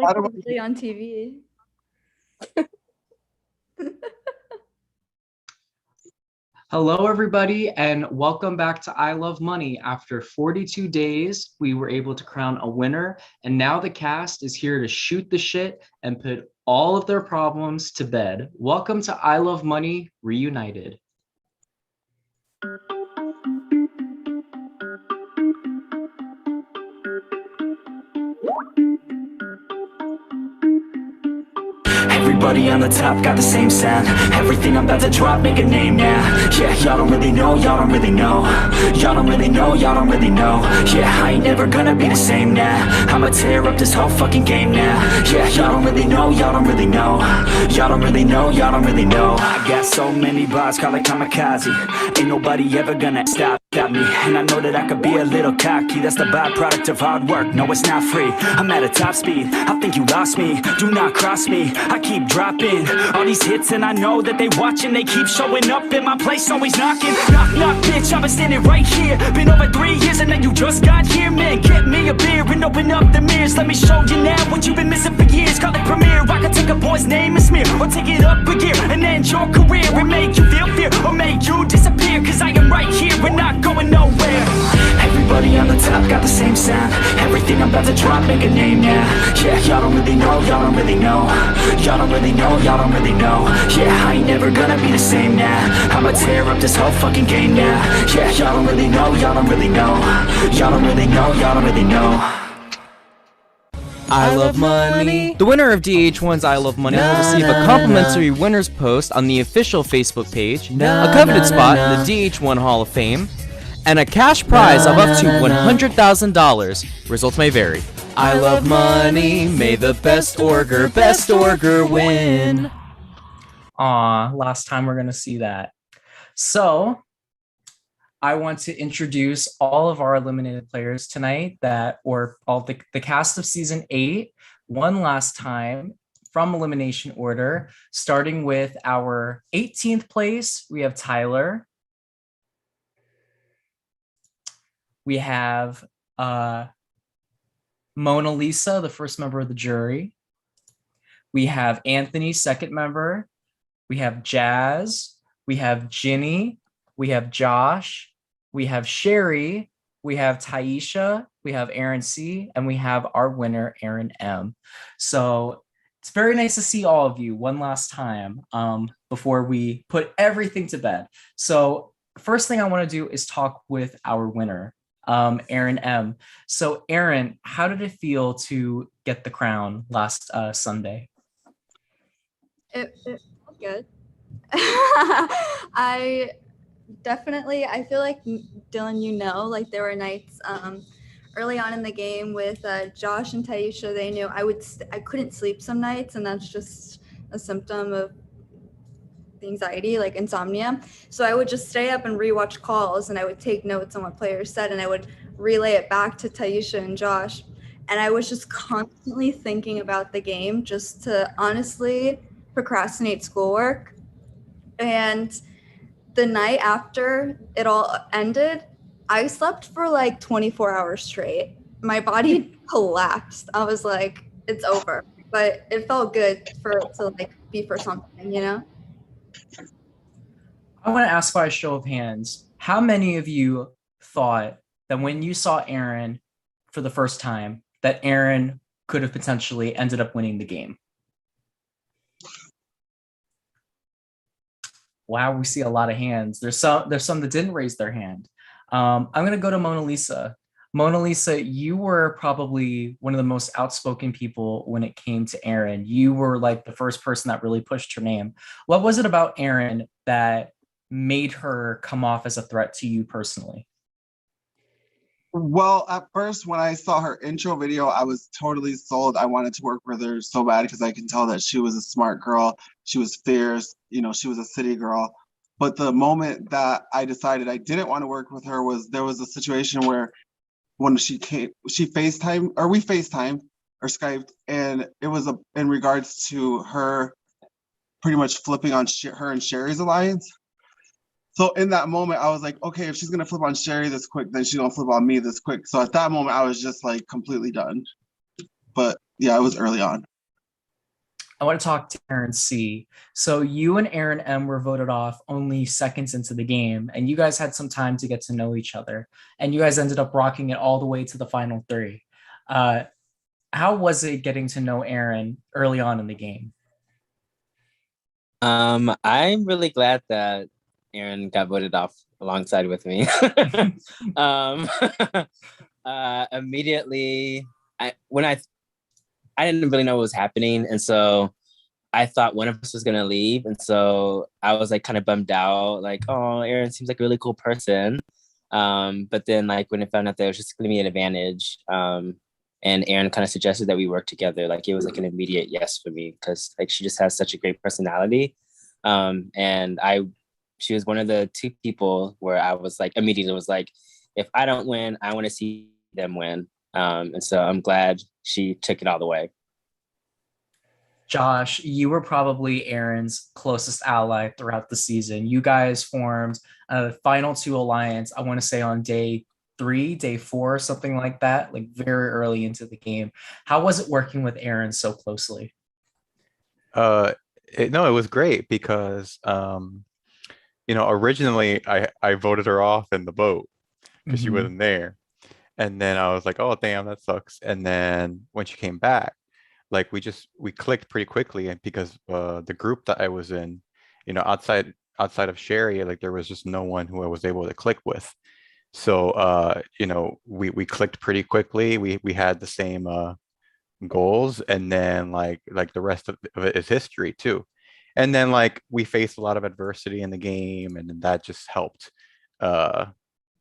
How like do usually on TV. Hello, everybody, and welcome back to I Love Money. After 42 days, we were able to crown a winner, and now the cast is here to shoot the shit and put all of their problems to bed. Welcome to I Love Money Reunited. Everybody on the top got the same sound. Everything I'm about to drop, make a name now. Yeah, y'all don't really know, y'all don't really know. Y'all don't really know, y'all don't really know. Yeah, I ain't never gonna be the same now. I'ma tear up this whole fucking game now. Yeah, y'all don't really know, y'all don't really know. Y'all don't really know, y'all don't really know. I got so many bars, call it kamikaze. Ain't nobody ever gonna stop me. And I know that I could be a little cocky. That's the byproduct of hard work, no it's not free. I'm at a top speed, I think you lost me. Do not cross me, I keep dropping all these hits and I know that they watching. They keep showing up in my place, always knocking. Knock, knock, bitch, I've been standing right here. Been over 3 years and then you just got here. Man, get me a beer and open up the mirrors. Let me show you now what you've been missing for years. Call it premiere, I can take a boy's name and smear, or take it up a gear and end your career. And make you feel fear, or make you disappear. Cause I am right here, we're not going nowhere. Everybody on the top got the same sound. Everything I'm about to drop, make a name now. Yeah, y'all don't really know, y'all don't really know. Y'all don't really know, y'all don't really know. Yeah, I ain't never gonna be the same now. I'ma tear up this whole fucking game now. Yeah, y'all don't really know, y'all don't really know. Y'all don't really know, y'all don't really know. I Love Money. The winner of DH1's I Love Money will receive a complimentary winners post on the official Facebook page, a coveted spot in the DH1 Hall of Fame, and a cash prize of up to $100,000. Results may vary. I love money. May the best orger win. Aw, last time we're gonna see that. So I want to introduce all of our eliminated players tonight or all the cast of season 8 one last time from elimination order, starting with our 18th place. We have Tyler. We have Mona Lisa, the first member of the jury. We have Anthony, second member. We have Jazz. We have Ginny. We have Josh. We have Sherry. We have Taisha. We have Aaron C. And we have our winner, Aaron M. So it's very nice to see all of you one last time before we put everything to bed. So first thing I want to do is talk with our winner, Aaron M. So Aaron, how did it feel to get the crown last Sunday? It felt good. I feel like Dylan, like there were nights early on in the game with Josh and Taisha. They knew I couldn't sleep some nights, and that's just a symptom of anxiety, like insomnia. So I would just stay up and rewatch calls, and I would take notes on what players said, and I would relay it back to Taisha and Josh. And I was just constantly thinking about the game just to honestly procrastinate schoolwork. And the night after it all ended, I slept for like 24 hours straight. My body collapsed. I was like, it's over. But it felt good for it to like be for something, you know? I want to ask by a show of hands, how many of you thought that when you saw Aaron for the first time, that Aaron could have potentially ended up winning the game? Wow, we see a lot of hands. There's some that didn't raise their hand. I'm gonna go to Mona Lisa. Mona Lisa, you were probably one of the most outspoken people when it came to Aaron. You were like the first person that really pushed her name. What was it about Aaron that made her come off as a threat to you personally? Well, at first, when I saw her intro video, I was totally sold. I wanted to work with her so bad because I can tell that she was a smart girl. She was fierce. She was a city girl. But the moment that I decided I didn't want to work with her there was a situation where when she FaceTimed, or we FaceTimed or Skyped, and it was in regards to her pretty much flipping on her and Sherry's alliance. So in that moment, I was like, okay, if she's going to flip on Sherry this quick, then she's going to flip on me this quick. So at that moment, I was just like completely done. But Yeah, it was early on. I want to talk to Aaron C. So you and Aaron M were voted off only seconds into the game, and you guys had some time to get to know each other, and you guys ended up rocking it all the way to the final three. Uh, how was it getting to know Aaron early on in the game? I'm really glad that Aaron got voted off alongside with me. um, Immediately, I didn't really know what was happening, and so I thought one of us was gonna leave, and so I was like kind of bummed out, like, oh, Aaron seems like a really cool person. But then like when I found out that it was just gonna be an advantage, and Aaron kind of suggested that we work together, like it was like an immediate yes for me because like she just has such a great personality. And she was one of the two people where I was like immediately was like, if I don't win, I want to see them win. And so I'm glad she took it all the way. Josh, you were probably Aaron's closest ally throughout the season. You guys formed a final two alliance, I want to say on day 3, day 4, something like that, like very early into the game. How was it working with Aaron so closely? No, it was great because originally I voted her off in the vote because she Mhm. wasn't there. And then I was like, oh damn, that sucks. And then when she came back, like we clicked pretty quickly, and because the group that I was in, outside of Sherry, like there was just no one who I was able to click with. So we clicked pretty quickly. We had the same goals, and then like the rest of it is history too. And then like we faced a lot of adversity in the game, and then that just uh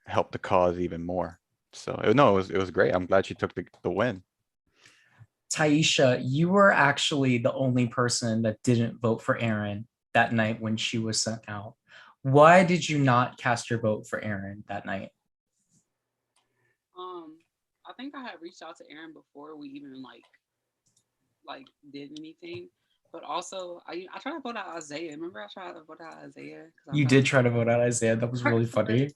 helped the cause even more. So no, it was great. I'm glad she took the win. Taisha, you were actually the only person that didn't vote for Aaron that night when she was sent out. Why did you not cast your vote for Aaron that night? I think I had reached out to Aaron before we even like did anything. But also, I tried to vote out Isaiah. Remember, I tried to vote out Isaiah. You did try to vote out Isaiah. That was really funny.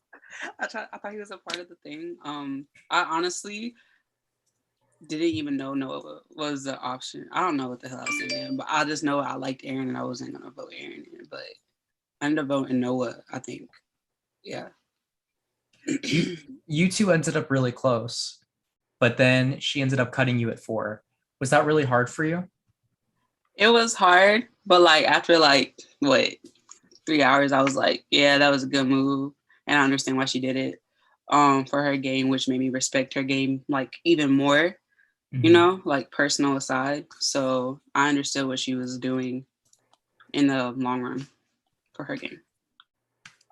I thought he was a part of the thing. I honestly didn't even know Noah was the option. I don't know what the hell I was thinking, but I just know I liked Aaron and I wasn't gonna vote Aaron in. But I ended up voting Noah, I think. Yeah. You two ended up really close, but then she ended up cutting you at 4. Was that really hard for you? It was hard, but like after like what 3 hours, I was like, yeah, that was a good move, and I understand why she did it. For her game, which made me respect her game like even more. Like personal aside. So I understood what she was doing in the long run for her game.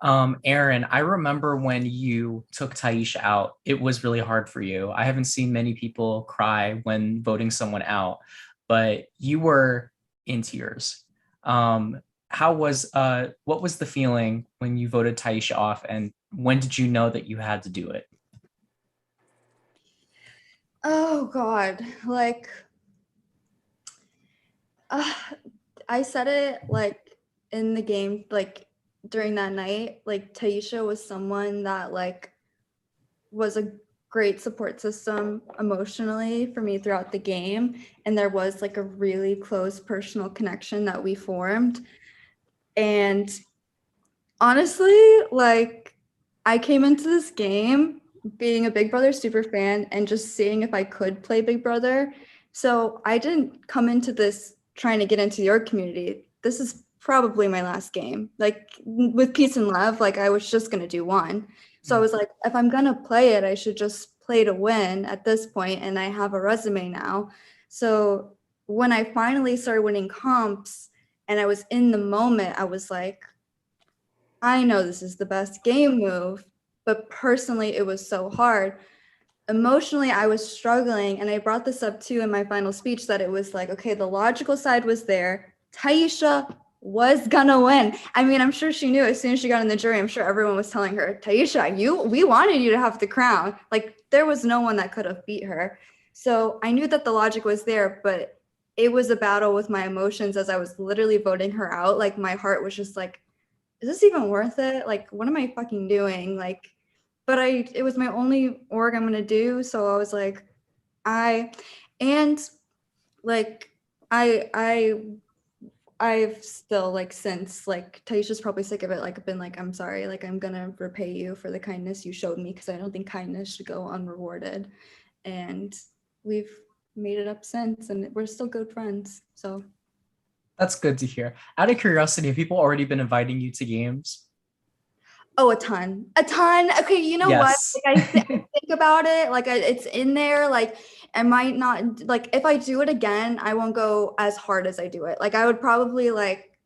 Aaron, I remember when you took Taisha out, it was really hard for you. I haven't seen many people cry when voting someone out, but you were in tears. What was the feeling when you voted Taisha off, and when did you know that you had to do it? Oh God, like I said it like in the game, like during that night, like Taisha was someone that like was a great support system emotionally for me throughout the game, and there was like a really close personal connection that we formed. And honestly, like I came into this game being a Big Brother super fan and just seeing if I could play Big Brother. So I didn't come into this trying to get into your community. This is probably my last game. Like with peace and love, like I was just gonna do one. So I was like, if I'm gonna play it, I should just play to win at this point, and I have a resume now. So when I finally started winning comps and I was in the moment, I was like, I know this is the best game move, but personally, it was so hard. Emotionally, I was struggling, and I brought this up too in my final speech that it was like, okay, the logical side was there. Taisha was gonna win. I mean, I'm sure she knew as soon as she got in the jury. I'm sure everyone was telling her, Taisha, we wanted you to have the crown. Like there was no one that could have beat her. So I knew that the logic was there, but it was a battle with my emotions as I was literally voting her out. Like my heart was just like, is this even worth it? Like, what am I fucking doing? Like, but it was my only org I'm gonna do. So I was like, and like I've still like since like Taisha's probably sick of it, like been like, I'm sorry, like I'm gonna repay you for the kindness you showed me because I don't think kindness should go unrewarded. And we've made it up since and we're still good friends. So That's good to hear. Out of curiosity, have people already been inviting you to games? oh, a ton. Okay, you know Yes. what? Like I think about it, like it's in there. Like I might not like if I do it again, I won't go as hard as I do it. Like I would probably like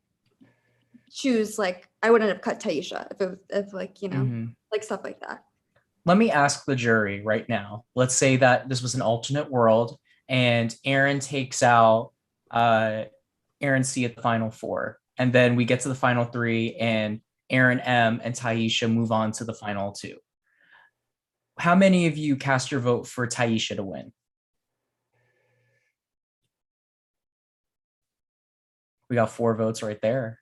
choose like I wouldn't have cut Taisha if like you know Mhm. like stuff like that. Let me ask the jury right now. Let's say that this was an alternate world and Aaron takes out Aaron C at the final four. And then we get to the final three and Aaron M and Taisha move on to the final two. How many of you cast your vote for Taisha to win? We got 4 votes right there.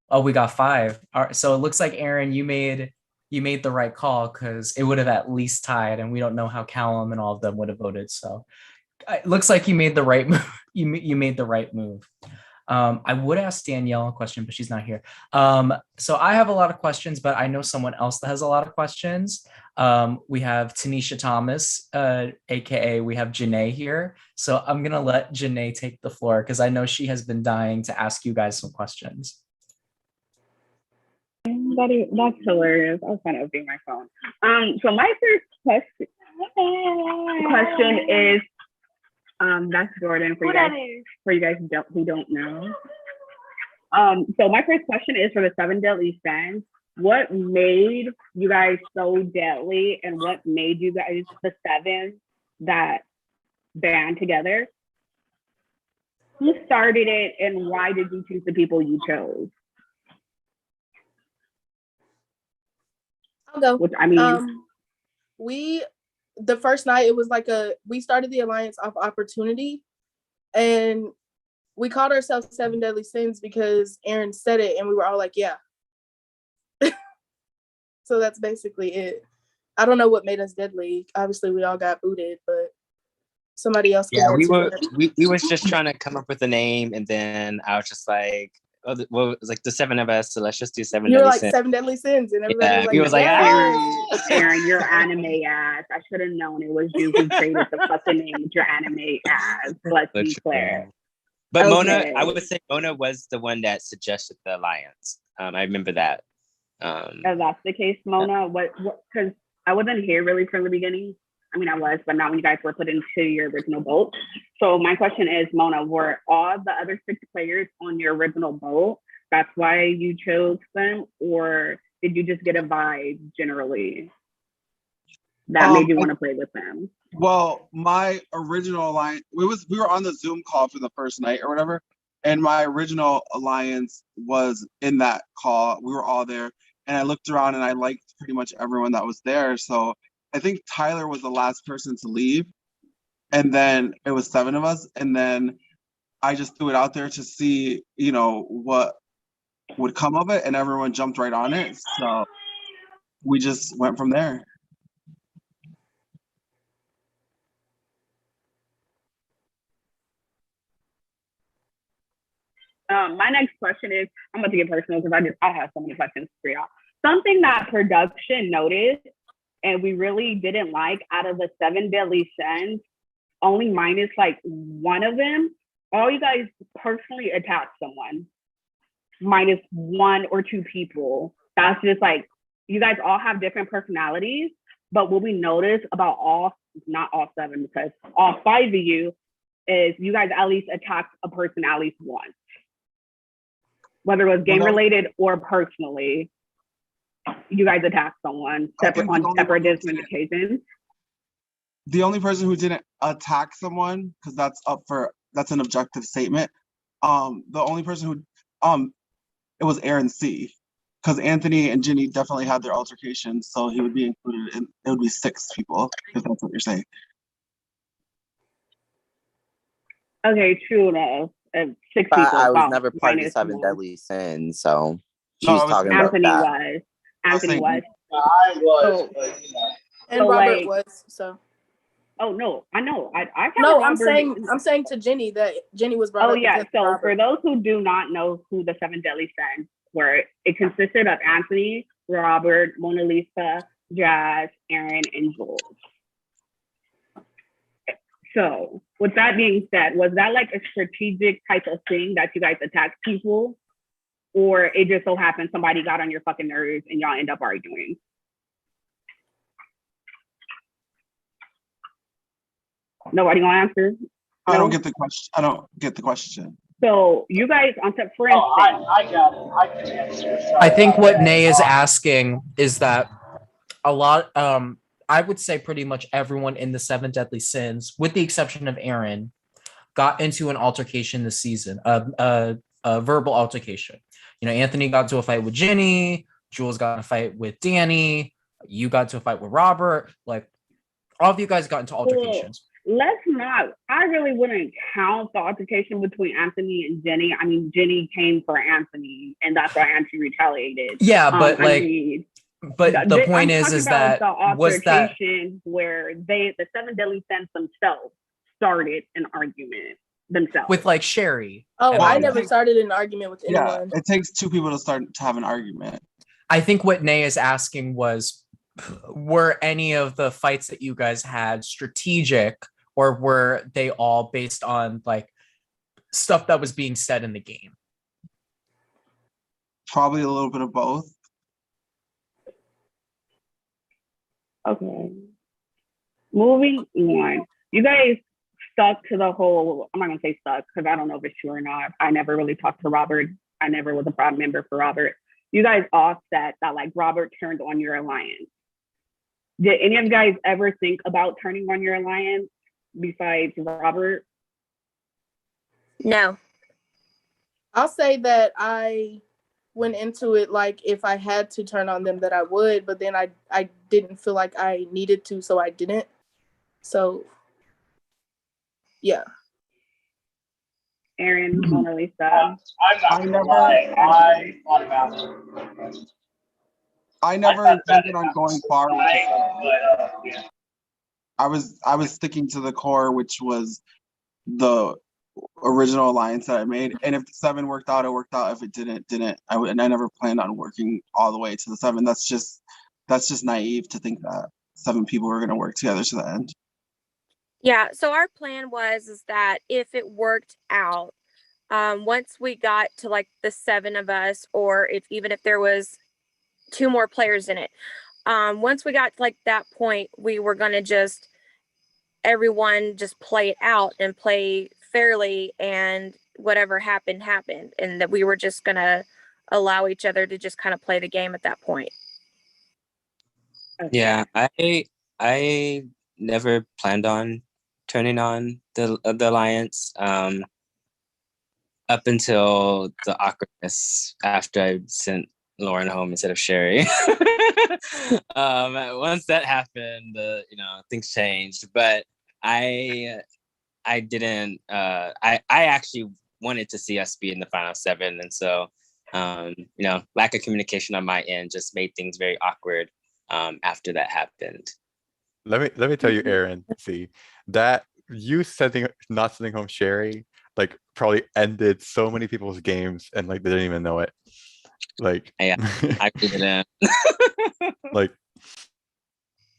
Oh, we got 5. All right, so it looks like Aaron, you made the right call because it would have at least tied, and we don't know how Callum and all of them would have voted. So it looks like you made the right move. You made the right move. I would ask Danielle a question, but she's not here. So I have a lot of questions, but I know someone else that has a lot of questions. We have Tanisha Thomas, aka we have Janae here. So I'm gonna let Janae take the floor because I know she has been dying to ask you guys some questions. That's hilarious. I was trying to open my phone. So my first question is, that's Jordan for you guys who don't know. So my first question is for the 7 deadly sins. What made you guys so deadly, and what made you guys the 7 that band together? Who started it, and why did you choose the people you chose? I'll go. Which I mean, the first night it was like we started the alliance off opportunity, and we called ourselves 7 Deadly Sins because Aaron said it, and we were all like, yeah. So that's basically it. I don't know what made us deadly. Obviously, we all got booted, but somebody else. Yeah, we was just trying to come up with a name, and then I was just like, oh, well, it was like the 7 of us, so let's just do 7 You're Deadly like Sins. 7 Deadly Sins, and everybody was like, Aaron, your anime ass. I should have known it was you who created the fucking name with your anime ass. Let's be clear. But Okay. Mona, I would say Mona was the one that suggested the alliance. I remember that. If that's the case, Mona, what? Because I wasn't here really from the beginning. I mean, I was, but not when you guys were put into your original boat. So my question is, Mona, were all the other 6 players on your original boat? That's why you chose them, or did you just get a vibe generally that made you want to play with them? Well, my original alliance, we were on the Zoom call for the first night or whatever, and my original alliance was in that call. We were all there, and I looked around and I liked pretty much everyone that was there. So I think Tyler was the last person to leave, and then it was 7 of us, and then I just threw it out there to see, what would come of it, and everyone jumped right on it. So we just went from there. My next question is, I'm about to get personal because I have so many questions for y'all. Something that production noticed and we really didn't like out of the 7 deadly sins, only minus like 1 of them, all you guys personally attacked someone, minus 1 or 2 people. That's just like, you guys all have different personalities, but what we noticed about not all 7, because all 5 of you, is you guys at least attacked a person at least once. Whether it was game related or personally, you guys attacked someone on separate different occasions. The only person who didn't attack someone, because that's an objective statement. The only person who it was Aaron C. Because Anthony and Ginny definitely had their altercations, so he would be included, and it would be 6 people, if that's what you're saying. Okay, true enough. 6 people. I was never part of the 7 deadly sins, so she's talking about that. Anthony was. And Robert was, so. Oh no, I know. I counted No, Robert. I'm saying to Jenny that Jenny was brought Oh up. yeah. because So Robert. for those who do not know who the Seven Deadly Sins were, it consisted of Anthony, Robert, Mona Lisa, Jazz, Aaron, and Jules. So with that being said, was that like a strategic type of thing that you guys attacked people? Or it just so happened somebody got on your fucking nerves and y'all end up arguing? Nobody gonna answer? I don't get the question. I don't get the question. So you guys, for instance, I got it. I can answer. Sorry I think about what that. Nay is asking is that a lot, I would say pretty much everyone in the Seven Deadly Sins, with the exception of Aaron, got into an altercation this season, a verbal altercation. You know, Anthony got into a fight with Jenny, Jules got in a fight with Danny, you got into a fight with Robert, like all of you guys got into altercations. Let's not, I really wouldn't count the altercation between Anthony and Jenny. I mean, Jenny came for Anthony and that's why Anthony retaliated. Yeah, but the point is that the was that altercation where the Seven Deadly Sins themselves started an argument themselves with like Sherry. Oh, and I all never that. started an argument with Yeah, anyone. it takes two people to start to have an argument. I think what Nay is asking was, were any of the fights that you guys had strategic, or were they all based on like stuff that was being said in the game? Probably a little bit of both. Okay. Moving on. You guys stuck to the whole, I'm not gonna say stuck because I don't know if it's true or not. I never really talked to Robert. I never was a proud member for Robert. You guys all said that like Robert turned on your alliance. Did any of you guys ever think about turning on your alliance besides Robert? No. I'll say that I went into it like if I had to turn on them that I would, but then I didn't feel like I needed to, so I didn't. So yeah. Aaron, Mona Lisa. I'm not gonna lie. I thought about it. I never intended on going far with it. Yeah. I was sticking to the core, which was the original alliance that I made. And if the 7 worked out, it worked out. If it didn't. And I never planned on working all the way to the 7. That's just naive to think that 7 people were going to work together to the end. Yeah, so our plan is that if it worked out, once we got to like the 7 of us, or even if there was 2 more players in it, once we got to like that point, we were gonna everyone just play it out and play fairly, and whatever happened, and that we were just gonna allow each other to just kind of play the game at that point. Yeah, I never planned on turning on the alliance up until the awkwardness after I sent Lauren home instead of Sherry. Once that happened, things changed. But I didn't. I actually wanted to see us be in the final 7, and so lack of communication on my end just made things very awkward after that happened. Let me tell you, Aaron. See that you not sending home Sherry like probably ended so many people's games, and like they didn't even know it. Like yeah, I didn't. Like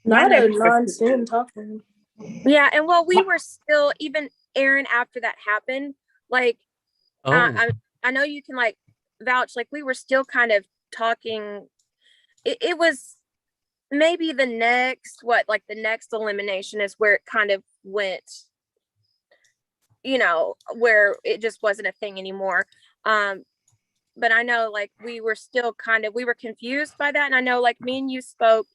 not a non-sin talking. Yeah, and we were still, even Aaron, after that happened, like I know you can like vouch, like we were still kind of talking. It was maybe the next elimination is where it kind of went, where it just wasn't a thing anymore. But I know like we were still we were confused by that. And I know like me and you spoke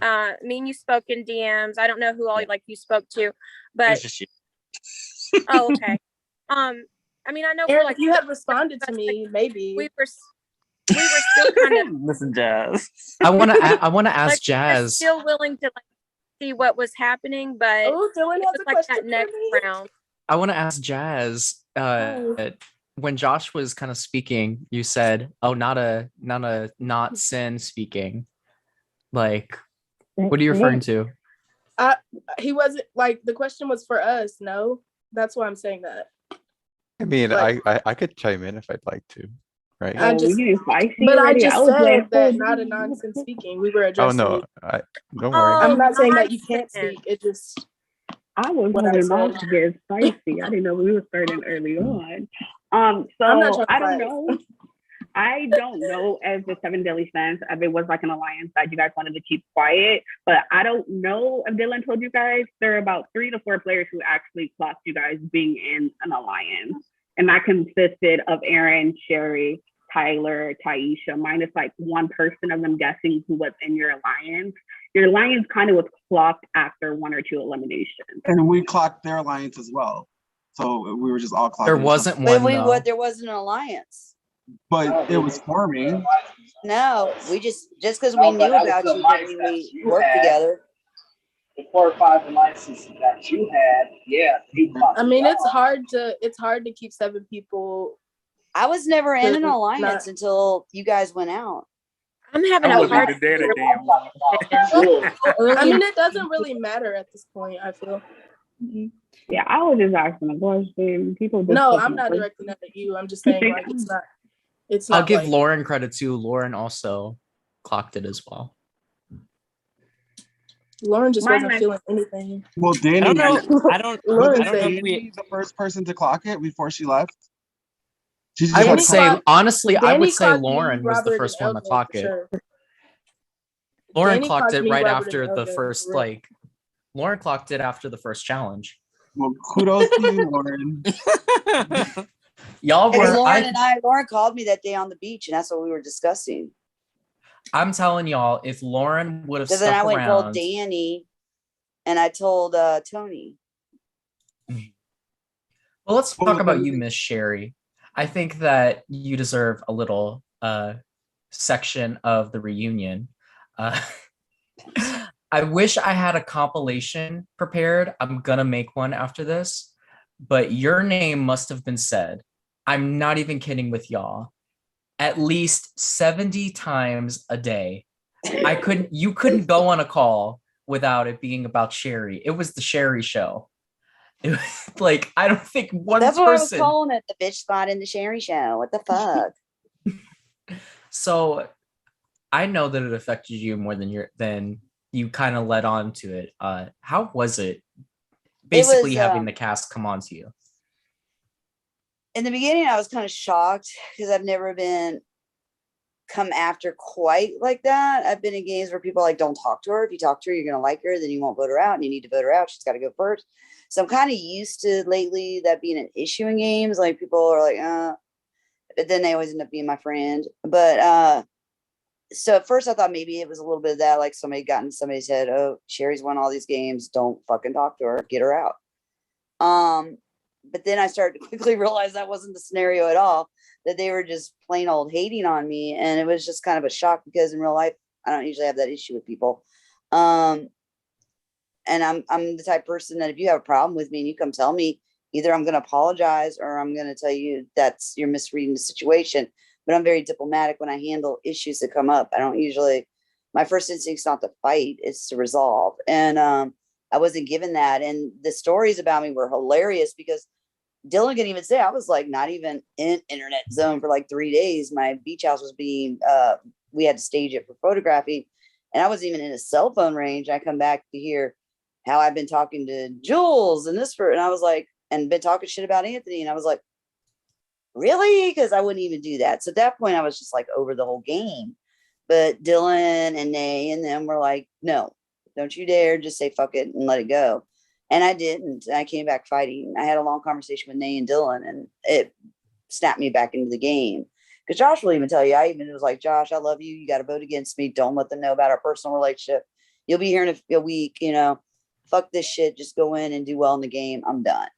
in DMs. I don't know who all like you spoke to, but it's just you. Oh, okay. I mean, I know Aaron, you had responded to me, maybe. We were still kind of listen, Jazz. I want to ask like, Jazz. Still willing to like see what was happening, but Dylan has a like question that next round. I want to ask Jazz. When Josh was kind of speaking, you said, "Oh, not sin speaking." Like, what are you referring to? He wasn't like the question was for us. No, that's why I'm saying that. I mean, Like, I could chime in if I'd like to, right? I Oh, just, we getting spicy but I already. just I was said like, that oh, not a nonsense speaking. We were Oh addressing no, you. don't worry. I'm not saying that you can't nonsense. speak. It just I was what I holding off said. to get spicy. I didn't know we were starting early on. I'm not So trying to I don't fight. know. I don't know as the Seven Deadly Sins if it was like an alliance that you guys wanted to keep quiet, but I don't know if Dylan told you guys there are about 3 to 4 players who actually clocked you guys being in an alliance. And that consisted of Aaron, Sherry, Tyler, Taisha, minus like one person of them guessing who was in your alliance. Your alliance kind of was clocked after 1 or 2 eliminations. And we clocked their alliance as well. So we were just all clocking. There each wasn't other. one though. There wasn't an alliance. But it was forming. No, we just because we knew about you didn't mean we worked together. The 4 or 5 alliances that you had, yeah. I mean, it's hard to keep 7 people. I was never in an alliance until you guys went out. I'm having a hard time. I mean, it doesn't really matter at this point, I feel. Yeah, I was just asking a question. People just No, I'm not directing that at you. I'm just saying like it's not. It's not. I'll give like, Lauren credit too. Lauren also clocked it as well. Lauren just wasn't feeling anything. Well, Danny, I don't know. I don't know Danny if we. the first person to clock it before she left. I would say honestly, I would Danny say clocked me, Lauren was the Robert, first and one to LJ clock for it. sure. Lauren Danny clocked clocked it me, right Robert, after and the LJ, first for real. like. Lauren clocked it after the first challenge. Well, kudos to you, Lauren. Y'all were. Lauren called me that day on the beach, and that's what we were discussing. I'm telling y'all, if Lauren would have So stuck then I went and told around, Danny, and I told Tony. well, let's talk about you, Miss Sherry. I think that you deserve a little section of the reunion. I wish I had a compilation prepared. I'm gonna make one after this, but your name must have been said. I'm not even kidding with y'all. At least 70 times a day. You couldn't go on a call without it being about Sherry. It was the Sherry show. It was like, I don't think one That's person. what I was calling it, the bitch spot in the Sherry show. What the fuck? So I know that it affected you more than you kind of led on to it. How was it basically having the cast come on to you? In the beginning, I was kind of shocked because I've never been come after quite like that. I've been in games where people are like, don't talk to her. If you talk to her, you're going to like her. Then you won't vote her out and you need to vote her out. She's got to go first. So I'm kind of used to lately that being an issue in games. Like people are like, but then they always end up being my friend. But so at first I thought maybe it was a little bit of that, like somebody got in somebody's head, oh, Sherry's won all these games. Don't fucking talk to her. Get her out. But then I started to quickly realize that wasn't the scenario at all, that they were just plain old hating on me. And it was just kind of a shock because in real life, I don't usually have that issue with people. And I'm the type of person that if you have a problem with me and you come tell me, either I'm going to apologize or I'm going to tell you that's you're misreading the situation. But I'm very diplomatic when I handle issues that come up. I don't usually, my first instinct's not to fight, it's to resolve. And I wasn't given that. And the stories about me were hilarious because Dylan can even say I was like not even in internet zone for like 3 days. My beach house was being, we had to stage it for photography. And I wasn't even in a cell phone range. I come back to hear how I've been talking to Jules and and I was like, and been talking shit about Anthony. And I was like, really? Because I wouldn't even do that. So at that point, I was just like over the whole game. But Dylan and Nay and them were like, no, don't you dare just say fuck it and let it go. And I didn't. I came back fighting. I had a long conversation with Nay and Dylan, and it snapped me back into the game. Because Josh will even tell you, I even was like, Josh, I love you. You got to vote against me. Don't let them know about our personal relationship. You'll be here in a week, fuck this shit. Just go in and do well in the game. I'm done.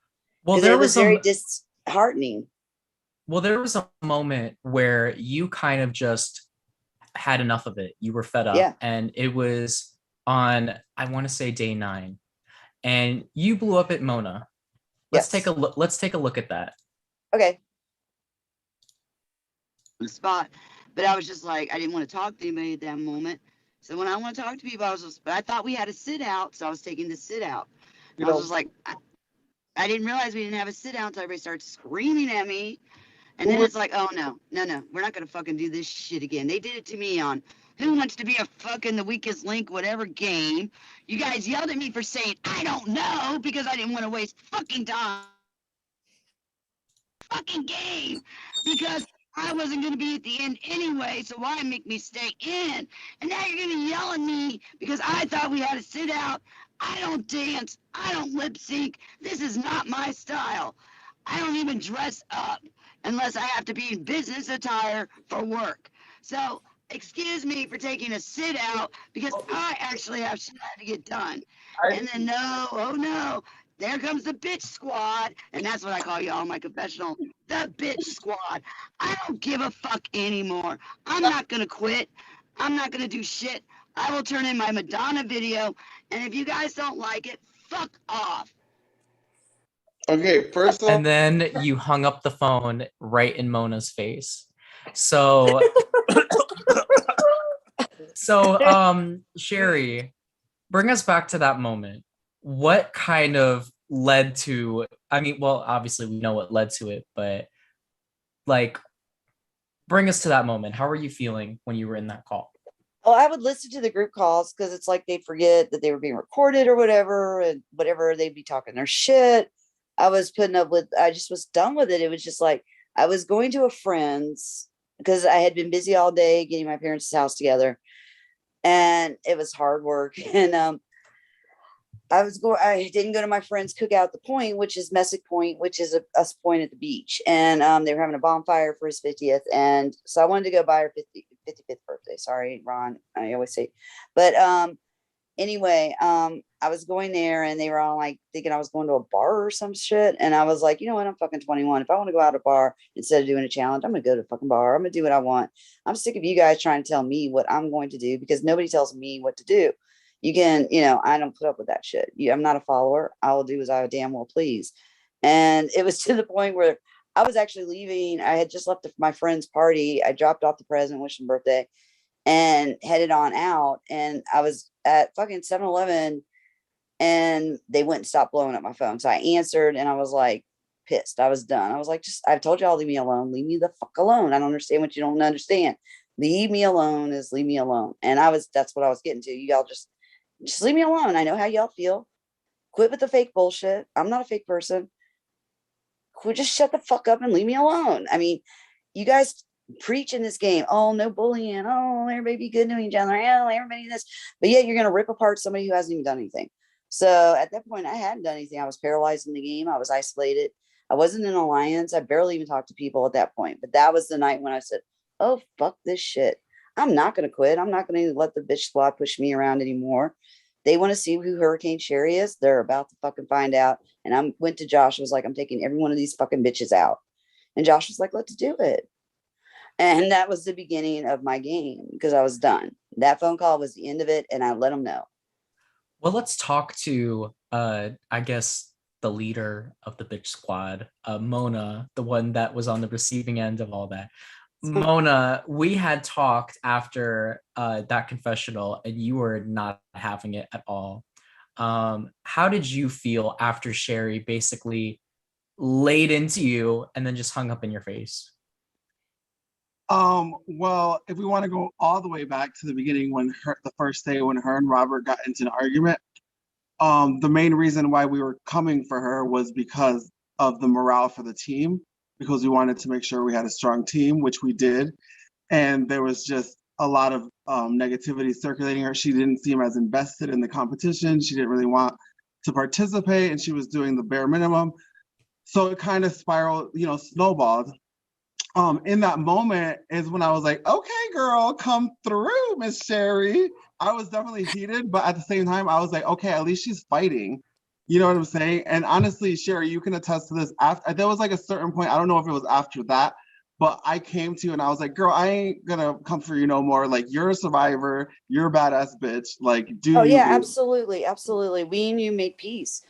Well, there was very disheartening. Well, there was a moment where you kind of just had enough of it. You were fed up. Yeah. And it was on, I want to say day 9. And you blew up at Mona. Let's take a look. Let's take a look at that. Okay. The spot, but I was just like, I didn't want to talk to anybody at that moment So when I want to talk to people, but I thought we had a sit out, so I was taking the sit out. And I was just like, I didn't realize we didn't have a sit out until everybody started screaming at me. And then it's like, oh no, we're not gonna fucking do this shit again. They did it to me on Who Wants to Be a Fucking the Weakest Link, whatever game. You guys yelled at me for saying I don't know because I didn't want to waste fucking time. Fucking game because I wasn't going to be at the end anyway, so why make me stay in? And now you're going to yell at me because I thought we had to sit out. I don't dance. I don't lip sync. This is not my style. I don't even dress up unless I have to be in business attire for work. So excuse me for taking a sit out because I actually have shit to get done. And then oh no, there comes the bitch squad, and that's what I call y'all my confessional, the bitch squad. I don't give a fuck anymore. I'm not gonna quit. I'm not gonna do shit. I will turn in my Madonna video, and if you guys don't like it, fuck off. Okay, first off, And then you hung up the phone right in Mona's face. So Sherry, bring us back to that moment. What kind of led to, I mean, well, obviously we know what led to it, but like, bring us to that moment. How were you feeling when you were in that call? Oh, I would listen to the group calls because it's like they'd forget that they were being recorded or whatever, and whatever they'd be talking their shit. I just was done with it. It was just like, I was going to a friend's because I had been busy all day getting my parents' house together, and it was hard work. And I didn't go to my friend's cookout at the Point, which is Messick Point, which is a point at the beach. And they were having a bonfire for his 50th. And so I wanted to go by her 55th birthday. Sorry, Ron. I always say, but anyway, I was going there and they were all like thinking I was going to a bar or some shit. And I was like, you know what? I'm fucking 21. If I want to go out to a bar instead of doing a challenge, I'm going to go to a fucking bar. I'm going to do what I want. I'm sick of you guys trying to tell me what I'm going to do because nobody tells me what to do. You can, I don't put up with that shit. I'm not a follower. I will do as I damn well please. And it was to the point where I was actually leaving. I had just left my friend's party. I dropped off the present, wished him birthday, and headed on out. And I was at fucking 7-Eleven and they wouldn't stop blowing up my phone. So I answered and I was like pissed. I was done. I was like, I've told y'all, leave me alone. Leave me the fuck alone. I don't understand what you don't understand. Leave me alone is leave me alone. And that's what I was getting to. Y'all just leave me alone. I know how y'all feel. Quit with the fake bullshit. I'm not a fake person. Just shut the fuck up and leave me alone. I mean, you guys preach in this game, oh, no bullying, oh, everybody be good to each other, oh, everybody this, but yet you're going to rip apart somebody who hasn't even done anything. So at that point, I hadn't done anything. I was paralyzed in the game. I was isolated. I wasn't in alliance. I barely even talked to people at that point. But that was the night when I said, oh, fuck this shit. I'm not going to quit. I'm not going to let the bitch squad push me around anymore. They want to see who Hurricane Sherry is. They're about to fucking find out. And I went to Josh. I was like, I'm taking every one of these fucking bitches out. And Josh was like, let's do it. And that was the beginning of my game because I was done. That phone call was the end of it. And I let them know. Well, let's talk to, I guess, the leader of the bitch squad, Mona, the one that was on the receiving end of all that. Mona, we had talked after that confessional and you were not having it at all. How did you feel after Sherry basically laid into you and then just hung up in your face? Well, if we want to go all the way back to the beginning when the first day when her and Robert got into an argument, the main reason why we were coming for her was because of the morale for the team, because we wanted to make sure we had a strong team, which we did. And there was just a lot of negativity circulating her. She didn't seem as invested in the competition. She didn't really want to participate and she was doing the bare minimum. So it kind of spiraled, snowballed. In that moment is when I was like, okay, girl, come through, Miss Sherry. I was definitely heated, but at the same time, I was like, okay, at least she's fighting. You know what I'm saying? And honestly, Sherry, you can attest to this. After there was like a certain point, I don't know if it was after that, but I came to you and I was like, girl, I ain't gonna come for you no more. Like, you're a survivor, you're a badass bitch. Like, do oh you? yeah, absolutely, absolutely. We and you made peace.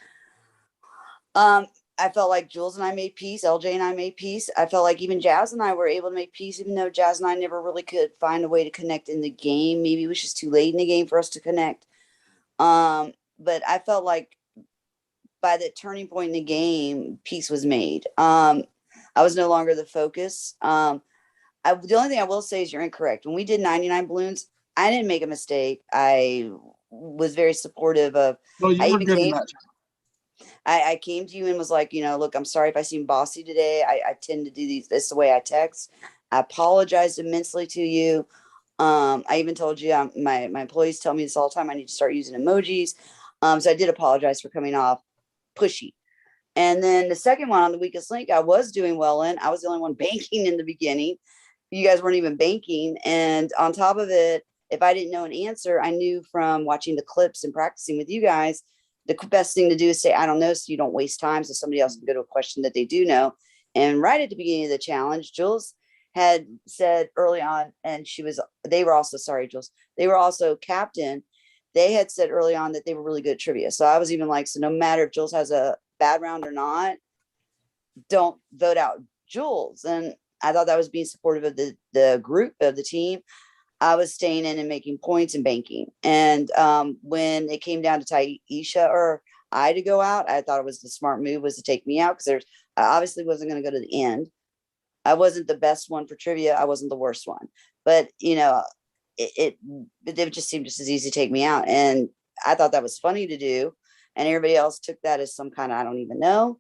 I felt like Jules and I made peace. LJ and I made peace. I felt like even Jazz and I were able to make peace, even though Jazz and I never really could find a way to connect in the game. Maybe it was just too late in the game for us to connect. But I felt like by the turning point in the game, peace was made. I was no longer the focus. The only thing I will say is you're incorrect. When we did 99 balloons, I didn't make a mistake. I was very supportive of. No, you I were even good in came. that. I came to you and was like, look, I'm sorry if I seem bossy today. I tend to do this the way I text. I apologized immensely to you. I even told you my employees tell me this all the time. I need to start using emojis. So I did apologize for coming off pushy. And then the second one on the weakest link, I was doing well in. I was the only one banking in the beginning. You guys weren't even banking. And on top of it, if I didn't know an answer, I knew from watching the clips and practicing with you guys, the best thing to do is say, I don't know, so you don't waste time. So somebody else can go to a question that they do know. And right at the beginning of the challenge, Jules had said early on, and they were also, sorry, Jules, they were also captain. They had said early on that they were really good at trivia. So I was even like, so no matter if Jules has a bad round or not, don't vote out Jules. And I thought that was being supportive of the group, of the team. I was staying in and making points and banking. And when it came down to Taisha or I to go out, I thought it was the smart move was to take me out, because I obviously wasn't going to go to the end. I wasn't the best one for trivia. I wasn't the worst one, but it just seemed just as easy to take me out. And I thought that was funny to do. And everybody else took that as some kind of, I don't even know.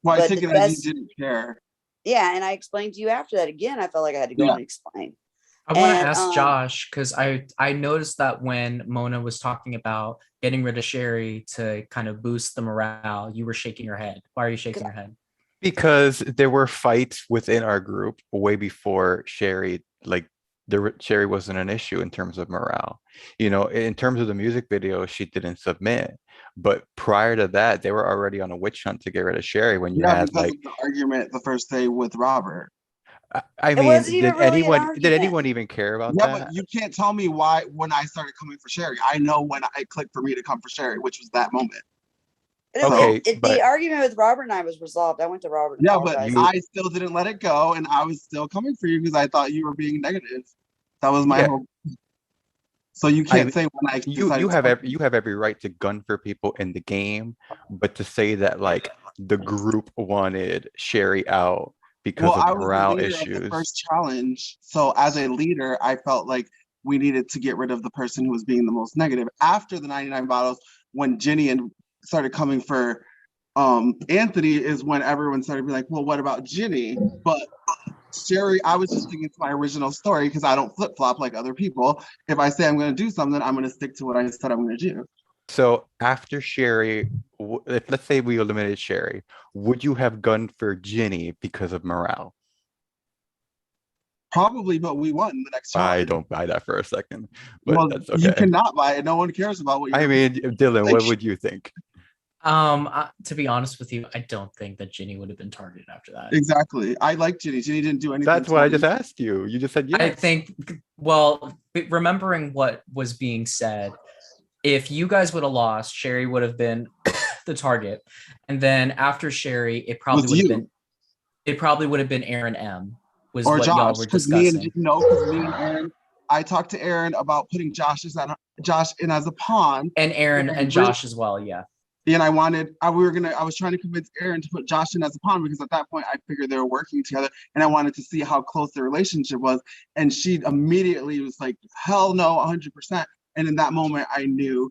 Well, but I took it as you didn't care. Yeah. And I explained to you after that again. I felt like I had to go and explain. I want to ask Josh, because I noticed that when Mona was talking about getting rid of Sherry to kind of boost the morale, you were shaking your head. Why are you shaking your head? Because there were fights within our group way before Sherry, like Sherry wasn't an issue in terms of morale. In terms of the music video, she didn't submit. But prior to that, they were already on a witch hunt to get rid of Sherry when you had because of the argument the first day with Robert. I mean, did anyone even care about that? But you can't tell me why when I started coming for Sherry. I know when I clicked for me to come for Sherry, which was that moment. The argument with Robert and I was resolved. I went to Robert. Yeah, but I still didn't let it go, and I was still coming for you because I thought you were being negative. That was my whole. So you can't say when I you have every right to gun for people in the game, but to say that like the group wanted Sherry out because of morale issues. Of the first challenge, so as a leader, I felt like we needed to get rid of the person who was being the most negative. After the 99 bottles, when Ginny started coming for Anthony, is when everyone started being like, well, what about Ginny? But Sherry, I was just sticking to my original story because I don't flip-flop like other people. If I say I'm going to do something, I'm going to stick to what I said I'm going to do. So after Sherry, let's say we eliminated Sherry, would you have gunned for Ginny because of morale? Probably, but we won the next challenge. I don't buy that for a second, but that's okay. You cannot buy it. No one cares about what I mean, Dylan, what would you think? To be honest with you, I don't think that Ginny would have been targeted after that. Exactly. I like Ginny. Ginny didn't do anything. That's what I just asked you. You just said yes. I think, well, remembering what was being said, if you guys would have lost, Sherry would have been the target. And then after Sherry, it probably would have been Aaron M. was or what Josh, y'all were discussing. Because me and Aaron, I talked to Aaron about putting Josh in as a pawn. And Aaron and Josh as well, yeah. And I was trying to convince Aaron to put Josh in as a pawn because at that point I figured they were working together and I wanted to see how close their relationship was. And she immediately was like, hell no, 100%. And in that moment, I knew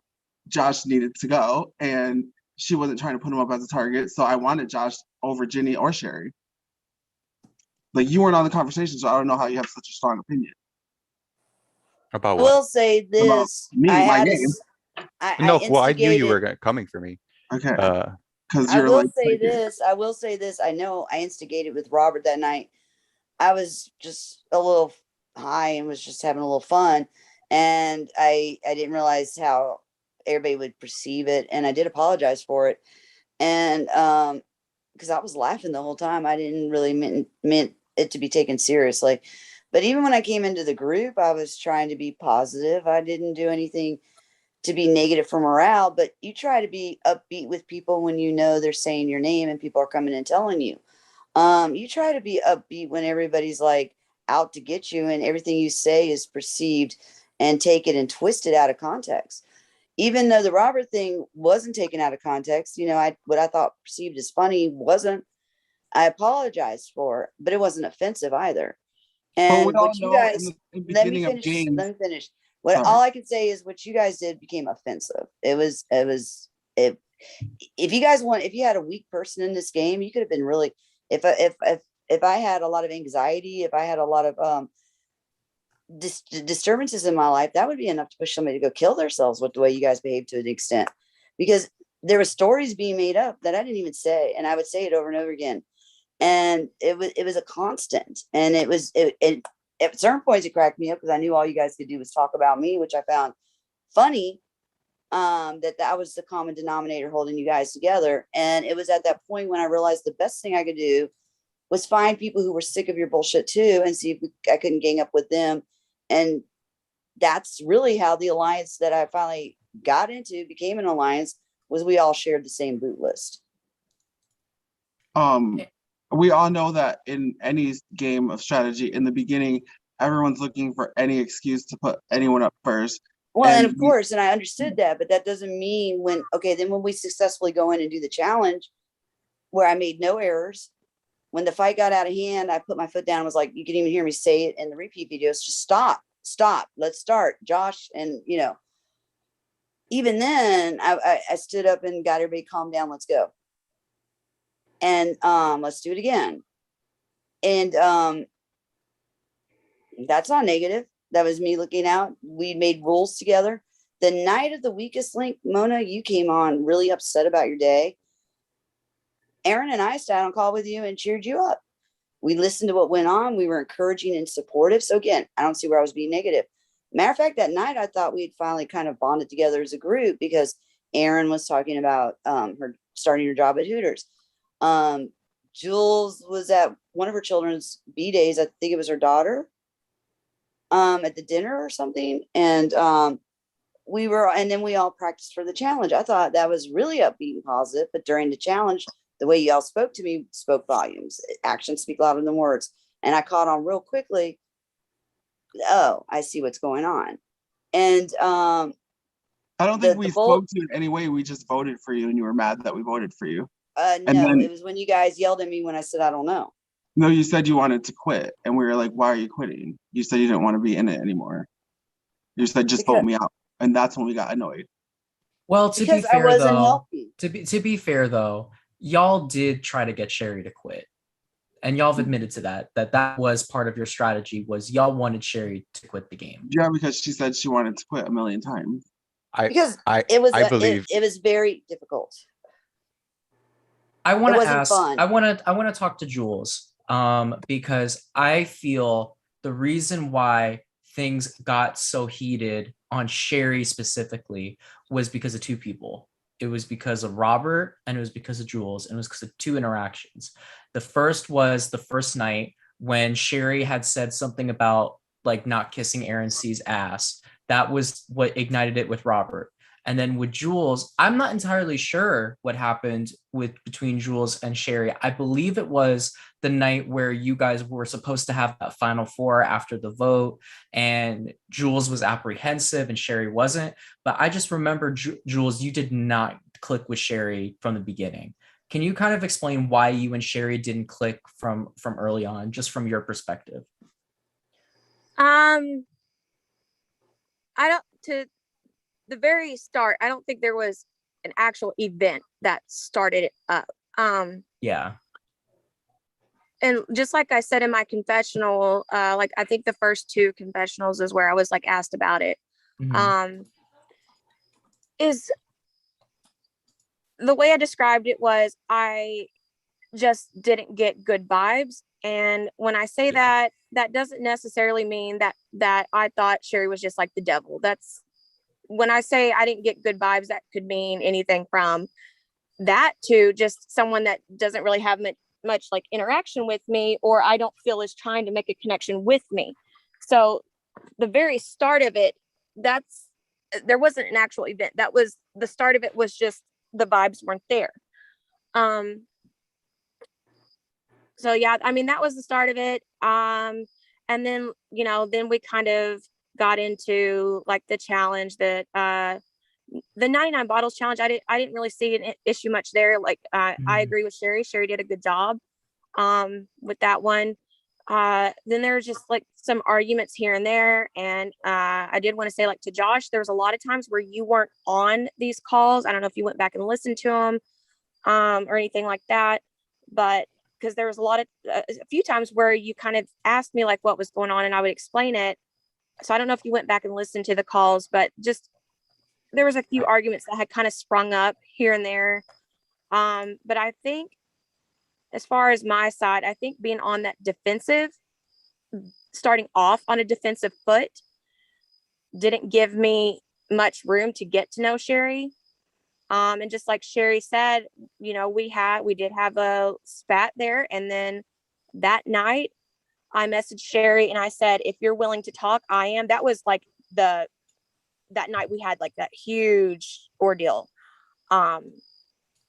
Josh needed to go and she wasn't trying to put him up as a target. So I wanted Josh over Ginny or Sherry. Like, you weren't on the conversation, so I don't know how you have such a strong opinion. About what? I will say this. My game. I knew you were coming for me. Okay. Because I will say this. I know I instigated with Robert that night. I was just a little high and was just having a little fun. And I didn't realize how everybody would perceive it. And I did apologize for it. And because I was laughing the whole time. I didn't really meant it to be taken seriously. But even when I came into the group, I was trying to be positive. I didn't do anything. to be negative for morale, but you try to be upbeat with people when you know they're saying your name and people are coming and telling you. You try to be upbeat when everybody's like out to get you and everything you say is perceived and taken and twisted out of context. Even though the Robert thing wasn't taken out of context, you know, what I thought perceived as funny wasn't. I apologized for, but it wasn't offensive either. But we And all what you know guys, in the let me beginning of finish. Let games. me finish. What Sorry. all I can say is what you guys did became offensive. If you guys want, if you had a weak person in this game, you could have been really. If I had a lot of anxiety, if I had a lot of disturbances in my life, that would be enough to push somebody to go kill themselves with the way you guys behaved to an extent, because there were stories being made up that I didn't even say, and I would say it over and over again, and it was a constant, and it at certain points it cracked me up because I knew all you guys could do was talk about me, which I found funny. That was the common denominator holding you guys together, and it was at that point when I realized the best thing I could do was find people who were sick of your bullshit too, and see if I couldn't gang up with them. And that's really how the alliance that I finally got into became an alliance, was we all shared the same boot list. We all know that in any game of strategy, in the beginning, everyone's looking for any excuse to put anyone up first. Well, and of course, and I understood that, but that doesn't mean when we successfully go in and do the challenge where I made no errors, when the fight got out of hand, I put my foot down and was like, you can even hear me say it in the repeat videos, just stop, let's start, Josh. And, you know, even then I stood up and got everybody calm down, let's go. And let's do it again. And that's not negative. That was me looking out. We made rules together. The night of the weakest link, Mona, you came on really upset about your day. Aaron and I sat on call with you and cheered you up. We listened to what went on. We were encouraging and supportive. So again, I don't see where I was being negative. Matter of fact, that night I thought we'd finally kind of bonded together as a group, because Aaron was talking about her starting her job at Hooters. Jules was at one of her children's B-days. I think it was her daughter, at the dinner or something. And and then we all practiced for the challenge. I thought that was really upbeat and positive, but during the challenge, the way y'all spoke to me spoke volumes. Actions speak louder than words. And I caught on real quickly. Oh, I see what's going on. And I don't think we spoke to you in any way. We just voted for you, and you were mad that we voted for you. No, it was when you guys yelled at me when I said I don't know. No, you said you wanted to quit, and we were like, why are you quitting? You said you didn't want to be in it anymore. You said just vote me out, and that's when we got annoyed. Well, to because be fair, I wasn't though, helping. to be fair though, y'all did try to get Sherry to quit, and y'all have admitted to that was part of your strategy, was y'all wanted Sherry to quit the game. Yeah, because she said she wanted to quit a million times. It was very difficult. I want It to wasn't ask. fun. I want to talk to Jules, because I feel the reason why things got so heated on Sherry specifically was because of two people. It was because of Robert, and it was because of Jules, and it was because of two interactions. The first was the first night when Sherry had said something about like not kissing Aaron C's ass. That was what ignited it with Robert. And then with Jules, I'm not entirely sure what happened between Jules and Sherry. I believe it was the night where you guys were supposed to have that final four after the vote, and Jules was apprehensive and Sherry wasn't. But I just remember, Jules, you did not click with Sherry from the beginning. Can you kind of explain why you and Sherry didn't click from early on, just from your perspective? To the very start, I don't think there was an actual event that started it up. Yeah. And just like I said in my confessional, like I think the first two confessionals is where I was like asked about it. Mm-hmm. Is the way I described it was I just didn't get good vibes. And when I say that doesn't necessarily mean that I thought Sherry was just like the devil. That's when I say I didn't get good vibes, that could mean anything from that to just someone that doesn't really have much like interaction with me, or I don't feel is trying to make a connection with me. So the very start of it, that's there wasn't an actual event. That was the start of it, was just the vibes weren't there. So yeah, I mean, that was the start of it. And then, you know, then we kind of got into like the challenge that the 99 bottles challenge. I didn't really see an issue much there. Like I agree with Sherry. Sherry did a good job with that one. Then there was just like some arguments here and there. And I did want to say, like, to Josh, there was a lot of times where you weren't on these calls. I don't know if you went back and listened to them or anything like that, but because there was a few times where you kind of asked me like what was going on and I would explain it. So I don't know if you went back and listened to the calls, but just there was a few arguments that had kind of sprung up here and there. But I think as far as my side, I think being on that defensive, starting off on a defensive foot, didn't give me much room to get to know Sherry. And just like Sherry said, you know, we did have a spat there. And then that night I messaged Sherry and I said, if you're willing to talk, I am. That was like that night we had like that huge ordeal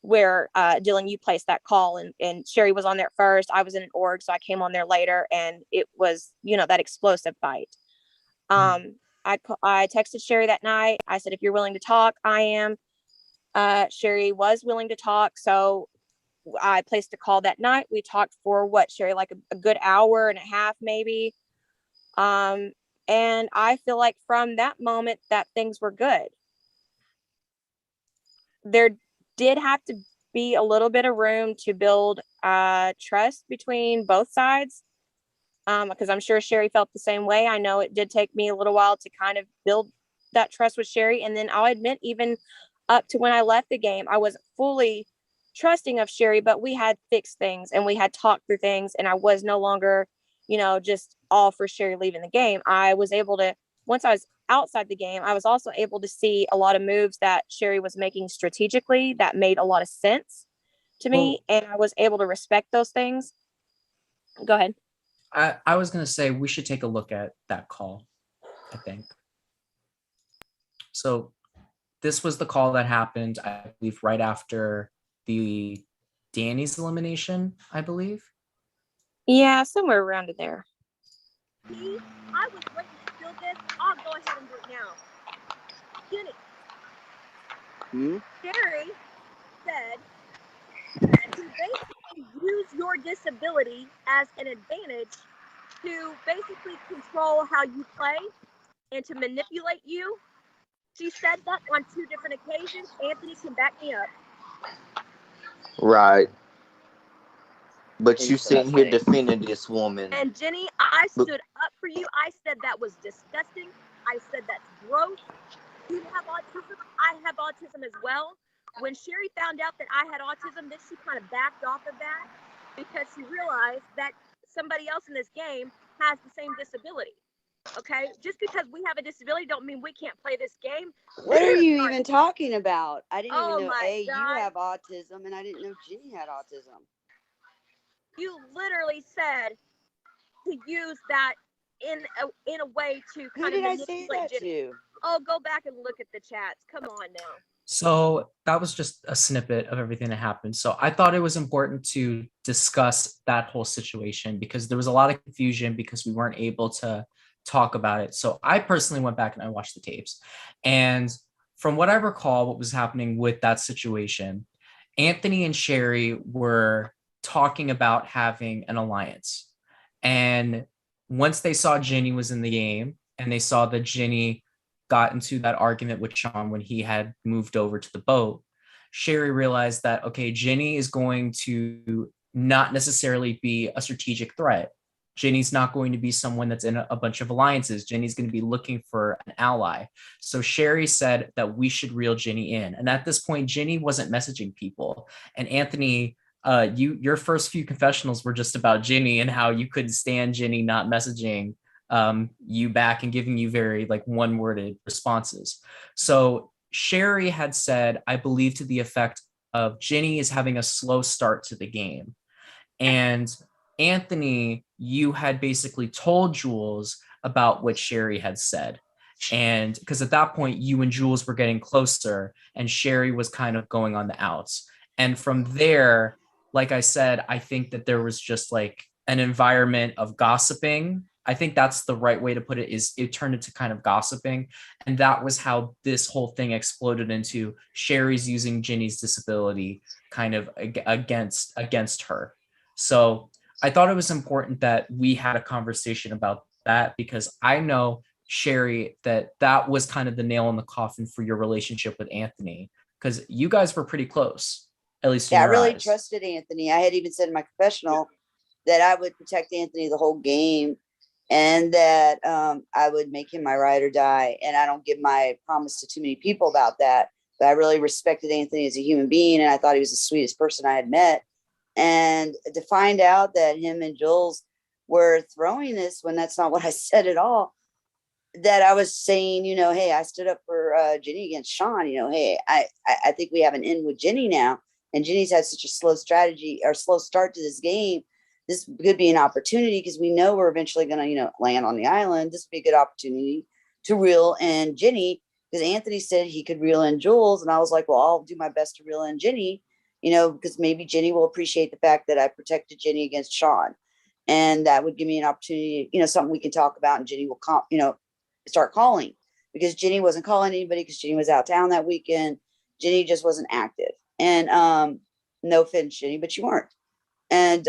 where Dylan, you placed that call and Sherry was on there first. I was in an org, so I came on there later, and it was, you know, that explosive fight. I texted Sherry that night. I said, if you're willing to talk, I am. Sherry was willing to talk, so I placed a call that night. We talked for Sherry, like a good hour and a half maybe. And I feel like from that moment that things were good. There did have to be a little bit of room to build trust between both sides, because I'm sure Sherry felt the same way. I know it did take me a little while to kind of build that trust with Sherry, and then I'll admit, even up to when I left the game, I wasn't fully trusting of Sherry, but we had fixed things and we had talked through things, and I was no longer, you know, just all for Sherry leaving the game. I was able to, once I was outside the game, I was also able to see a lot of moves that Sherry was making strategically that made a lot of sense to me, and I was able to respect those things. Go ahead. I was going to say we should take a look at that call, I think. So this was the call that happened, I believe, right after the Danny's elimination, I believe. Yeah, somewhere around in there. See, I was waiting to feel this. I'll go ahead and do it now. Jenny. Sherry said to basically use your disability as an advantage to basically control how you play and to manipulate you. She said that on 2 different occasions. Anthony can back me up. Right. But you sitting here defending this woman. And Jenny, I stood up for you. I said that was disgusting. I said that's gross. You have autism. I have autism as well. When Sherry found out that I had autism, then she kind of backed off of that because she realized that somebody else in this game has the same disability. Okay, just because we have a disability don't mean we can't play this game. What are you even talking about? I didn't even know God. you have autism, and I didn't know Jenny had autism. You literally said to use that in a way to kind of manipulate Jenny. Oh, go back and look at the chats. Come on now. So that was just a snippet of everything that happened. So I thought it was important to discuss that whole situation because there was a lot of confusion because we weren't able to talk about it. So I personally went back and I watched the tapes. And from what I recall, what was happening with that situation, Anthony and Sherry were talking about having an alliance. And once they saw Ginny was in the game and they saw that Ginny got into that argument with Sean when he had moved over to the boat, Sherry realized that, okay, Ginny is going to not necessarily be a strategic threat. Ginny's not going to be someone that's in a bunch of alliances. Ginny's going to be looking for an ally. So Sherry said that we should reel Ginny in. And at this point, Ginny wasn't messaging people. And Anthony, your first few confessionals were just about Ginny and how you couldn't stand Ginny not messaging you back and giving you very like one-worded responses. So Sherry had said, I believe to the effect of Ginny is having a slow start to the game. And Anthony, you had basically told Jules about what Sherry had said. And because at that point, you and Jules were getting closer and Sherry was kind of going on the outs. And from there, like I said, I think that there was just like an environment of gossiping. I think that's the right way to put it, is it turned into kind of gossiping. And that was how this whole thing exploded into Sherry's using Ginny's disability kind of against her. So I thought it was important that we had a conversation about that, because I know, Sherry, that was kind of the nail in the coffin for your relationship with Anthony, because you guys were pretty close, at least in Yeah, I your really eyes. trusted Anthony. I had even said in my confessional that I would protect Anthony the whole game, and that I would make him my ride or die. And I don't give my promise to too many people about that. But I really respected Anthony as a human being, and I thought he was the sweetest person I had met. And to find out that him and Jules were throwing this when that's not what I said at all, that I was saying, you know, hey, I stood up for Ginny against Sean, you know, hey, I think we have an in with Ginny now. And Ginny's had such a slow strategy or slow start to this game. This could be an opportunity, because we know we're eventually going to, you know, land on the island. This would be a good opportunity to reel in Ginny, because Anthony said he could reel in Jules. And I was like, well, I'll do my best to reel in Ginny, you know, because maybe Ginny will appreciate the fact that I protected Ginny against Sean. And that would give me an opportunity, you know, something we can talk about, and Ginny will you know, start calling, because Ginny wasn't calling anybody because Ginny was out of town that weekend. Ginny just wasn't active. And no offense, Ginny, but you weren't. And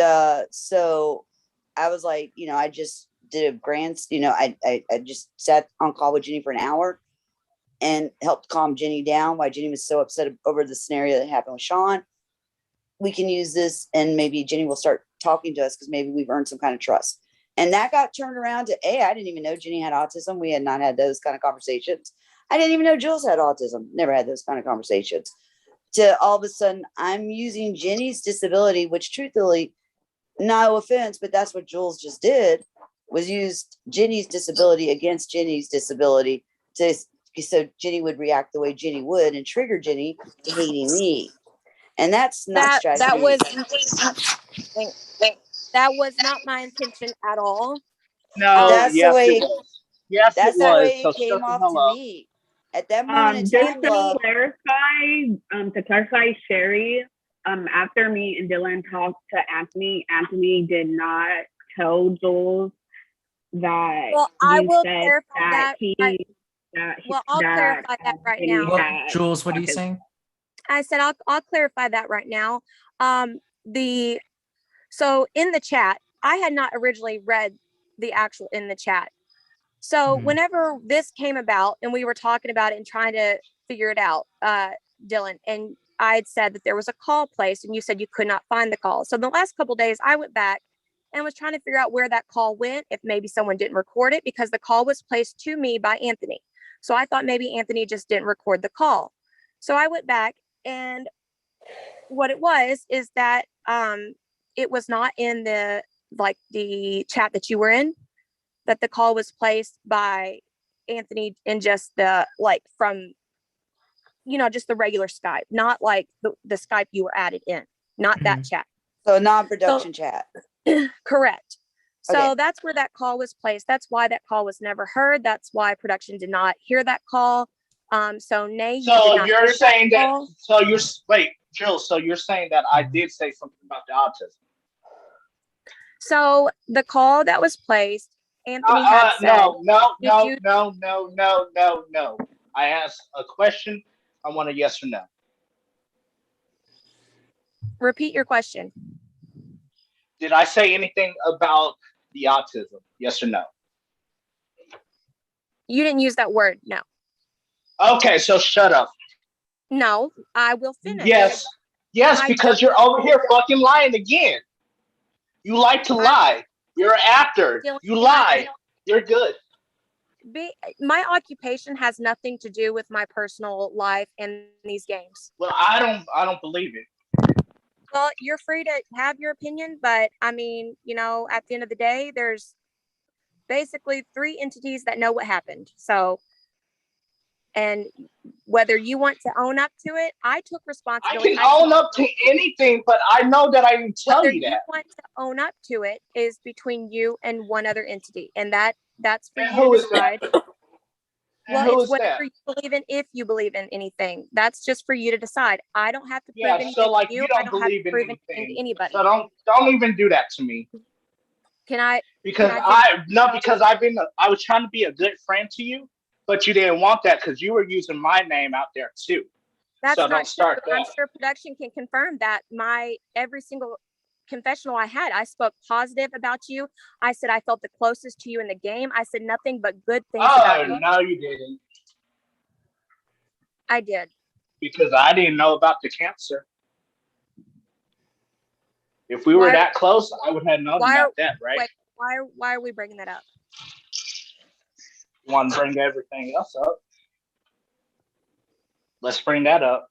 so I was like, you know, I just did a grand, you know, I just sat on call with Ginny for an hour and helped calm Ginny down while Ginny was so upset over the scenario that happened with Sean. We can use this, and maybe Ginny will start talking to us, because maybe we've earned some kind of trust. And that got turned around to, I didn't even know Ginny had autism. We had not had those kind of conversations. I didn't even know Jules had autism. Never had those kind of conversations. To all of a sudden, I'm using Ginny's disability, which truthfully, no offense, but that's what Jules just did, was used Ginny's disability against Ginny's disability so Ginny would react the way Ginny would and trigger Ginny to hating me. And that's not strategy. That was not my intention at all. No, that's yes, the way. Yes, that's it the was. way So it came shut the off hell to up. me at that moment in Just time. to clarify, Sherry, after me and Dylan talked to Anthony did not tell Jules that I you will said clarify that I'll clarify that right now. Jules, what are you saying? I said I'll clarify that right now. So in the chat, I had not originally read the actual in the chat. So whenever this came about and we were talking about it and trying to figure it out, Dylan, and I had said that there was a call placed and you said you could not find the call. So the last couple of days I went back and was trying to figure out where that call went, if maybe someone didn't record it, because the call was placed to me by Anthony. So I thought maybe Anthony just didn't record the call. So I went back, and what it was is that it was not in the chat that you were in, that the call was placed by Anthony in just the from, you know, just the regular Skype, not like the Skype you were added in, not that chat. So non-production chat. Correct. So Okay. that's where that call was placed. That's why that call was never heard. That's why production did not hear that call. So Nay, So you're saying that, wait, Jill, so you're saying that I did say something about the autism. So the call that was placed, Anthony had said, no. I asked a question. I want a yes or no. Repeat your question. Did I say anything about the autism? Yes or no? You didn't use that word. No. Okay, so shut up. No, I will finish. Yes, because you're over here fucking lying again. You like to lie. You're an actor. You lie. You're good. My occupation has nothing to do with my personal life in these games. Well, I don't believe it. Well, you're free to have your opinion, but I mean, you know, at the end of the day, there's basically 3 entities that know what happened. So, and whether you want to own up to it, I took responsibility. I can own up to anything, but I know that I didn't tell you that. Whether you want to own up to it is between you and one other entity, and that's for And you who to is that? decide. Well, who it's is that? whatever you believe in, if you believe in anything. That's just for you to decide. I don't have to prove Yeah, anything so like to you you. I don't don't have to believe in prove anything to anything. anybody. So don't even do that to me. Can I? Because can I because I was trying to be a good friend to you, but you didn't want that because you were using my name out there too. That's So not don't true. start that. I'm sure production can confirm that every single confessional I had, I spoke positive about you. I said I felt the closest to you in the game. I said nothing but good things about you. No, you didn't. I did. Because I didn't know about the cancer. If we were that close, I would have known about that, right? Wait, why are we bringing that up? Want to bring everything else up? Let's bring that up.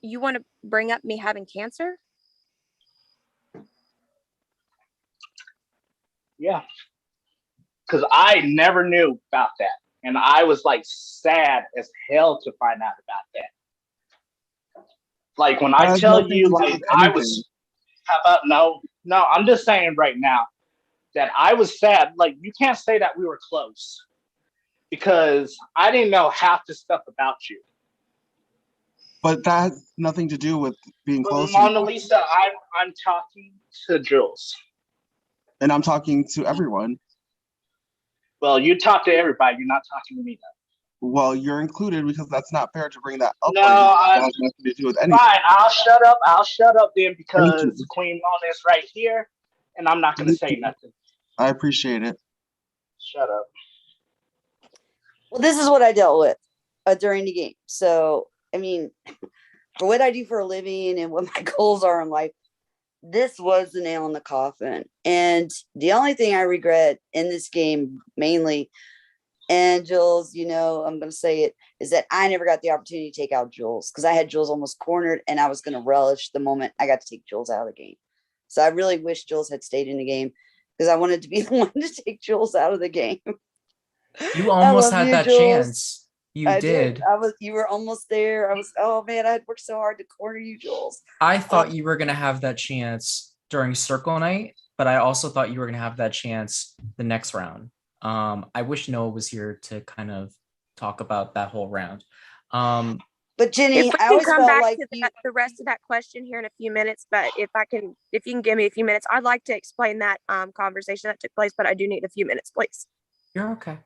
You want to bring up me having cancer? Yeah. Because I never knew about that. And I was like sad as hell to find out about that. Like when I tell you, like I was, how about no, I'm just saying right now that I was sad. Like you can't say that we were close because I didn't know half the stuff about you. But that has nothing to do with being close. Mona Lisa, I'm talking to Jules. And I'm talking to everyone. Well, you talk to everybody. You're not talking to me though. Well, you're included because that's not fair to bring that up. No, that has nothing to do with anything. Fine, I'll shut up. I'll shut up then because Queen Mona is right here, and I'm not going to say nothing. I appreciate it. Shut up. Well, this is what I dealt with during the game. So, I mean, for what I do for a living and what my goals are in life, this was the nail in the coffin. And the only thing I regret in this game mainly, and Jules, you know, I'm going to say it, is that I never got the opportunity to take out Jules because I had Jules almost cornered and I was going to relish the moment I got to take Jules out of the game. So I really wish Jules had stayed in the game because I wanted to be the one to take Jules out of the game. You almost had that chance. You did. You were almost there. Oh man, I had worked so hard to corner you, Jules. I thought you were going to have that chance during Circle Night, but I also thought you were going to have that chance the next round. I wish Noah was here to kind of talk about that whole round. But Jenny, if we I can always come felt back like to the rest of that question here in a few minutes, but if you can give me a few minutes, I'd like to explain that conversation that took place, but I do need a few minutes, please. You're okay.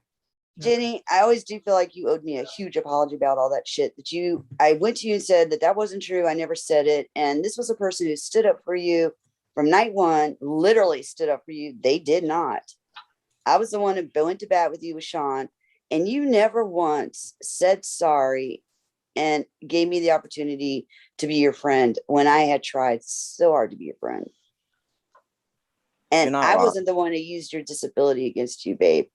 Jenny, I always do feel like you owed me a huge apology about all that shit I went to you and said that wasn't true. I never said it. And this was a person who stood up for you from night one, literally stood up for you. They did not. I was the one who went to bat with you with Sean, and you never once said sorry and gave me the opportunity to be your friend when I had tried so hard to be your friend. And I wasn't the one who used your disability against you, babe.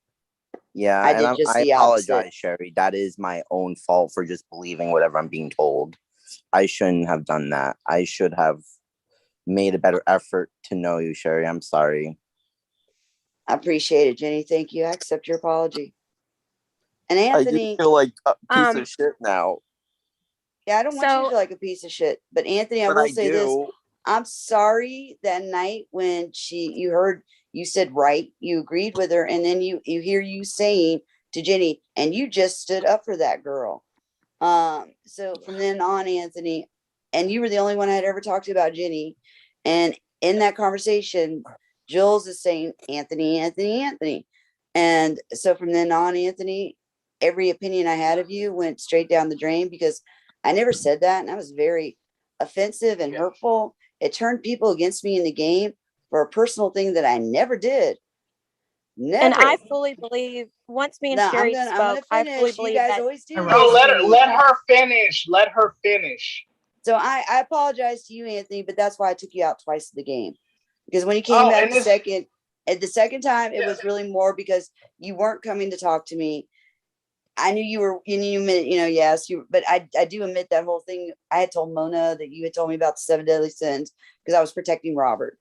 Yeah, I apologize, Sherry. That is my own fault for just believing whatever I'm being told. I shouldn't have done that. I should have made a better effort to know you, Sherry. I'm sorry. I appreciate it, Jenny. Thank you. I accept your apology. And Anthony, I feel like a piece of shit now. Yeah, I don't want you to feel like a piece of shit. But Anthony, I will say this. I'm sorry that night when you said right, you agreed with her, and then you hear you saying to Jenny, and you just stood up for that girl. So from then on, Anthony, and you were the only one I had ever talked to about Jenny. And in that conversation, Jules is saying, Anthony, Anthony, Anthony. And so from then on, Anthony, every opinion I had of you went straight down the drain because I never said that. And that was very offensive and hurtful. It turned people against me in the game for a personal thing that I never did. Never. And I fully believe once me and Sherry spoke, I fully believe that. No, let her finish. Let her finish. So I apologize to you, Anthony, but that's why I took you out twice in the game. Because when you came back the second time, it was really more because you weren't coming to talk to me. I knew you were, you admit, yes, but I do admit that whole thing. I had told Mona that you had told me about the 7 deadly sins because I was protecting Robert.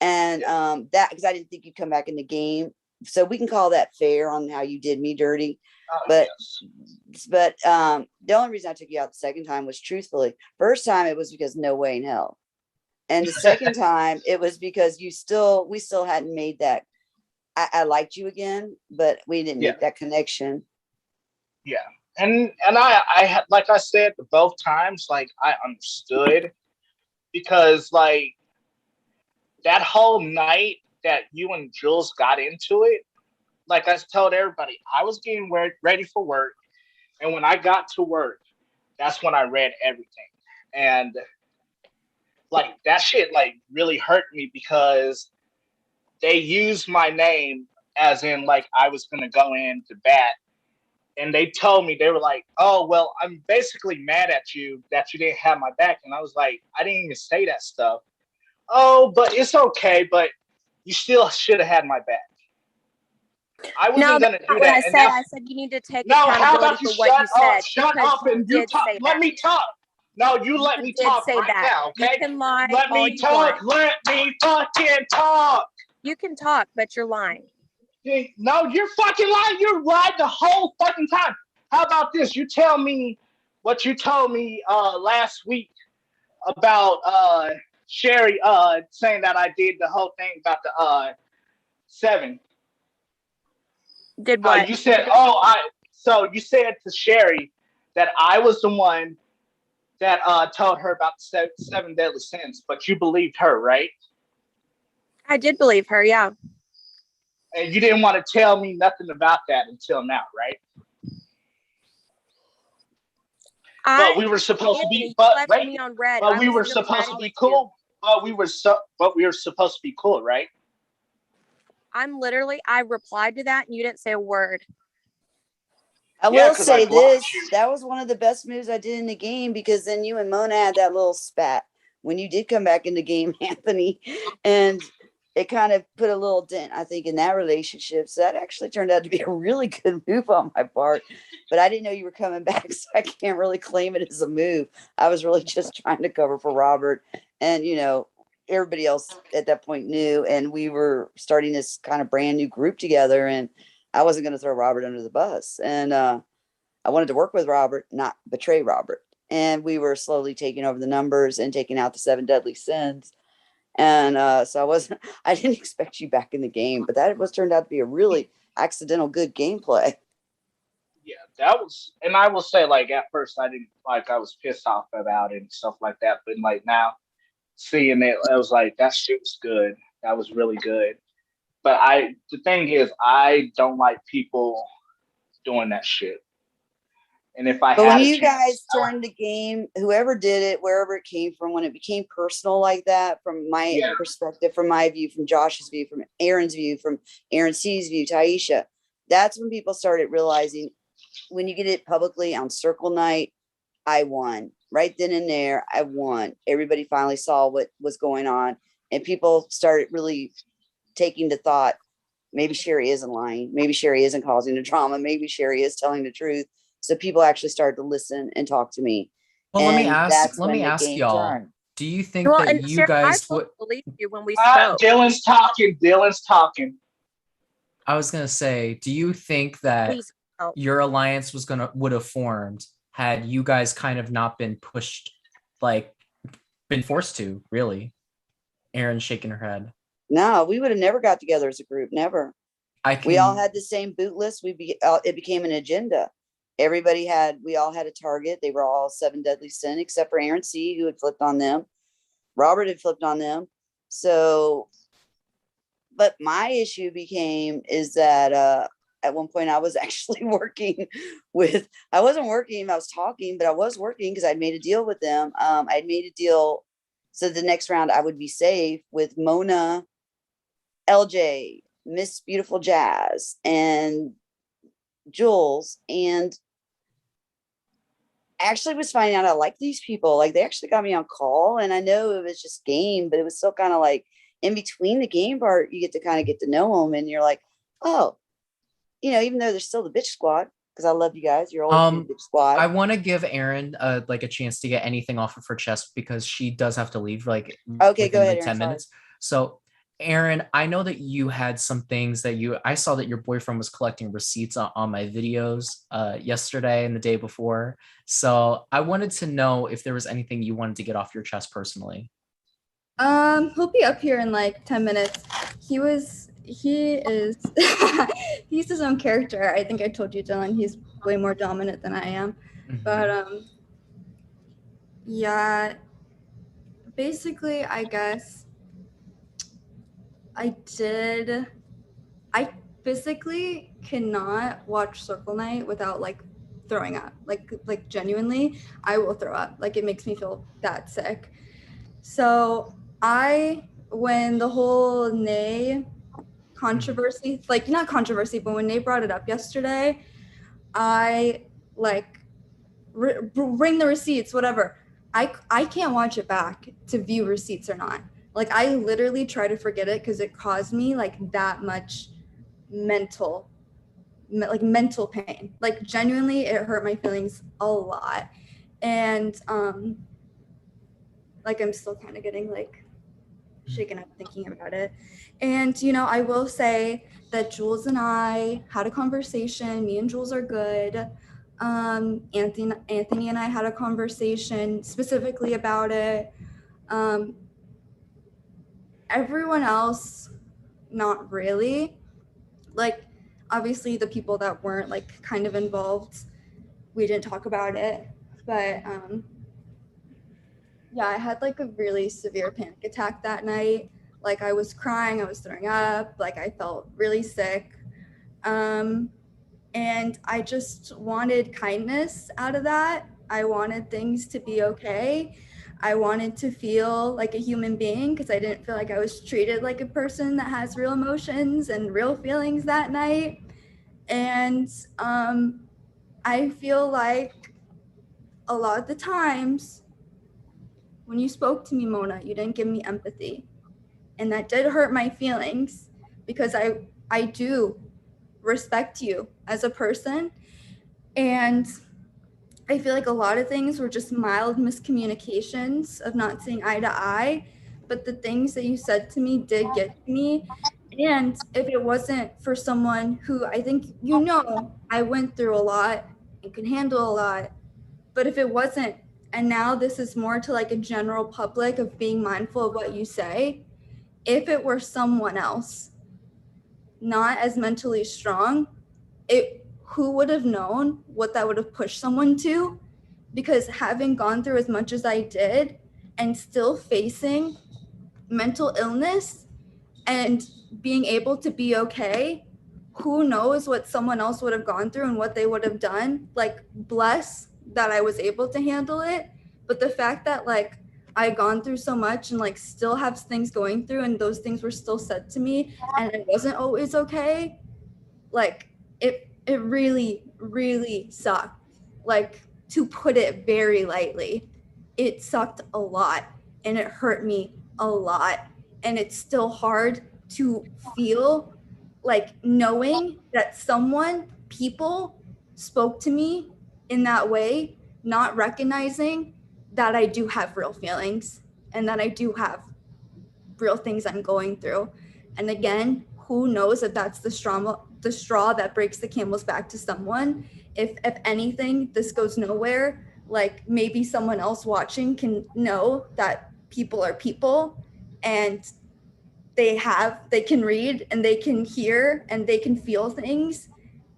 And that, because I didn't think you'd come back in the game. So we can call that fair on how you did me dirty. But the only reason I took you out the second time was truthfully. First time it was because no way in hell. And the second time it was because we still hadn't made that. I liked you again, but we didn't make that connection. Yeah. And I had, like I said, both times, like I understood, because like that whole night that you and Jules got into it, like I told everybody, I was getting ready for work. And when I got to work, that's when I read everything. And like that shit like really hurt me, because they used my name as in like I was gonna go in to bat. And they told me, they were like, oh, well, I'm basically mad at you that you didn't have my back. And I was like, I didn't even say that stuff. Oh, but it's okay, but you still should have had my back. I wasn't gonna do what that. I said. I said you need to take No, how accountability about you for what you said. shut because up and you did talk. say Let that. me talk. No, you let me did talk say right that. now, okay? You can lie Let all me you talk. want. Let me fucking talk. You can talk, but you're lying. No, you're fucking lying. You lied the whole fucking time. How about this? You tell me what you told me last week about Sherry saying that I did the whole thing about the 7. Did what? You said, so you said to Sherry that I was the one that told her about the 7 deadly sins, but you believed her, right? I did believe her, yeah. And you didn't want to tell me nothing about that until now, right? But we were supposed to be, but we were supposed to be cool. But we were supposed to be cool, right? I replied to that and you didn't say a word. I will say this, that was one of the best moves I did in the game, because then you and Mona had that little spat when you did come back in the game, Anthony, and it kind of put a little dent, I think, in that relationship. So that actually turned out to be a really good move on my part, but I didn't know you were coming back, so I can't really claim it as a move. I was really just trying to cover for Robert, and everybody else at that point knew, and we were starting this kind of brand new group together, and I wasn't going to throw Robert under the bus. And I wanted to work with Robert, not betray Robert. And we were slowly taking over the numbers and taking out the 7 deadly sins. And so I didn't expect you back in the game, but that turned out to be a really accidental good gameplay. Yeah, that was, and I will say, like, at first I didn't, like, I was pissed off about it and stuff like that. But like now, seeing it, I was like, that shit was good. That was really good. But the thing is, I don't like people doing that shit. And if I but had when a you chance, guys turned the game, whoever did it, wherever it came from, when it became personal like that, from my perspective, from my view, from Josh's view, from Aaron's view, from Aaron C's view, Taisha, that's when people started realizing, when you get it publicly on Circle Night, I won. Right then and there, I won. Everybody finally saw what was going on, and people started really taking to thought, maybe Sherry isn't lying. Maybe Sherry isn't causing the drama. Maybe Sherry is telling the truth. So people actually started to listen and talk to me. Well, and let me ask y'all. turned. Do you think that you guys would believe you when we spoke? Dylan's talking. I was gonna say, do you think that your alliance would have formed had you guys kind of not been pushed, like been forced to, really? Aaron's shaking her head. No, we would have never got together as a group. Never. We all had the same boot list. It became an agenda. We all had a target. They were all 7 deadly sin, except for Aaron C, who had flipped on them. Robert had flipped on them. So, but my issue is that at one point I was actually working I wasn't working, I was talking, but I was working because I'd made a deal with them. I'd made a deal so the next round I would be safe with Mona, LJ, Miss Beautiful Jazz, and Jules, and actually was finding out I like these people. Like, they actually got me on call, and I know it was just game, but it was still kind of like in between the game part, you get to kind of get to know them, and you're like, oh, even though they're still the bitch squad, because I love you guys, you're all the bitch squad. I want to give Erin like a chance to get anything off of her chest, because she does have to leave like okay, go ahead, like 10 Erin, minutes. So Erin, I know that you had some things that I saw that your boyfriend was collecting receipts on my videos yesterday and the day before. So I wanted to know if there was anything you wanted to get off your chest personally. He'll be up here in like 10 minutes. He's his own character. I think I told you, Dylan. He's way more dominant than I am. But yeah, basically, I guess I physically cannot watch Circle Night without like throwing up. Like genuinely, I will throw up. Like it makes me feel that sick. So when the whole Nay controversy, like not controversy, but when Nay brought it up yesterday, I like bring the receipts, whatever. I can't watch it back to view receipts or not. Like I literally try to forget it because it caused me like that much mental pain. Like genuinely, it hurt my feelings a lot, and like I'm still kind of getting like shaken up thinking about it. And you know, I will say that Jules and I had a conversation. Me and Jules are good. Anthony and I had a conversation specifically about it. Everyone else, not really. Like, obviously, the people that weren't like kind of involved, we didn't talk about it. But yeah, I had like a really severe panic attack that night. Like, I was crying, I was throwing up, like, I felt really sick. And I just wanted kindness out of that. I wanted things to be okay. I wanted to feel like a human being because I didn't feel like I was treated like a person that has real emotions and real feelings that night. And I feel like a lot of the times when you spoke to me, Mona, you didn't give me empathy. And that did hurt my feelings because I do respect you as a person. And I feel like a lot of things were just mild miscommunications of not seeing eye to eye, but the things that you said to me did get to me. And if it wasn't for someone who I think you know I went through a lot and can handle a lot, but if it wasn't, and now this is more to like a general public of being mindful of what you say, if it were someone else not as mentally strong, who would have known what that would have pushed someone to? Because having gone through as much as I did and still facing mental illness and being able to be okay, who knows what someone else would have gone through and what they would have done. Like, bless that I was able to handle it, but the fact that like I gone through so much and like still have things going through and those things were still said to me and it wasn't always okay, like it really, really sucked. Like, to put it very lightly, it sucked a lot and it hurt me a lot. And it's still hard to feel like knowing that people spoke to me in that way, not recognizing that I do have real feelings and that I do have real things I'm going through. And again, who knows if that's the straw that breaks the camel's back to someone. If anything, this goes nowhere, like maybe someone else watching can know that people are people and they can read and they can hear and they can feel things.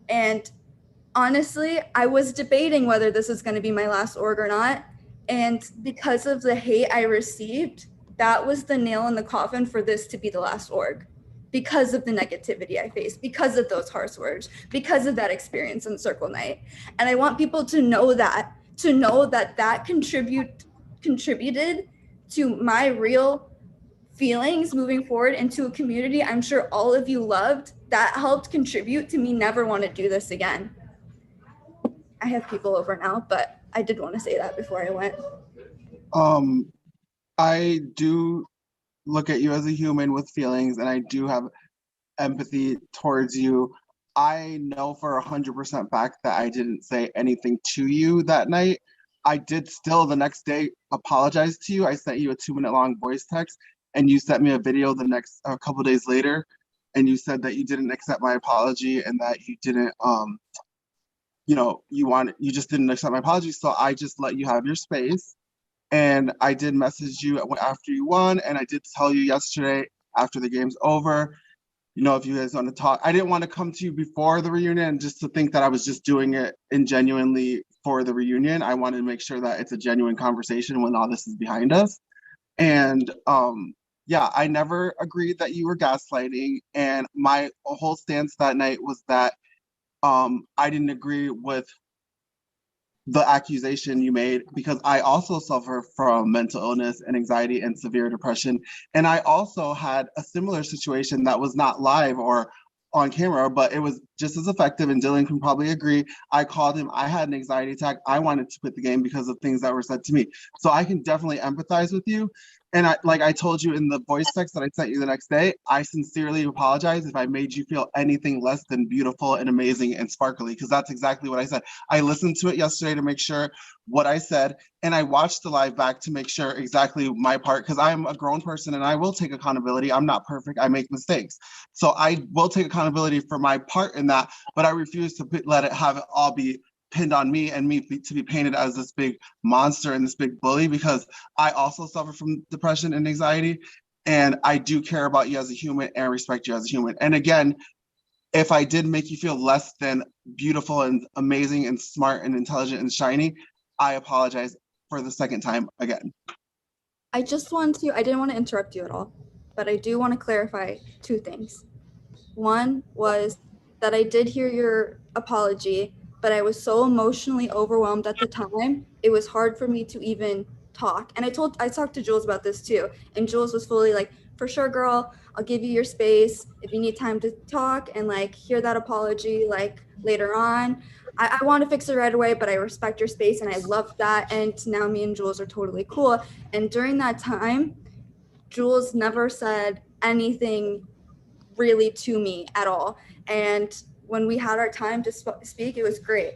And honestly, I was debating whether this is going to be my last org or not. And because of the hate I received, that was the nail in the coffin for this to be the last org. Because of the negativity I faced, because of those harsh words, because of that experience in Circle Night. And I want people to know that contributed to my real feelings moving forward into a community I'm sure all of you loved. That helped contribute to me never want to do this again. I have people over now, but I did want to say that before I went. I do look at you as a human with feelings, and I do have empathy towards you. I know for 100% fact that I didn't say anything to you that night. I did still the next day apologize to you. I sent you a 2-minute long voice text, and you sent me a video a couple days later, and you said that you didn't accept my apology and that you didn't you just didn't accept my apology. So I just let you have your space. And I did message you after you won, and I did tell you yesterday after the game's over if you guys want to talk. I didn't want to come to you before the reunion just to think that I was just doing it genuinely for the reunion. I wanted to make sure that it's a genuine conversation when all this is behind us. And yeah, I never agreed that you were gaslighting. And my whole stance that night was that I didn't agree with the accusation you made because I also suffer from mental illness and anxiety and severe depression. And I also had a similar situation that was not live or on camera, but it was just as effective. And Dylan can probably agree. I called him. I had an anxiety attack. I wanted to quit the game because of things that were said to me. So I can definitely empathize with you. And I told you in the voice text that I sent you the next day, I sincerely apologize if I made you feel anything less than beautiful and amazing and sparkly, because that's exactly what I said. I listened to it yesterday to make sure what I said, and I watched the live back to make sure exactly my part, because I'm a grown person and I will take accountability. I'm not perfect. I make mistakes. So I will take accountability for my part in that, but I refuse to let it have it all be pinned on me and to be painted as this big monster and this big bully, because I also suffer from depression and anxiety, and I do care about you as a human and respect you as a human. And again, if I did make you feel less than beautiful and amazing and smart and intelligent and shiny, I apologize for the second time again. I didn't want to interrupt you at all, but I do want to clarify two things. One was that I did hear your apology, but I was so emotionally overwhelmed at the time, it was hard for me to even talk. And I talked to Jules about this too. And Jules was fully like, for sure, girl, I'll give you your space if you need time to talk and like hear that apology like later on. I want to fix it right away, but I respect your space and I love that. And now me and Jules are totally cool. And during that time, Jules never said anything really to me at all. And when we had our time to speak, it was great.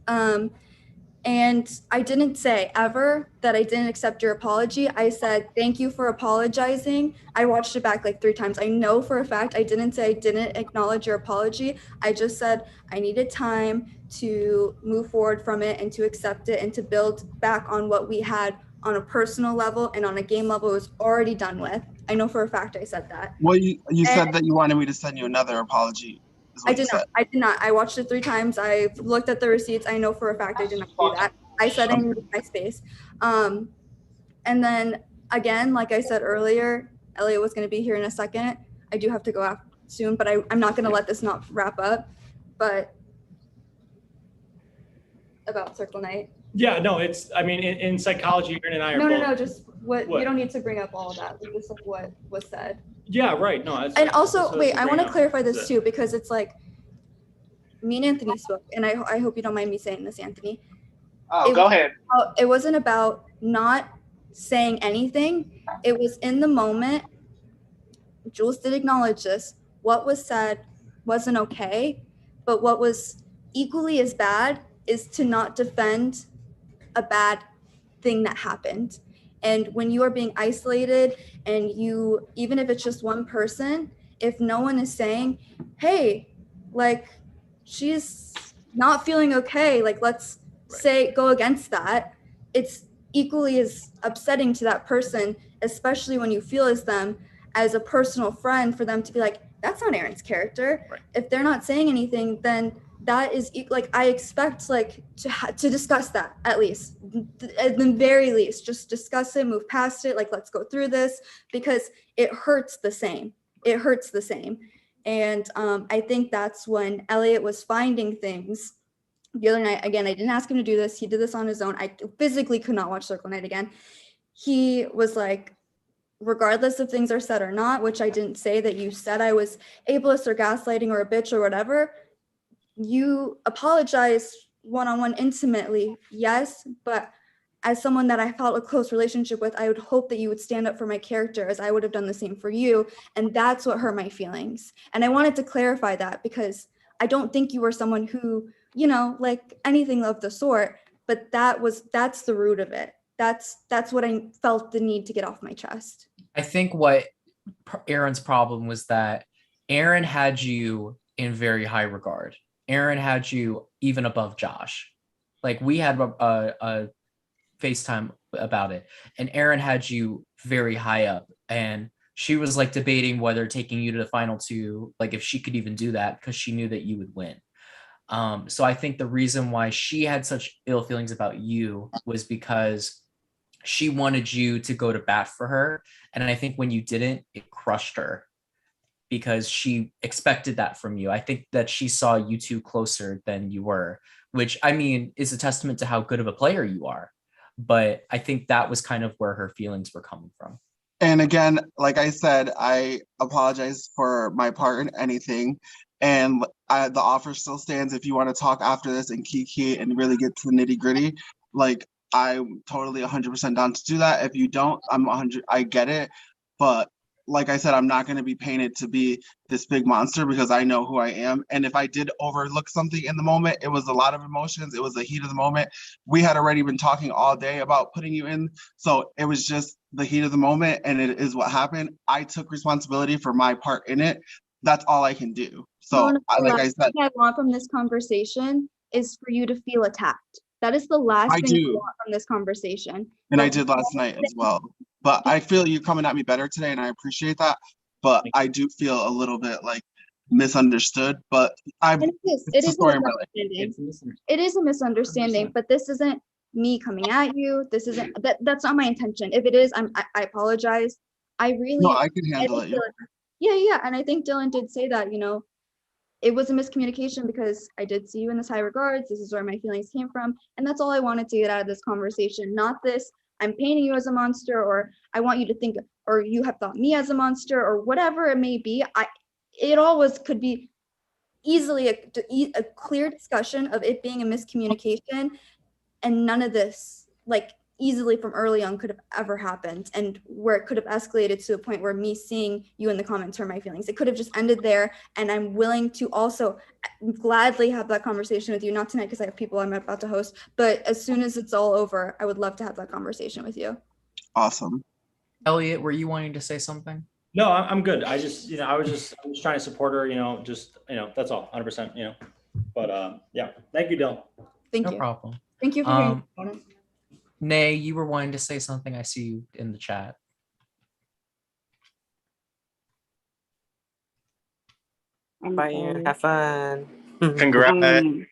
And I didn't say ever that I didn't accept your apology. I said, thank you for apologizing. I watched it back like 3 times. I know for a fact I didn't say I didn't acknowledge your apology. I just said I needed time to move forward from it and to accept it and to build back on what we had on a personal level and on a game level. It was already done with. I know for a fact I said that. Well, you said that you wanted me to send you another apology. I did not. I watched it 3 times. I looked at the receipts. I know for a fact I did not do that. I said I needed my space. And then again, like I said earlier, Elliot was going to be here in a second. I do have to go out soon, but I'm not going to let this not wrap up. But about Circle Night. Yeah, no, it's, I mean, in psychology, Aaron and I are No, just what you don't need to bring up all of that. Just like what was said. Yeah, right. No, and also, wait, I want to clarify this too, because it's like me and Anthony spoke, and I hope you don't mind me saying this, Anthony. Go ahead. It wasn't about not saying anything. It was in the moment. Jules did acknowledge this. What was said wasn't okay, but what was equally as bad is to not defend a bad thing that happened. And when you are being isolated and you, even if it's just one person, if no one is saying, hey, like she's not feeling okay, like let's go against that, it's equally as upsetting to that person, especially when you feel as them as a personal friend, for them to be like, that's not Aaron's character. Right. If they're not saying anything, then that is like, I expect like to discuss that at least, at the very least, just discuss it, move past it. Like, let's go through this, because it hurts the same. It hurts the same. And I think that's when Elliot was finding things the other night. Again, I didn't ask him to do this. He did this on his own. I physically could not watch Circle Night again. He was like, regardless if things are said or not, which I didn't say that you said I was ableist or gaslighting or a bitch or whatever, you apologized one-on-one intimately, yes, but as someone that I felt a close relationship with, I would hope that you would stand up for my character as I would have done the same for you. And that's what hurt my feelings. And I wanted to clarify that, because I don't think you were someone who, you know, like anything of the sort, but that's the root of it. That's what I felt the need to get off my chest. I think what Aaron's problem was that Aaron had you in very high regard. Aaron had you even above Josh. Like, we had a FaceTime about it, and Aaron had you very high up. And she was like debating whether taking you to the final two, like if she could even do that because she knew that you would win. So I think the reason why she had such ill feelings about you was because she wanted you to go to bat for her. And I think when you didn't, it crushed her because she expected that from you. I think that she saw you two closer than you were, which I mean is a testament to how good of a player you are. But I think that was kind of where her feelings were coming from. And again, like I said, I apologize for my part in anything. And the offer still stands if you want to talk after this and kiki and really get to the nitty gritty. Like, I'm totally 100% down to do that. If you don't, I'm 100, I get it. But like I said, I'm not going to be painted to be this big monster because I know who I am. And if I did overlook something in the moment, it was a lot of emotions. It was the heat of the moment. We had already been talking all day about putting you in. So it was just the heat of the moment, and it is what happened. I took responsibility for my part in it. That's all I can do. So like I said, what I want from this conversation is for you to feel attacked. That is the last thing I want from this conversation. And I did last night as well. But I feel you coming at me better today, and I appreciate that. But I do feel a little bit like misunderstood. But it is a misunderstanding, but this isn't me coming at you. This isn't that's not my intention. If it is, I apologize. I can handle it. Yeah. And I think Dylan did say that, it was a miscommunication because I did see you in this high regards. This is where my feelings came from. And that's all I wanted to get out of this conversation. Not this, I'm painting you as a monster, or I want you to think, or you have thought me as a monster, or whatever it may be. It always could be easily a clear discussion of it being a miscommunication, and none of this, like, easily from early on could have ever happened, and where it could have escalated to a point where me seeing you in the comments hurt my feelings. It could have just ended there, and I'm willing to also gladly have that conversation with you, not tonight because I have people I'm about to host, but as soon as it's all over, I would love to have that conversation with you. Awesome. Elliot, were you wanting to say something? No, I'm good. I just, I was trying to support her, that's all, 100%, but yeah, thank you, Dylan. Thank you. No problem. Thank you for hearing about it. Nay, you were wanting to say something. I see you in the chat. Bye, have fun. Congrats. And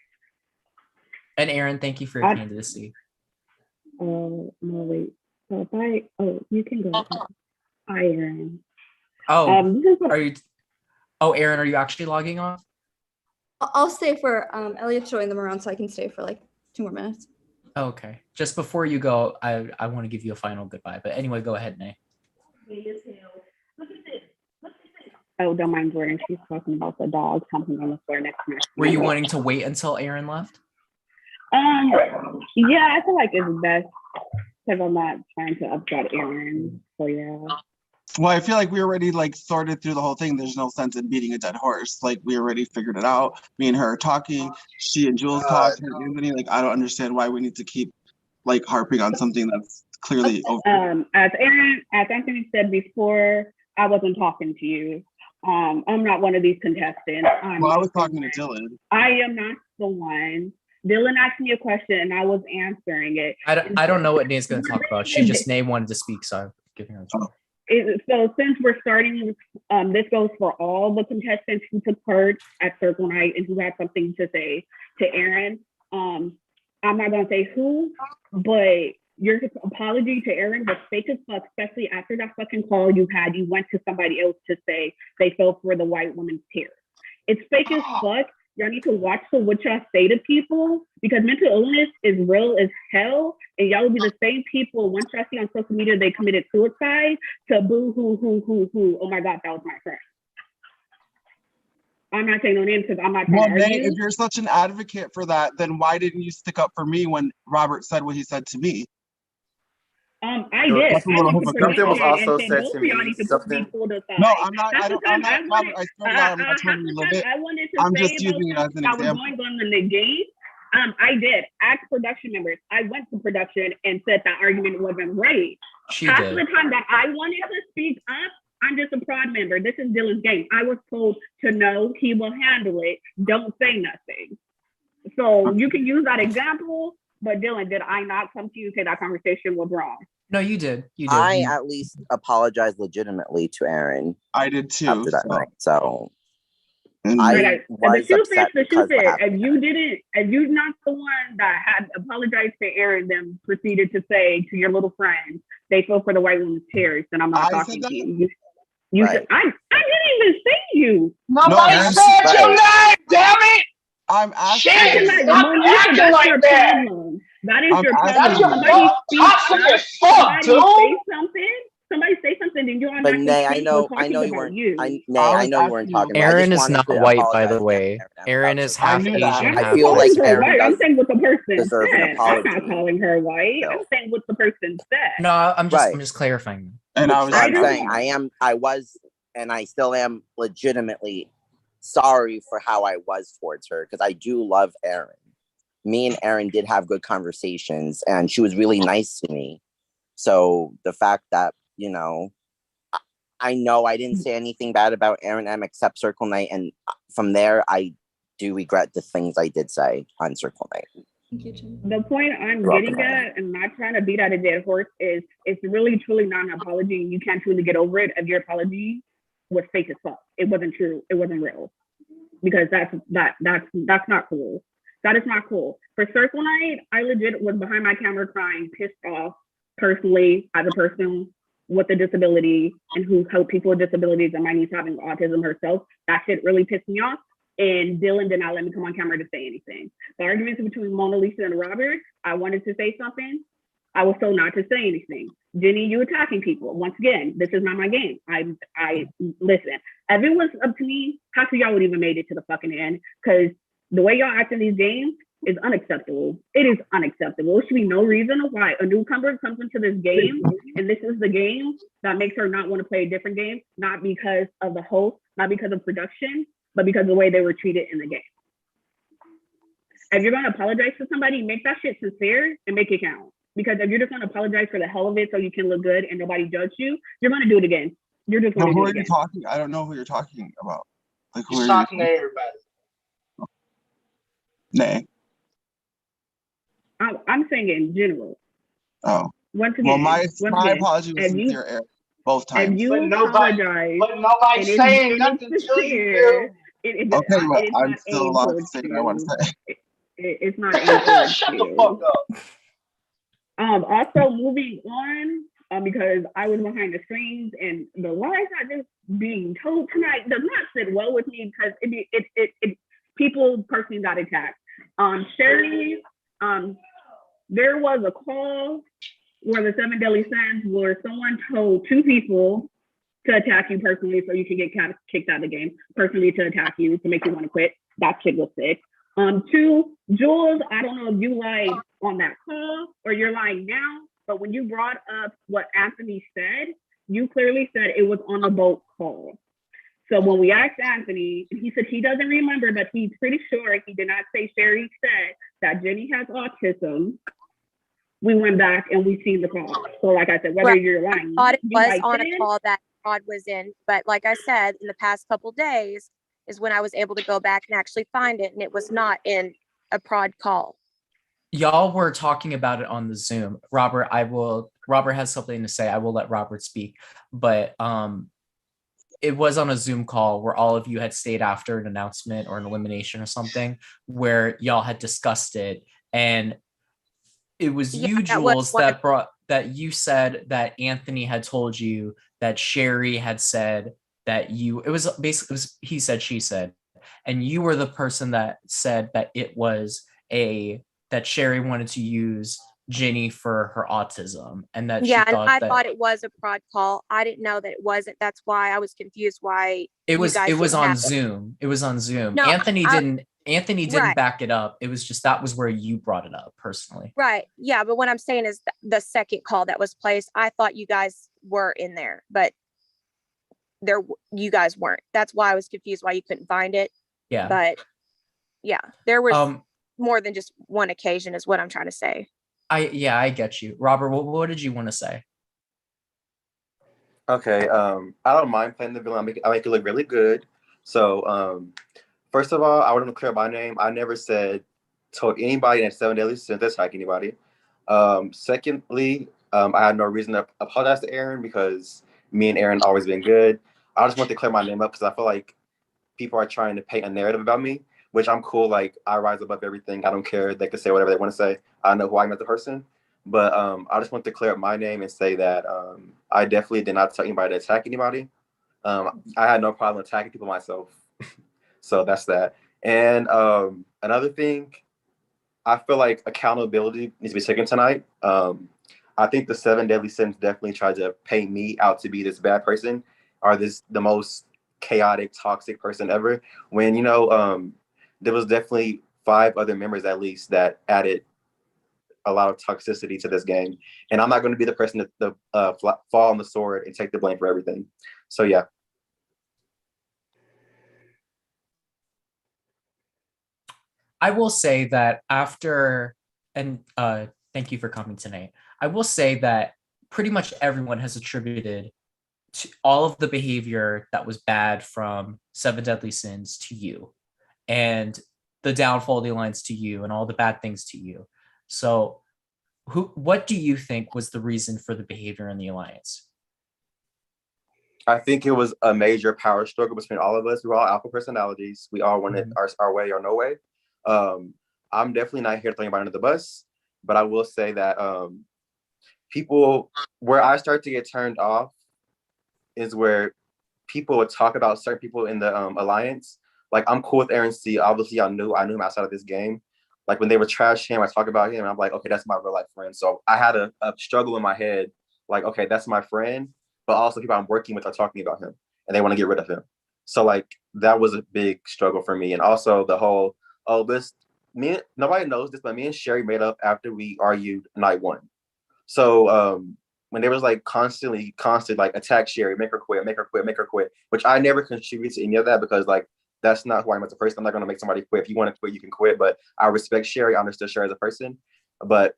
Aaron, thank you for your candidacy. No, wait. So bye. Oh, you can go. Hi, Aaron. Oh, are you? Oh, Aaron, are you actually logging off? I'll stay for Elliot showing them around, so I can stay for like 2 more minutes. Okay. Just before you go, I want to give you a final goodbye. But anyway, go ahead, Nay. Oh, don't mind Jordan. She's talking about the dog something on the floor next to me. Were you wanting to wait until Aaron left? Yeah, I feel like it's best because I'm not trying to upset Aaron. So yeah. Well, I feel like we already like sorted through the whole thing. There's no sense in beating a dead horse. Like, we already figured it out. Me and her are talking. She and Jules talked. Anthony, like, I don't understand why we need to keep like harping on something that's clearly over. As Anthony said before, I wasn't talking to you. I'm not one of these contestants. Well, I was talking to Dylan. I am not the one. Dylan asked me a question and I was answering it. I don't know what Nay's going to talk about. Nay wanted to speak, so I'm giving her a chance. So since we're starting, this goes for all the contestants who took part at Circle Night and who had something to say to Aaron. I'm not going to say who, but your apology to Aaron was fake as fuck, especially after that fucking call you had. You went to somebody else to say they fell for the white woman's tears. It's fake as fuck. Y'all need to watch what y'all say to people, because mental illness is real as hell, and y'all will be the same people once y'all see on social media they committed suicide to boo hoo. Oh my God, that was my friend. I'm not saying no names because I'm not trying to argue. If you're such an advocate for that, then why didn't you stick up for me when Robert said what he said to me? I did. Something was also said to me. No, I'm not. I'm not. Robert, I swear to God, I'm not trying to relive it. I'm just using it as an example. I was going on the game. I did ask production members. I went to production and said that argument wasn't right. Half of the time that I wanted to speak up, I'm just a prod member. This is Dylan's game. I was told to know he will handle it. Don't say nothing. So you can use that example. But Dylan, did I not come to you and say that conversation was wrong? No, you did. You did. I at least apologized legitimately to Aaron. I did too. After that night. So And I was the shoe upset fit, because what if you didn't, if you're not the one that had apologized to Aaron, then proceeded to say to your little friends, they fell for the white woman's tears, then I'm not talking to you. You said, I didn't even say you. Nobody said your name, damn it! I'm asking. Shit, That's stop acting that's like your that. problem. That is your problem. That's your Somebody toxic as fuck, dude. Somebody say something, then you're on But that Nay, I stage know talking you about weren't. you. Nay, I know you weren't talking about. Aaron I just is not wanted to white, by the apologize way. to Aaron is I half knew Asian, that. I'm half not I feel calling like her Aaron white. I'm does saying what the person deserve an said. I'm apology. not calling her white. I'm So, saying what the person said. No, I'm right. just clarifying. And Which I was I'm saying I was, and I still am legitimately sorry for how I was towards her because I do love Aaron. Me and Aaron did have good conversations, and she was really nice to me. So the fact that I know I didn't say anything bad about Aaron M except Circle Night, and from there I do regret the things I did say on Circle Night. The point I'm getting at, and not trying to beat out a dead horse, is it's really truly not an apology, and you can't truly get over it if your apology was fake as fuck. It wasn't true. It wasn't real. Because that's not cool. That is not cool. For Circle Night, I legit was behind my camera crying, pissed off personally as a person with a disability and who helped people with disabilities, and my niece having autism herself. That shit really pissed me off. And Dylan did not let me come on camera to say anything. The arguments between Mona Lisa and Robert, I wanted to say something. I was told not to say anything. Jenny, you attacking people. Once again, this is not my game. I listen. If it was up to me, half of y'all would even made it to the fucking end. Because the way y'all act in these games is unacceptable. It is unacceptable. There should be no reason why a newcomer comes into this game and this is the game that makes her not want to play a different game, not because of the host, not because of production, but because of the way they were treated in the game. If you're going to apologize to somebody, make that shit sincere and make it count. Because if you're just going to apologize for the hell of it so you can look good and nobody judge you, you're going to do it again. You're just going to do it again. Who are you talking? I don't know who you're talking about. Like, who He's are talking you? to everybody. Nay. I'm saying it in general. Oh. Once again, Well, my apology was sincere, Eric, both times. If you apologize, but nobody's saying nothing to you. Okay, but I'm still allowed to say what I want to say. It's not aimed towards Shut you. the fuck up. Also moving on, because I was behind the screens and the lies I just being told tonight does not sit well with me because it people personally got attacked. Sherry, there was a call where the 7 deadly sins where someone told 2 people to attack you personally so you can get kicked out of the game, personally to attack you to make you want to quit. That shit was sick. 2, Jules, I don't know if you lied on that call or you're lying now, but when you brought up what Anthony said, you clearly said it was on a boat call. So when we asked Anthony, he said he doesn't remember, but he's pretty sure he did not say Sherry said that Jenny has autism. We went back and we seen the call. So like I said, whether you're lying, I thought it was like on a call that Rod was in, but like I said, in the past couple days is when I was able to go back and actually find it, and it was not in a prod call. Y'all were talking about it on the Zoom. Robert has something to say. I will let Robert speak, but it was on a Zoom call where all of you had stayed after an announcement or an elimination or something where y'all had discussed it, and it was you, Jules, that you said that Anthony had told you that Sherry had said that he said, she said, and you were the person that said that it was that Sherry wanted to use Ginny for her autism, and that I thought it was a prod call. I didn't know that it wasn't. That's why I was confused why it was on Zoom. It was on Zoom. No, Anthony didn't right. back it up. It was just that was where you brought it up personally. Right. Yeah, but what I'm saying is the second call that was placed, I thought you guys were in there, but you guys weren't. That's why I was confused why you couldn't find it. Yeah. But yeah, there was more than just one occasion is what I'm trying to say. I get you. Robert, what did you want to say? Okay, I don't mind playing the villain. I make it look really good. So, first of all, I want to clear my name. I never told anybody that 7 deadly sins to attack anybody. Secondly, I had no reason to apologize to Aaron because me and Aaron always been good. I just want to clear my name up because I feel like people are trying to paint a narrative about me, which I'm cool. Like I rise above everything. I don't care. They can say whatever they want to say. I know who I am as a person. But I just want to clear up my name and say that I definitely did not tell anybody to attack anybody. I had no problem attacking people myself. So that's that. And another thing, I feel like accountability needs to be taken tonight. I think the seven deadly sins definitely tried to paint me out to be this bad person or the most chaotic, toxic person ever. When there was definitely 5 other members at least that added a lot of toxicity to this game, and I'm not going to be the person to fall on the sword and take the blame for everything. So yeah. I will say that after, and thank you for coming tonight. I will say that pretty much everyone has attributed to all of the behavior that was bad from Seven Deadly Sins to you, and the downfall of the alliance to you, and all the bad things to you. So, what do you think was the reason for the behavior in the alliance? I think it was a major power struggle between all of us. We're all alpha personalities. We all wanted our way or no way. I'm definitely not here to throw anybody under the bus, but I will say that people, where I start to get turned off is where people would talk about certain people in the alliance. Like I'm cool with Aaron C. Obviously, I knew him outside of this game. Like when they would trash him, I talk about him, and I'm like, okay, that's my real life friend. So I had a struggle in my head, like, okay, that's my friend, but also people I'm working with are talking about him, and they want to get rid of him. So like that was a big struggle for me, and also the whole nobody knows this, but me and Sherry made up after we argued night 1. So when there was like constant like attack Sherry, make her quit, make her quit, make her quit, which I never contribute to any of that because like that's not who I am as a person. I'm not gonna make somebody quit. If you want to quit, you can quit. But I respect Sherry. I understood Sherry as a person. But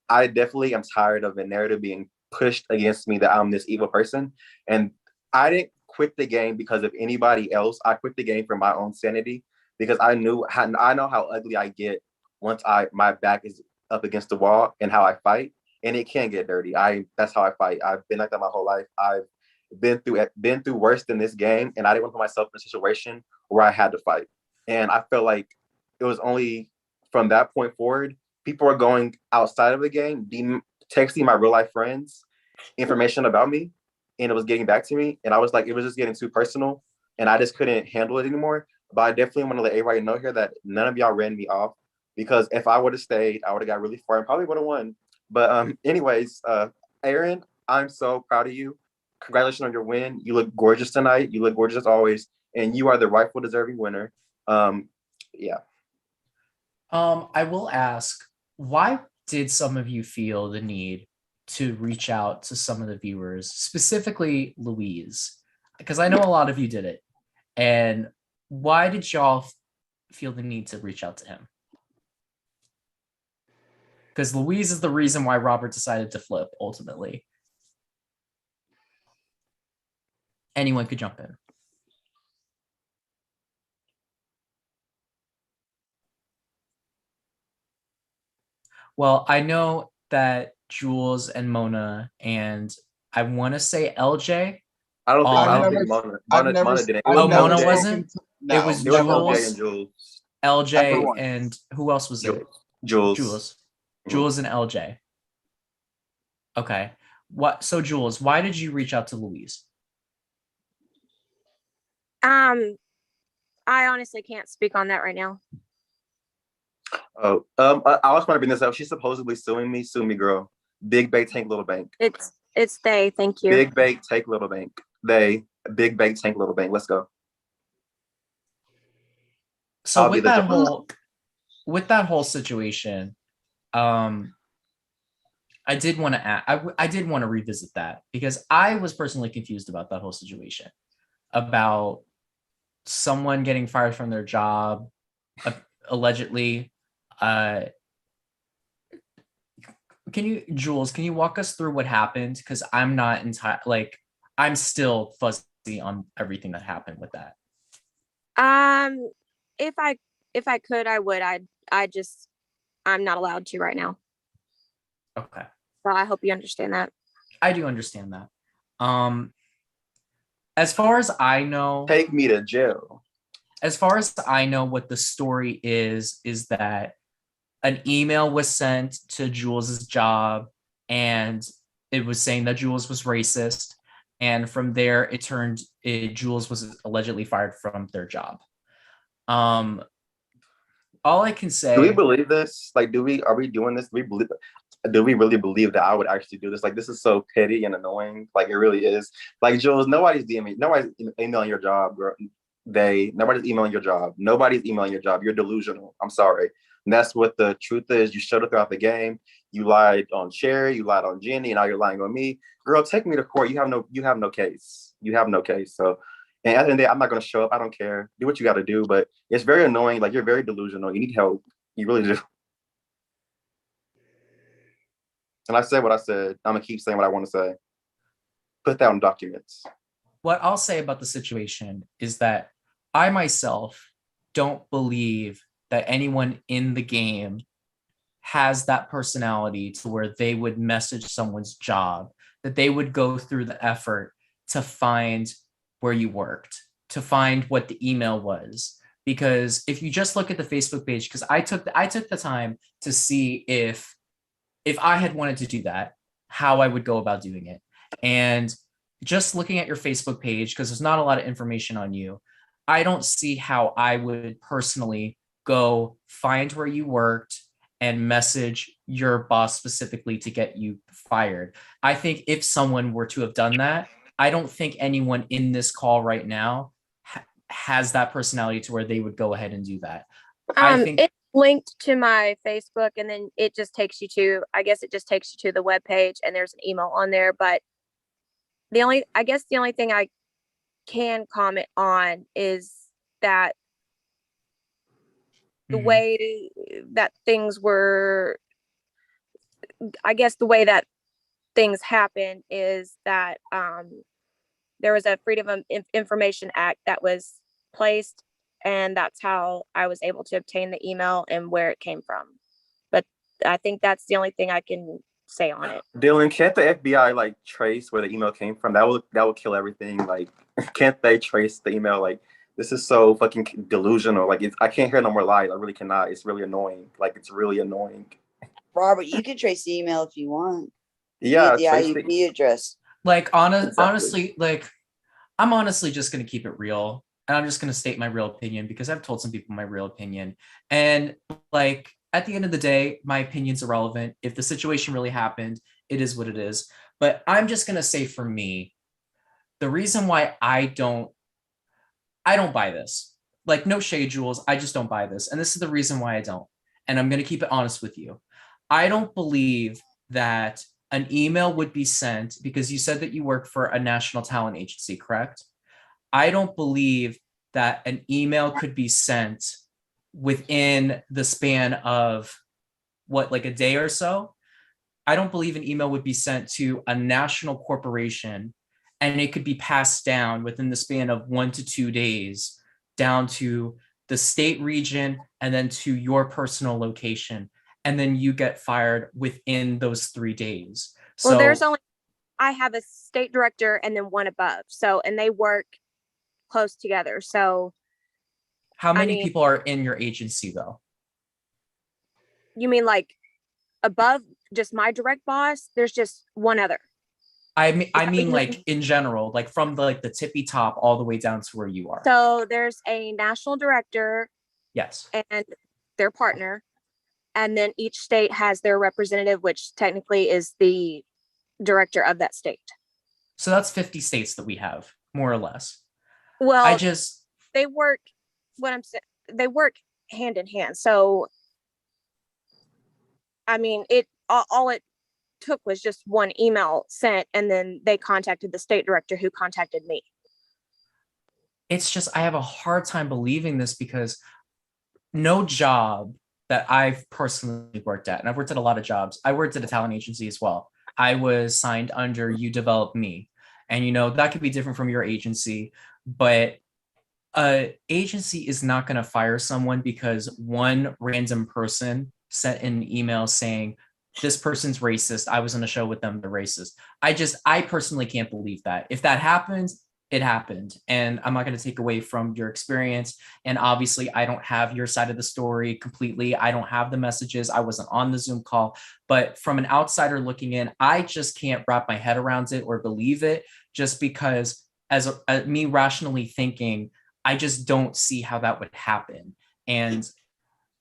I definitely am tired of the narrative being pushed against me that I'm this evil person. And I didn't quit the game because of anybody else. I quit the game for my own sanity because I know how ugly I get once my back is up against the wall and how I fight. And it can get dirty. That's how I fight. I've been like that my whole life. I've been through worse than this game, and I didn't want to put myself in a situation where I had to fight. And I felt like it was only from that point forward, people are going outside of the game, texting my real life friends information about me, and it was getting back to me. And I was like, it was just getting too personal, and I just couldn't handle it anymore. But I definitely want to let everybody know here that none of y'all ran me off, because if I would have stayed, I would have got really far and probably would have won. But anyways, Aaron, I'm so proud of you. Congratulations on your win. You look gorgeous tonight. You look gorgeous as always, and you are the rightful deserving winner. Yeah. I will ask, why did some of you feel the need to reach out to some of the viewers, specifically Louise? Because I know a lot of you did it. And why did y'all feel the need to reach out to him? Because Louise is the reason why Robert decided to flip, ultimately. Anyone could jump in. Well, I know that Jules and Mona, and I want to say LJ. I don't think Mona did it. Mona wasn't? No, it was it was Jules, LJ and LJ, and who else was it? Jules. Jules and LJ. Okay. So Jules, why did you reach out to Louise? I honestly can't speak on that right now. Oh, I also want to bring this up. She's supposedly suing me. Sue me, girl. Big Bank, Tank Little Bank. It's they. Thank you. Big Bank, Tank Little Bank. Big Bank, Tank Little Bank. Let's go. So with that whole situation, I did want to I did want to revisit that because I was personally confused about that whole situation, about someone getting fired from their job, allegedly. Jules, can you walk us through what happened? Because I'm not I'm still fuzzy on everything that happened with that. If I could, I would. I'm not allowed to right now. Okay. So I hope you understand that. I do understand that. As far as I know, take me to jail. As far as I know, what the story is that an email was sent to Jules's job, and it was saying that Jules was racist. And from there, Jules was allegedly fired from their job. All I can say. Do we believe this? Like, are we doing this? Do we really believe that I would actually do this? Like, this is so petty and annoying. Like, it really is. Like, Jules, nobody's DMing, nobody's emailing your job, girl. Nobody's emailing your job. Nobody's emailing your job. You're delusional. I'm sorry. And that's what the truth is. You showed it throughout the game. You lied on Sherry. You lied on Jenny. And now you're lying on me. Girl, take me to court. You have no case. You have no case. So, and at the end of the day, I'm not going to show up. I don't care. Do what you got to do. But it's very annoying. Like, you're very delusional. You need help. You really do. And I said what I said. I'm going to keep saying what I want to say. Put that on documents. What I'll say about the situation is that I myself don't believe that anyone in the game has that personality to where they would message someone's job, that they would go through the effort to find where you worked, to find what the email was. Because if you just look at the Facebook page, because I took the time to see if I had wanted to do that, how I would go about doing it. And just looking at your Facebook page, because there's not a lot of information on you, I don't see how I would personally go find where you worked and message your boss specifically to get you fired. I think if someone were to have done that, I don't think anyone in this call right now has that personality to where they would go ahead and do that. I think it's linked to my Facebook, and then it just takes you to, I guess it just takes you to the web page, and there's an email on there. But the only thing I can comment on is that the way that things were, I guess the way that things happen is that there was a Freedom of Information Act that was placed, and that's how I was able to obtain the email and where it came from. But I think that's the only thing I can say on it. Dylan, can't the FBI like trace where the email came from? That would kill everything. Like, can't they trace the email? Like, this is so fucking delusional. Like, I can't hear no more lies. I really cannot. It's really annoying. Like, it's really annoying. Robert, you can trace the email if you want. Yeah, the IUP address. Like, honestly, like, I'm honestly just gonna keep it real, and I'm just gonna state my real opinion because I've told some people my real opinion, and like, at the end of the day, my opinion's irrelevant. If the situation really happened, it is what it is. But I'm just gonna say, for me, the reason why I don't buy this. Like, no shade, Jules, I just don't buy this, and this is the reason why I don't. And I'm gonna keep it honest with you. I don't believe that an email would be sent, because you said that you work for a national talent agency, correct? I don't believe that an email could be sent within the span of like a day or so. I don't believe an email would be sent to a national corporation and it could be passed down within the span of 1 to 2 days down to the state region and then to your personal location. And then you get fired within those 3 days. Well, I have a state director and then one above. So, and they work close together. So how many people are in your agency though? You mean like above just my direct boss? There's just one other. I mean like in general, like from the tippy top all the way down to where you are. So there's a national director. Yes. And their partner. And then each state has their representative, which technically is the director of that state. So that's 50 states that we have, more or less. Well, they work hand in hand. So, I mean, all it took was just one email sent, and then they contacted the state director who contacted me. It's just, I have a hard time believing this because no job that I've personally worked at, and I've worked at a lot of jobs. I worked at a talent agency as well. I was signed under You Develop Me. And, you know, that could be different from your agency, but an agency is not going to fire someone because one random person sent an email saying, this person's racist. I was on a show with them, they're racist. I personally can't believe that. If that happens, it happened. And I'm not going to take away from your experience. And obviously, I don't have your side of the story completely. I don't have the messages. I wasn't on the Zoom call. But from an outsider looking in, I just can't wrap my head around it or believe it, just because as me rationally thinking, I just don't see how that would happen. And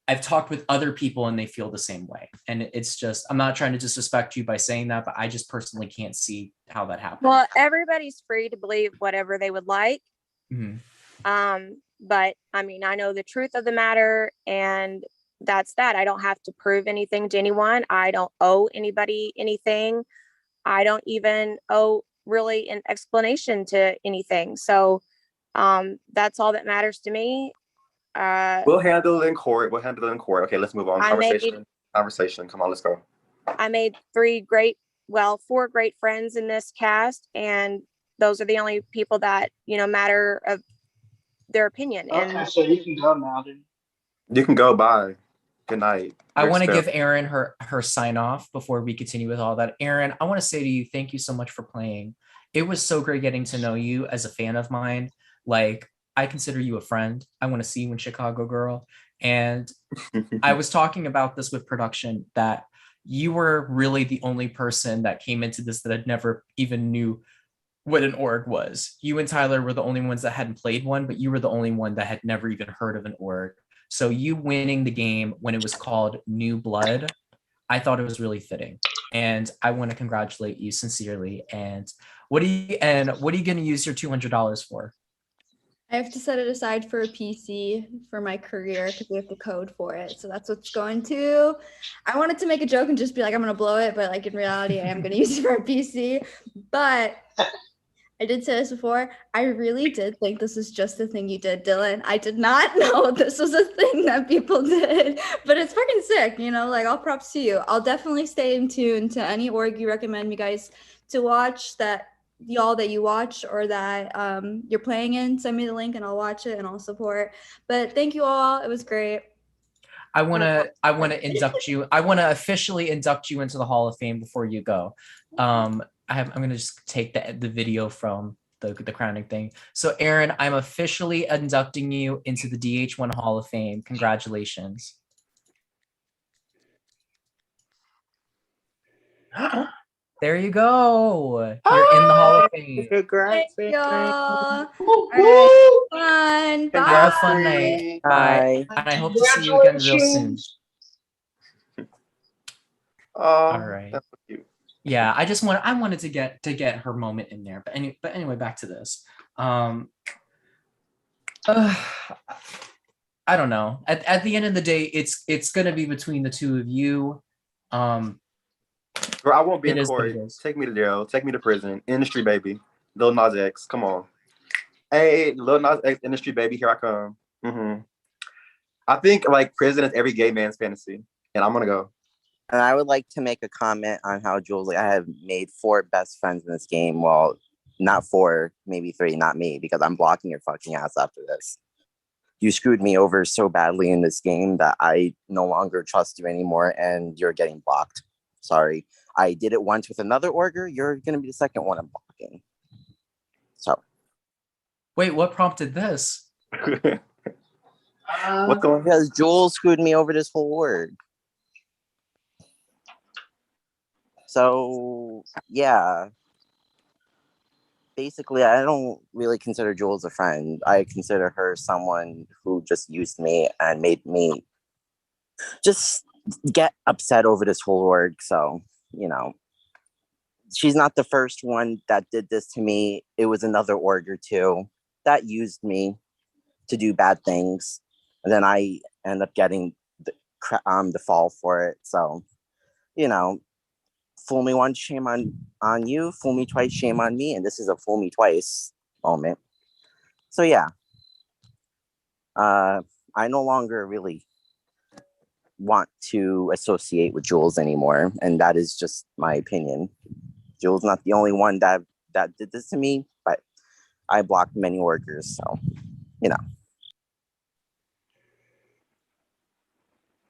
I've talked with other people and they feel the same way. And it's just, I'm not trying to disrespect you by saying that, but I just personally can't see how that happens. Well, everybody's free to believe whatever they would like. Mm-hmm. But I mean, I know the truth of the matter, and that's that. I don't have to prove anything to anyone. I don't owe anybody anything. I don't even owe really an explanation to anything. So that's all that matters to me. We'll handle it in court. Okay, let's move on. Conversation. Come on, let's go. I made 4 great friends in this cast, and those are the only people that, matter of their opinion. Okay, so you can go now, then. You can go. Bye. Good night. I want to give Erin her sign off before we continue with all that. Erin, I want to say to you, thank you so much for playing. It was so great getting to know you as a fan of mine. Like, I consider you a friend. I want to see you in Chicago, girl. And I was talking about this with production, that you were really the only person that came into this that had never even knew what an org was. You and Tyler were the only ones that hadn't played one, but you were the only one that had never even heard of an org. So you winning the game when it was called New Blood, I thought it was really fitting. And I want to congratulate you sincerely. And what are you going to use your $200 for? I have to set it aside for a PC for my career because we have to code for it. So that's what's going to. I wanted to make a joke and just be like, I'm going to blow it. But like in reality, I am going to use it for a PC. But I did say this before. I really did think this was just the thing you did, Dylan. I did not know this was a thing that people did. But it's fucking sick, like all props to you. I'll definitely stay in tune to any org you recommend me guys to watch, that you watch or that you're playing in. Send me the link and I'll watch it and I'll support. But thank you all. It was great. I want to induct you. I want to officially induct you into the Hall of Fame before you go. I'm going to just take the video from the crowning thing. So Erin, I'm officially inducting you into the DH1 Hall of Fame. Congratulations. There you go. You're in the Hall of Fame. Thank y'all. Fun. Bye. Have a fun night. Bye. And I hope to see you again real soon. All right. Yeah, I wanted to get her moment in there. But anyway, back to this. I don't know. At the end of the day, it's gonna be between the two of you. Girl, I won't be in court. Take me to jail. Take me to prison. Industry baby. Lil Nas X. Come on. Hey, Lil Nas X, industry baby. Here I come. I think like prison is every gay man's fantasy, and I'm gonna go. And I would like to make a comment on how Jules, I have made 4 best friends in this game. Well, not 4, maybe 3, not me, because I'm blocking your fucking ass after this. You screwed me over so badly in this game that I no longer trust you anymore, and you're getting blocked. Sorry. I did it once with another orger. You're going to be the second one I'm blocking. So. Wait, what prompted this? Because Jules screwed me over this whole org. So, yeah. Basically, I don't really consider Jules a friend. I consider her someone who just used me and made me just get upset over this whole org. So, she's not the first one that did this to me. It was another org or two that used me to do bad things. And then I end up getting the fall for it. So, fool me once, shame on you. Fool me twice, shame on me. And this is a fool me twice moment. So yeah, I no longer really want to associate with Jules anymore, and that is just my opinion. Jules not the only one that did this to me, but I blocked many workers. So,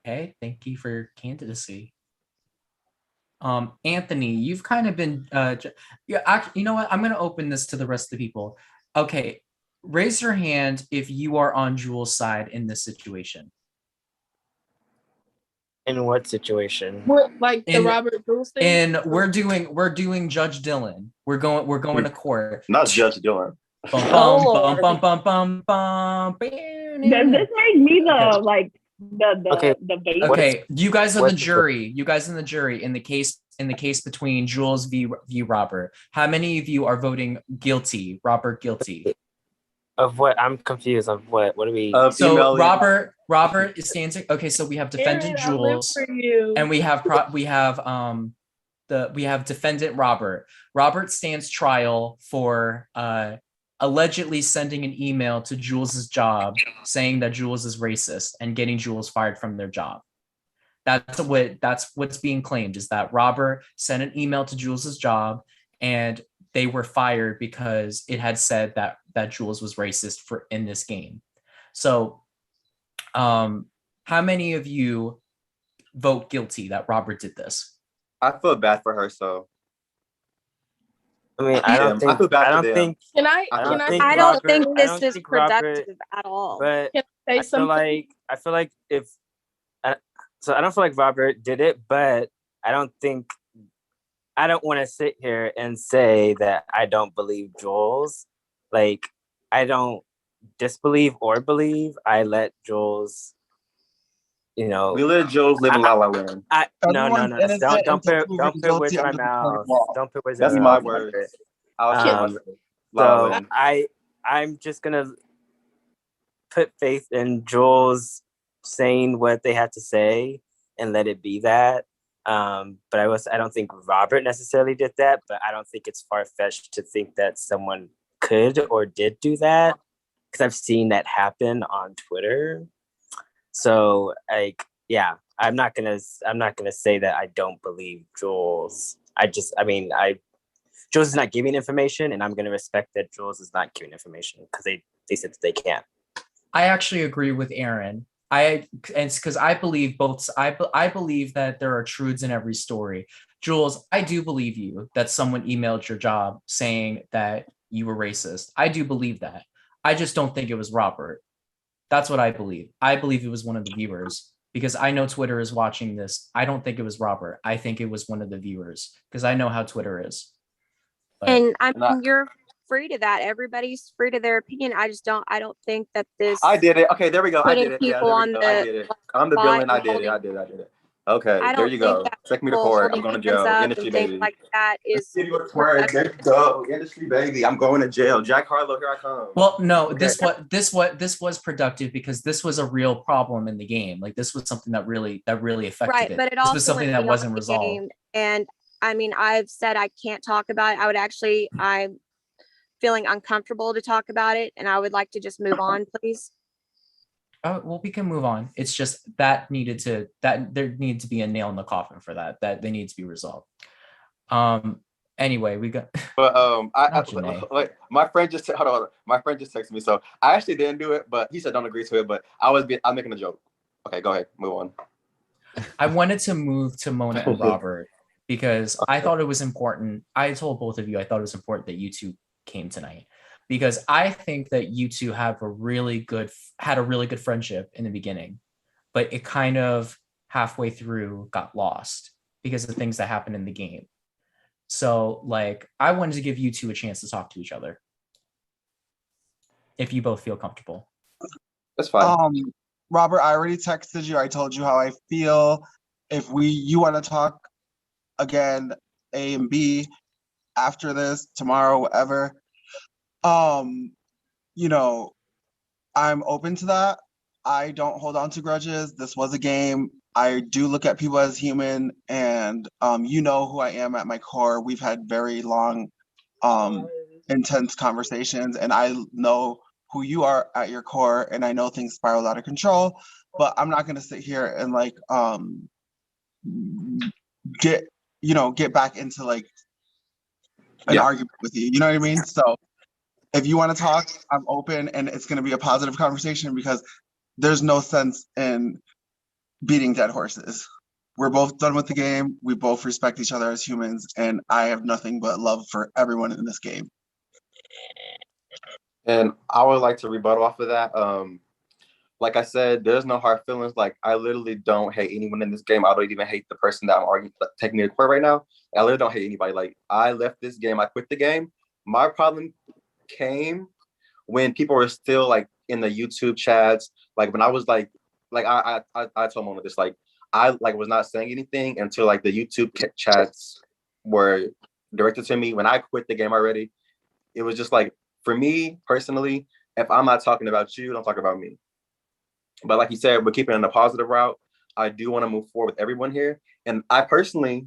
Hey, thank you for your candidacy. Anthony, you've kind of been you know what? I'm gonna open this to the rest of the people. Okay, raise your hand if you are on Jules' side in this situation. In what situation? What, like the Robert Jules thing? And we're doing Judge Dylan. We're going to court. Not Judge Dylan. Bum, Oh, bum, bum, bum, bum, bum. Does this make me the like the base? Okay, you guys are the jury. You guys are the jury in the case between Jules v Robert. How many of you are voting guilty? Robert guilty. Of what? I'm confused. Of what? What do we? So Robert is standing. Okay, so we have defendant Aaron, I live Jules, for you. and we have defendant Robert. Robert stands trial for allegedly sending an email to Jules's job saying that Jules is racist and getting Jules fired from their job. That's what's being claimed, is that Robert sent an email to Jules's job and they were fired because it had said that Jules was racist in this game. So how many of you vote guilty that Robert did this? I feel bad for her, so I mean, I don't think. I feel bad I for don't them. think. I don't think this is productive at all. But Can I say something? I feel like if. So I don't feel like Robert did it, but I don't think. I don't want to sit here and say that I don't believe Jules. Like, I don't disbelieve or believe. I let Jules. You know, we let Jules live in La La Land. No. Don't put words in my mouth. Don't put words in That's my my mouth. words. So I'm just gonna put faith in Jules saying what they had to say and let it be that. But I don't think Robert necessarily did that, but I don't think it's far-fetched to think that someone could or did do that, because I've seen that happen on Twitter. So I'm not gonna say that I don't believe Jules. Jules is not giving information, and I'm gonna respect that Jules is not giving information because they said that they can't. I actually agree with Aaron. Because I believe I believe that there are truths in every story. Jules, I do believe you that someone emailed your job saying that you were racist. I do believe that. I just don't think it was Robert. That's what I believe. I believe it was one of the viewers, because I know Twitter is watching this. I don't think it was Robert. I think it was one of the viewers, because I know how Twitter is. But, and you're free to that. Everybody's free to their opinion. I don't think that this. I did it. Okay, there we go. I did it. Yeah, I did it. I'm the villain. I did it. Okay, there you go. Take me to court. I'm going to jail. Industry baby. Like that is. There you go. Industry baby. I'm going to jail. Jack Harlow, here I come. Well, no, this was productive because this was a real problem in the game. Like, this was something that really affected it. But it this also was something that wasn't resolved. And I mean, I've said I can't talk about it. I'm feeling uncomfortable to talk about it, and I would like to just move on, please. Oh, well, we can move on. It's just that there needed to be a nail in the coffin for that they need to be resolved. Anyway, we got. But my friend just hold on. My friend just texted me, so I actually didn't do it, but he said don't agree to it. But I'm making a joke. Okay, go ahead, move on. I wanted to move to Mona and Robert because I thought it was important. I told both of you I thought it was important that you two came tonight, because I think that you two had a really good friendship in the beginning, but it kind of halfway through got lost because of things that happened in the game. So like, I wanted to give you two a chance to talk to each other if you both feel comfortable. That's fine. Robert, I already texted you. I told you how I feel. If you want to talk again, A and B, after this, tomorrow, whatever, you know, I'm open to that. I don't hold on to grudges. This was a game. I do look at people as human, and you know who I am at my core. We've had very long, intense conversations, and I know who you are at your core, and I know things spiral out of control, but I'm not gonna sit here and like get back into like an argument with you. You know what I mean? So if you want to talk, I'm open, and it's gonna be a positive conversation because there's no sense in beating dead horses. we're both done with the game. We both respect each other as humans, and I have nothing but love for everyone in this game. And I would like to rebuttal off of that. Like I said, there's no hard feelings. Like, I literally don't hate anyone in this game. I don't even hate the person that I'm arguing, taking me to court right now. I literally don't hate anybody. Like, I left this game. I quit the game. My problem came when people were still like in the YouTube chats. Like, when I was like I told Mona this. Like, I like was not saying anything until like the YouTube chats were directed to me. When I quit the game already, it was just like, for me personally, if I'm not talking about you, don't talk about me. But like you said, we're keeping it in a positive route. I do want to move forward with everyone here. And I personally,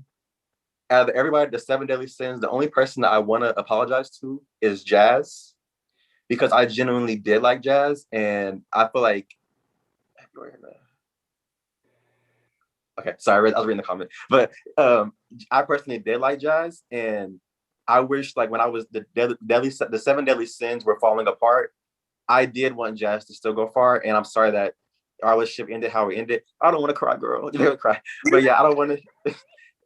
out of everybody, the 7 deadly sins, the only person that I want to apologize to is Jazz, because I genuinely did like Jazz. And I feel like, okay, sorry, I was reading the comment. But I personally did like Jazz. And I wish, like, when I was the 7 deadly sins were falling apart, I did want Jazz to still go far, and I'm sorry that our relationship ended how it ended. I don't want to cry, girl. You never cry, but yeah, I don't want to.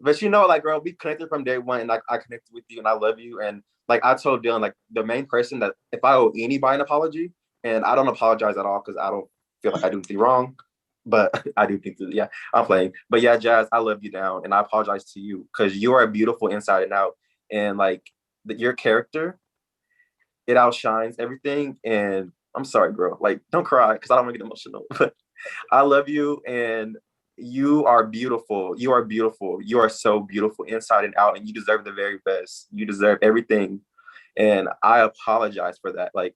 But you know, like, girl, we connected from day one, and like, I connected with you, and I love you. And like I told Dylan, like, the main person that if I owe anybody an apology, and I don't apologize at all because I don't feel like I do anything wrong, but I do think that, yeah, I'm playing. But yeah, Jazz, I love you down, and I apologize to you because you are beautiful inside and out, and like your character, it outshines everything. And I'm sorry, girl. Like, don't cry because I don't want to get emotional. But I love you, and you are beautiful. You are beautiful. You are so beautiful inside and out, and you deserve the very best. You deserve everything. And I apologize for that. Like,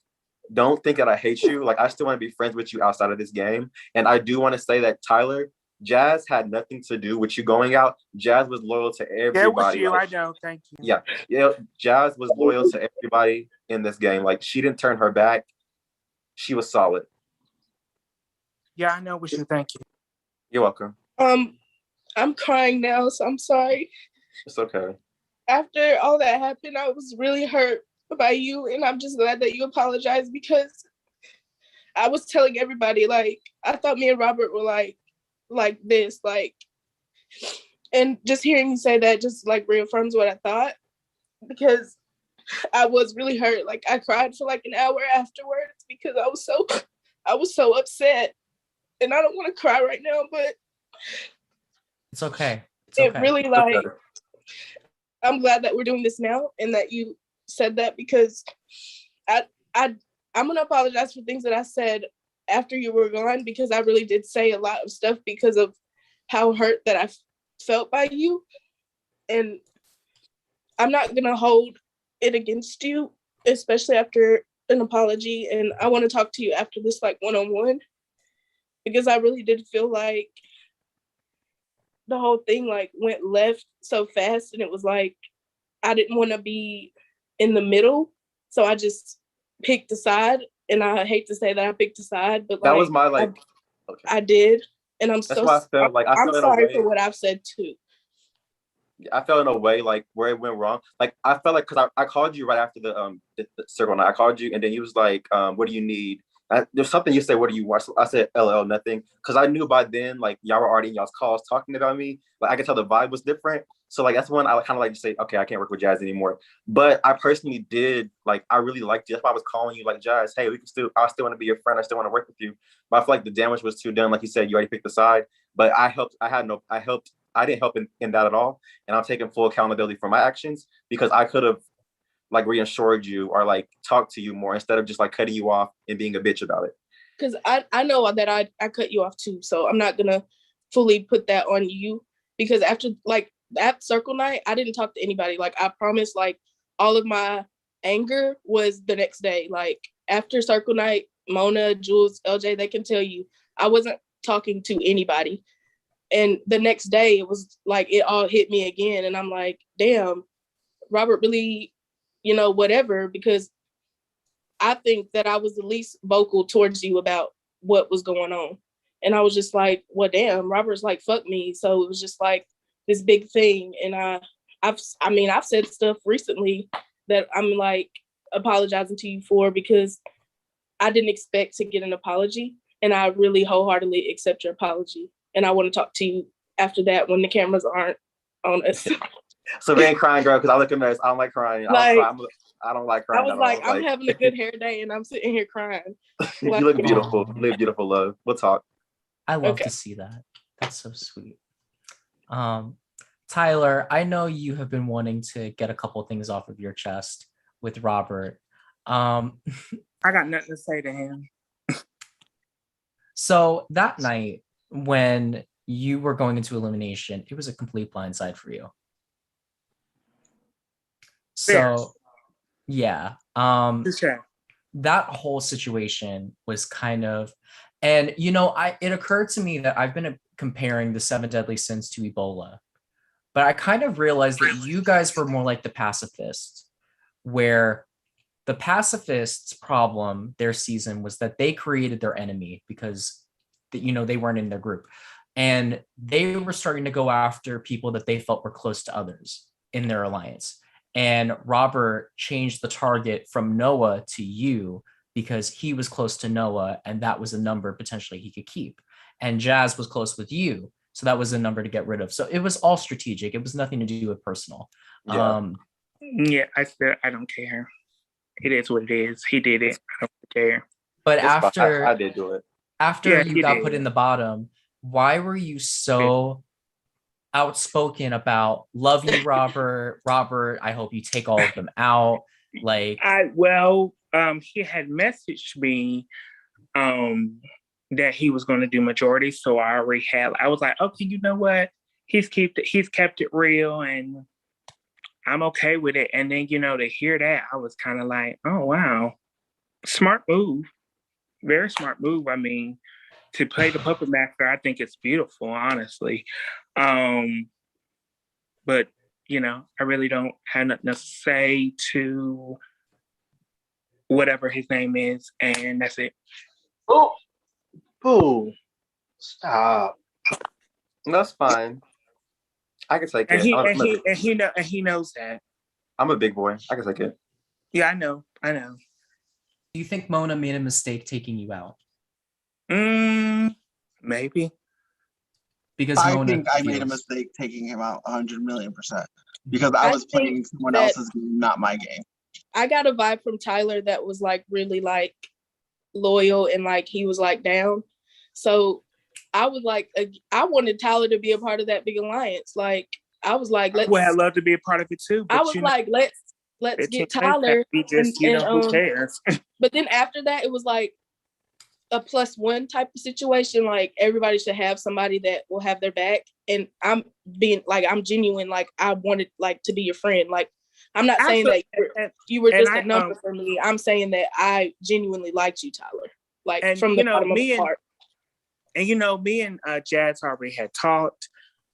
don't think that I hate you. Like, I still want to be friends with you outside of this game. And I do want to say that, Tyler, Jazz had nothing to do with you going out. Jazz was loyal to everybody. Yeah, it was you. Like, I know. Thank you. yeah. Jazz was loyal to everybody in this game. Like, she didn't turn her back. She was solid. Yeah, I know. We should thank you. You're welcome. I'm crying now, so I'm sorry. It's okay. After all that happened, I was really hurt by you, and I'm just glad that you apologized, because I was telling everybody, like, I thought me and Robert were like this, like, and just hearing you say that just like reaffirms what I thought, because I was really hurt. Like, I cried for like an hour afterwards because I was so upset, and I don't want to cry right now, but it's okay. It's okay. It really, like, I'm glad that we're doing this now and that you said that, because I'm gonna apologize for things that I said after you were gone, because I really did say a lot of stuff because of how hurt that I felt by you, and I'm not gonna hold it against you, especially after an apology. And I want to talk to you after this, like, one-on-one, because I really did feel like the whole thing like went left so fast, and it was like I didn't want to be in the middle, so I just picked a side. And I hate to say that I picked a side, but that like, was my like. I did, and I'm That's why I felt like I'm sorry for what I've said too. I felt in a way like where it went wrong. Like, I felt like, because I called you right after the circle night. I called you, and then you was like, what do you need? There's something you said, what do you want? I said, LL, nothing. Because I knew by then, like, y'all were already in y'all's calls talking about me. Like, I could tell the vibe was different. So, like, that's when I kind of like to say, okay, I can't work with Jazz anymore. But I personally did, like, I really liked you. That's why I was calling you, like, Jazz, hey, I still want to be your friend. I still want to work with you. But I feel like the damage was too done. Like you said, you already picked the side. But I didn't help in that at all. And I'm taking full accountability for my actions, because I could have, like, reassured you or like talked to you more instead of just like cutting you off and being a bitch about it. Because I know that I cut you off too, so I'm not gonna fully put that on you, because after like that circle night, I didn't talk to anybody. Like, I promise, like, all of my anger was the next day. Like, after circle night, Mona, Jules, LJ, they can tell you I wasn't talking to anybody. And the next day it was like it all hit me again, and I'm like, damn, Robert really, whatever, because I think that I was the least vocal towards you about what was going on. And I was just like, well, damn, Robert's like, fuck me. So it was just like this big thing. And I've said stuff recently that I'm like apologizing to you for, because I didn't expect to get an apology. And I really wholeheartedly accept your apology. And I want to talk to you after that when the cameras aren't on us. So we ain't crying, girl, because I look a mess. I don't like crying. Like, I don't like I crying was at like, all. I'm having a good hair day and I'm sitting here crying. You Like, look beautiful. You look beautiful, love. We'll talk. I love to see that. That's so sweet. Tyler, I know you have been wanting to get a couple things off of your chest with Robert. I got nothing to say to him. So that night when you were going into elimination, it was a complete blindside for you. So yeah, that whole situation was kind of, and you know, it occurred to me that I've been comparing the 7 deadly sins to Ebola, but I kind of realized that you guys were more like the pacifists, where the pacifists' problem, their season, was that they created their enemy because, you know, they weren't in their group, and they were starting to go after people that they felt were close to others in their alliance. And Robert changed the target from Noah to you because he was close to Noah, and that was a number potentially he could keep. And Jazz was close with you, so that was a number to get rid of. So it was all strategic. It was nothing to do with personal. Yeah, I don't care. It is what it is. He did it. I don't care. But after I did do it. After you got put in the bottom, why were you so outspoken about love you, Robert? Robert, I hope you take all of them out. Like, he had messaged me that he was going to do majority, so I was like, okay, you know what? He's kept it real, and I'm okay with it. And then, you know, to hear that, I was kind of like, oh wow, smart move, very smart move. I mean, to play the puppet master, I think it's beautiful, honestly. But you know, I really don't have nothing to say to whatever his name is, and that's it. Oh, stop. That's fine. I can take it. And he knows that. I'm a big boy. I can take it. Yeah, I know. Do you think Mona made a mistake taking you out? Maybe. Because I Mona think I made a mistake taking him out 100,000,000%. Because I was playing someone else's game, not my game. I got a vibe from Tyler that was like really like loyal and like he was like down. So I was like, I wanted Tyler to be a part of that big alliance. Like I was like, I'd love to be a part of it too. I was like, let's get Tyler. Who cares? But then after that, it was like a +1 type of situation. Like everybody should have somebody that will have their back. And I'm being like, I'm genuine. Like I wanted like to be your friend. Like I'm not saying that you were just a number for me. I'm saying that I genuinely liked you, Tyler. Like from the bottom of my heart. And you know, me and Jazz already had talked.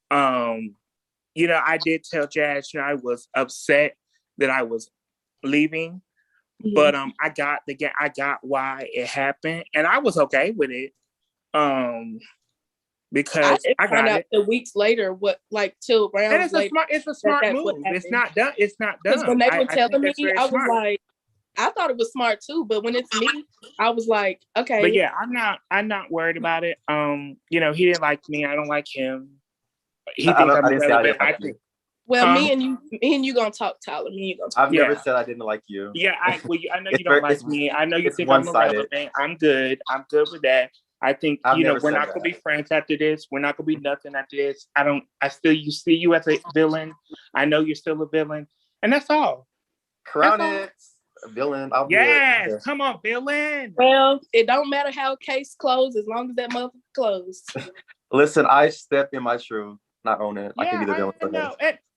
You know, I did tell Jazz, you know, I was upset that I was leaving, but I got why it happened, and I was okay with it. Because I got out the weeks later, till rounds and later. It's a smart move. It's not done. Because when they were telling me, I was like, I thought it was smart too, but when it's me, I was like, okay. But yeah, I'm not worried about it. You know, he didn't like me. I don't like him. He thinks I'm irrelevant. I think. Well, me and you gonna talk, Tyler. Me and you gonna talk. I've never said I didn't like you. Yeah, I know you don't like me. I know you think I'm irrelevant. I'm good. I'm good with that. I think you know we're not gonna be friends after this. We're not gonna be nothing after this. You see you as a villain. I know you're still a villain, and that's all. Crown it. Villain. Yes, come on, villain. Well, it don't matter how a case closed as long as that motherfucker closed. Listen, I step in my truth, not own it. I can be the villain for this.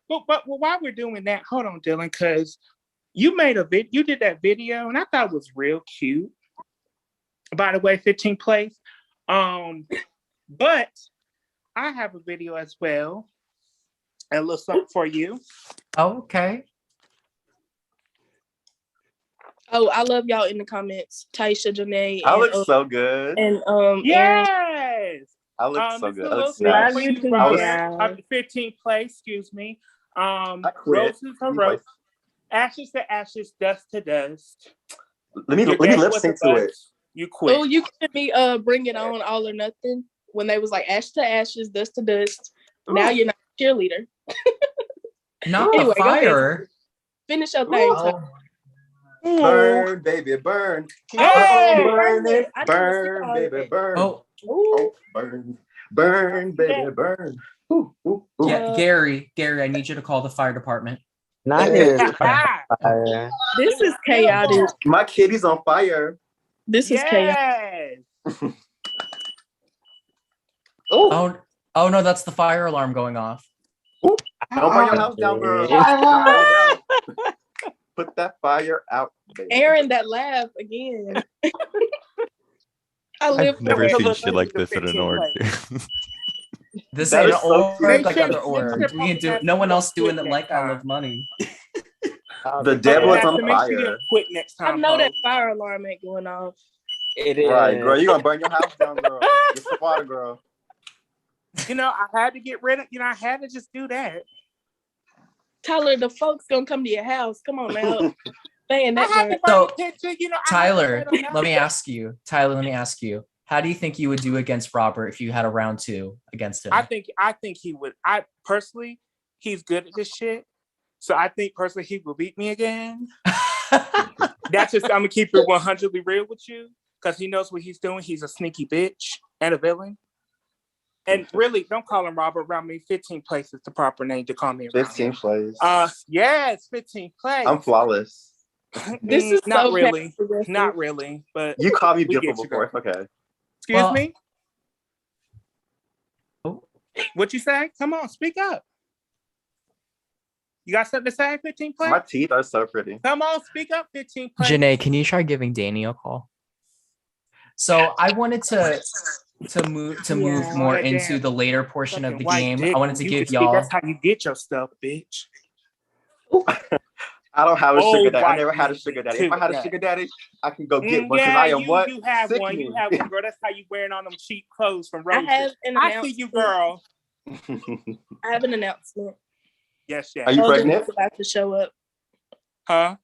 But while we're doing that, hold on, Dylan, because you did that video, and I thought it was real cute. By the way, 15th place. But I have a video as well, and a little something for you. Oh, okay. Oh, I love y'all in the comments. Taisha, Janae. I look so good. And yes. I look so good. I look love you too. 15th place, excuse me. Roses to rose. Ashes to ashes, dust to dust. Let me lip sync to it. You quit. Oh, you can be Bring It On, All or Nothing when they was like ash to ashes, dust to dust. Now you're not a cheerleader. Not Anyway, the go ahead. fire. Finish your thing, Tyler. Burn, baby, burn. Keep Hey! on burning. I didn't see Burn, all baby, that. burn. Oh, Oh, burn. Burn, baby, burn. Ooh, ooh, ooh. yeah, Gary, I need you to call the fire department. Not here. Fire. This is chaotic. My kitty's on fire. This is chaotic. Oh, no, that's the fire alarm going off. Don't burn your house down, girl. Don't burn it down. Put that fire out, baby. Aaron, that laugh again. I live I've never for seen it. shit like this in an org. This That ain't is an so org cute. like other orgs. We ain't do no one else doing it like I Love Money. The devil is on Make sure you fire. don't quit next I time. know Ho. that fire alarm ain't going off. It is. Right, girl. You're gonna burn your house down, girl. Get some water, girl. You know, I had to get rid of. I had to just do that. Tyler, the folks gonna come to your house. Come on now. Saying that. I had to So, burn the picture. You know, Tyler, let me ask you. How do you think you would do against Robert if you had a round 2 against him? I think he would. I personally, he's good at this shit. So I think personally he will beat me again. That's just, I'm gonna keep it 100% real with you, because he knows what he's doing. He's a sneaky bitch and a villain. And really, don't call him Robert around me. 15th place is the proper name to call me. 15th place. Yes, 15th place. I'm flawless. This is not so really, passive-aggressive. not really. But You called me we get beautiful you, before. girl. It's okay. Excuse me. What you say? Come on, speak up. You got something to say, 15th place? My teeth are so pretty. Come on, speak up, 15th place. Janae, can you try giving Danny a call? So I wanted to move more That into damn the later portion of the white game. dick, I wanted to you give can speak, y'all. That's how you get your stuff, bitch. I don't have a sugar Old daddy. I white never had a man sugar daddy. too, If I had a yeah. sugar daddy, I can go get one because Yeah, I am what? you have one. Sickening. You have one, girl. That's how you wearing on them cheap clothes from I Roses. have an I see you, girl. I have an announcement. Yes, yes. Are you LJ's pregnant? about to show up. Huh?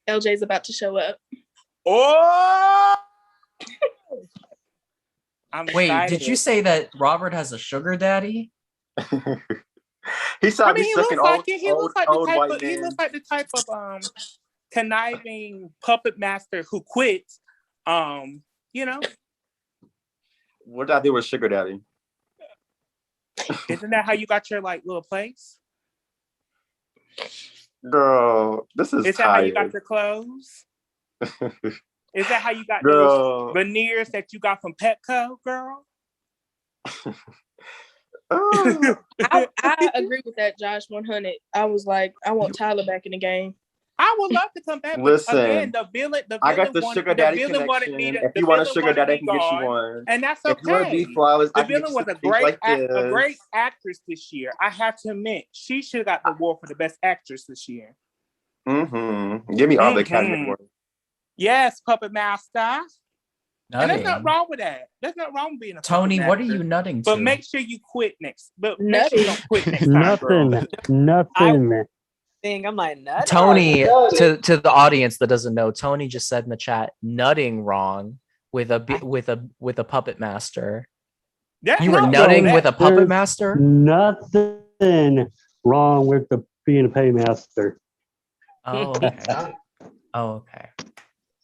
LJ's about to show up. Oh! I'm Wait, excited. did you say that Robert has a sugar daddy? He saw I me mean, he sucking looks like old, it. He old, looks like old the type white of. He men. looks like the type of conniving puppet master who quits. You know, What did I do with sugar daddy? isn't that how you got your like little place? Girl, this is Is that how you got tired. your clothes? Is that how you got Girl. those veneers that you got from Petco, girl? I agree with that, Josh. 100. I was like, I want Tyler back in the game. I would love to come back. But Listen, again, the villain I got the wanted- sugar daddy the villain wanted connection. me to, If the you want a villain sugar wanted daddy, I me can get you gone, one. and that's If you want to okay. be flawless, The I can get villain you was some a things great, like a this. great actress this year. I have to admit, she should have got the award for the best actress this year. Mm-hmm. Give me all the Academy Mhm. Awards. Yes, Puppet Master. And there's Nutting. nothing wrong with that. There's nothing wrong with being a Tony, puppet what are master. you nutting But to? make sure you quit next. But make sure you don't quit next time, Nothing. girl. Nothing. Thing, I'm like, nut. Tony, to the audience that doesn't know, Tony just said in the chat, nutting wrong with a puppet master. That's You were not nutting wrong. with a puppet There's master? Nothing wrong with being a paymaster. Oh, okay. Oh, okay.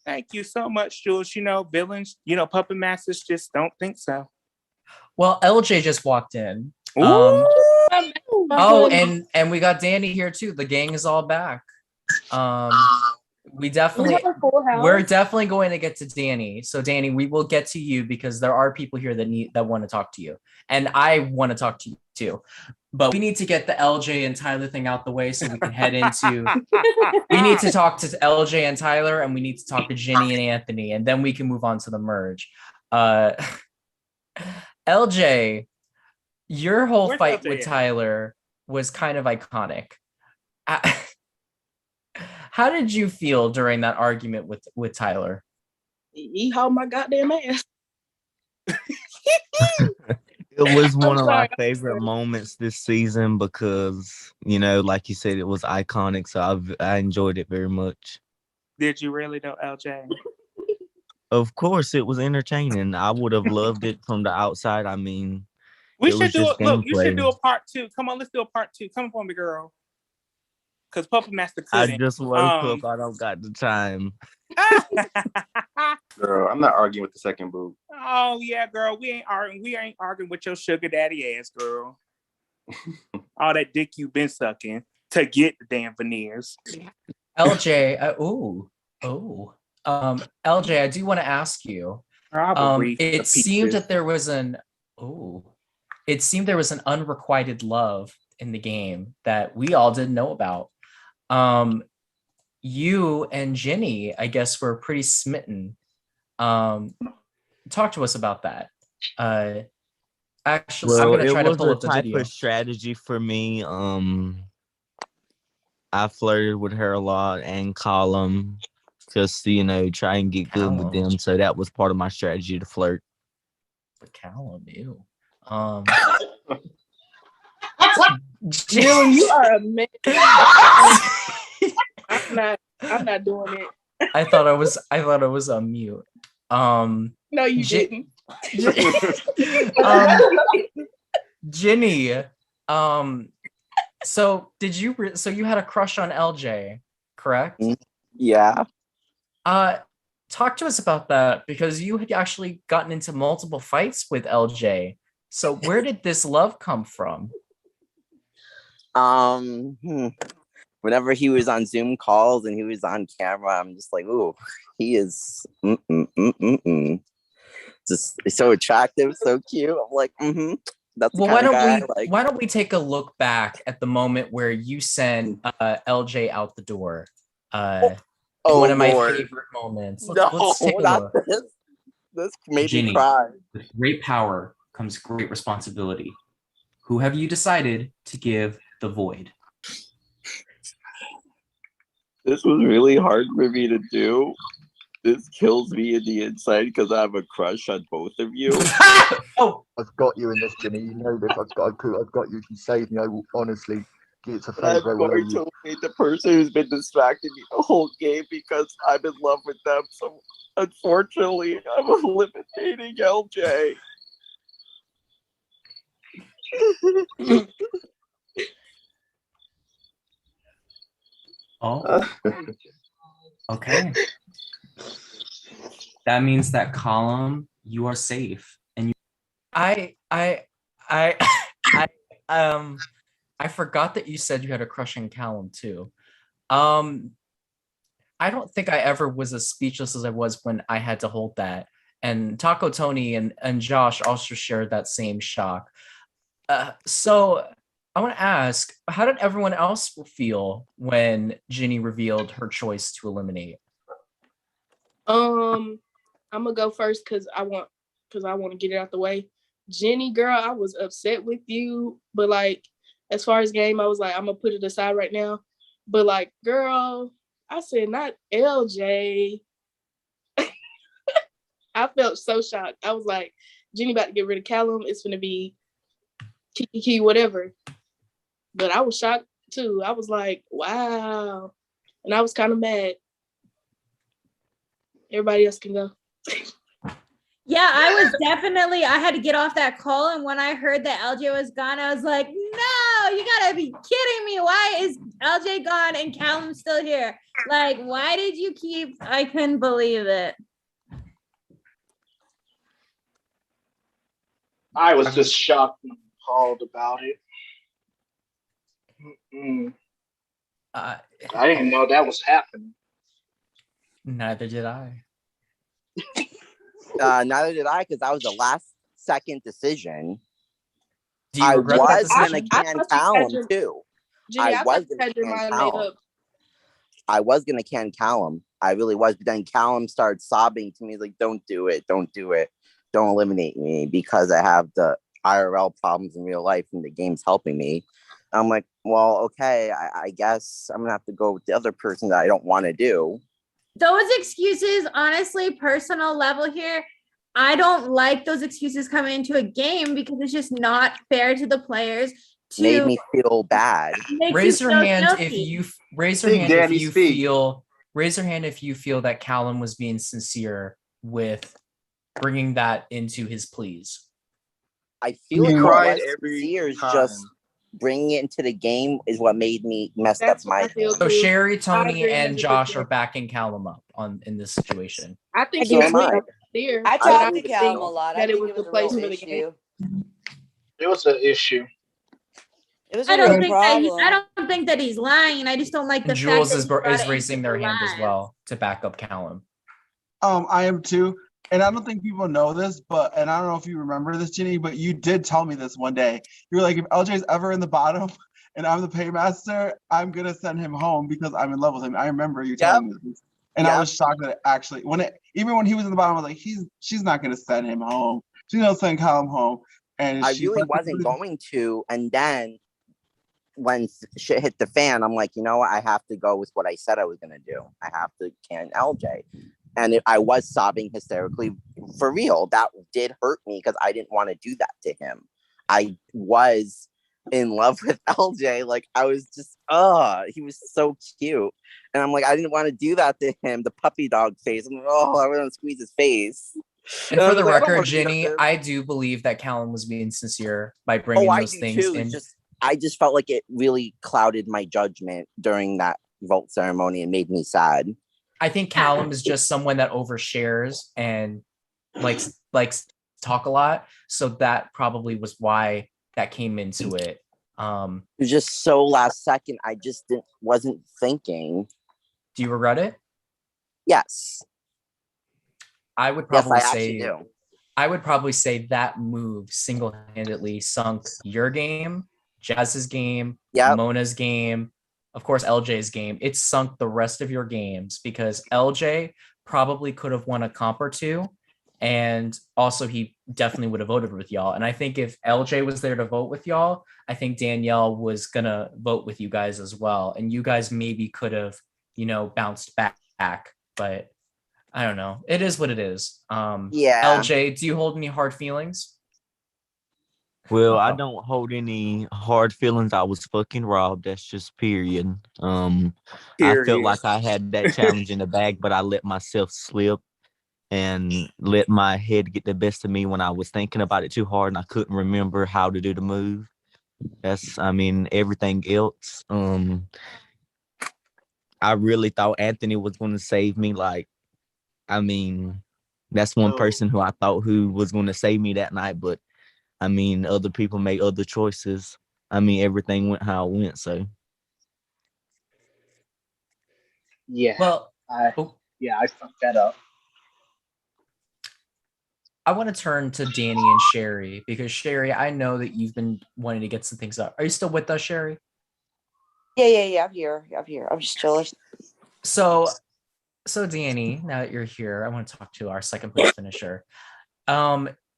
Thank you so much, Jules. You know, villains, puppet masters just don't think so. Well, LJ just walked in. Ooh. Oh, and we got Danny here too. The gang is all back. We're definitely going to get to Danny. So Danny, we will get to you because there are people here that want to talk to you, and I want to talk to you too. But we need to get the LJ and Tyler thing out the way so we can head into. We need to talk to LJ and Tyler, and we need to talk to Ginny and Anthony, and then we can move on to the merge. LJ, your whole Where's fight LJ with at? Tyler was kind of iconic. How did you feel during that argument with Tyler? He hauled my goddamn ass. It was one of my sorry. favorite moments this season because, like you said, it was iconic. So I enjoyed it very much. Did you really know, LJ? Of course, it was entertaining. I would have loved it from the outside. I mean, We It should was do just it. Look, you should gameplay. do a part 2. Come on, let's do a part 2. Come for me, girl. Cause Puppet Master I couldn't. just woke up. I don't got the time. Girl, I'm not arguing with the second boo. Oh yeah, girl. We ain't arguing with your sugar daddy ass, girl. All that dick you been sucking to get the damn veneers. LJ, LJ, I do want to ask you. It seemed that there was an unrequited love in the game that we all didn't know about. You and Jenny, I guess, were pretty smitten. Talk to us about that. Actually, I'm gonna try to pull up the video. It was a type of strategy for me. I flirted with her a lot and Column, just try and get good with them. So that was part of my strategy to flirt. With Callum, ew. Jill, you are a man. I'm not doing it. I thought I was on mute. No, you didn't. Ginny, so you had a crush on LJ, correct? Yeah. Talk to us about that, because you had actually gotten into multiple fights with LJ. So where did this love come from? Whenever he was on Zoom calls and he was on camera, I'm just like, ooh, he is just so attractive, so cute. I'm like, that's the kind of guy I like. Why don't we take a look back at the moment where you sent LJ out the door? One of my favorite moments. Let's take a look. This made Ginny, me cry. with great power comes great responsibility. Who have you decided to give the void? This was really hard for me to do. This kills me in the inside because I have a crush on both of you. Oh, I've got you in this, Jimmy. You know this. I've got you. You saved me. I will honestly. It's a I'm favor. going to be the person who's been distracting me the whole game because I'm in love with them. So unfortunately, I'm eliminating LJ. Oh, okay. That means that Column, you are safe, and you. I forgot that you said you had a crush on Callum too. I don't think I ever was as speechless as I was when I had to hold that. And Taco Tony and Josh also shared that same shock. So I want to ask, how did everyone else feel when Ginny revealed her choice to eliminate? I'm gonna go first because I want to get it out the way. Jenny, girl, I was upset with you, but like as far as game, I was like, I'm gonna put it aside right now. But like, girl, I said not LJ. I felt so shocked. I was like, Jenny about to get rid of Callum. It's gonna be Kiki, whatever. But I was shocked too. I was like, wow. And I was kind of mad. Everybody else can go. Yeah, I had to get off that call. And when I heard that LJ was gone, I was like, no, you gotta be kidding me. Why is LJ gone and Callum still here? Like, why did you keep, I couldn't believe it. I was just shocked and appalled about it. I didn't know that was happening. Neither did I. Neither did I, because that was the last second decision. I was gonna can Callum too. I was gonna can Callum. I really was, but then Callum started sobbing to me like, "Don't do it, don't do it, don't eliminate me," because I have the IRL problems in real life, and the game's helping me. I'm like, well, okay, I guess I'm gonna have to go with the other person that I don't want to do. Those excuses, honestly, personal level here, I don't like those excuses coming into a game because it's just not fair to the players. Made me feel bad. Raise your hand if you feel that Callum was being sincere with bringing that into his pleas. I feel He like cried it was every sincere. It's time. just bringing it into the game is what made me messed That's up what I my feel So too. Sherry, I Tony, agree and 100%. Josh are backing Callum up in this situation. I think So he was am I. being sincere, I but talked I to think Callum a lot. I that it think was it the was a place real for the game. issue. It was an issue. It was I a don't real think that I problem. don't think that he's lying. I just don't like the And fact Jules that is he brought is it raising into their the hand as live. well to back up Callum. I am too. And I don't think people know this, and I don't know if you remember this, Ginny, but you did tell me this one day. You were like, if LJ's ever in the bottom and I'm the paymaster, I'm gonna send him home because I'm in love with him. I remember you telling me this. And I was shocked that it actually even when he was in the bottom, I was like, she's not gonna send him home. She's gonna send Callum home. And I she really wasn't going to. And then when shit hit the fan, I'm like, you know what? I have to go with what I said I was gonna do. I have to can LJ. And I was sobbing hysterically for real. That did hurt me because I didn't want to do that to him. I was in love with LJ. Like I was just, he was so cute. And I'm like, I didn't want to do that to him. The puppy dog face. I'm like, I want to squeeze his face. And for the like, record, Ginny, I do believe that Callum was being sincere by bringing I those do things too. in. I just felt like it really clouded my judgment during that vote ceremony and made me sad. I think Callum is just someone that overshares and likes talk a lot. So that probably was why that came into it. It was just so last second. I just wasn't thinking. Do you regret it? Yes. I would probably yes, I actually do. I would probably say that move single-handedly sunk your game, Jazz's game, Mona's game, of course, LJ's game. It sunk the rest of your games because LJ probably could have won a comp or two. And also he definitely would have voted with y'all. And I think if LJ was there to vote with y'all, I think Danielle was gonna vote with you guys as well. And you guys maybe could have, bounced back, but I don't know. It is what it is. LJ, do you hold any hard feelings? Well, I don't hold any hard feelings. I was fucking robbed. That's just period. I felt like I had that challenge in the bag, but I let myself slip and let my head get the best of me when I was thinking about it too hard and I couldn't remember how to do the move. Everything else. I really thought Anthony was going to save me. That's one person who I thought who was going to save me that night, but other people made other choices. Everything went how it went. So, yeah. Well, I fucked that up. I want to turn to Danny and Sherry because Sherry, I know that you've been wanting to get some things up. Are you still with us, Sherry? Yeah. I'm here. I'm just chilling. So Danny, now that you're here, I want to talk to our second place finisher.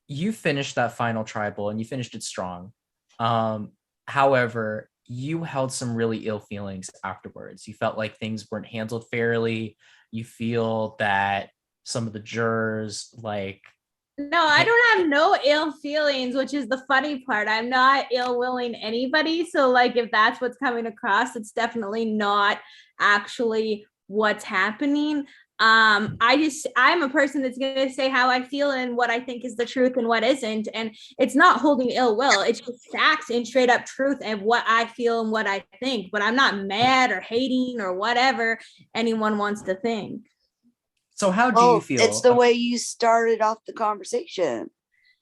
You finished that final tribal and you finished it strong. However, you held some really ill feelings afterwards. You felt like things weren't handled fairly. You feel that some of the jurors No, I don't have no ill feelings, which is the funny part. I'm not ill willing anybody. So if that's what's coming across, it's definitely not actually what's happening. I'm a person that's going to say how I feel and what I think is the truth and what isn't. And it's not holding ill will. It's just facts and straight up truth and what I feel and what I think. But I'm not mad or hating or whatever anyone wants to think. So how do you feel? It's the way you started off the conversation.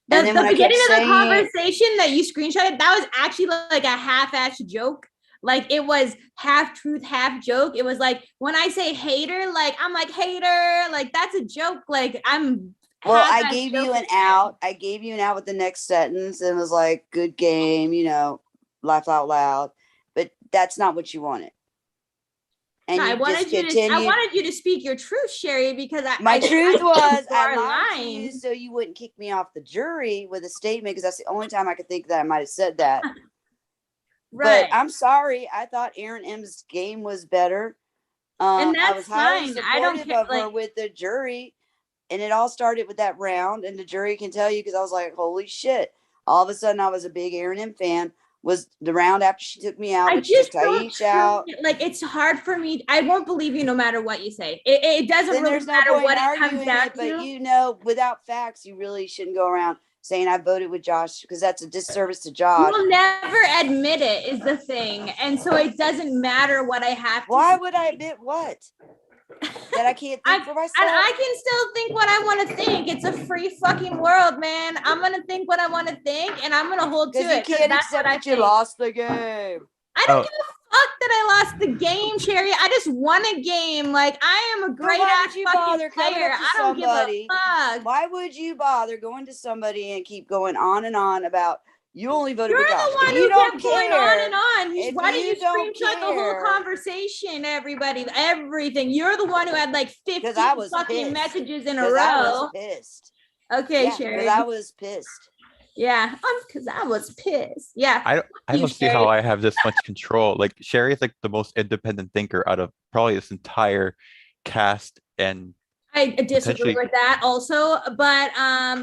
The beginning of the conversation that you screenshotted, that was actually like a half-assed joke. It was half truth, half joke. It was when I say hater, I'm like hater, that's a joke. I gave you an out. I gave you an out with the next sentence and was like, good game, laugh out loud. But that's not what you wanted. And no, I wanted you to speak your truth, Sherry, because my truth was I lied to you so you wouldn't kick me off the jury with a statement because that's the only time I could think that I might have said that. Right. But I'm sorry. I thought Aaron M's game was better. And that's I was highly fine. supportive I don't care, of her with the jury. And it all started with that round. And the jury can tell you because I was like, holy shit. All of a sudden, I was a big Aaron M fan. Was the round after she took me out, I but she took just don't Taisha out. it's hard for me. I won't believe you no matter what you say. It doesn't Then really there's no matter point what in it comes arguing down it, to. but without facts, you really shouldn't go around saying I voted with Josh because that's a disservice to Josh. You'll never admit it is the thing. And so it doesn't matter what I have to Why say. would I admit what? That I can't think for myself? And I can still think what I want to think. It's a free fucking world, man. I'm going to think what I want to think and I'm going to hold to it. Because you can't accept that you lost the game. I don't give a fuck that I lost the game, Sherry. I just won a game. Like, I am a great ass fucking player. I don't give a fuck. Why would you bother going to somebody and keep going on and on about you only voted You're for Josh? the one If who you don't kept going care, on and on. if Why didn't you don't screenshot the whole care- conversation, everybody? Everything. You're the one who had like 50 I was fucking pissed. messages in a 'Cause row. I was pissed. Okay, Yeah, Sherry. because I was pissed. Yeah, because I was pissed. Yeah. I don't see how I have this much control. Like Sherry is like the most independent thinker out of probably this entire cast, and I disagree potentially- with that also, but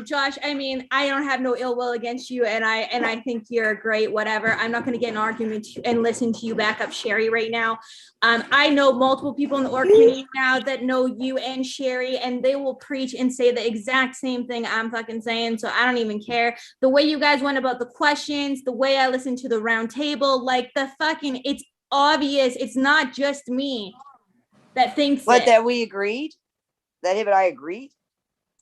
Josh, I mean, I don't have no ill will against you, and I think you're great. Whatever. I'm not going to get in an argument and listen to you back up Sherry right now. I know multiple people in the org community now that know you and Sherry, and they will preach and say the exact same thing I'm fucking saying. So I don't even care. The way you guys went about the questions, the way I listened to the round table, like the fucking, it's obvious. It's not just me that thinks But it. that we agreed? That him and I agreed?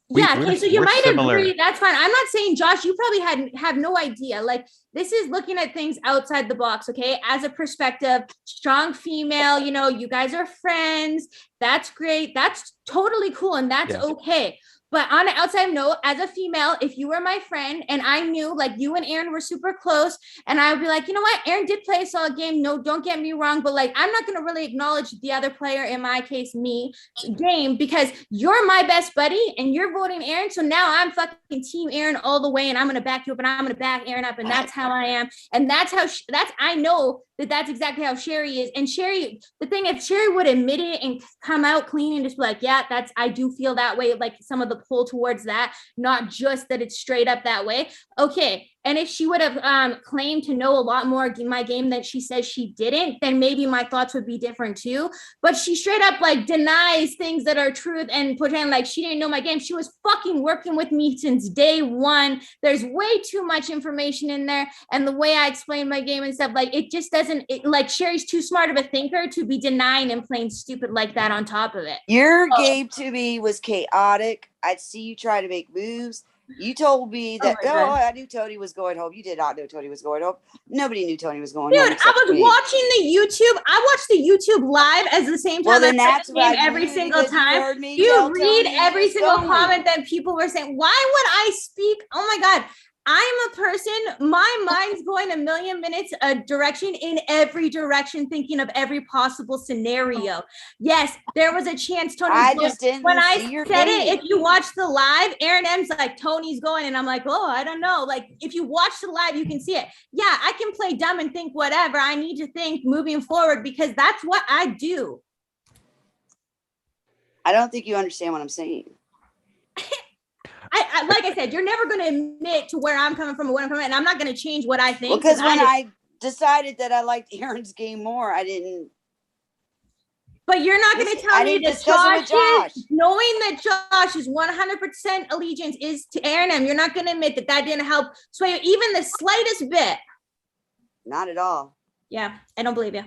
Yeah, okay, so you we're might similar. agree. That's fine. I'm not saying, Josh, you probably have no idea. Like, this is looking at things outside the box, okay? As a perspective, strong female, you know, you guys are friends. That's great. That's totally cool. And that's Yeah. okay. But on an outside note, as a female, if you were my friend and I knew like you and Aaron were super close, and I would be like, you know what, Aaron did play a solid game. No, don't get me wrong, but like I'm not gonna really acknowledge the other player, in my case, me, game, because you're my best buddy and you're voting Aaron. So now I'm fucking team Aaron all the way, and I'm gonna back you up and I'm gonna back Aaron up, and that's how I am. And that's how I know that's exactly how Sherry is. And Sherry, the thing, if Sherry would admit it and come out clean and just be like, yeah, I do feel that way, like some of the pull towards that, not just that it's straight up that way. Okay. And if she would have claimed to know a lot more my game than she says she didn't, then maybe my thoughts would be different too. But she straight up like denies things that are truth and pretend like she didn't know my game. She was fucking working with me since day one. There's way too much information in there. And the way I explain my game and stuff, like it just doesn't, like Sherry's too smart of a thinker to be denying and playing stupid like that on top of it. Your game to me was chaotic. I'd see you try to make moves. You told me that, my God. I knew Tony was going home. You did not know Tony was going home. Nobody knew Tony was going Dude, home. I except was me. watching the YouTube. I watched the YouTube live at the same time. Well, then I played that's the what game I every knew, single because you time. heard me You tell read Tony every he was single going. comment that people were saying. Why would I speak? Oh my God. I'm a person, my mind's going a million minutes a direction in every direction, thinking of every possible scenario. Yes, there was a chance Tony was I going. just didn't When I see your said game. it, if you watch the live, Aaron M's like, Tony's going. And I'm like, oh, I don't know. Like, if you watch the live, you can see it. Yeah, I can play dumb and think whatever I need to think moving forward, because that's what I do. I don't think you understand what I'm saying. I like I said, you're never going to admit to where I'm coming from or what I'm coming from, and I'm not going to change what I think. Because when just- I decided that I liked Aaron's game more, I didn't. But you're not going to Listen, tell I me didn't that discuss it with Josh, Josh. knowing that Josh is 100% allegiance is to Aaron M. You're not going to admit that that didn't help sway you even the slightest bit. Not at all. Yeah, I don't believe you.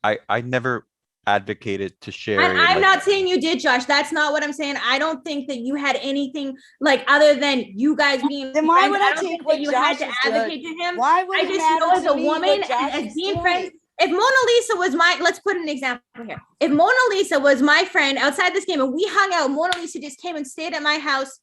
I never advocated to share. And I'm not saying you did, Josh. That's not what I'm saying. I don't think that you had anything like other than you guys being. Then why friends. would I don't take think what that you Josh had to has advocate done? to him. Why would I it just matter know as to a me what woman Josh and as is being doing? friends. If Mona Lisa was my, let's put an example here. If Mona Lisa was my friend outside this game and we hung out, Mona Lisa just came and stayed at my house.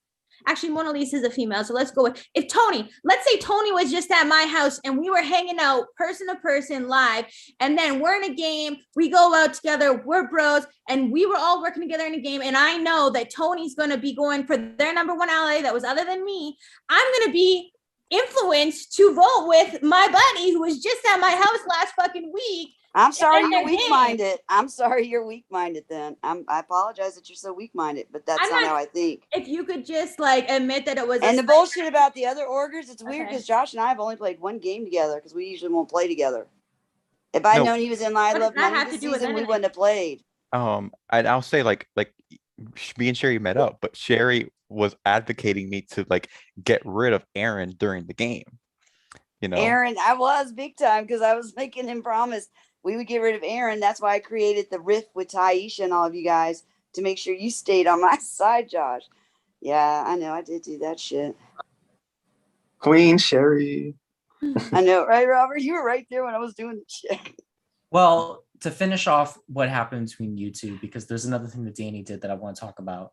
Actually, Mona Lisa is a female, so let's go with, if Tony, let's say Tony was just at my house and we were hanging out person to person live, and then we're in a game, we go out together, we're bros, and we were all working together in a game, and I know that Tony's going to be going for their number one ally that was other than me, I'm going to be influenced to vote with my buddy who was just at my house last fucking week. I'm sorry in you're their game. weak-minded. I'm sorry you're weak-minded then. I apologize that you're so weak-minded, but that's I'm not not- how I think. If you could just like admit that it was And a the bullshit about the other orgers, it's weird Okay. because Josh and I have only played one game together because we usually won't play together. If I'd No. known he was in Live What Love does that Money have this to do with season, we anything? wouldn't have played. And I'll say like me and Sherry met up, but Sherry was advocating me to like get rid of Aaron during the game. You know, Aaron, I was big time because I was making him promise we would get rid of Aaron. That's why I created the rift with Taisha and all of you guys to make sure you stayed on my side, Josh. Yeah, I know. I did do that shit. Queen Sherry. I know, right, Robert? You were right there when I was doing the shit. Well, to finish off what happened between you two, because there's another thing that Danny did that I want to talk about.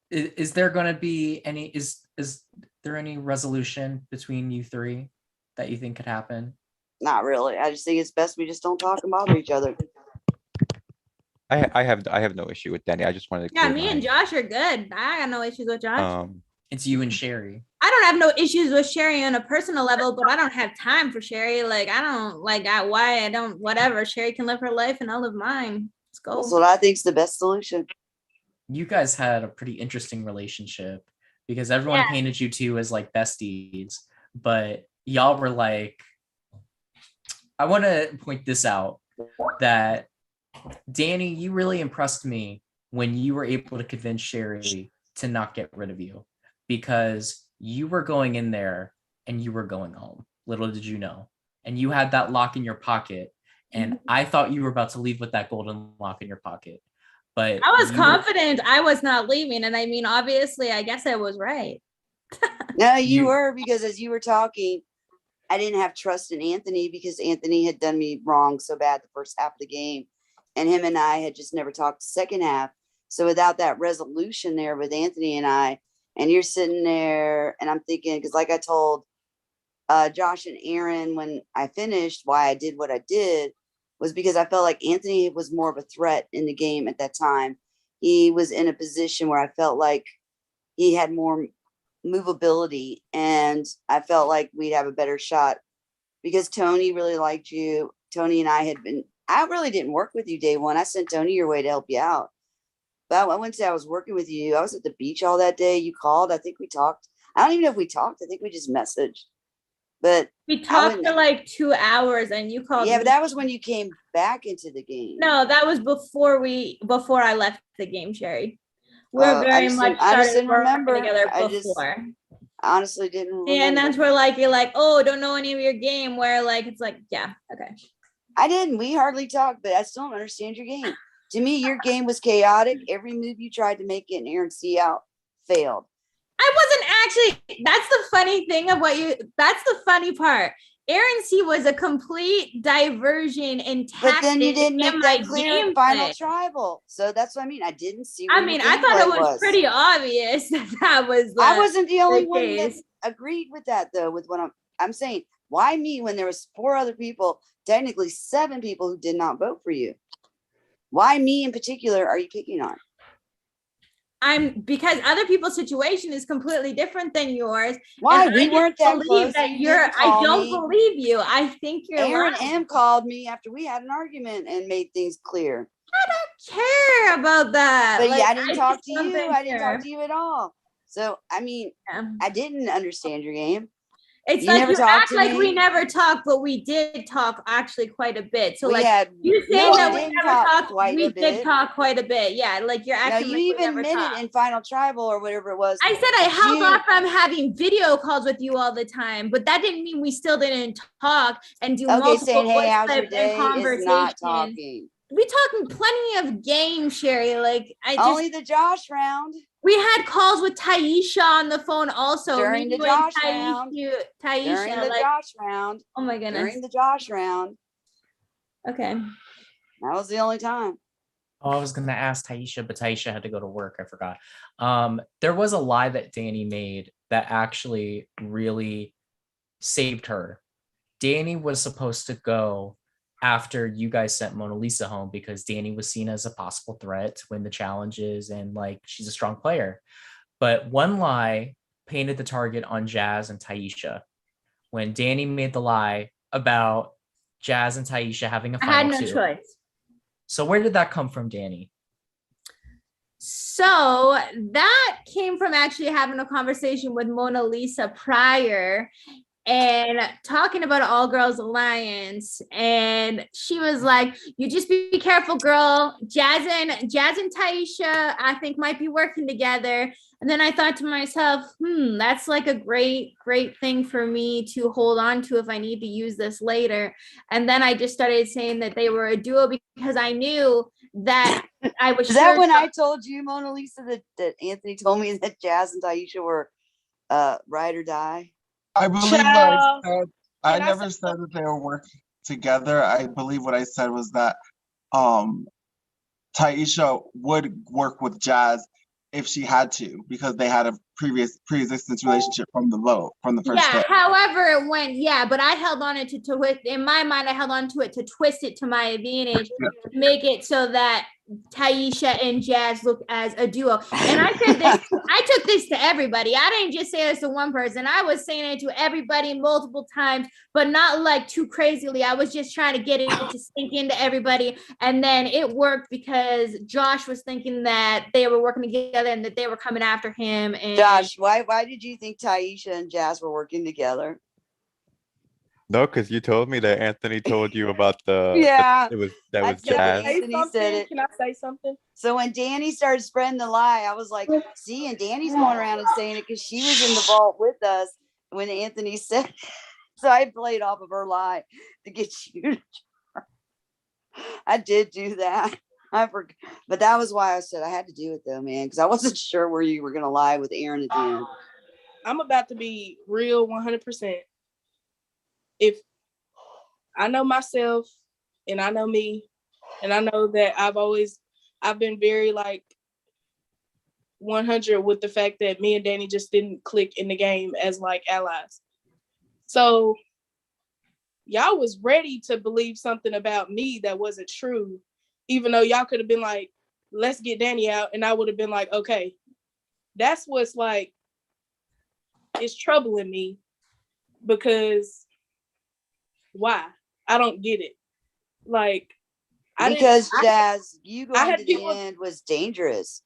Is there going to be any? Is there any resolution between you three that you think could happen? Not really. I just think it's best we just don't talk and bother each other. I have no issue with Danny. I just wanted to Yeah, clear me my, and Josh are good. I got no issues with Josh. It's you and Sherry. I don't have no issues with Sherry on a personal level, but I don't have time for Sherry. Like, I don't like why I don't, whatever. Sherry can live her life and I'll live mine. Let's go. That's what I think is the best solution. You guys had a pretty interesting relationship because everyone painted you two as like besties, but y'all were like, I want to point this out that Danny, you really impressed me when you were able to convince Sherry to not get rid of you, because you were going in there and you were going home. Little did you know. And you had that lock in your pocket. And I thought you were about to leave with that golden lock in your pocket. But I was confident I was not leaving. And I mean, obviously, I guess I was right. No, you were, because as you were talking, I didn't have trust in Anthony because Anthony had done me wrong so bad the first half of the game. And him and I had just never talked the second half. So without that resolution there with Anthony and I, and you're sitting there and I'm thinking, because like I told Josh and Aaron when I finished, why I did what I did was because I felt like Anthony was more of a threat in the game at that time. He was in a position where I felt like he had more movability, and I felt like we'd have a better shot because Tony really liked you. Tony and I really didn't work with you day one. I sent Tony your way to help you out. But I wouldn't say I was working with you. I was at the beach all that day. You called. I think we talked. I don't even know if we talked. I think we just messaged. But we talked for like 2 hours and you called. Yeah, me. but that was when you came back into the game. No, that was before I left the game, Sherry. We're I just didn't remember together I before. Honestly didn't remember. Yeah, and that's where like you're like, oh, don't know any of your game. Where like it's like, yeah, okay. I didn't. We hardly talked, but I still don't understand your game. To me, your game was chaotic. Every move you tried to make getting Aaron C out failed. I wasn't actually. That's the funny thing of that's the funny part. Aaron C was a complete diversion and tactic. But then you didn't make that clear in final gameplay. tribal. So that's what I mean. I didn't see. I mean, I thought it was pretty obvious that was. I wasn't the only one that case. agreed with that, though. With what I'm saying, why me when there was 4 other people, technically 7 people who did not vote for you? Why me in particular are you picking on? Because other people's situation is completely different than yours. Why? And We weren't that close. That You I didn't call don't me. believe you. I think you're Aaron lying. M called me after we had an argument and made things clear. I don't care about that. But Like, yeah, I didn't talk just to don't you. think I didn't you're- talk to you at all. So I mean, I didn't understand your game. It's You like never you talked act to like me. we never talked, but we did talk actually quite a bit. So We like had- you No, saying we that we didn't never talk talked, quite we a did bit. talk quite a bit. Yeah, like you're Now acting you like we even never admitted talked. in final tribal or whatever it was. I said I that held you- off from having video calls with you all the time, but that didn't mean we still didn't talk and do Okay, multiple saying, "Hey, voice how's your clips and day?" is not conversations. talking. We talking plenty of games, Sherry. Like I just Only the Josh round. we had calls with Taisha on the phone also. During Me the and Josh round. Taisha, During the like, Josh round. oh my goodness. During the Josh round. Okay. That was the only time. Oh, I was gonna ask Taisha, but Taisha had to go to work. I forgot. There was a lie that Danny made that actually really saved her. Danny was supposed to go after you guys sent Mona Lisa home because Danny was seen as a possible threat to win the challenges and like she's a strong player. But one lie painted the target on Jazz and Taisha. When Danny made the lie about Jazz and Taisha having a I final had no two. choice. So where did that come from, Danny? So that came from actually having a conversation with Mona Lisa prior. and talking about All Girls Alliance, and she was like, "You just be careful, girl. Jazz and Taisha, I think, might be working together." And then I thought to myself, that's like a great thing for me to hold on to if I need to use this later. And then I just started saying that they were a duo because I knew that I was Is that when I told you, Mona Lisa, that Anthony told me that Jazz and Taisha were ride or die? I believe that I never said that they were working together. I believe what I said was that Taisha would work with Jazz if she had to, because they had a pre-existence relationship from the first day. However it went, but I held on it to twist. In my mind, I held on to it to twist it to my advantage, make it so that Taisha and Jazz look as a duo. And I said this, I took this to everybody. I didn't just say this to one person. I was saying it to everybody multiple times, but not like too crazily. I was just trying to get it to sink into everybody. And then it worked because Josh was thinking that they were working together and that they were coming after him. And Josh, why did you think Taisha and Jazz were working together? No, because you told me that Anthony told you about the Yeah, that was said Jazz. Anthony said it. Can I say something? So when Danny started spreading the lie, I was like, see, and Danny's going around and saying it because she was in the vault with us when Anthony said. So I played off of her lie to get you. I did do that. I forgot, but that was why I said I had to do it though, man, because I wasn't sure where you were gonna lie with Aaron at the end. I'm about to be real 100%. If I know myself and I know me, and I know that I've been very like 100 with the fact that me and Danny just didn't click in the game as like allies. So y'all was ready to believe something about me that wasn't true, even though y'all could have been like, let's get Danny out. And I would have been like, okay, that's what's like, it's troubling me because why? I don't get it. Like, because Jazz, you going to the end was dangerous.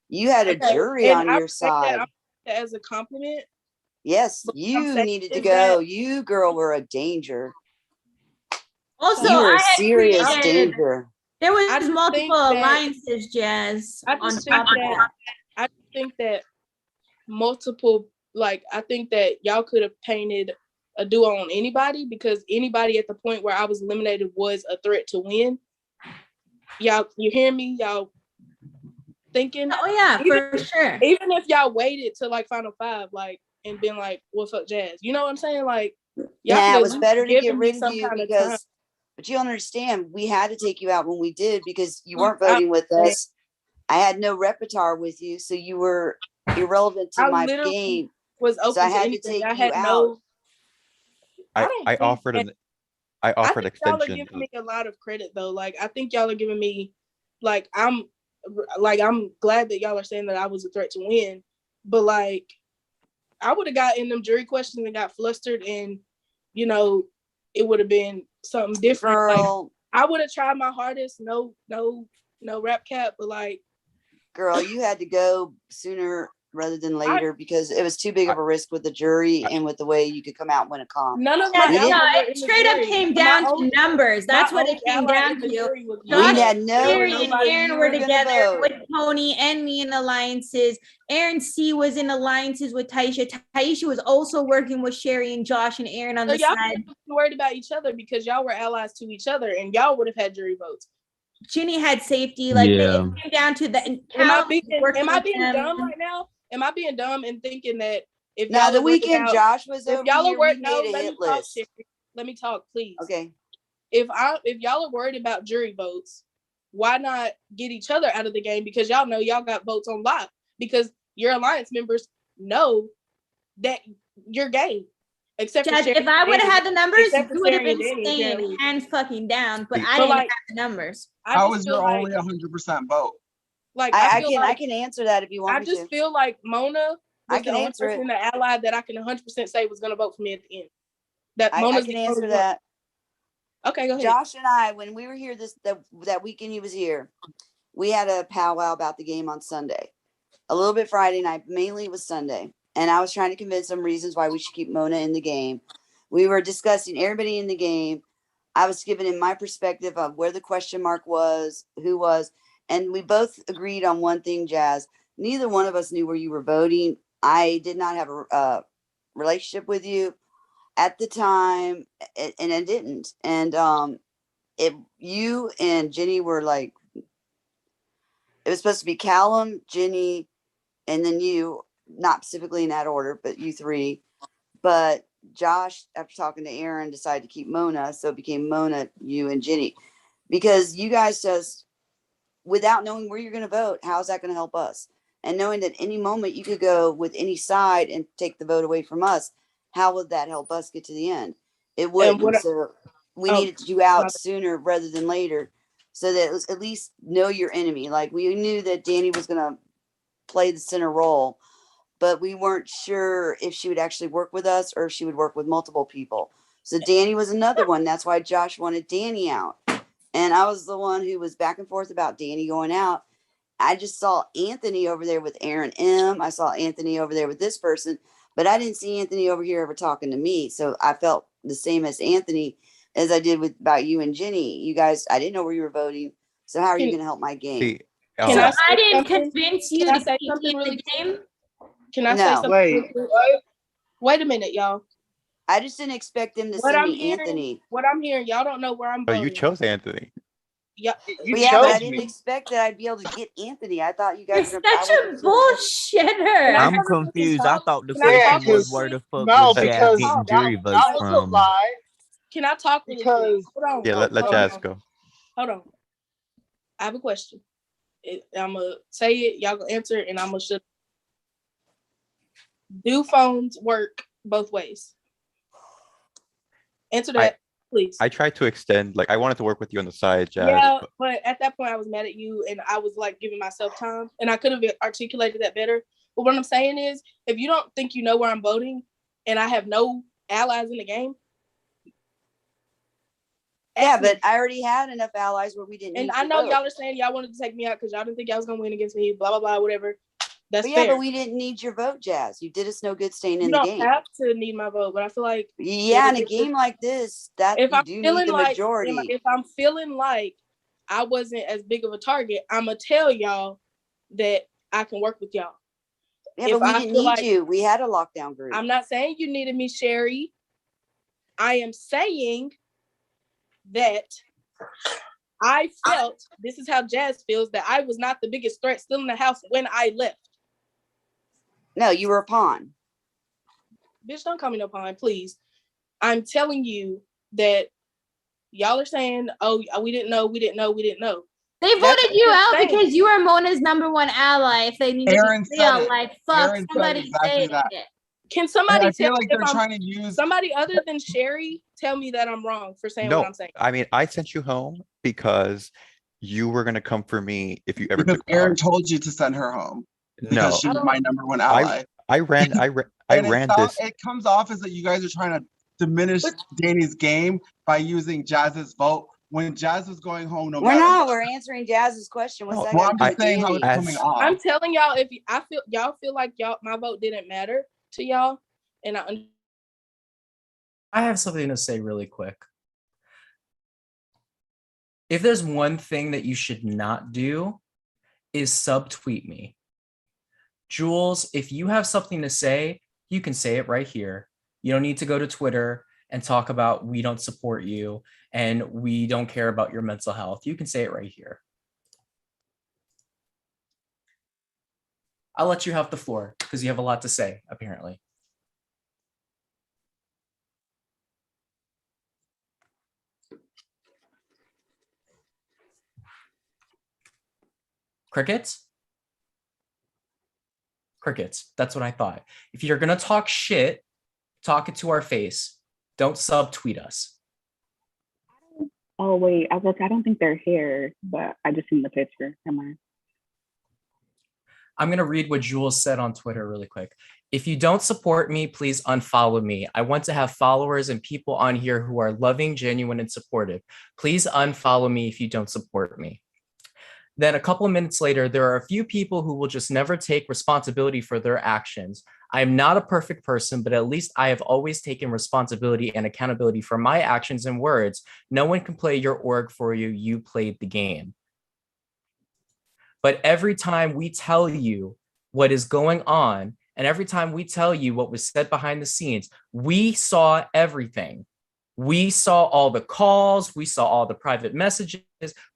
You had a jury on your side. As a compliment. Yes, you needed to go. You girl were a danger. Also, you were I a had serious created- danger. There was multiple alliances, Jazz. I think that multiple, like, I think that y'all could have painted a duo on anybody, because anybody at the point where I was eliminated was a threat to win. Y'all, you hear me? Y'all thinking? Oh yeah, for sure. Even if y'all waited to like final five, like, and been like, "What's up, Jazz?" You know what I'm saying? Like, yeah, it was better to get rid of you because, but you understand, we had to take you out when we did because you weren't voting with us. I had no repertoire with you, so you were irrelevant to my game. Was open so I had to anything. take I you had out. I offered I think extension. y'all are giving me a lot of credit though. Like, I think y'all are giving me, like, I'm glad that y'all are saying that I was a threat to win, but like, I would have got in them jury questions and got flustered, and you know, it would have been something different. Girl. Like, I would have tried my hardest. No rap cap, but like, girl, you had to go sooner rather than later because it was too big of a risk with the jury and with the way you could come out and win a comp. None of it straight up came down to numbers. That's what it came down to. We had no Aaron and Aaron were together vote. with Tony and me in alliances. Aaron C was in alliances with Taisha. Taisha was also working with Sherry and Josh and Aaron on the y'all side. worried about each other because y'all were allies to each other, and y'all would have had jury votes. Ginny had safety. Like, Yeah. it came down to the. Am I being dumb right now? Am I being dumb and thinking that if now y'all the weekend Josh was over y'all here, are worried, we no, made a let hit me talk, list. Sherry. Let me talk, please. Okay. If y'all are worried about jury votes, why not get each other out of the game? Because y'all know y'all got votes on lock, because your alliance members know that you're game. Except Judge, for Sherry if I would have had the numbers, except for you would have Sherry been and Danny, staying apparently. hands fucking down, but I But, didn't like, have the numbers. How was your only 100% vote? Like, I feel can like, answer that if you want I me just to. feel like Mona I was the can only answer person it. in the ally that I can 100% say was going to vote for me at the end. That I Mona's can the answer only that. one. Okay, go ahead. Josh and I, when we were here that weekend he was here, we had a powwow about the game on Sunday. A little bit Friday night, mainly it was Sunday. And I was trying to convince some reasons why we should keep Mona in the game. We were discussing everybody in the game. I was giving him my perspective of where the question mark was, who was, and we both agreed on one thing, Jazz. Neither one of us knew where you were voting. I did not have a relationship with you at the time, and I didn't. And you and Jenny were like, it was supposed to be Callum, Jenny, and then you, not specifically in that order, but you three. But Josh, after talking to Aaron, decided to keep Mona, so it became Mona, you, and Jenny, because you guys just, without knowing where you're going to vote, how's that going to help us? And knowing that any moment you could go with any side and take the vote away from us, how would that help us get to the end? It wouldn't. So we needed you out sooner rather than later, so that it was at least know your enemy. Like, we knew that Danny was going to play the center role, but we weren't sure if she would actually work with us or if she would work with multiple people. So Danny was another one. That's why Josh wanted Danny out. And I was the one who was back and forth about Danny going out. I just saw Anthony over there with Aaron M. I saw Anthony over there with this person, but I didn't see Anthony over here ever talking to me. So I felt the same as Anthony as I did with about you and Jenny. You guys, I didn't know where you were voting. So how are you going to help my game? So I didn't convince you to keep in the game. Can I say something? Wait a minute, y'all. I just didn't expect them to send me Anthony. What I'm hearing, y'all don't know where I'm Oh, voting. you chose Anthony. Yeah, but I didn't expect that I'd be able to get Anthony. I thought you guys were such a bullshitter. I'm confused. I thought the question was where the fuck was Jazz getting jury votes from? Can I talk because hold on. Yeah, let Jazz go. Hold on. I have a question. I'm gonna say it, y'all gonna answer it, and I'm gonna shut. Do phones work both ways? Answer that, please. I tried to extend, like, I wanted to work with you on the side, Jazz. Yeah, but at that point I was mad at you and I was like giving myself time, and I could have articulated that better. But what I'm saying is, if you don't think you know where I'm voting and I have no allies in the game. Yeah, but I already had enough allies where we didn't. And I know y'all are saying y'all wanted to take me out because y'all didn't think y'all was gonna win against me, blah blah blah, whatever. That's fair. But we didn't need your vote, Jazz. You did us no good staying in you the don't game. have to need my vote, but I feel like in a game like this, that if you I'm do feeling need the like majority. if I'm feeling like I wasn't as big of a target, I'm gonna tell y'all that I can work with y'all. Yeah, but we didn't need you. We had a lockdown group. I'm not saying you needed me, Sherry. I am saying that I felt, this is how Jazz feels, that I was not the biggest threat still in the house when I left. No, you were a pawn. Bitch, don't call me no pawn, please. I'm telling you that y'all are saying, oh, we didn't know. They voted you out because you were Mona's #1 ally. If they needed to be real, like, fuck, somebody say it. Can somebody tell like they're trying to use somebody other than Sherry tell me that I'm wrong for saying what I'm saying? I mean, I sent you home because you were gonna come for me if you ever because took Aaron told you to send her home. Because she was my #1 ally. I ran this. It comes off as that you guys are trying to diminish Danny's game by using Jazz's vote when Jazz was going home. We're not. We're answering Jazz's question. What's that? Well, I'm just saying how it's coming off. I'm telling y'all, if y'all feel like my vote didn't matter to y'all, and I have something to say really quick. If there's one thing that you should not do, is subtweet me. Jules, if you have something to say, you can say it right here. You don't need to go to Twitter and talk about we don't support you and we don't care about your mental health. You can say it right here. I'll let you have the floor because you have a lot to say, apparently. Crickets? Crickets. That's what I thought. If you're going to talk shit, talk it to our face. Don't subtweet us. Oh, wait. I was like, I don't think they're here, but I just seen the picture. Am I? I'm going to read what Jules said on Twitter really quick. If you don't support me, please unfollow me. I want to have followers and people on here who are loving, genuine, and supportive. Please unfollow me if you don't support me. Then a couple of minutes later, there are a few people who will just never take responsibility for their actions. I'm not a perfect person, but at least I have always taken responsibility and accountability for my actions and words. No one can play your org for you. You played the game. But every time we tell you what is going on, and every time we tell you what was said behind the scenes, we saw everything. We saw all the calls, we saw all the private messages,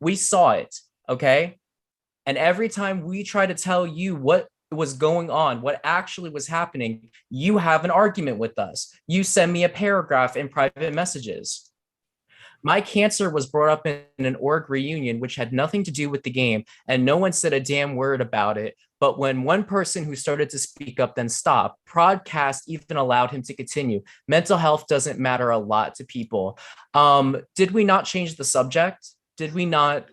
we saw it, okay? And every time we try to tell you what was going on, what actually was happening, you have an argument with us. You send me a paragraph in private messages. My cancer was brought up in an org reunion, which had nothing to do with the game, and no one said a damn word about it. But when one person who started to speak up then stopped, Prodcast even allowed him to continue. Mental health doesn't matter a lot to people. Did we not change the subject? Did we not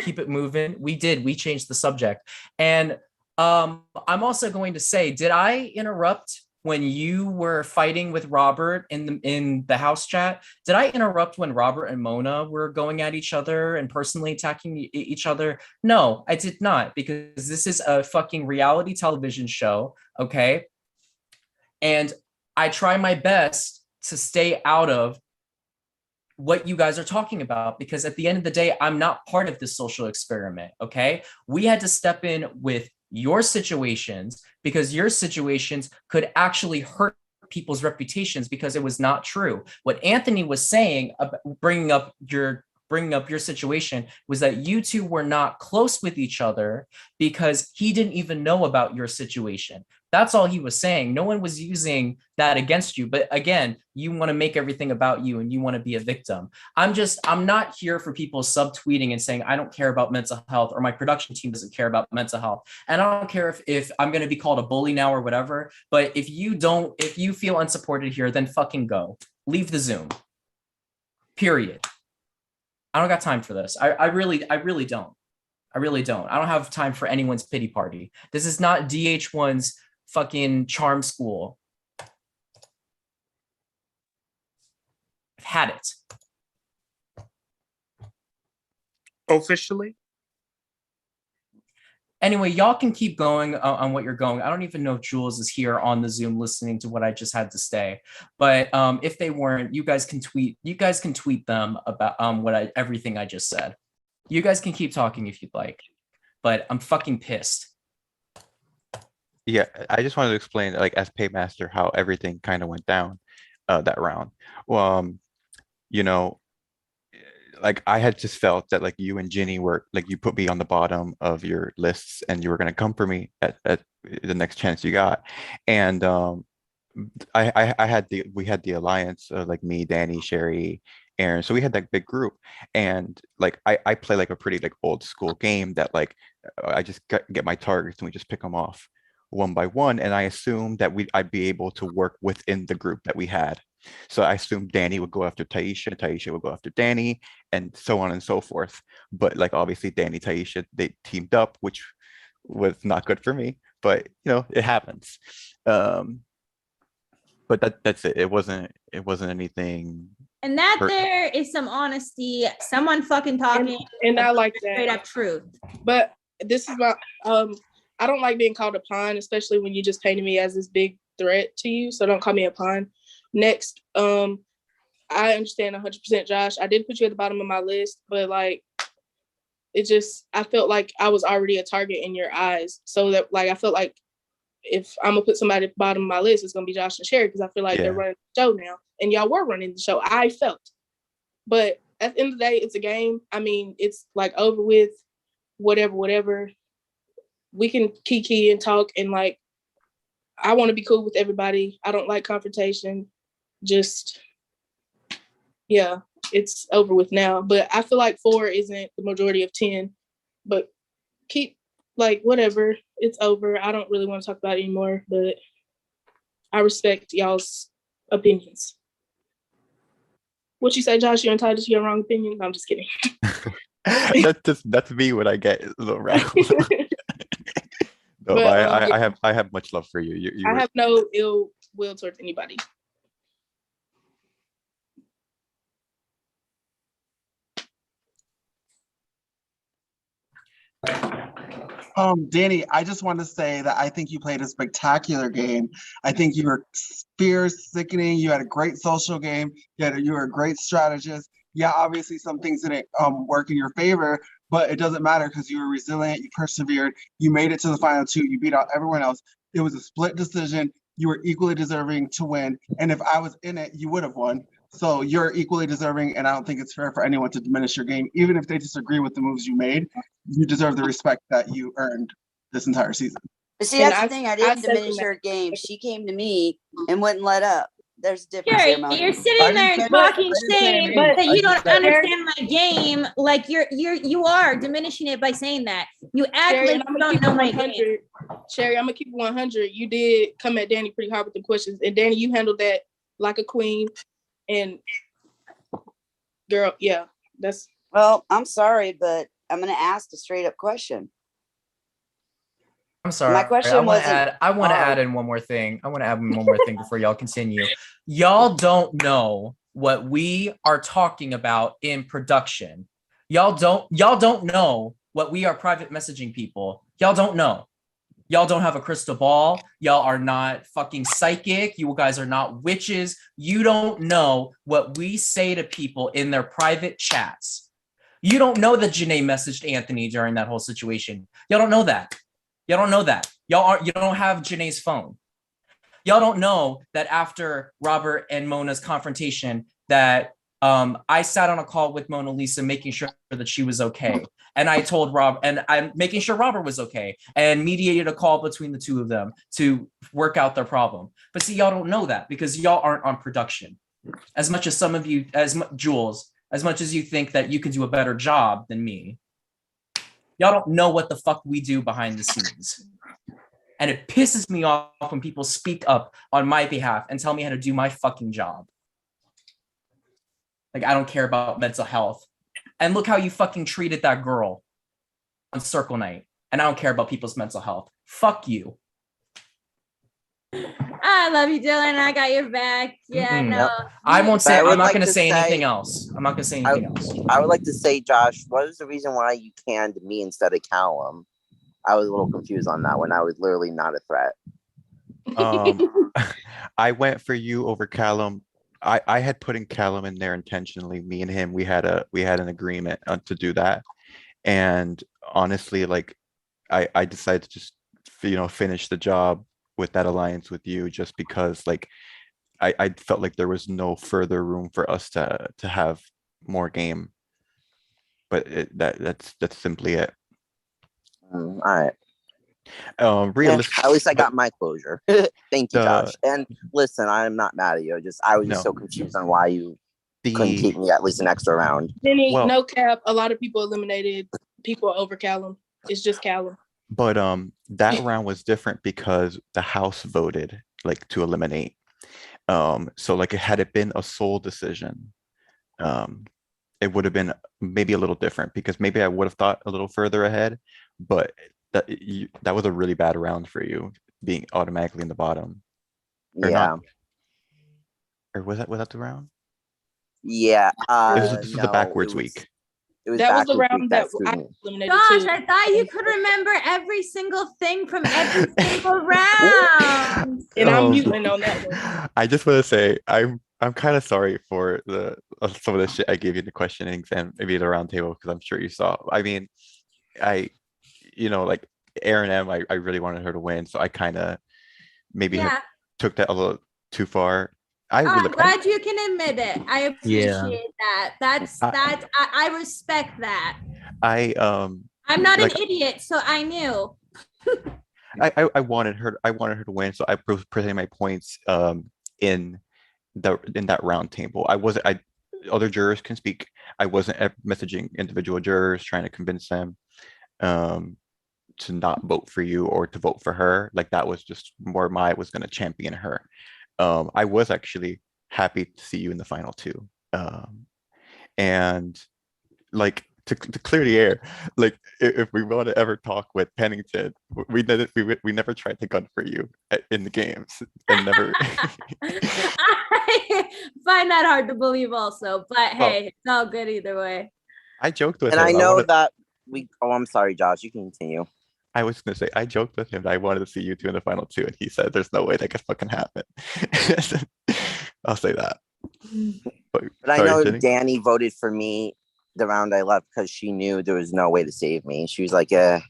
keep it moving? We did. We changed the subject. And I'm also going to say, did I interrupt when you were fighting with Robert in the house chat? Did I interrupt when Robert and Mona were going at each other and personally attacking each other? No, I did not, because this is a fucking reality television show, okay? And I try my best to stay out of what you guys are talking about, because at the end of the day, I'm not part of this social experiment, okay? We had to step in with your situations, because your situations could actually hurt people's reputations, because it was not true. What Anthony was saying, bringing up your situation, was that you two were not close with each other because he didn't even know about your situation. That's all he was saying. No one was using that against you. But again, you want to make everything about you and you want to be a victim. I'm not here for people subtweeting and saying, I don't care about mental health, or my production team doesn't care about mental health. And I don't care if I'm going to be called a bully now or whatever. But if you feel unsupported here, then fucking go. Leave the Zoom. Period. I don't got time for this. I really don't. I really don't. I don't have time for anyone's pity party. This is not DH1's fucking charm school. I've had it. Officially? Anyway, y'all can keep going on what you're going. I don't even know if Jules is here on the Zoom listening to what I just had to say. But if they weren't, you guys can tweet them about everything I just said. You guys can keep talking if you'd like. But I'm fucking pissed. Yeah, I just wanted to explain, like, as paymaster, how everything kind of went down that round. You know, like, I had just felt that, like, you and Ginny were, like, you put me on the bottom of your lists and you were going to come for me at the next chance you got. And we had the alliance of, like, me, Danny, Sherry, Aaron. So we had that big group, and like I play like a pretty like old school game that, like, I just get my targets and we just pick them off one by one. And I assumed that I'd be able to work within the group that we had. So I assumed Danny would go after Taisha, Taisha would go after Danny, and so on and so forth. But, like, obviously Danny, Taisha, they teamed up, which was not good for me, but it happens. But that's it. It wasn't anything. And that there is some honesty, someone fucking talking, and I like that straight up truth. But this is my I don't like being called a pawn, especially when you just painted me as this big threat to you. So don't call me a pawn. Next, I understand 100%, Josh. I did put you at the bottom of my list, but like, I felt like I was already a target in your eyes. So that, like, I felt like if I'm gonna put somebody at the bottom of my list, it's gonna be Josh and Sherry, because I feel like they're running the show now, and y'all were running the show. I felt, but at the end of the day, it's a game. I mean, it's like over with. Whatever. We can kiki and talk, and like, I want to be cool with everybody. I don't like confrontation. Just, yeah, it's over with now. But I feel like 4 isn't the majority of 10. But keep, like, whatever. It's over. I don't really want to talk about it anymore, but I respect y'all's opinions. What you say, Josh? You're entitled to your wrong opinion? No, I'm just kidding. That's me when I get a little rattled. No, but I have much love for you. I have no ill will towards anybody. Danny, I just want to say that I think you played a spectacular game. I think you were fierce, sickening. You had a great social game. You were a great strategist. Yeah, obviously some things didn't work in your favor, but it doesn't matter because you were resilient. You persevered. You made it to the final two. You beat out everyone else. It was a split decision. You were equally deserving to win. And if I was in it, you would have won. So you're equally deserving, and I don't think it's fair for anyone to diminish your game, even if they disagree with the moves you made. You deserve the respect that you earned this entire season. But see, that's the thing. I didn't diminish her game. She came to me and wouldn't let up. There's a difference Jerry, there, Melanie. you're sitting there and talking saying that you don't understand my game. Like you are diminishing it by saying that. You act Sherry, like you don't know my game. Sherry, I'm gonna keep it 100. You did come at Danny pretty hard with the questions, and Danny, you handled that like a queen. And girl, yeah, that's. Well, I'm sorry, but I'm gonna ask a straight up question. I'm sorry. My question I want wasn't to add. I want to hard. add in one more thing. I want to add one more thing before y'all continue. Y'all don't know what we are talking about in production. Y'all don't know what we are private messaging people. Y'all don't know. Y'all don't have a crystal ball. Y'all are not fucking psychic. You guys are not witches. You don't know what we say to people in their private chats. You don't know that Janae messaged Anthony during that whole situation. Y'all don't know that. Y'all don't know that. You don't have Janae's phone. Y'all don't know that after Robert and Mona's confrontation that I sat on a call with Mona Lisa making sure that she was okay. And I told Rob, and I'm making sure Robert was okay, and mediated a call between the two of them to work out their problem. But see, y'all don't know that because y'all aren't on production. As much as some of you, Jules, as much as you think that you can do a better job than me, y'all don't know what the fuck we do behind the scenes. And it pisses me off when people speak up on my behalf and tell me how to do my fucking job. Like, I don't care about mental health. And look how you fucking treated that girl on Circle Night. And I don't care about people's mental health. Fuck you. I love you, Dylan. I got your back. Yeah, no. Yep. I won't say, But I I'm would not like going to to say say- anything else. I'm not going to say anything else. I would like to say, Josh, what is the reason why you canned me instead of Callum? I was a little confused on that one. I was literally not a threat. I went for you over Callum. I had put in Callum in there intentionally. Me and him, we had an agreement to do that. And honestly, like I decided to just finish the job with that alliance with you just because like I felt like there was no further room for us to have more game. But that's simply it. All right. Realistic. At least I got my closure. Thank you, Josh. And listen, I'm not mad at you. I was just so confused on why you couldn't keep me at least an extra round. Danny, no cap. A lot of people eliminated people over Callum. It's just Callum. But that round was different because the house voted like to eliminate. So like had it been a sole decision, it would have been maybe a little different because maybe I would have thought a little further ahead, but that was a really bad round for you being automatically in the bottom. Or Yeah. not. Or was that the round? Yeah. This is the backwards week. It was That was the backwards round week that screwed I me. eliminated Gosh, too. I thought you could remember every single thing from every single round. And I'm muting on that one. I just want to say I'm kind of sorry for the some of the shit I gave you in the questionings and maybe the round table because I'm sure you saw. I mean, like Aaron M, I really wanted her to win, so I kind of maybe took that a little too far. I'm glad you can admit it. I appreciate that. That's I- that. I respect that. I'm not an idiot, so I knew. I wanted her to win, so I presented my points in that round table. Other jurors can speak. I wasn't messaging individual jurors trying to convince them to not vote for you or to vote for her. Like that was just more I was going to champion her. I was actually happy to see you in the final two. And like to clear the air, like if we want to ever talk with Pennington, we never tried to gun for you in the games and never. I find that hard to believe also, but hey, it's all good either way. I joked with And him. I know that oh, I'm sorry, Josh. You can continue. I was gonna say I joked with him that I wanted to see you two in the final two, and he said there's no way that could fucking happen. I'll say that. But I sorry, know Jenny. Danny voted for me the round I left because she knew there was no way to save me. She was like, "Yeah,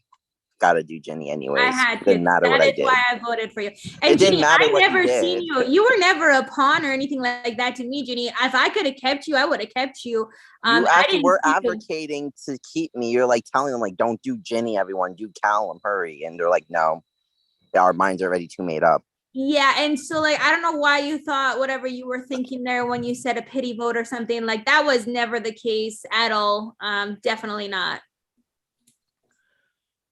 gotta do Jenny anyways." I had to. Didn't matter what That I is did. why I voted for you. It And didn't Ginny, matter I what you never seen did. you. You were never a pawn or anything like that to me, Ginny. If I could have kept you, I would have kept you. You I actually didn't were see you. advocating to keep me. You're like telling them like, "Don't do Jenny, everyone. Do Callum, hurry." And they're like, "No, our minds are already too made up." Yeah, and so like I don't know why you thought whatever you were thinking there when you said a pity vote or something. Like that was never the case at all. Definitely not.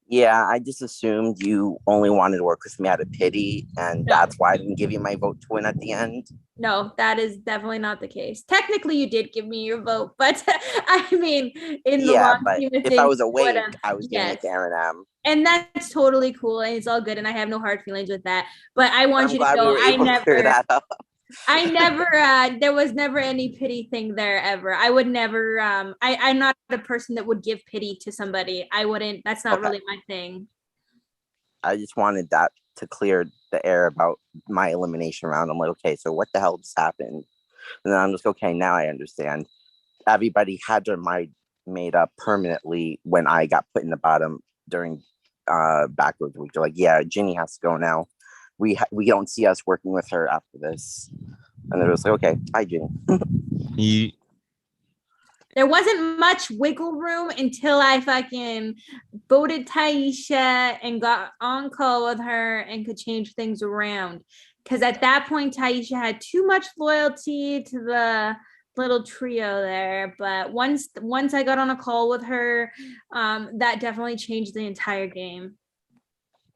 Yeah, I just assumed you only wanted to work with me out of pity, and that's why I didn't give you my vote to win at the end. No, that is definitely not the case. Technically, you did give me your vote, but I mean, in the Yeah, long but scheme of if things, I was you awake, would've. I was giving Yes. it to Aaron M. And that's totally cool, and it's all good, and I have no hard feelings with that. But I want I'm you to glad we know, were able to clear that up. I never, there was never any pity thing there ever. I would never, I'm not a person that would give pity to somebody. I wouldn't, that's not Okay. really my thing. I just wanted that to clear the air about my elimination round. I'm like, okay, so what the hell just happened? And then I'm just okay. Now I understand. Everybody had their mind made up permanently when I got put in the bottom during backwards week. They're like, yeah, Ginny has to go now. We don't see us working with her after this. And they're just like, okay, bye, Ginny. There wasn't much wiggle room until I fucking voted Taisha and got on call with her and could change things around. Because at that point, Taisha had too much loyalty to the little trio there. But once I got on a call with her, that definitely changed the entire game.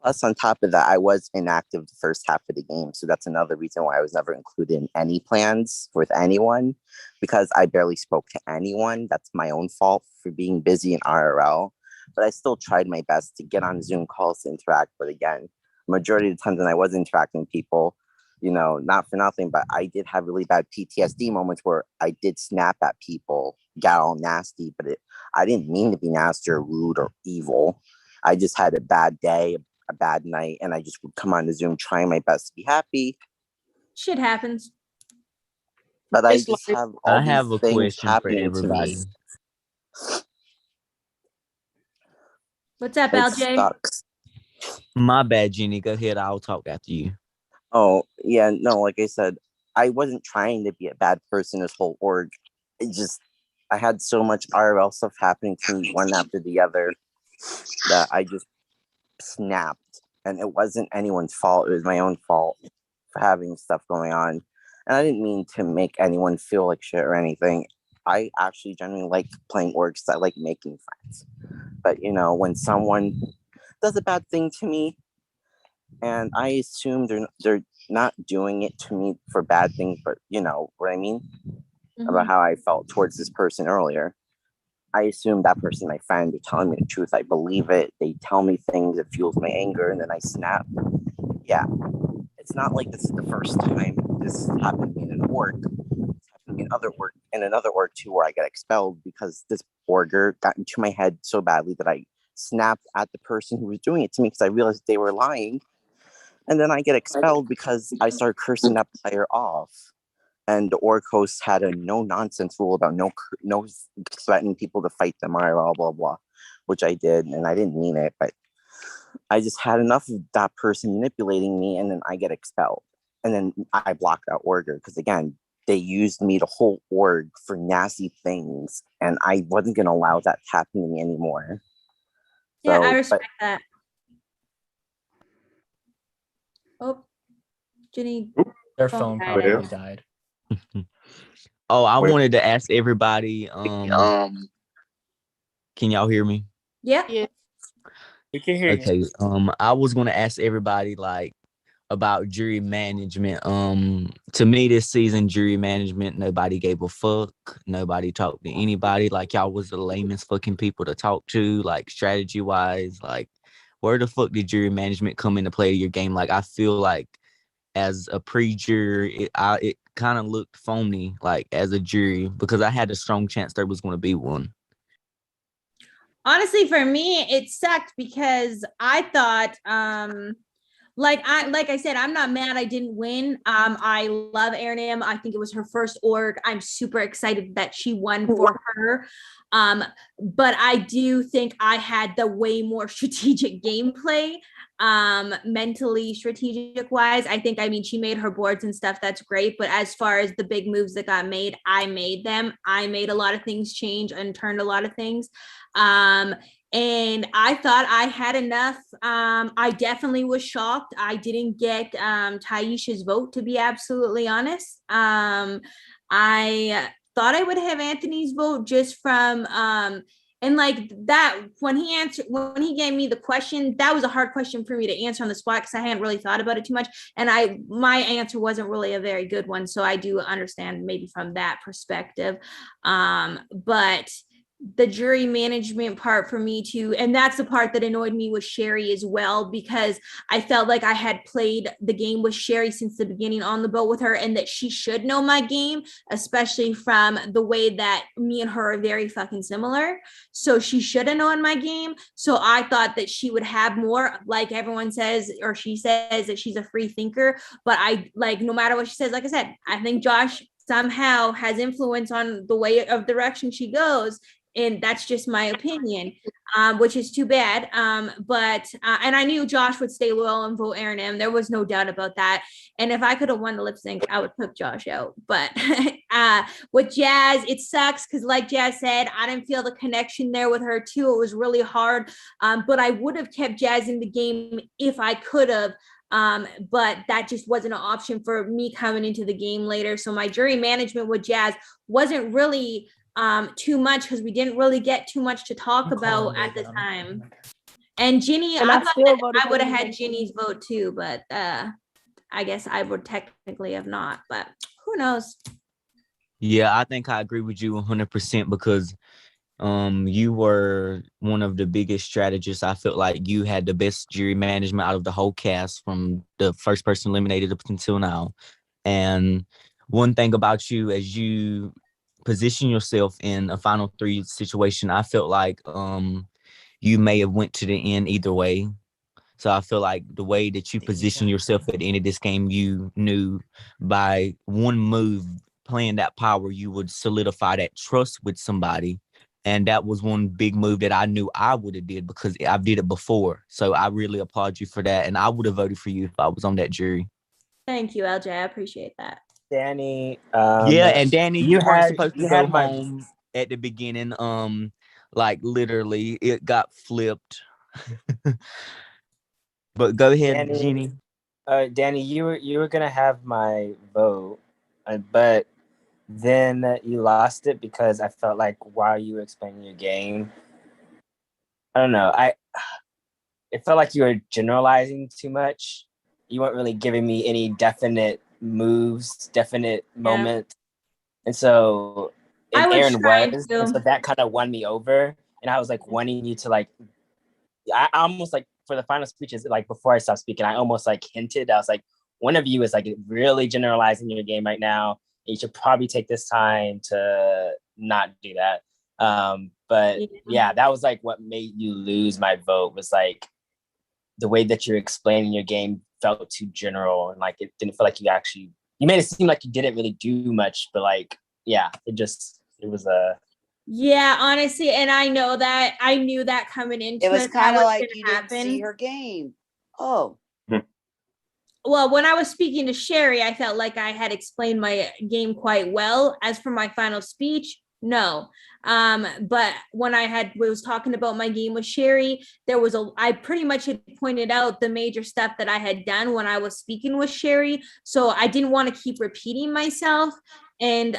Plus, on top of that, I was inactive the first half of the game. So that's another reason why I was never included in any plans with anyone, because I barely spoke to anyone. That's my own fault for being busy in IRL. But I still tried my best to get on Zoom calls to interact. But again, majority of the times when I was interacting with people, you know, not for nothing, but I did have really bad PTSD moments where I did snap at people, got all nasty, but I didn't mean to be nasty or rude or evil. I just had a bad day, a bad night, and I just would come on the Zoom trying my best to be happy. Shit happens. But I just have all these a things question for happening to everybody. me. What's up, It LJ? sucks. My bad, Jenny. Go ahead. I'll talk after you. Oh, yeah, no, like I said, I wasn't trying to be a bad person this whole org. It just, I had so much IRL stuff happening to me one after the other that I just snapped. And it wasn't anyone's fault. It was my own fault for having stuff going on. And I didn't mean to make anyone feel like shit or anything. I actually genuinely like playing orgs. I like making friends. But, you know, when someone does a bad thing to me, and I assume they're not doing it to me for bad things, but you know what I mean? About how I felt towards this person earlier. I assume that person, my friend, they're telling me the truth. I believe it. They tell me things that fuels my anger, and then I snap. Yeah, it's not like this is the first time this happened to me in an org. It's happened to me in another org too, where I got expelled because this orger got into my head so badly that I snapped at the person who was doing it to me because I realized they were lying. And then I get expelled because I start cursing that player off. And the org host had a no nonsense rule about no threatening people to fight them, blah, blah, blah, which I did. And I didn't mean it, but I just had enough of that person manipulating me. And then I get expelled. And then I block that order because, again, they used me the whole org for nasty things. And I wasn't going to allow that to happen to me anymore. Yeah, I respect that. Oh, Jenny. Their phone probably died. Oh, I wanted to ask everybody. Can y'all hear me? Yeah. We can hear you. Okay. I was gonna ask everybody like about jury management. To me this season, jury management, nobody gave a fuck. Nobody talked to anybody. Like y'all was the lamest fucking people to talk to, like strategy wise. Like, where the fuck did jury management come into play to your game? Like, I feel like as a pre-jury, it kind of looked phony, like as a jury, because I had a strong chance there was going to be one. honestly, for me, it sucked because I thought, like I said, I'm not mad I didn't win. I love Erin. I think it was her first org. I'm super excited that she won for her. But I do think I had the way more strategic gameplay, mentally strategic wise. I think, I mean, she made her boards and stuff, that's great, but as far as the big moves that got made, I made them. I made a lot of things change and turned a lot of things. And I thought I had enough. I definitely was shocked I didn't get Taisha's vote, to be absolutely honest. I thought I would have Anthony's vote just from and like that, when he gave me the question, that was a hard question for me to answer on the spot because I hadn't really thought about it too much, and my answer wasn't really a very good one, so I do understand maybe from that perspective. But the jury management part for me too, and that's the part that annoyed me with Sherry as well, because I felt like I had played the game with Sherry since the beginning on the boat with her, and that she should know my game, especially from the way that me and her are very fucking similar. So she should have known my game. So I thought that she would have more, like everyone says, or she says that she's a free thinker, but I, like, no matter what she says, like I said, I think Josh somehow has influence on the way of direction she goes, and that's just my opinion, which is too bad. But and I knew Josh would stay loyal and vote Aaron M. There was no doubt about that. And if I could have won the lip sync, I would put Josh out. But with Jazz, it sucks because, like Jazz said, I didn't feel the connection there with her too. It was really hard. But I would have kept Jazz in the game if I could have. But that just wasn't an option for me coming into the game later. So my jury management with Jazz wasn't really too much because we didn't really get too much to talk about at the time. And Ginny, And I I thought still that voted I would have for had Ginny's vote too, but I guess I would technically have not, but who knows? Yeah, I think I agree with you 100% because you were one of the biggest strategists. I felt like you had the best jury management out of the whole cast from the first person eliminated up until now. And one thing about you, as you position yourself in a final three situation, I felt like you may have went to the end either way. So I feel like the way that you position yourself at the end of this game, you knew by one move playing that power, you would solidify that trust with somebody. And that was one big move that I knew I would have did because I did it before. So I really applaud you for that. And I would have voted for you if I was on that jury. Thank you, LJ. I appreciate that. Danny, yeah, and Danny, you weren't supposed to go had my home at the beginning. Like literally, it got flipped. But go ahead, Jeannie. Danny, you were gonna have my vote, but then you lost it because I felt like while you were explaining your game, I don't know, it felt like you were generalizing too much. You weren't really giving me any definite moves, definite moments, and so Aaron was, and so that kind of won me over, and I was like wanting you to like. I almost like for the final speeches, like before I stopped speaking, I almost like hinted. I was like, one of you is like really generalizing your game right now. And you should probably take this time to not do that. But yeah, that was like what made you lose my vote, was like the way that you're explaining your game felt too general, and like it didn't feel like you made it seem like you didn't really do much, but like, yeah, it was a Yeah, honestly, and I know that I knew that coming into it. It was kind of like you happen. didn't see her game. Oh. Well, when I was speaking to Sherry, I felt like I had explained my game quite well. As for my final speech, no. But when I was talking about my game with Sherry, I pretty much had pointed out the major stuff that I had done when I was speaking with Sherry. So I didn't want to keep repeating myself. And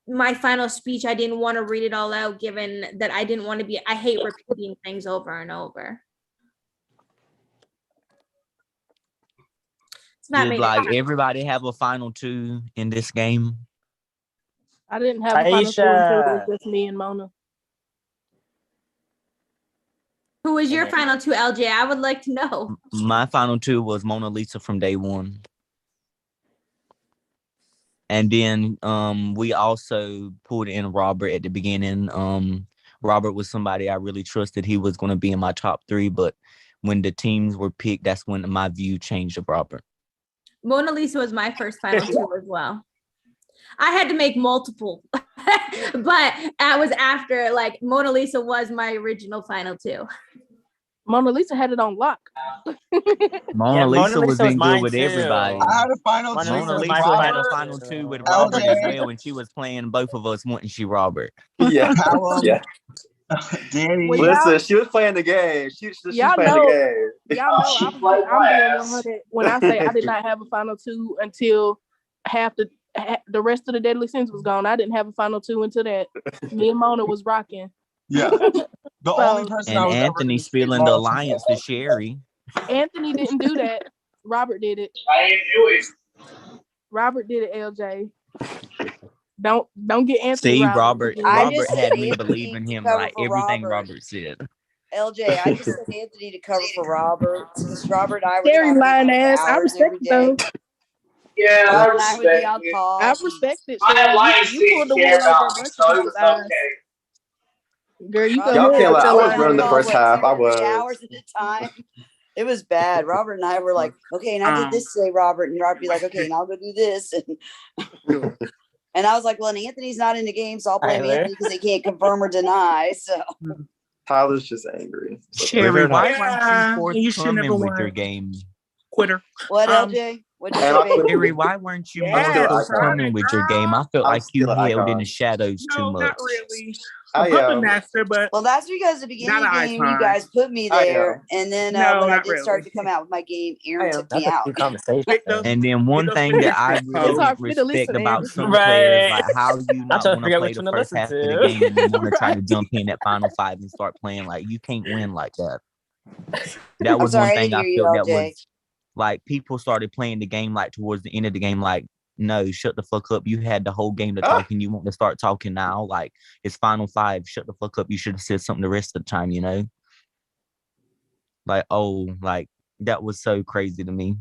my final speech, I didn't want to read it all out, given that I didn't want to I hate repeating things over and over. Did like everybody have a final two in this game? I didn't have a final two until it was just me and Mona. Who was your final two, LJ? I would like to know. My final two was Mona Lisa from day one. And then we also pulled in Robert at the beginning. Robert was somebody I really trusted. He was going to be in my top 3, but when the teams were picked, that's when my view changed of Robert. Mona Lisa was my first final 2 as well. I had to make multiple, but that was after, like, Mona Lisa was my original final 2. Mona Lisa had it on lock. Mona Lisa was in good with everybody. I had a final Mona 2 Lisa with had a Robert, final 2 with Robert as LJ, well, and she was playing both of us, wasn't she, Robert? Yeah. Callum, Yeah. Danny. Well, Listen, she was playing the game. She's y'all playing know, the game. y'all know I'm being 100 when I say I did not have a final 2 until half the rest of the Deadly Sins was gone. I didn't have a final 2 until that. Me and Mona was rocking. Yeah. The only person And I was Anthony spilling the alliance to Sherry. Anthony didn't do that. Robert did it. I didn't do it. Robert did it, LJ. Don't get Anthony. See, Robert I just said had me Anthony believing to him cover like for everything Robert. Robert said. LJ, I just said Anthony to cover for Robert because Robert and I were Terry lying talking ass. for I hours every respect it day. though. Yeah, I Robert and I would be respect on it. call. I respect it. My Sherry. alliance You pulled the didn't care wool over a about me, bunch so of it people's was eyes. okay. Girl, you go Y'all ahead. can't lie. I was on running the call, first what, half. 2 I or 3 was. hours at a time. It was bad. Robert and I were like, okay, and I did this today, Robert. And Robert be like, okay, and I'll go do this. And I was like, well, and Anthony's not in the game, so I'll blame Tyler. Anthony because he can't confirm or deny. So Tyler's just angry. Sherry, why weren't Yeah, you you should never forthcoming with your won. game? Quitter. what, LJ? What'd you say, baby? Sherry, why weren't you more Yes, forthcoming with your game? I felt I'm like you still an held in the icon. shadows too No, much. not really. I A puppet am. master, but Well, that's because at the beginning not of the an game, you icon. guys put me I there, am. and then No, when I not did start to really. come out with my game, Aaron took me That's a out. good conversation. It does. And then one does thing for that I history, really It's Poe. hard didn't for me to respect listen, about Aaron. some players, Right. like how you I'm not trying to want to figure out play which the one to first listen half of the to. game and then want to try to Right. jump in at final 5 and start playing. Like you can't win like that. That I'm was sorry, one I thing didn't I hear you, felt that LJ. was like people started playing the game like towards the end of the game, like, no, shut the fuck up. You had the whole game to talk and you want to start talking now. Like it's final 5. Shut the fuck up. You should have said something the rest of the time, you know? Like, oh, like that was so crazy to me.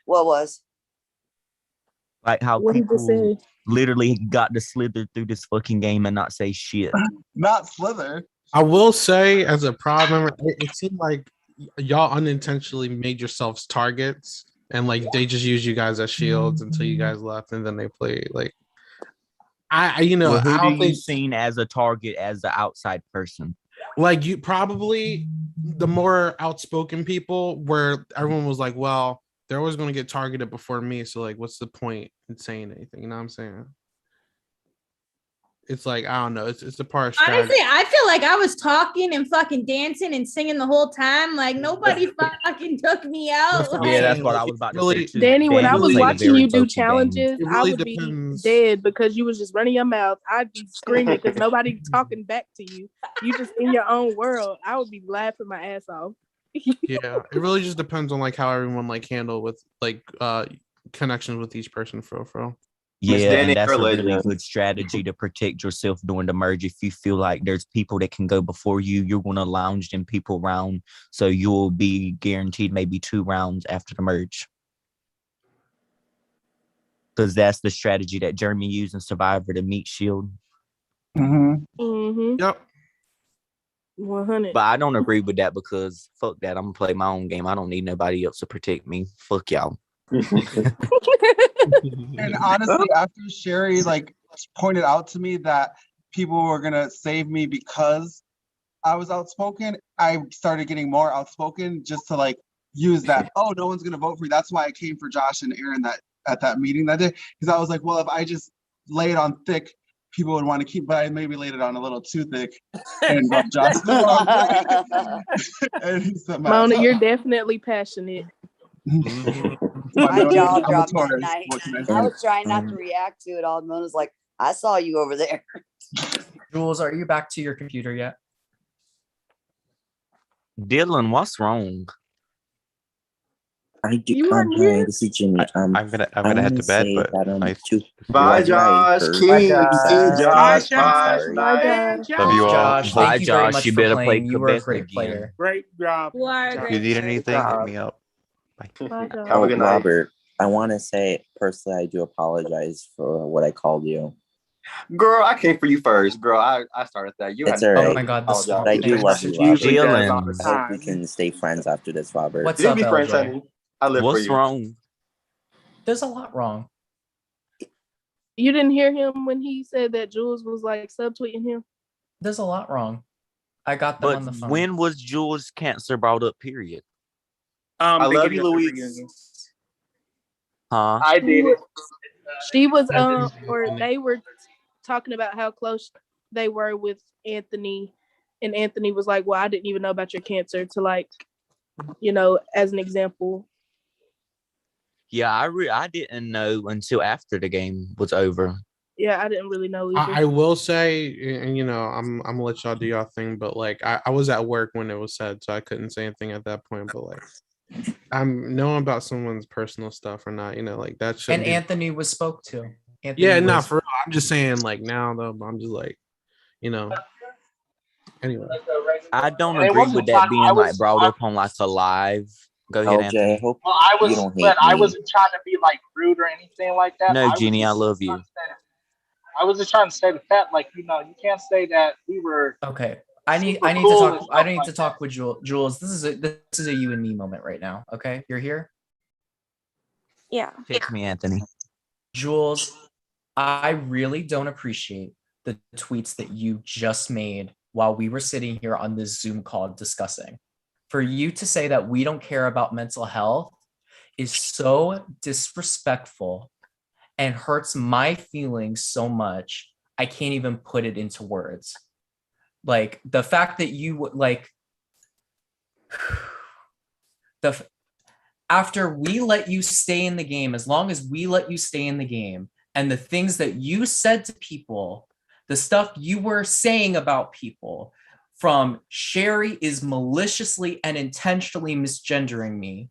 What was? Like how What he just people said. literally got to slither through this fucking game and not say shit. Not Slither. I will say, as a proud member, it seemed like y'all unintentionally made yourselves targets, and like they just used you guys as shields until you guys left, and then they played. Like, Well, who I do don't you think seen as a target as the outside person? like you probably the more outspoken people where everyone was like, well, they're always going to get targeted before me, so like, what's the point in saying anything? You know what I'm saying? It's like, I don't know. It's a part of strategy. Honestly, I feel like I was talking and fucking dancing and singing the whole time. Like nobody fucking took me out. Yeah, that's Like, what I was about to Really- say too. Danny, when I Danny was played a watching very you do vocal game. challenges, It I really would depends. be dead because you was just running your mouth. I'd be screaming because nobody talking back to you. You just in your own world. I would be laughing my ass off. Yeah, it really just depends on like how everyone like handle with like connections with each person for real. Miss Yeah, Danny, and that's you're a a really legend. good strategy to protect yourself during the merge. If you feel like there's people that can go before you, you're going to lounge them people around, so you'll be guaranteed maybe 2 rounds after the merge. Because that's the strategy that Jeremy used in Survivor to meet Shield. Mm-hmm. Yep. 100. But I don't agree with that because fuck that. I'm going to play my own game. I don't need nobody else to protect me. Fuck y'all. And honestly, after Sherry like pointed out to me that people were gonna save me because I was outspoken, I started getting more outspoken just to like use that. Oh, no one's gonna vote for you. That's why I came for Josh and Aaron that at that meeting that day, because I was like, well, if I just lay it on thick, people would want to keep. But I maybe laid it on a little too thick and rubbed Josh the wrong way. And he said, Mona, you're definitely passionate. My jaw I'm a dropped that Taurus. night. What can I I say? was trying not to react to it all. Mona's like, I saw you over there. Jules, are you back to your computer yet? Dylan, what's wrong? I do. You weren't Hi, here? this is Jimmy. I'm gonna head to bed, but nice. Bye, Josh. King, Josh. Bye. Bye, guys. Love you all. Josh, Bye, thank you very Josh. much You for better play playing. You were a Quebec great again. player. Great job. you are If great. you need anything, hit me up. Bye, guys. Oh, Robert, I want to say personally, I do apologize for what I called you. Girl, I came for you first. Girl, I started that. You had It's to all Oh right. my God, But the swamp I do thing. love you, It Robert. usually does all the I hope we time. can stay friends after this, Robert. What's You up, be friends, LJ? honey. I live for What's you. wrong? There's a lot wrong. You didn't hear him when he said that Jules was like subtweeting him? There's a lot wrong. I got them But on the phone. when was Jules' cancer brought up? Period. I love Beginning you, of the Louise. reunion. Huh? I did it. She was or they were talking about how close they were with Anthony, and Anthony was like, well, I didn't even know about your cancer, to like, you know, as an example. Yeah, I didn't know until after the game was over. Yeah, I didn't really know either. I will say, and you know, I'm gonna let y'all do y'all thing, but like I was at work when it was said, so I couldn't say anything at that point. But like I'm knowing about someone's personal stuff or not, you know, like that should And be. Anthony was spoke to. Anthony Yeah, not was- for real. I'm just saying, like now though, I'm just like, you know. Anyway, I don't And it agree wasn't with that trying. being like brought up on like a live. Go ahead, LJ, Anthony. I hope Well, I you was, don't hate but I me. wasn't trying to be like rude or anything like that. No, I was Jenny, I just love trying you. to say, I was just trying to say the fact, like, you know, you can't say that we were Okay. I need super to cool talk. and I stuff need like to talk with Jules. This is a you and me moment right now. Okay, you're here. Yeah. Text me, Anthony. Jules, I really don't appreciate the tweets that you just made while we were sitting here on this Zoom call discussing. For you to say that we don't care about mental health is so disrespectful and hurts my feelings so much. I can't even put it into words. Like the fact that you like after we let you stay in the game, as long as we let you stay in the game, and the things that you said to people, the stuff you were saying about people, from Sherry is maliciously and intentionally misgendering me,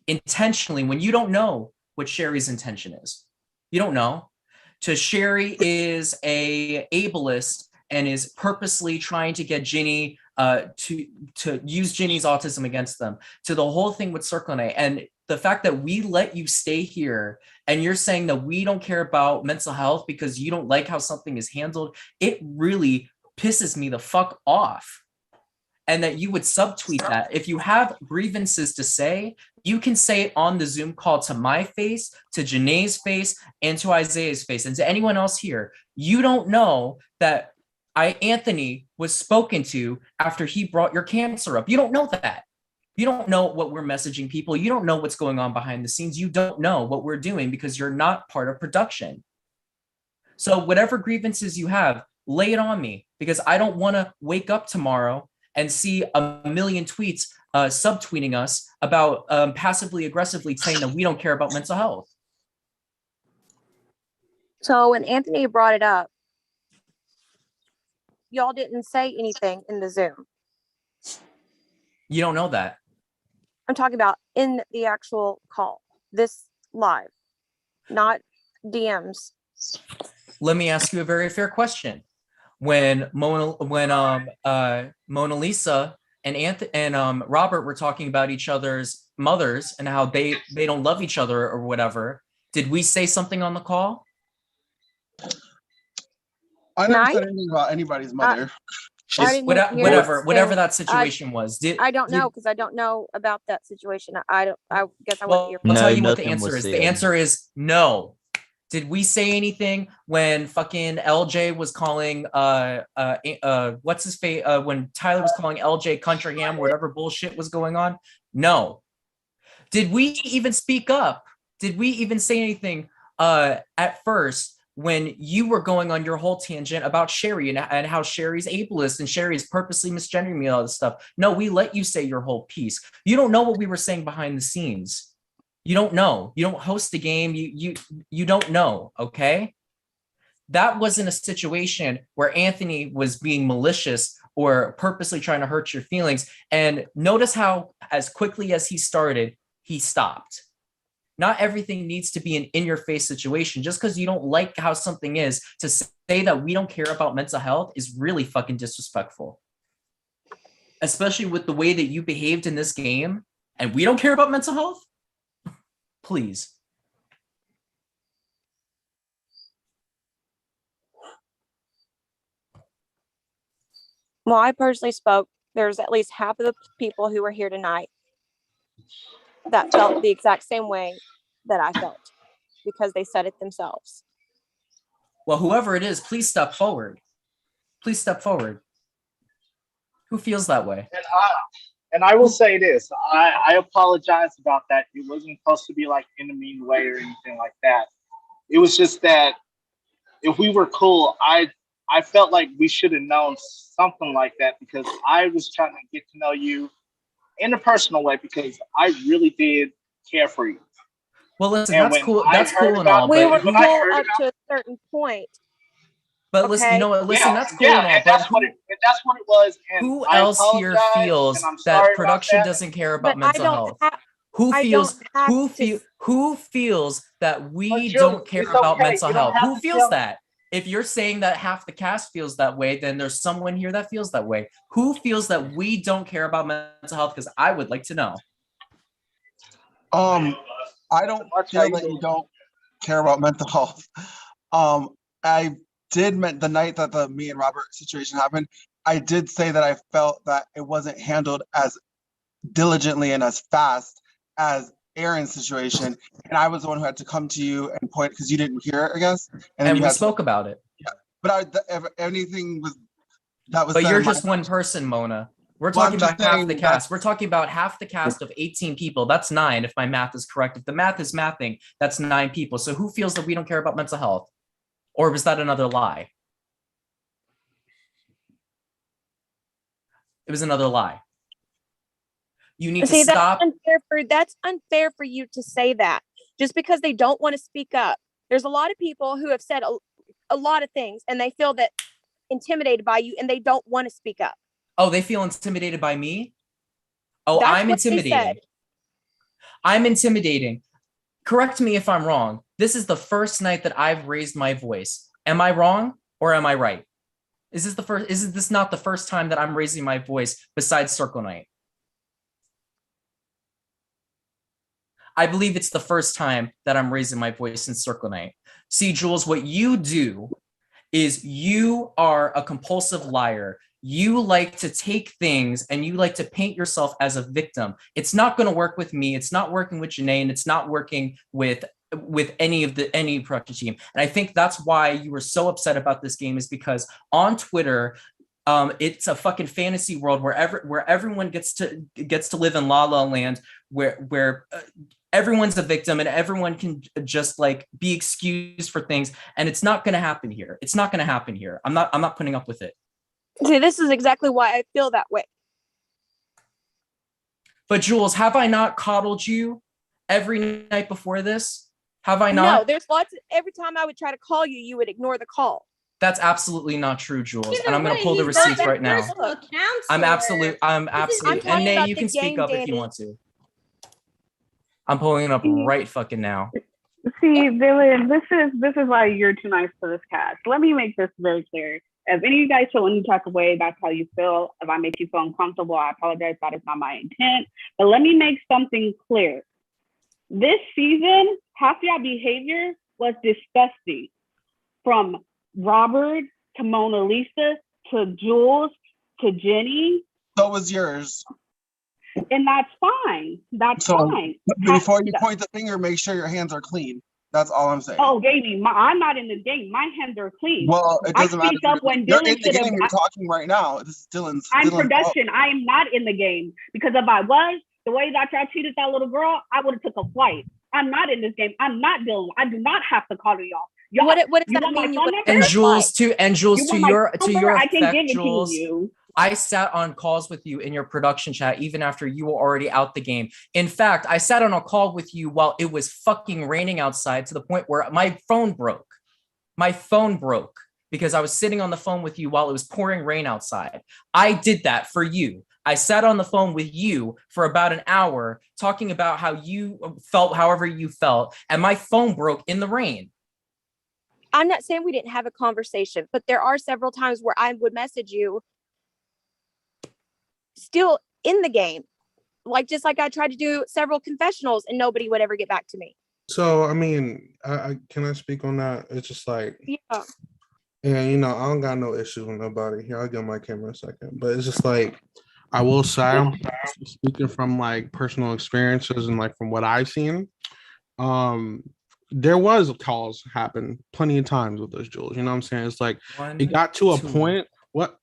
intentionally, when you don't know what Sherry's intention is. You don't know. To Sherry is a ableist and is purposely trying to get Ginny to use Ginny's autism against them, to the whole thing with Circle A. And the fact that we let you stay here and you're saying that we don't care about mental health because you don't like how something is handled, it really pisses me the fuck off. And that you would subtweet that. If you have grievances to say, you can say it on the Zoom call to my face, to Janae's face, and to Isaiah's face, and to anyone else here. You don't know that Anthony was spoken to after he brought your cancer up. You don't know that. You don't know what we're messaging people. You don't know what's going on behind the scenes. You don't know what we're doing because you're not part of production. So whatever grievances you have, lay it on me, because I don't want to wake up tomorrow and see a million tweets subtweeting us about passively aggressively saying that we don't care about mental health. So when Anthony brought it up, y'all didn't say anything in the Zoom. You don't know that. I'm talking about in the actual call, this live, not DMs. Let me ask you a very fair question. When Mona Lisa and Robert were talking about each other's mothers and how they don't love each other or whatever, did we say something on the call? I never said anything about anybody's mother. Whatever that situation was. I don't know, because I don't know about that situation. I guess I Well, want I'll tell you what the answer is. The answer is no. Did we say anything when fucking LJ was calling what's his face when Tyler was calling LJ Countryngham, whatever bullshit was going on? No. Did we even speak up? Did we even say anything at first when you were going on your whole tangent about Sherry and how Sherry's ableist and Sherry is purposely misgendering me and all this stuff? No, we let you say your whole piece. You don't know what we were saying behind the scenes. You don't know. You don't host the game. You don't know, okay? That wasn't a situation where Anthony was being malicious or purposely trying to hurt your feelings. And notice how, as quickly as he started, he stopped. Not everything needs to be an in-your-face situation. Just because you don't like how something is, to say that we don't care about mental health is really fucking disrespectful. Especially with the way that you behaved in this game, and we don't care about mental health? Please. Well, I personally spoke. There's at least half of the people who were here tonight that felt the exact same way that I felt because they said it themselves. Well, whoever it is, please step forward. Please step forward. Who feels that way? And I will say this, I apologize about that. It wasn't supposed to be like in a mean way or anything like that. It was just that if we were cool, I felt like we should have known something like that because I was trying to get to know you in a personal way because I really did care for you. Well, listen, And that's when cool. I That's heard cool and about- all, We were but when I cool heard up about- to a certain point. but listen, you know what? Listen, Yeah, that's cool and all, and but that's what it was. And who I else here apologize, feels and I'm that sorry about production that. doesn't care about But mental health? Who I feels don't have who feels that we Jill, don't care it's about okay. mental You don't health? have Who to feels tell- that? If you're saying that half the cast feels that way, then there's someone here that feels that way. Who feels that we don't care about mental health? Because I would like to know. I don't feel that you don't care about mental health. I did the night that me and Robert situation happened, I did say that I felt that it wasn't handled as diligently and as fast as Aaron's situation, and I was the one who had to come to you and point because you didn't hear it, I guess. And then we you had spoke about it. Yeah, but anything was that was. But said you're in my- just one person, Mona. We're Well, I'm talking just about half saying the that- cast. We're talking about half the cast of 18 people. That's 9, if my math is correct. If the math is mathing, that's 9 people. So who feels that we don't care about mental health? Or was that another lie? It was another lie. You need to stop. That's unfair for you to say that just because they don't want to speak up. There's a lot of people who have said a lot of things and they feel that intimidated by you and they don't want to speak up. Oh, they feel intimidated by me? Oh, That's I'm what they intimidating. said. I'm intimidating. Correct me if I'm wrong. This is the first night that I've raised my voice. Am I wrong or am I right? Is this not the first time that I'm raising my voice besides Circle Night? I believe it's the first time that I'm raising my voice in Circle Night. See, Jules, what you do is you are a compulsive liar. You like to take things and you like to paint yourself as a victim. It's not going to work with me. It's not working with Janae, and it's not working with any production team. And I think that's why you were so upset about this game, is because on Twitter, it's a fucking fantasy world where everyone gets to live in La La Land, where everyone's a victim and everyone can just like be excused for things, and it's not going to happen here. It's not going to happen here. I'm not putting up with it. See, this is exactly why I feel that way. But Jules, have I not coddled you every night before this? Have I not? No, there's lots. Every time I would try to call you, you would ignore the call. That's absolutely not true, Jules. Either And I'm going way, to pull the he's not receipts their right now. personal I'm counselor. absolutely. talking And Nate, about you the can speak game, up if you Danny. want to. I'm pulling it up right fucking now. See, Dylan, this is why you're too nice to this cast. Let me make this very clear. If any of you guys feel any type of way, that's how you feel. If I make you feel uncomfortable, I apologize. That is not my intent. But let me make something clear. This season, half your behavior was disgusting. From Robert to Mona Lisa to Jules to Jenny. So was yours. And that's fine. That's So fine. before you point the finger, make sure your hands are clean. That's all I'm saying. Oh, baby, I'm not in the game. My hands are clean. Well, it doesn't I matter. speak up when You're Dylan in the should have. game. You're talking right now. This is Dylan's. I'm Dylan's production. I am not in the game because if I was, the way that y'all treated that little girl, I would have took a flight. I'm not in this game. I'm not Dylan. I do not have to call y'all. What does you that want my mean? phone number? And Jules, to You want my your number? I can effect, give it to Jules, you. I sat on calls with you in your production chat even after you were already out the game. In fact, I sat on a call with you while it was fucking raining outside to the point where my phone broke. My phone broke because I was sitting on the phone with you while it was pouring rain outside. I did that for you. I sat on the phone with you for about an hour talking about how you felt however you felt, and my phone broke in the rain. I'm not saying we didn't have a conversation, but there are several times where I would message you still in the game. Just like I tried to do several confessionals and nobody would ever get back to me. So I mean, I can I speak on that? It's just like, Yeah. And I don't got no issues with nobody. Here, I'll get my camera a second. But it's just like I will say, I'm speaking from like personal experiences and like from what I've seen. Um, there was calls happen plenty of times with those Jules. You know what I'm saying? It's like it got to a point. What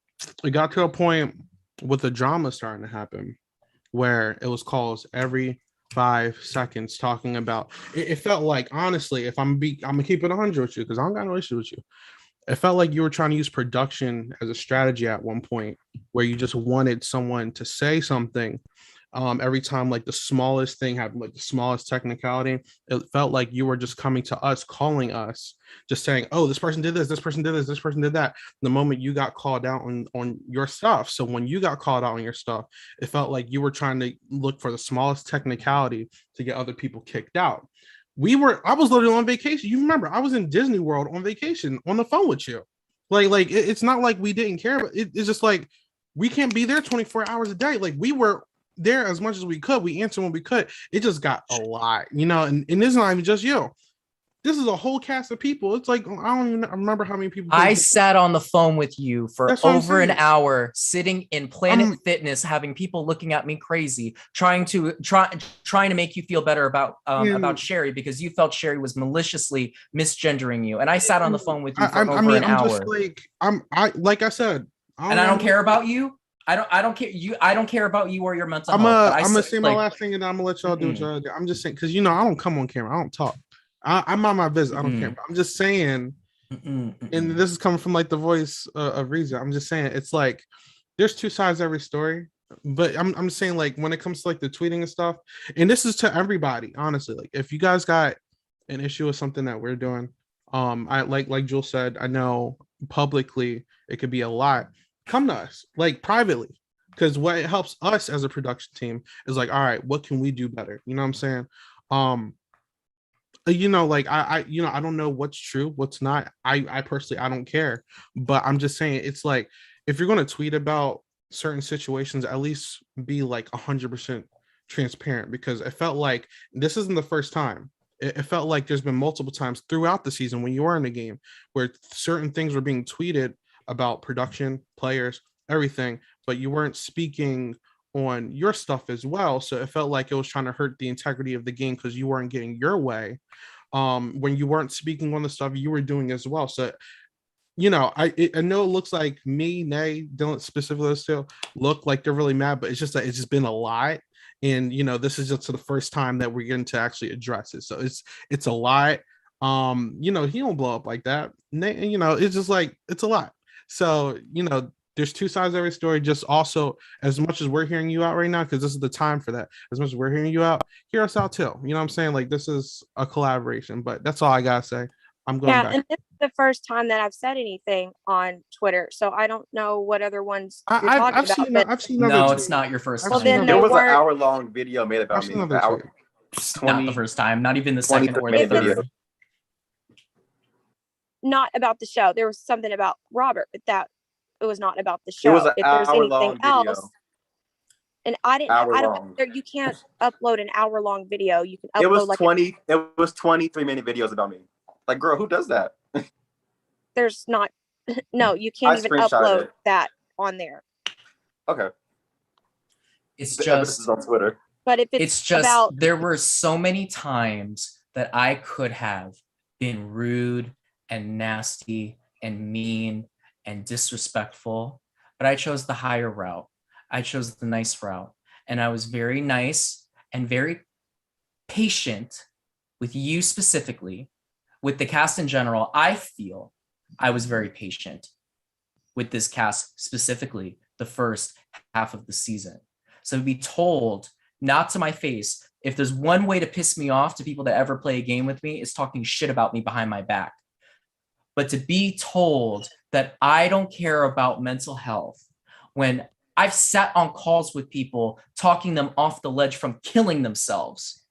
it got to a point with the drama starting to happen, where it was calls every 5 seconds talking about. It felt like honestly, if I'm gonna keep it 100 with you because I don't got no issue with you. It felt like you were trying to use production as a strategy at one point where you just wanted someone to say something every time like the smallest thing happened, like the smallest technicality. It felt like you were just coming to us, calling us, just saying, oh, this person did this person did this person did that, the moment you got called out on your stuff. So when you got called out on your stuff, it felt like you were trying to look for the smallest technicality to get other people kicked out. I was literally on vacation. You remember, I was in Disney World on vacation on the phone with you. It's not like we didn't care, but it's just like we can't be there 24 hours a day. Like we were there as much as we could. We answered when we could. It just got a lot, and it's not even just you. This is a whole cast of people. It's like I don't even remember how many people. I sat on the phone with you for over an saying. hour, sitting in Planet Fitness, having people looking at me crazy, trying to make you feel better about Sherry because you felt Sherry was maliciously misgendering you. And I sat on the phone with you for over an hour. Just like I said, I don't care about you. I don't care you. I don't care about you or your mental health. I'm gonna say my last thing, and I'm gonna let y'all do what y'all do. I'm just saying because I don't come on camera. I don't talk. I'm on my business. I don't care. I'm just saying, and this is coming from like the voice of reason. I'm just saying it's like there's two sides to every story. But I'm saying like when it comes to like the tweeting and stuff, and this is to everybody, honestly. Like if you guys got an issue with something that we're doing, I like Jules said, I know publicly it could be a lot. Come to us, like privately, because what it helps us as a production team is like, all right, what can we do better? You know what I'm saying? Like I don't know what's true, what's not. I personally I don't care, but I'm just saying it's like if you're going to tweet about certain situations, at least be like 100% transparent, because it felt like this isn't the first time. It felt like there's been multiple times throughout the season when you were in the game where certain things were being tweeted about production, players, everything, but you weren't speaking on your stuff as well. So it felt like it was trying to hurt the integrity of the game because you weren't getting your way. When you weren't speaking on the stuff you were doing as well. So, I know it looks like me, Nay, Dylan specifically still look like they're really mad, but it's just that it's just been a lot. And this is just the first time that we're getting to actually address it. So it's a lot. He don't blow up like that. It's just like it's a lot. So, there's two sides of every story. Just also, as much as we're hearing you out right now, because this is the time for that, as much as we're hearing you out, hear us out too. You know what I'm saying? Like this is a collaboration, but that's all I gotta say. I'm going back. And this is the first time that I've said anything on Twitter, so I don't know what other ones you're talking about. I've seen no, it's not your first time. There was an hour-long video made about me. Not the first time, not even the second or the third. Not about the show. There was something about Robert, but it was not about the show. It was an if there's hour-long anything video. else, and I don't. You can't upload an hour-long video. You can upload It was 23-minute videos about me. Like, girl, who does that? There's not. No, you can't even upload that on there. Okay. It's the just on Twitter. But if it's just there were so many times that I could have been rude and nasty and mean and disrespectful, but I chose the higher route. I chose the nice route, and I was very nice and very patient with you specifically, with the cast in general. I feel I was very patient with this cast specifically the first half of the season. So to be told, not to my face, if there's one way to piss me off to people that ever play a game with me, it's talking shit about me behind my back. But to be told that I don't care about mental health when I've sat on calls with people talking them off the ledge from killing themselves,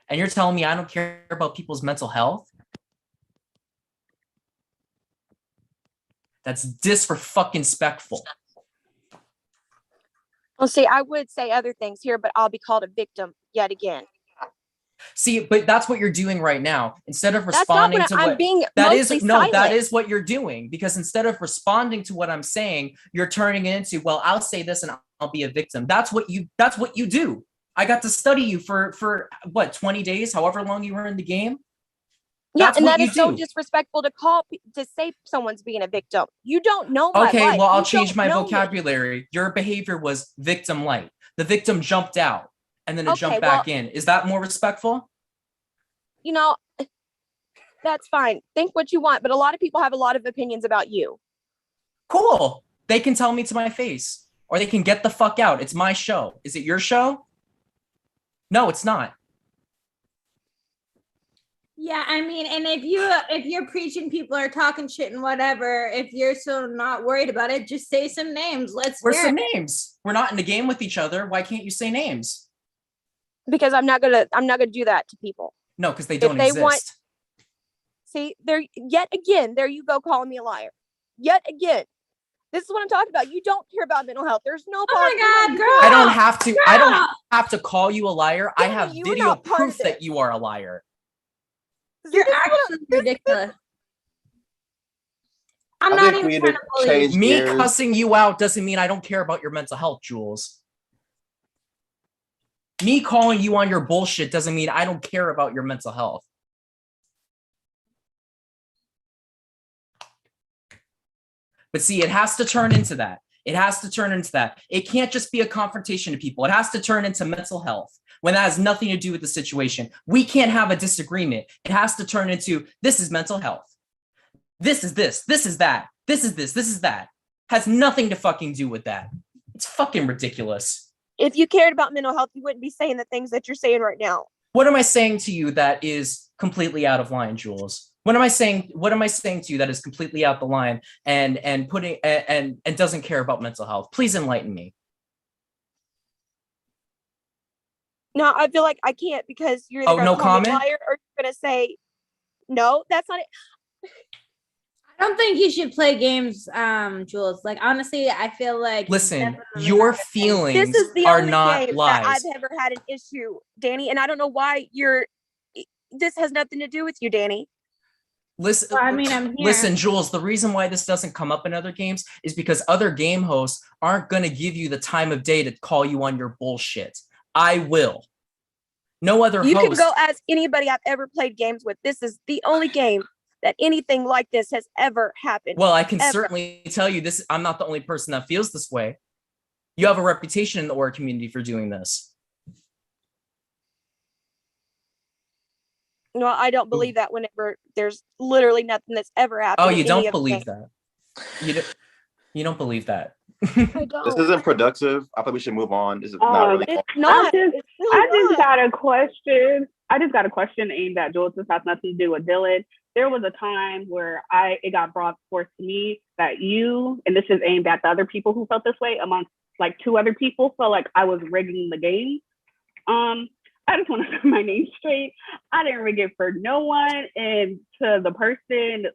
and you're telling me I don't care about people's mental health? That's disrespectful. Well, see, I would say other things here, but I'll be called a victim yet again. See, but that's what you're doing right now. Instead of That's not responding what to I'm what being that mostly is, no, that silent. is what you're doing. Because instead of responding to what I'm saying, you're turning it into, well, I'll say this and I'll be a victim. That's what you do. I got to study you for what, 20 days, however long you were in the game. Yeah, That's and what that you is so do. disrespectful to say someone's being a victim. You don't know my Okay, life. well, I'll You change don't my know me. vocabulary. Your behavior was victim light. The victim jumped out and then it Okay, jumped well, back in. Is that more respectful? you know, that's fine. Think what you want, but a lot of people have a lot of opinions about you. Cool. They can tell me to my face or they can get the fuck out. It's my show. Is it your show? No, it's not. Yeah, I mean, and if you're preaching, people are talking shit and whatever. If you're so not worried about it, just say some names. Let's Where's hear some it. names? We're not in a game with each other. Why can't you say names? Because I'm not gonna do that to people. No, because they If don't they exist. want, see, there yet again, there you go calling me a liar. Yet again. This is what I'm talking about. You don't care about mental health. There's no Oh my God, girl. I don't have to. I Girl. don't have to call you a liar. I Danny, have you were video not part proof of that this. you are a liar. You're actually ridiculous. I'm I not think even we need trying to to bully change you. Me gears. cussing you out doesn't mean I don't care about your mental health, Jules. Me calling you on your bullshit doesn't mean I don't care about your mental health. But see, it has to turn into that. It has to turn into that. It can't just be a confrontation to people. It has to turn into mental health when that has nothing to do with the situation. We can't have a disagreement. It has to turn into, this is mental health. This is this. This is that. This is this. This is that. Has nothing to fucking do with that. It's fucking ridiculous. If you cared about mental health, you wouldn't be saying the things that you're saying right now. What am I saying to you that is completely out of line, Jules? What am I saying to you that is completely out the line and putting and doesn't care about mental health? Please enlighten me. No, I feel like I can't because you're either Oh, going to no call me a comment? liar or you're going to say, no, that's not it. I don't think you should play games, Jules. Like, honestly, I feel like Listen, your feelings This is the are only not game that lies. I've ever had an issue, Danny, and I don't know why this has nothing to do with you, Danny. Listen, Well, I mean, I'm here. listen, Jules, the reason why this doesn't come up in other games is because other game hosts aren't going to give you the time of day to call you on your bullshit. I will. No other You host. can go ask anybody I've ever played games with. This is the only game that anything like this has ever happened. Well, I can ever. certainly tell you this. I'm not the only person that feels this way. You have a reputation in the Aura community for doing this. No, I don't believe that whenever there's literally nothing that's ever happened. Oh, in you any don't of the believe games. that. You don't believe that. I don't. This isn't productive. I think we should move on. This is not really. It's not. It's really I just not. got a question. I just got a question aimed at Jules. This has nothing to do with Dylan. There was a time where it got brought forth to me that you, and this is aimed at the other people who felt this way, amongst like two other people, felt like I was rigging the game. I just want to put my name straight. I didn't rig it for no one. And to the person,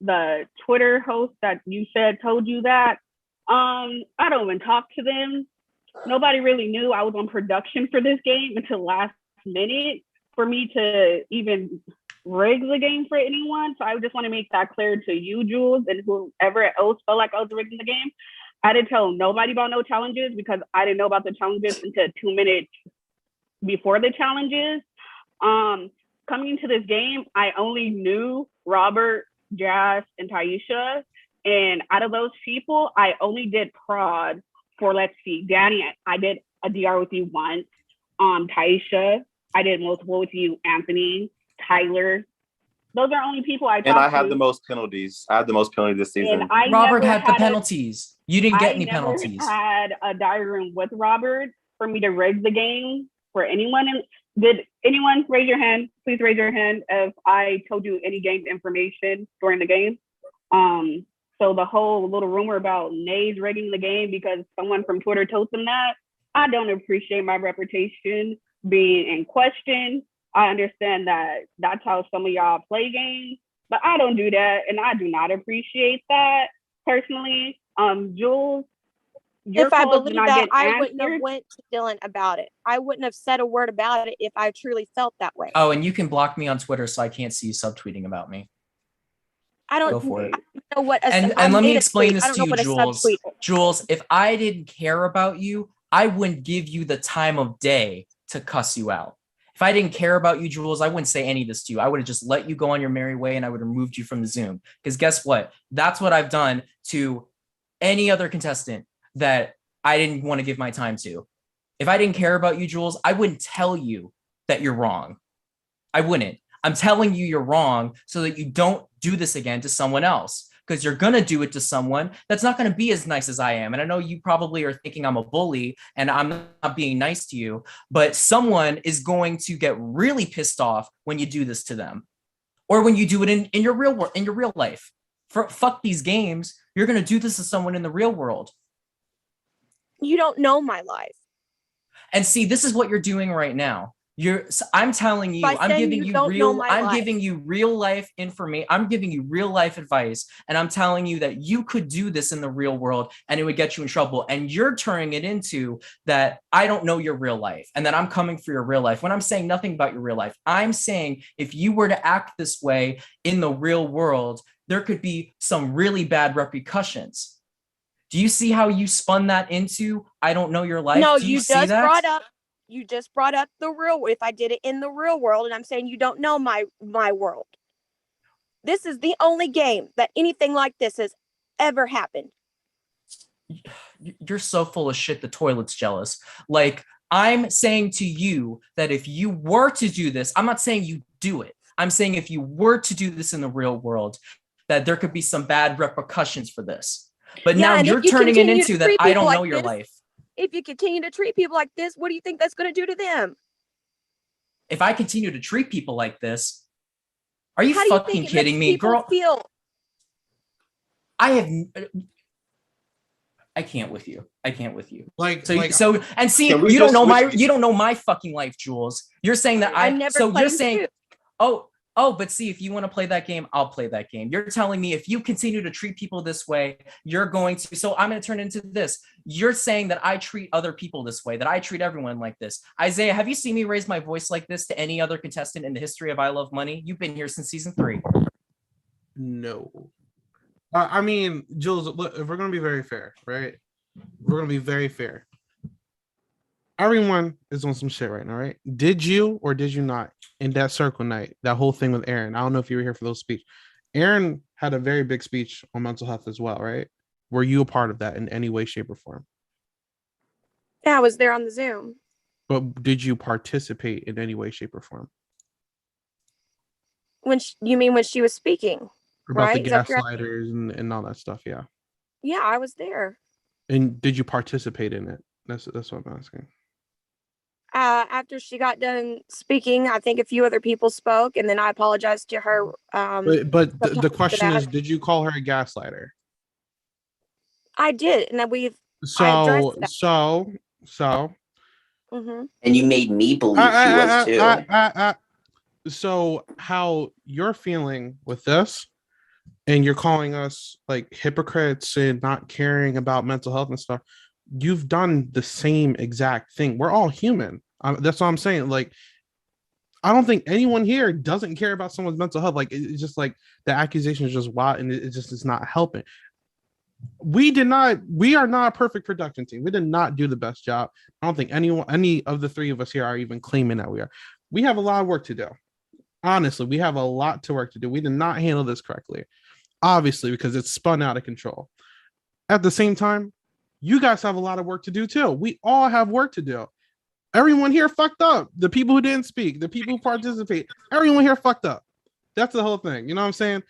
the Twitter host that you said told you that, I don't even talk to them. Nobody really knew I was on production for this game until last minute for me to even rig the game for anyone. So I just want to make that clear to you, Jules, and whoever else felt like I was rigging the game. I didn't tell nobody about no challenges because I didn't know about the challenges until 2 minutes before the challenges. Coming into this game, I only knew Robert, Jazz, and Taisha. And out of those people, I only did prod for, let's see, Danny, I did a DR with you once. Taisha, I did multiple with you, Anthony, Tyler. Those are only people I talked to. And I had the most penalties. I had the most penalties this season. And I Robert never had the penalties. You didn't get any never penalties. had a diary with Robert for me to rig the game for anyone. Did anyone raise your hand? Please raise your hand if I told you any game information during the game. So the whole little rumor about Nays rigging the game because someone from Twitter told them that, I don't appreciate my reputation being in question. I understand that that's how some of y'all play games, but I don't do that, and I do not appreciate that personally. Jules, your If I calls did believe not that, get I wouldn't have answered. went to Dylan about it. I wouldn't have said a word about it if I truly felt that way. Oh, and you can block me on Twitter so I can't see you subtweeting about me. I don't Go for it. know what a And I let me made a explain tweet. I this don't to know you, what a Jules. subtweet is. Jules, if I didn't care about you, I wouldn't give you the time of day to cuss you out. If I didn't care about you, Jules, I wouldn't say any of this to you. I would have just let you go on your merry way and I would have removed you from the Zoom. Because guess what? That's what I've done to any other contestant that I didn't want to give my time to. If I didn't care about you, Jules, I wouldn't tell you that you're wrong. I wouldn't. I'm telling you you're wrong so that you don't do this again to someone else, because you're going to do it to someone that's not going to be as nice as I am. And I know you probably are thinking I'm a bully and I'm not being nice to you, but someone is going to get really pissed off when you do this to them, or when you do it in your real world, in your real life. Fuck these games. You're going to do this to someone in the real world. You don't know my life. And see, this is what you're doing right now. I'm telling you, By I'm saying giving you you don't know my I'm life. giving you real life information. I'm giving you real life advice. And I'm telling you that you could do this in the real world and it would get you in trouble. And you're turning it into that I don't know your real life and that I'm coming for your real life. When I'm saying nothing about your real life, I'm saying if you were to act this way in the real world, there could be some really bad repercussions. Do you see how you spun that into I don't know your life? No, Do you you see just that? brought up the real, if I did it in the real world, and I'm saying you don't know my world. This is the only game that anything like this has ever happened. You're so full of shit, the toilet's jealous. Like, I'm saying to you that if you were to do this, I'm not saying you do it. I'm saying if you were to do this in the real world, that there could be some bad repercussions for this. But Yeah, now and you're if you turning it continue to into that treat I people don't know like your this- life. If you continue to treat people like this, what do you think that's going to do to them? If I continue to treat people like this, are you How do you fucking think it kidding makes me, people girl? feel? I can't with you. I can't with you. Like, And see, Can we you don't just know switch you don't know my fucking life, Jules. You're saying that I never so played you're with saying, you. but see, if you want to play that game, I'll play that game. You're telling me if you continue to treat people this way, you're going to, so I'm going to turn into this. You're saying that I treat other people this way, that I treat everyone like this. Isaiah, have you seen me raise my voice like this to any other contestant in the history of I Love Money? You've been here since season 3. No. I mean, Jules, look, if we're going to be very fair, right? We're going to be very fair. Everyone is on some shit right now, right? Did you or did you not in that circle night, that whole thing with Aaron? I don't know if you were here for those speech. Aaron had a very big speech on mental health as well, right? Were you a part of that in any way, shape, or form? Yeah, I was there on the Zoom. But did you participate in any way, shape, or form? You mean when she was speaking, About right? the gaslighters and all that stuff, yeah. Yeah, I was there. And did you participate in it? That's what I'm asking. After she got done speaking, I think a few other people spoke, and then I apologized to her. But the question that. is, did you call her a gaslighter? I did, and then I So addressed that. Mm-hmm. And you made me believe she was too. So how you're feeling with this, and you're calling us like hypocrites and not caring about mental health and stuff, you've done the same exact thing. We're all human. That's what I'm saying. Like, I don't think anyone here doesn't care about someone's mental health. Like, it's just like the accusation is just wild, and it just is not helping. We are not a perfect production team. We did not do the best job. I don't think any of the three of us here are even claiming that we are. We have a lot of work to do. Honestly, we have a lot to work to do. We did not handle this correctly, obviously, because it's spun out of control. At the same time, you guys have a lot of work to do too. We all have work to do. Everyone here fucked up. The people who didn't speak, the people who participate, everyone here fucked up. That's the whole thing. You know what I'm saying?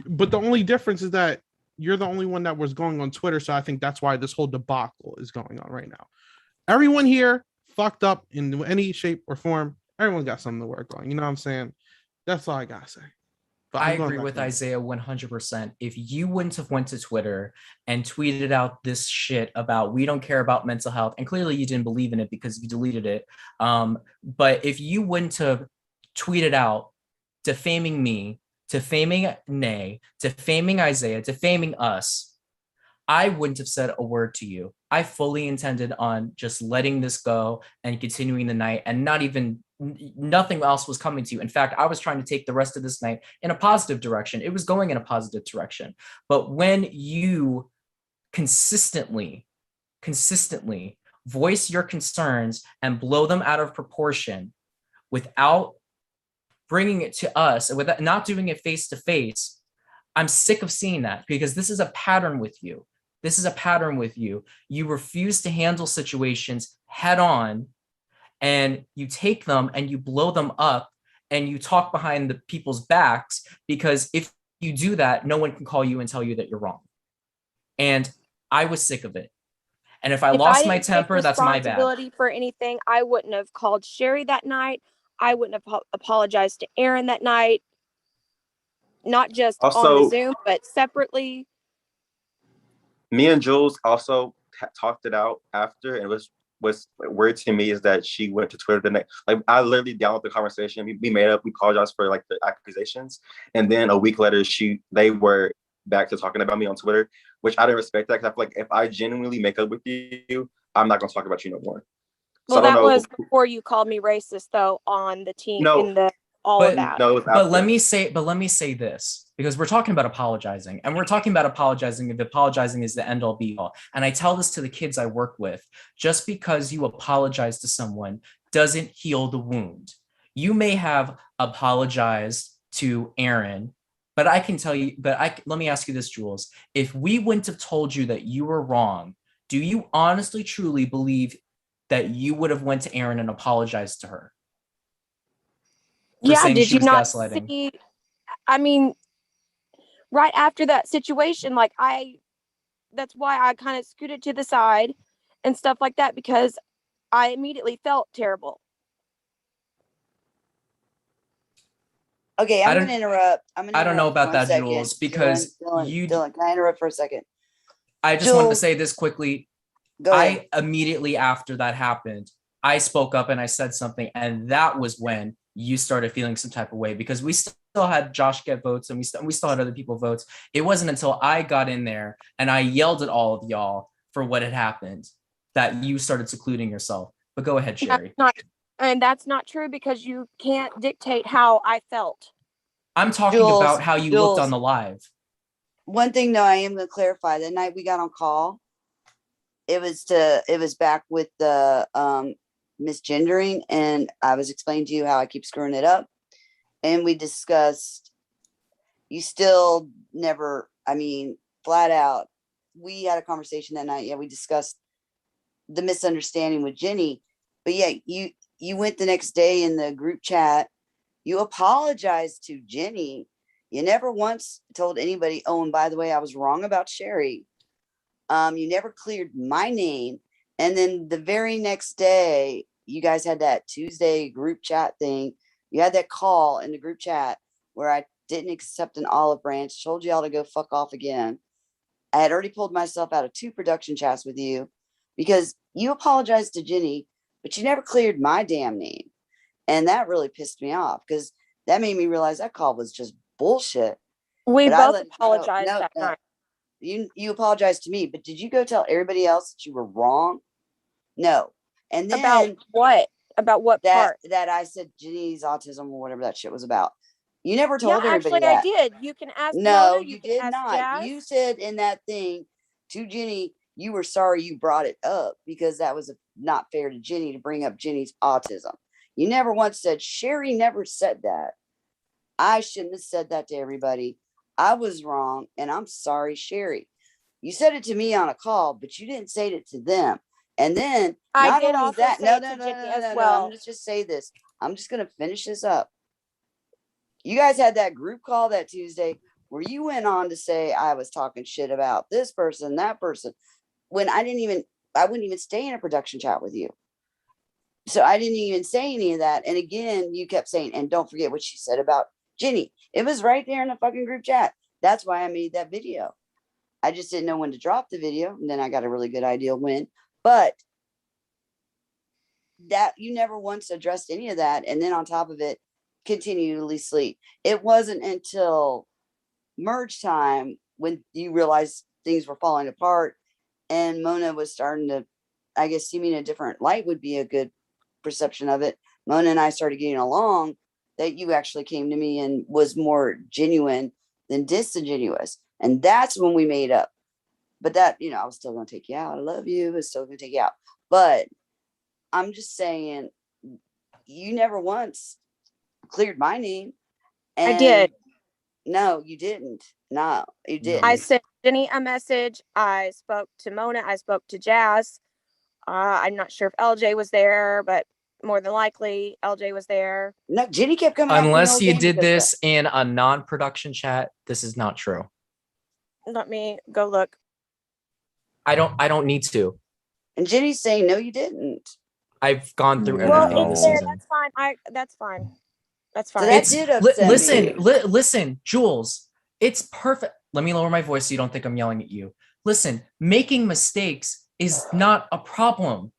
But the only difference is that you're the only one that was going on Twitter. So I think that's why this whole debacle is going on right now. Everyone here fucked up in any shape or form. Everyone's got something to work on. You know what I'm saying? That's all I gotta say. But I I'm going agree back with to you. Isaiah 100%. If you wouldn't have went to Twitter and tweeted out this shit about we don't care about mental health, and clearly you didn't believe in it because you deleted it. But if you wouldn't have tweeted out defaming me, defaming Nay, defaming Isaiah, defaming us, I wouldn't have said a word to you. I fully intended on just letting this go and continuing the night, and nothing else was coming to you. In fact, I was trying to take the rest of this night in a positive direction. It was going in a positive direction. But when you consistently voice your concerns and blow them out of proportion without bringing it to us, without not doing it face to face, I'm sick of seeing that, because this is a pattern with you. This is a pattern with you. You refuse to handle situations head on, and you take them and you blow them up and you talk behind the people's backs, because if you do that, no one can call you and tell you that you're wrong. And I was sick of it. And if I lost my temper, that's my bad. Responsibility for anything, I wouldn't have called Sherry that night. I wouldn't have apologized to Aaron that night. Not just on the Zoom, but separately. Me and Jules also talked it out after, and what's weird to me is that she went to Twitter the next. Like, I literally downloaded the conversation. We made up. We apologized for like the accusations, and then a week later, they were back to talking about me on Twitter, which I didn't respect that, because I feel like if I genuinely make up with you, I'm not gonna talk about you no more. Well, that was before you called me racist, though, on the team in the. Of that. But let me say this, because we're talking about apologizing, and we're talking about apologizing if apologizing is the end all be all. And I tell this to the kids I work with: just because you apologize to someone doesn't heal the wound. You may have apologized to Aaron, but I can tell you, let me ask you this, Jules. If we wouldn't have told you that you were wrong, do you honestly, truly believe that you would have went to Aaron and apologized to her? Yeah, did you not see? I mean, right after that situation, like that's why I kind of scooted to the side and stuff like that, because I immediately felt terrible. Okay, I'm going to interrupt. I don't know about that, Jules, because Dylan, can I interrupt for a second? I just wanted to say this quickly. I immediately after that happened, I spoke up and I said something, and that was when you started feeling some type of way, because we still had Josh get votes, and we still had other people votes. It wasn't until I got in there and I yelled at all of y'all for what had happened that you started secluding yourself. But go ahead, Sherry. That's not true, because you can't dictate how I felt. I'm talking about how you looked on the live. One thing though, I am going to clarify. The night we got on call, it was back with the misgendering, and I was explaining to you how I keep screwing it up, and we discussed, you still never, flat out, we had a conversation that night. Yeah, we discussed the misunderstanding with Jenny, but yeah, you went the next day in the group chat, you apologized to Jenny. You never once told anybody, oh, and by the way, I was wrong about Sherry. You never cleared my name. And then the very next day, you guys had that Tuesday group chat thing. You had that call in the group chat where I didn't accept an olive branch, told you all to go fuck off again. I had already pulled myself out of 2 production chats with you because you apologized to Jenny, but you never cleared my damn name. And that really pissed me off, because that made me realize that call was just bullshit. We both apologized that night. You apologized to me, but did you go tell everybody else that you were wrong? No. And then about what? About what part? That I said Jenny's autism or whatever that shit was about. You never told everybody that. I did. You can ask. No, you did not. Jazz. You said in that thing to Jenny, you were sorry you brought it up because that was not fair to Jenny to bring up Jenny's autism. You never once said, Sherry never said that. I shouldn't have said that to everybody. I was wrong, and I'm sorry, Sherry. You said it to me on a call, but you didn't say it to them. And then I did also say no, it to Jenny as well. I'm just say this. I'm just gonna finish this up. You guys had that group call that Tuesday where you went on to say I was talking shit about this person, that person, when I wouldn't even stay in a production chat with you. So I didn't even say any of that. And again, you kept saying, and don't forget what she said about Jenny. It was right there in the fucking group chat. That's why I made that video. I just didn't know when to drop the video. And then I got a really good idea when. But that you never once addressed any of that. And then on top of it, continually sleep. It wasn't until merge time when you realized things were falling apart and Mona was starting to, I guess, see me in a different light would be a good perception of it. Mona and I started getting along, that you actually came to me and was more genuine than disingenuous. And that's when we made up. But that, I was still going to take you out. I love you. I was still going to take you out. But I'm just saying, you never once cleared my name. And I did. No, you didn't. No, you didn't. I sent Jenny a message. I spoke to Mona. I spoke to Jazz. I'm not sure if LJ was there, but more than likely LJ was there. No, Jenny kept coming. Unless you did this in a non-production chat, this is not true. Let me go look. I don't need to. And Jenny's saying, no, you didn't. I've gone through Well, everything this it's there. season. That's fine. That's fine. That's fine. So that did upset me. Listen, Jules, it's perfect. Let me lower my voice so you don't think I'm yelling at you. Listen, making mistakes is not a problem.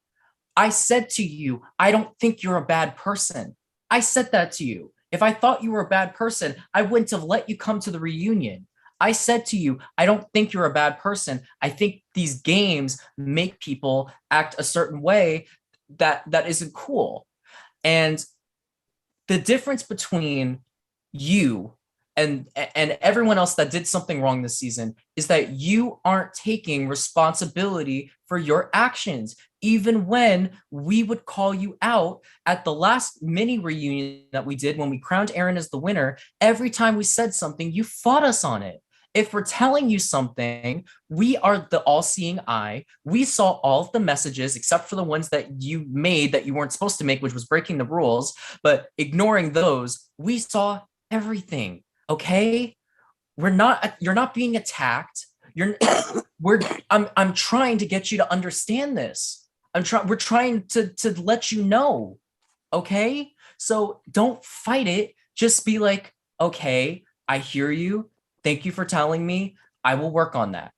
I said to you, I don't think you're a bad person. I said that to you. If I thought you were a bad person, I wouldn't have let you come to the reunion. I said to you, I don't think you're a bad person. I think these games make people act a certain way that isn't cool. And the difference between you and everyone else that did something wrong this season is that you aren't taking responsibility for your actions. Even when we would call you out at the last mini reunion that we did when we crowned Aaron as the winner, every time we said something, you fought us on it. If we're telling you something, we are the all-seeing eye. We saw all of the messages except for the ones that you made that you weren't supposed to make, which was breaking the rules. But ignoring those, we saw everything. Okay? You're not being attacked. I'm trying to get you to understand this. We're trying to let you know. Okay? So don't fight it. Just be like, okay, I hear you. Thank you for telling me. I will work on that.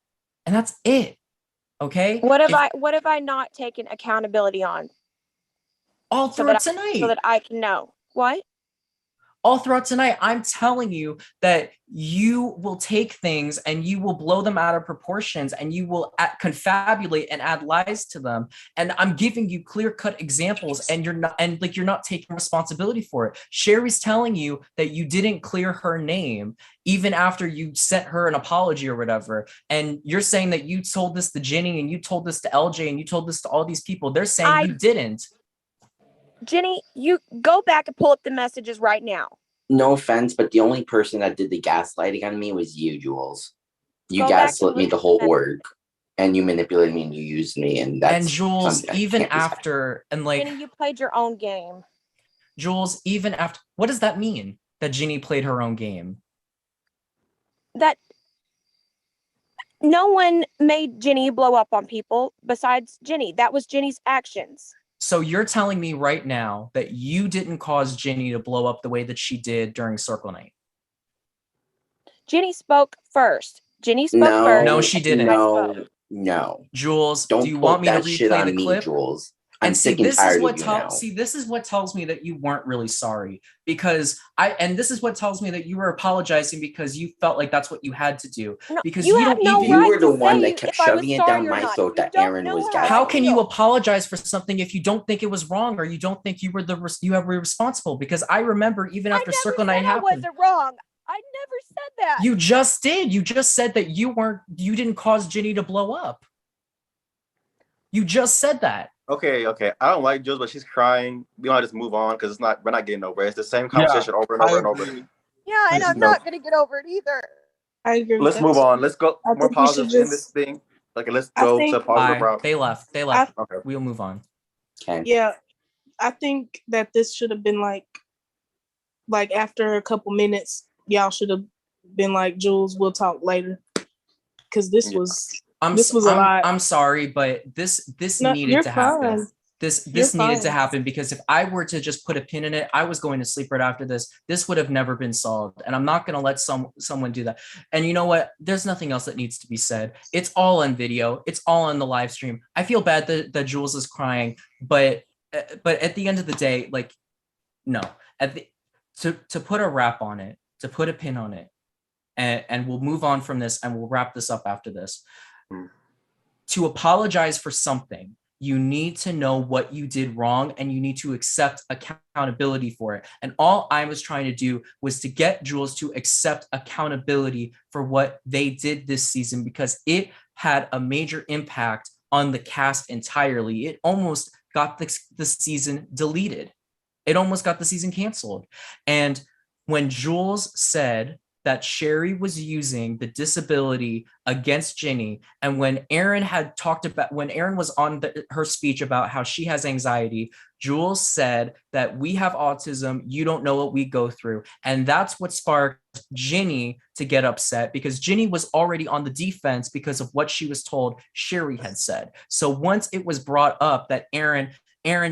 And that's it. Okay? What have I not taken accountability on? All throughout tonight. So that I can know. What? All throughout tonight, I'm telling you that you will take things and you will blow them out of proportions and you will confabulate and add lies to them. And I'm giving you clear-cut examples and you're not taking responsibility for it. Sherry's telling you that you didn't clear her name even after you sent her an apology or whatever. And you're saying that you told this to Jenny and you told this to LJ and you told this to all these people. They're saying you didn't. Jenny, you go back and pull up the messages right now. No offense, but the only person that did the gaslighting on me was you, Jules. You gaslit me the whole org, and you manipulated me and you used me, and that's. And Jules, even after, and like, Jenny, you played your own game. Jules, even after, what does that mean? That Jenny played her own game? That no one made Jenny blow up on people besides Jenny. That was Jenny's actions. So you're telling me right now that you didn't cause Jenny to blow up the way that she did during Circle Night? Jenny spoke first. Jenny spoke first. No, she didn't. No. Jules, Don't do you want me to put that shit replay on the me, clip? Jules. And I'm see, sick and this tired is what of you now. this is what tells me that you weren't really sorry, because this is what tells me that you were apologizing because you felt like that's what you had to do. No, because you you have don't no even. right You were the to one say that kept if I was shoving it sorry down or my not. throat You that don't Aaron know was how I How can you feel. apologize for something if you don't think it was wrong or you don't think you were you were responsible? Because I remember even after Circle Night I happened, wasn't wrong. I never said that. you just did. You just said that you didn't cause Jenny to blow up. You just said that. Okay. I don't like Jules, but she's crying. We want to just move on because we're not getting nowhere. It's the same conversation over and over and over. Yeah, and I'm not gonna get over it either. I agree with Let's that. move on. Let's go I more think we should positive in this just. thing. Okay, let's I go think- to a positive Bye. route. They left. Okay. We'll move on. Okay. Yeah, I think that this should have been like after a couple minutes, y'all should have been like, Jules, we'll talk later, because this was a lot. I'm sorry, but this No, needed you're to happen. fine. This You're needed to fine. happen because if I were to just put a pin in it, I was going to sleep right after this. This would have never been solved, and I'm not going to let someone do that. And you know what? There's nothing else that needs to be said. It's all on video. It's all on the live stream. I feel bad that Jules is crying, but at the end of the day, like, no. To put a wrap on it, to put a pin on it, and we'll move on from this and we'll wrap this up after this. To apologize for something, you need to know what you did wrong and you need to accept accountability for it. And all I was trying to do was to get Jules to accept accountability for what they did this season, because it had a major impact on the cast entirely. It almost got the season deleted. It almost got the season canceled. And when Jules said that Sherry was using the disability against Ginny, and when Erin was on her speech about how she has anxiety, Jules said that we have autism, you don't know what we go through. And that's what sparked Ginny to get upset, because Ginny was already on the defense because of what she was told Sherry had said. So once it was brought up that Erin,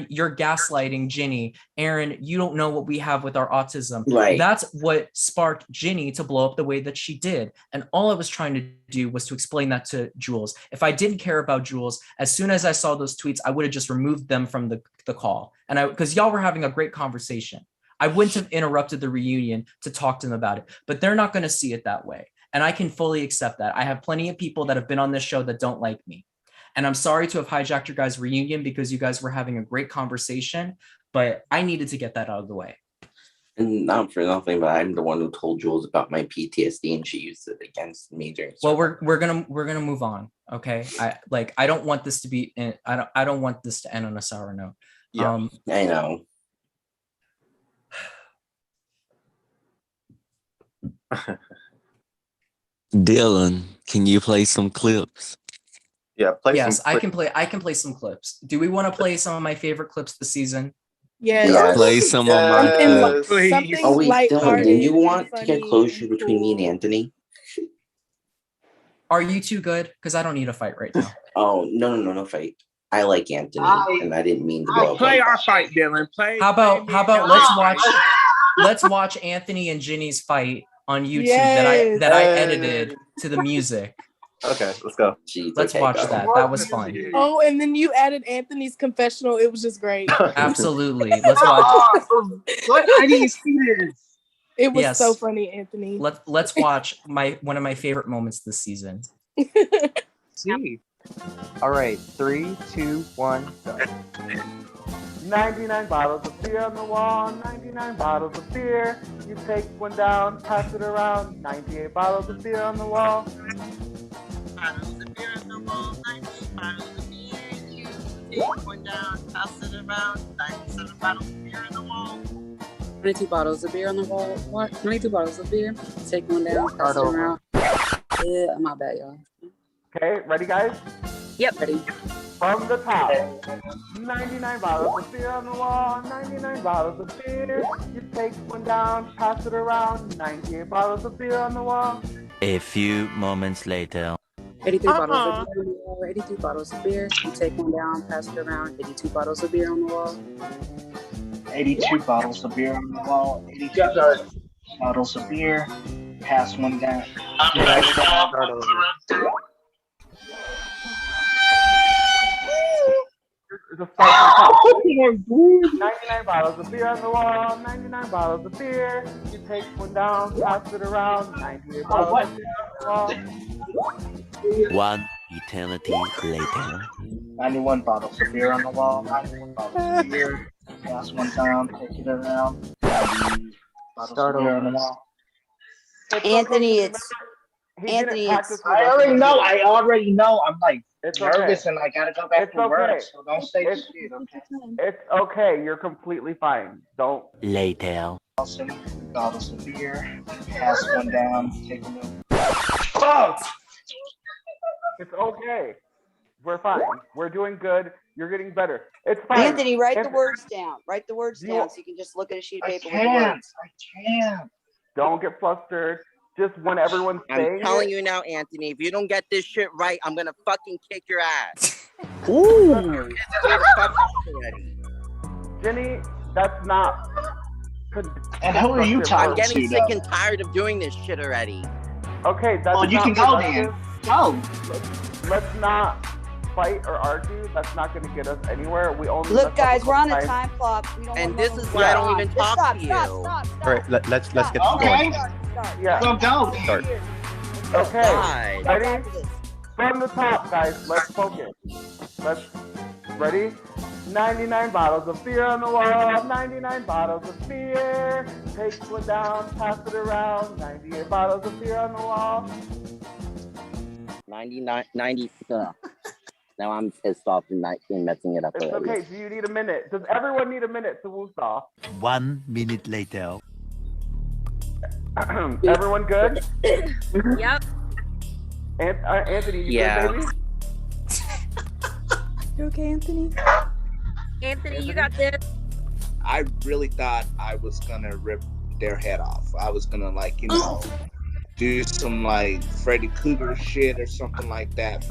you're gaslighting Ginny. Erin, you don't know what we have with our autism. Right. That's what sparked Ginny to blow up the way that she did. And all I was trying to do was to explain that to Jules. If I didn't care about Jules, as soon as I saw those tweets, I would have just removed them from the call. And because y'all were having a great conversation. I wouldn't have interrupted the reunion to talk to them about it, but they're not going to see it that way. And I can fully accept that. I have plenty of people that have been on this show that don't like me. And I'm sorry to have hijacked your guys' reunion because you guys were having a great conversation, but I needed to get that out of the way. And not for nothing, but I'm the one who told Jules about my PTSD, and she used it against me during. Well, we're gonna move on, okay? I don't want this to be. I don't want this to end on a sour note. Yeah, I know. Dylan, can you play some clips? Yeah, yes, I can play some clips. Do we want to play some of my favorite clips this season? Yes. Play some of my clips. Something Oh wait, Dylan, lighthearted do you want to and get funny closure and between me and cool. Anthony? Are you two good? Because I don't need a fight right now. Oh no fight. I like Anthony, and I didn't mean to go up Play like our that. fight, Dylan. How about let's watch Anthony and Ginny's fight on YouTube Yes. that I edited to the music. Okay, let's go. Let's watch that. That was fun. Oh, and then you added Anthony's confessional. It was just great. Absolutely. Let's watch. What? I didn't see this. It was Yes. so funny, Anthony. Let's watch one of my favorite moments this season. See. All right, 3, 2, 1, go. 99 bottles of beer on the wall, 99 bottles of beer. You take one down, pass it around. 98 bottles of beer on the wall. Bottles of beer on the wall, 98 bottles of beer. You take one down, pass it around. 97 bottles of beer on the wall. 22 bottles of beer on the wall. What? 22 bottles of beer. Take one down, pass it around. Yeah, my bad, y'all. Okay, ready, guys? Yep, ready. From the top. 99 bottles of beer on the wall, 99 bottles of beer. You take one down, pass it around. 98 bottles of beer on the wall. A few moments later. 83 bottles of beer on the wall. 83 bottles of beer. You take one down, pass it around. 82 bottles of beer on the wall. 82 bottles of beer on the wall. 82 bottles of beer. Pass one down. The start from the top. 99 bottles of beer on the wall, 99 bottles of beer. You take one down, pass it around. 98 bottles of beer on the wall. One eternity later. 91 bottles of beer on the wall. 91 bottles of beer. Pass one down, take it around. 90 bottles of beer on the wall. Anthony, it's He Anthony. didn't practice It's with I us already in the know. beginning. I already know. I'm like It's nervous okay. and I gotta go back It's to work. okay. So don't say It's- shit. Okay. It's okay. You're completely fine. Don't. Later. 72 bottles of beer. Pass one down. Take one. Oh! It's okay. We're fine. We're doing good. You're getting better. It's fine. Anthony, write If- the words down. Write the words You- down so you can just look at a sheet of I paper with the can't. words. I can't. Don't get flustered. Just when everyone's I'm saying telling it, you now, Anthony, if you don't get this shit right, I'm gonna fucking kick your ass. Ooh. Jenny, that's not. And who are you constructive talking I'm work. getting to, sick though? and tired of doing this shit already. Okay, that's Well, you not can go then. productive. Go. Let's not fight or argue. That's not going to get us anywhere. We only Look, mess up guys, we're on a time. time clock. We don't And want this no is one why I to don't go even on. talk Stop, to stop, you. stop, stop. All right, let's get this Okay. going. Yeah. So go. Start. Okay. Ready? From the top, guys. Let's focus. Ready? 99 bottles of beer on the wall. 99 bottles of beer. Take one down, pass it around. 98 bottles of beer on the wall. 90. Now I'm pissed off and messing it up It's already. okay. Do you need a minute? Does everyone need a minute to woof off? 1 minute later. Everyone good? Yep. Anthony, you Yeah. good, baby? You okay, Anthony? Anthony, you got this. I really thought I was gonna rip their head off. I was gonna do some like Freddy Krueger shit or something like that.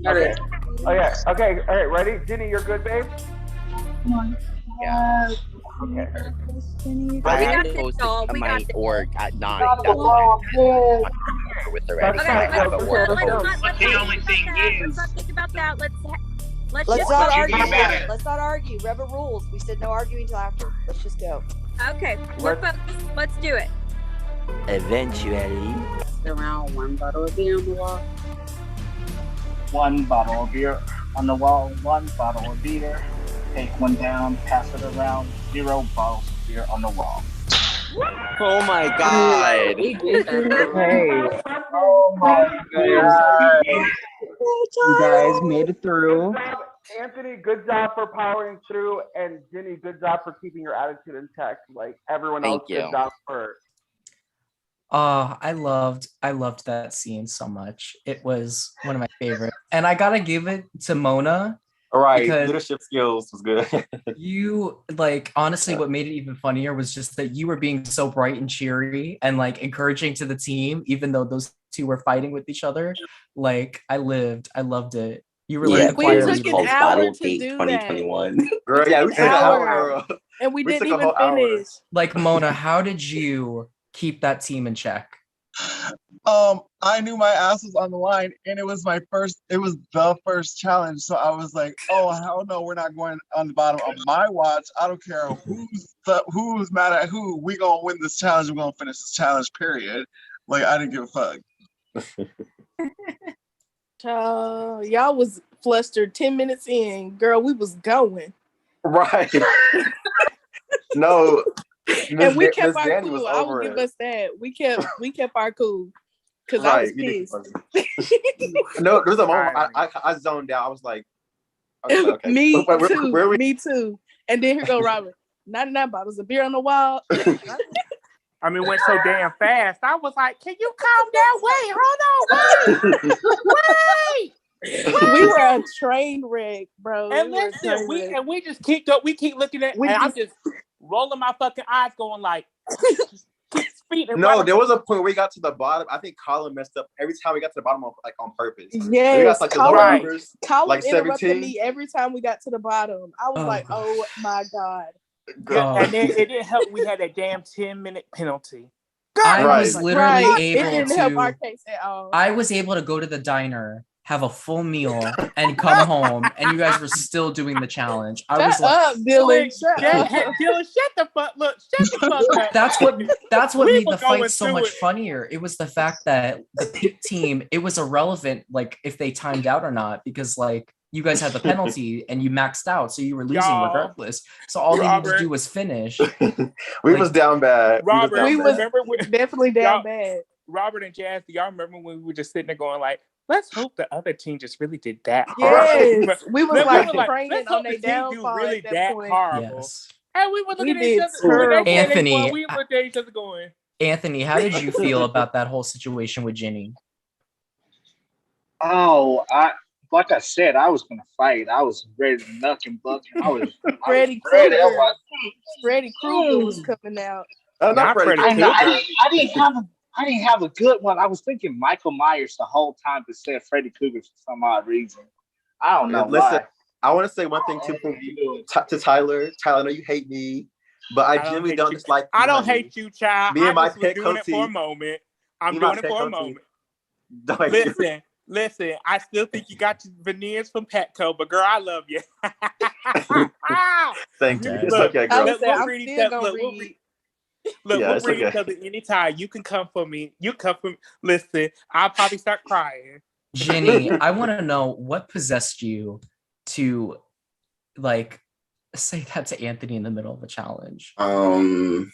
Okay. Okay. All right. Ready? Ginny, you're good, babe? Yeah. Okay. I'm supposed to come my org at 9. That's with the ready. But the only thing is, let's not think about that. Let's Let's just not go. argue. Let's not argue. Rebel rules. We said no arguing till after. Let's just go. Okay, we're focused. Let's do it. Eventually. Around 1 bottle of beer on the wall. 1 bottle of beer on the wall. 1 bottle of beer. Take one down, pass it around. 0 bottles of beer on the wall. Oh my god. Hey. Oh my god. You guys made it through. Anthony, good job for powering through, and Ginny, good job for keeping your attitude intact. Like everyone else, good job for. I loved that scene so much. It was one of my favorites. And I gotta give it to Mona. All right, because leadership skills was good. you honestly what made it even funnier was just that you were being so bright and cheery and encouraging to the team, even though those two were fighting with each other. I loved it. You were the choir was leader. called Battle Gate 2021. Girl, yeah, we took an hour. And we didn't took a even whole hour. finish. Mona, how did you keep that team in check? I knew my ass was on the line, and it was the first challenge. So I was like, oh hell no, we're not going on the bottom of my watch. I don't care who's mad at who. We gonna win this challenge. We're gonna finish this challenge, period. I didn't give a fuck. Y'all was flustered 10 minutes in. Girl, we was going. Right. No. And we kept our Danny cool. I will give us that. We kept our cool. Because I was pissed. No, there's a moment I zoned out. I was like, okay. Me Where too. Me too. And then here go Robert. 99 bottles of beer on the wall. I mean, went so damn fast. I was like, "Can you calm down? Wait, hold on, wait." We were a train wreck, bro. And listen, we just keep looking at, I'm just rolling my fucking eyes, going like, No, there was a point where we got to the bottom. I think Colin messed up every time we got to the bottom on purpose. Yes, we got Colin interrupted 17. me every time we got to the bottom. I was like, oh my God. And then it didn't help. We had a damn 10-minute penalty. I was literally able It didn't help our to. case at all. I was able to go to the diner, have a full meal, and come home, and you guys were still doing the challenge. I was Shut up, Dylan. Shut up. Dylan, shut the fuck up. That's what We made were the fight going so through much it. funnier. It was the fact that the pit team, it was irrelevant if they timed out or not, because you guys had the penalty and you maxed out, so you were losing regardless. So all they needed to do was finish. We was down bad. Robert, We was remember when definitely down bad. Robert and Jazz, do y'all remember when we were just sitting there going like, let's hope the other team just really did that Yes. hard. We was praying let's on hope their the team do downfall really at that point. horrible. Yes. And we were looking at did each other. When they said they Anthony, won, we looked at each other going, Anthony, how did you feel about that whole situation with Ginny? Oh, like I said, I was gonna fight. I was ready to knuck and buck. Freddy ready. Krueger was coming out. not Freddy I Krueger. didn't have a good one. I was thinking Michael Myers the whole time, but said Freddy Krueger for some odd reason. I don't know Listen, why. I want to say one thing to Tyler. Tyler, I know you hate me, but I genuinely don't dislike you. I don't hate you, child. Me and my just was pet doing it for a Coty. moment. I'm Me and my doing it pet for a Coty. moment. Listen, I still think you got your veneers from Petco, but girl, I love you. Thank you. It's Look, okay, girl. we'll I'm read each still other. gonna Look, read. Look, Yeah, we'll it's bring each okay. other anytime. You can come for me. You come for me. Listen, I'll probably start crying. Ginny, I want to know what possessed you to like say that to Anthony in the middle of a challenge. Oh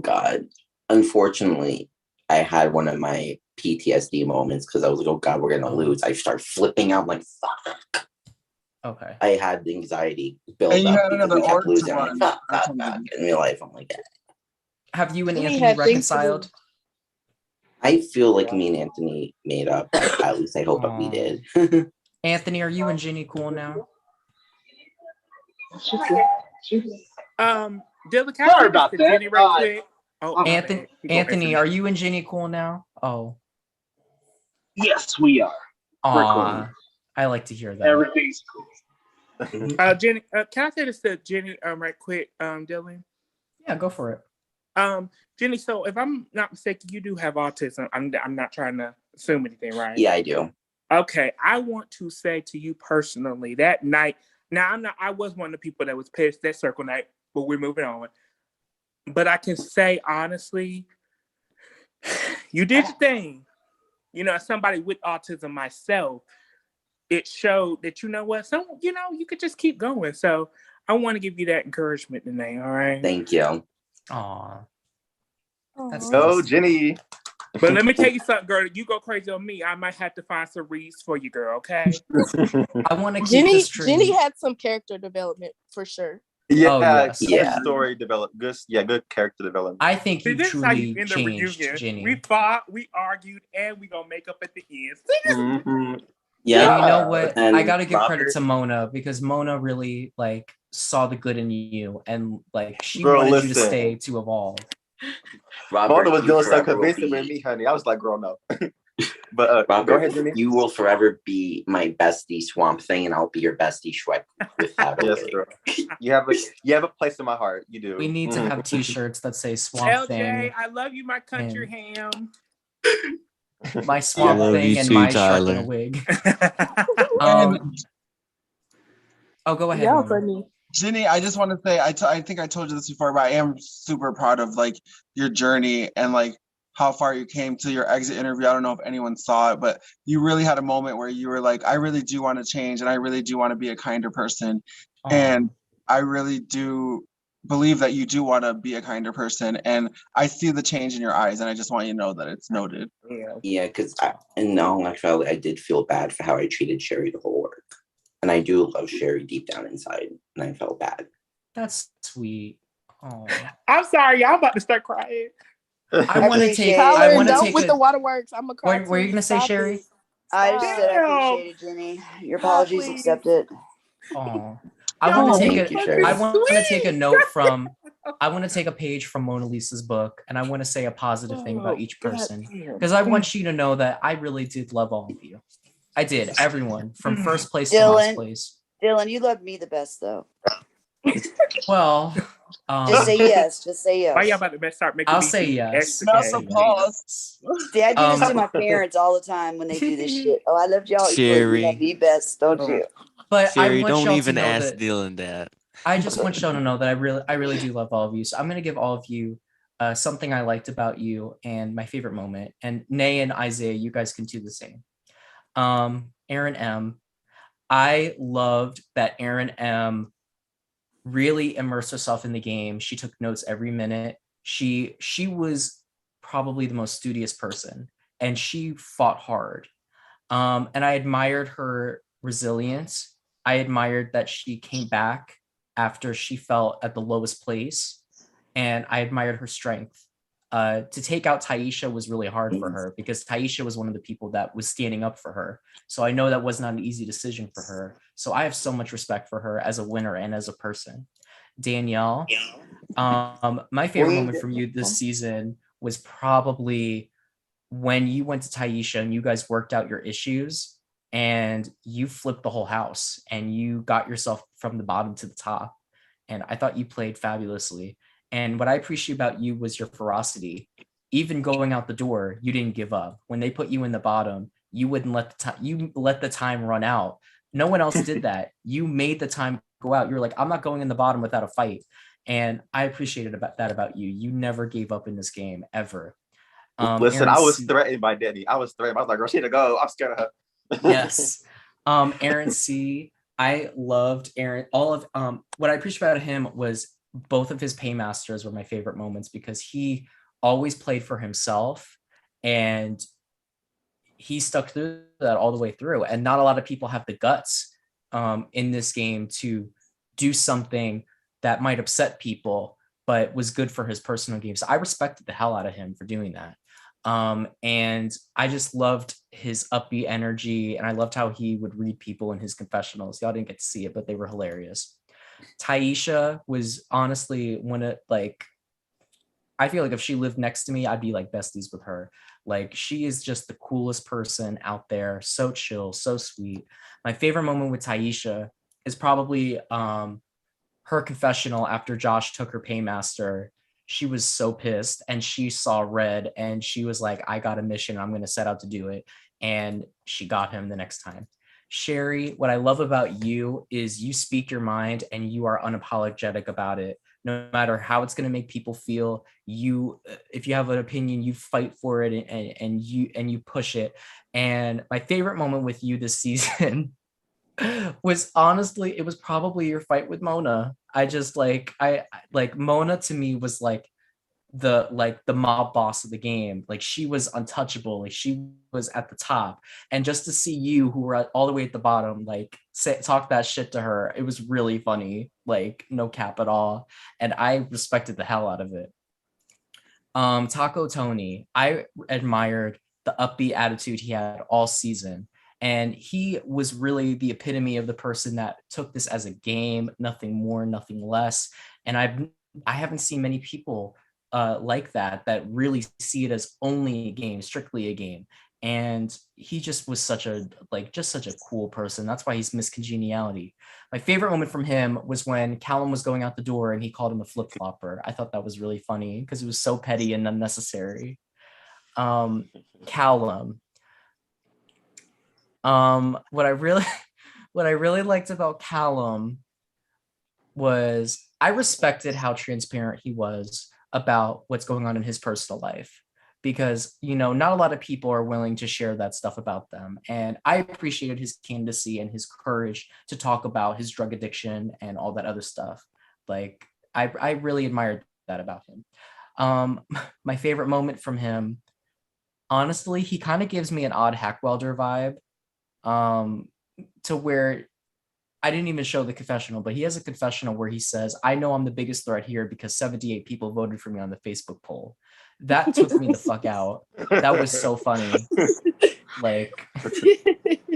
God. Unfortunately, I had one of my PTSD moments because I was like, oh God, we're gonna lose. I start flipping out like fuck. Okay. I had the anxiety build And you up had because another we kept order to losing. I'm like, run fuck, or fuck, something. fuck. In real life, I'm like, Have you and Ginny Anthony had things to do. reconciled? I feel like me and Anthony made up. At least I hope that we did. Anthony, are you and Ginny cool now? Dylan, can I Sorry say about this to that. Jenny right quick? Oh, my Anthony, bad. You go, Anthony, are you and Ginny cool now? Oh. Yes, we are. We're cool. Aw, I like to hear that. Everything's cool. Jenny, can I say this to Jenny right quick, Dylan? Yeah, go for it. Jenny, so if I'm not mistaken, you do have autism. I'm not trying to assume anything, right? Yeah, I do. Okay, I want to say to you personally that night. Now I was one of the people that was pissed that circle night, but we're moving on. But I can say honestly, you did your thing. You know, as somebody with autism myself, it showed that you know what, you could just keep going. So I want to give you that encouragement tonight. All right. Thank you. Aw. That's Go, nice. Jenny. But let me tell you something, girl. You go crazy on me, I might have to find some reads for you, girl. Okay. I want to keep Jenny, this tree. Jenny had some character development for sure. Yeah, Oh, yes. good story development. Good character development. I think you This is how you truly end the changed, reunion. Ginny. We fought, we argued, and we gonna make up at the end. Mm-hmm. Yeah. And you know what? And I gotta give credit Robert- to Mona because Mona really like saw the good in you and like she Girl, wanted you to listen. stay to evolve. Robert, Mona was you doing so forever will convincing with be- me, honey. I was like, girl, no. But Robert, go ahead, Jenny. you will forever be my bestie Swamp Thing, and I'll be your bestie Shrek with that. Yes, girl. You have a place in my heart. You do. We need to Mhm. have t-shirts that say Swamp LJ, Thing, I love you, my country ham. my Swamp love Thing, you and too, my shark in a Tyler. wig. And Oh, go ahead. Y'all Mona. funny. Ginny, I just want to say, I think I told you this before, but I am super proud of like your journey and like how far you came to your exit interview. I don't know if anyone saw it, but you really had a moment where you were like, I really do want to change and I really do want to be a kinder person. And I really do believe that you do want to be a kinder person. And I see the change in your eyes and I just want you to know that it's noted. Yeah, because in all actuality, I did feel bad for how I treated Sherry the whole work. And I do love Sherry deep down inside, and I felt bad. That's sweet. Oh, I'm sorry, y'all about to start crying. I want to take. Tyler, I want to don't take. with the waterworks. I'm gonna cry. What were you too. gonna say, Stop Sherry? it. I just said I Damn. appreciate it, Jenny. Your apologies please. accepted. Oh, I want to take thank you, Sherry. I want to take a note from. I want to take a page from Mona Lisa's book, and I want to say a positive thing about each person because I want you to know that I really did love all of you. I did, everyone from first place to last place. Dylan, you love me the best though. Well, Just say yes. Just say yes. Why y'all about to start making I'll me say do yes. extra I'll gay? say yes. See, I do this to my parents all the time when they do this shit. Oh, I love y'all. You love Sherry. me best, don't you? But Sherry, I want don't y'all even to know ask that Dylan that. I just want y'all to know that I really do love all of you. So I'm gonna give all of you something I liked about you and my favorite moment. And Nay and Isaiah, you guys can do the same. Aaron M. I loved that Aaron M. really immersed herself in the game. She took notes every minute. She was probably the most studious person, and she fought hard. And I admired her resilience. I admired that she came back after she felt at the lowest place, and I admired her strength. To take out Taisha was really hard for her because Taisha was one of the people that was standing up for her. So I know that was not an easy decision for her. So I have so much respect for her as a winner and as a person. Danielle, my favorite moment from you this season was probably when you went to Taisha and you guys worked out your issues and you flipped the whole house and you got yourself from the bottom to the top. And I thought you played fabulously. And what I appreciate about you was your ferocity. Even going out the door, you didn't give up. When they put you in the bottom, you wouldn't let the time run out. No one else did that. You made the time go out. You're like, I'm not going in the bottom without a fight. And I appreciated that about you. You never gave up in this game ever. Listen, Aaron I was C- threatened by Denny. I was threatened. I was like, girl, she had to go. I'm scared of her. Yes. Aaron C. I loved Aaron. All of what I appreciate about him was both of his paymasters were my favorite moments because he always played for himself and he stuck through that all the way through. And not a lot of people have the guts in this game to do something that might upset people, but was good for his personal game. So I respected the hell out of him for doing that. And I just loved his upbeat energy, and I loved how he would read people in his confessionals. Y'all didn't get to see it, but they were hilarious. Taisha was honestly one of like, I feel like if she lived next to me, I'd be like besties with her. Like she is just the coolest person out there, so chill, so sweet. My favorite moment with Taisha is probably her confessional after Josh took her paymaster. She was so pissed and she saw red and she was like, I got a mission. I'm going to set out to do it. And she got him the next time. Sherry, what I love about you is you speak your mind and you are unapologetic about it. No matter how it's going to make people feel, you, if you have an opinion, you fight for it and you push it. And my favorite moment with you this season was honestly, it was probably your fight with Mona. I just I like Mona to me was like the mob boss of the game. Like she was untouchable. Like she was at the top. And just to see you who were all the way at the bottom, like talk that shit to her, it was really funny. Like no cap at all. And I respected the hell out of it. Taco Tony, I admired the upbeat attitude he had all season. And he was really the epitome of the person that took this as a game, nothing more, nothing less. And I haven't seen many people like that really see it as only a game, strictly a game. And he just was such a cool person. That's why he's Miss Congeniality. My favorite moment from him was when Callum was going out the door and he called him a flip-flopper. I thought that was really funny because it was so petty and unnecessary. Callum. What I really liked about Callum was I respected how transparent he was about what's going on in his personal life because not a lot of people are willing to share that stuff about them, and I appreciated his candidacy and his courage to talk about his drug addiction and all that other stuff. Like I really admired that about him. My favorite moment from him, honestly, he kind of gives me an odd Hack Welder vibe, to where I didn't even show the confessional, but he has a confessional where he says, I know I'm the biggest threat here because 78 people voted for me on the Facebook poll. That took me the fuck out. That was so funny. Like,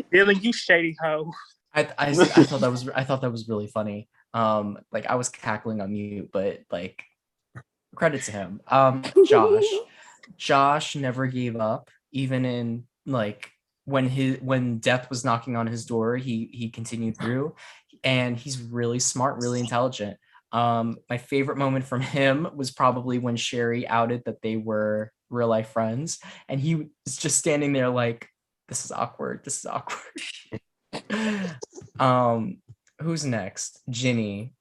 Billy, you shady hoe. I thought that was really funny. Like I was cackling on mute, but like credit to him. Josh never gave up, even in like when death was knocking on his door, he continued through, and he's really smart, really intelligent. My favorite moment from him was probably when Sherry outed that they were real life friends, and he was just standing there like, this is awkward. Who's next? Ginny.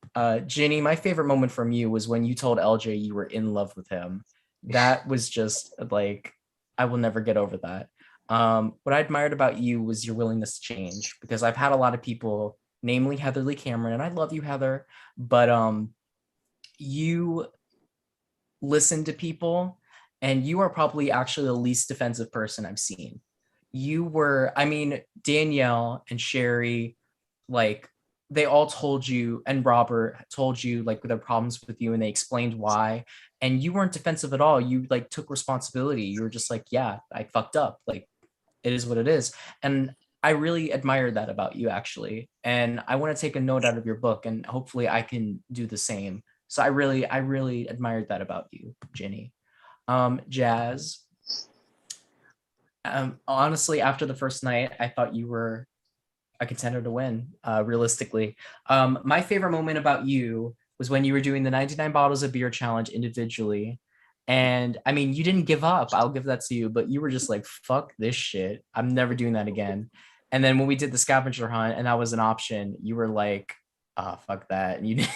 Ginny, my favorite moment from you was when you told LJ you were in love with him. That was just like, I will never get over that. What I admired about you was your willingness to change, because I've had a lot of people, namely Heather Lee Cameron, and I love you, Heather, but you listen to people, and you are probably actually the least defensive person I've seen. Danielle and Sherry, like they all told you, and Robert told you like their problems with you, and they explained why, and you weren't defensive at all. You like took responsibility. You were just like, yeah, I fucked up. Like, it is what it is. And I really admire that about you, actually. And I want to take a note out of your book, and hopefully I can do the same. So I really admired that about you, Ginny. Jazz. Honestly, after the first night, I thought you were a contender to win, realistically. My favorite moment about you was when you were doing the 99 bottles of beer challenge individually. And I mean, you didn't give up. I'll give that to you, but you were just like, fuck this shit. I'm never doing that again. And then when we did the scavenger hunt and that was an option, you were like, fuck that. And you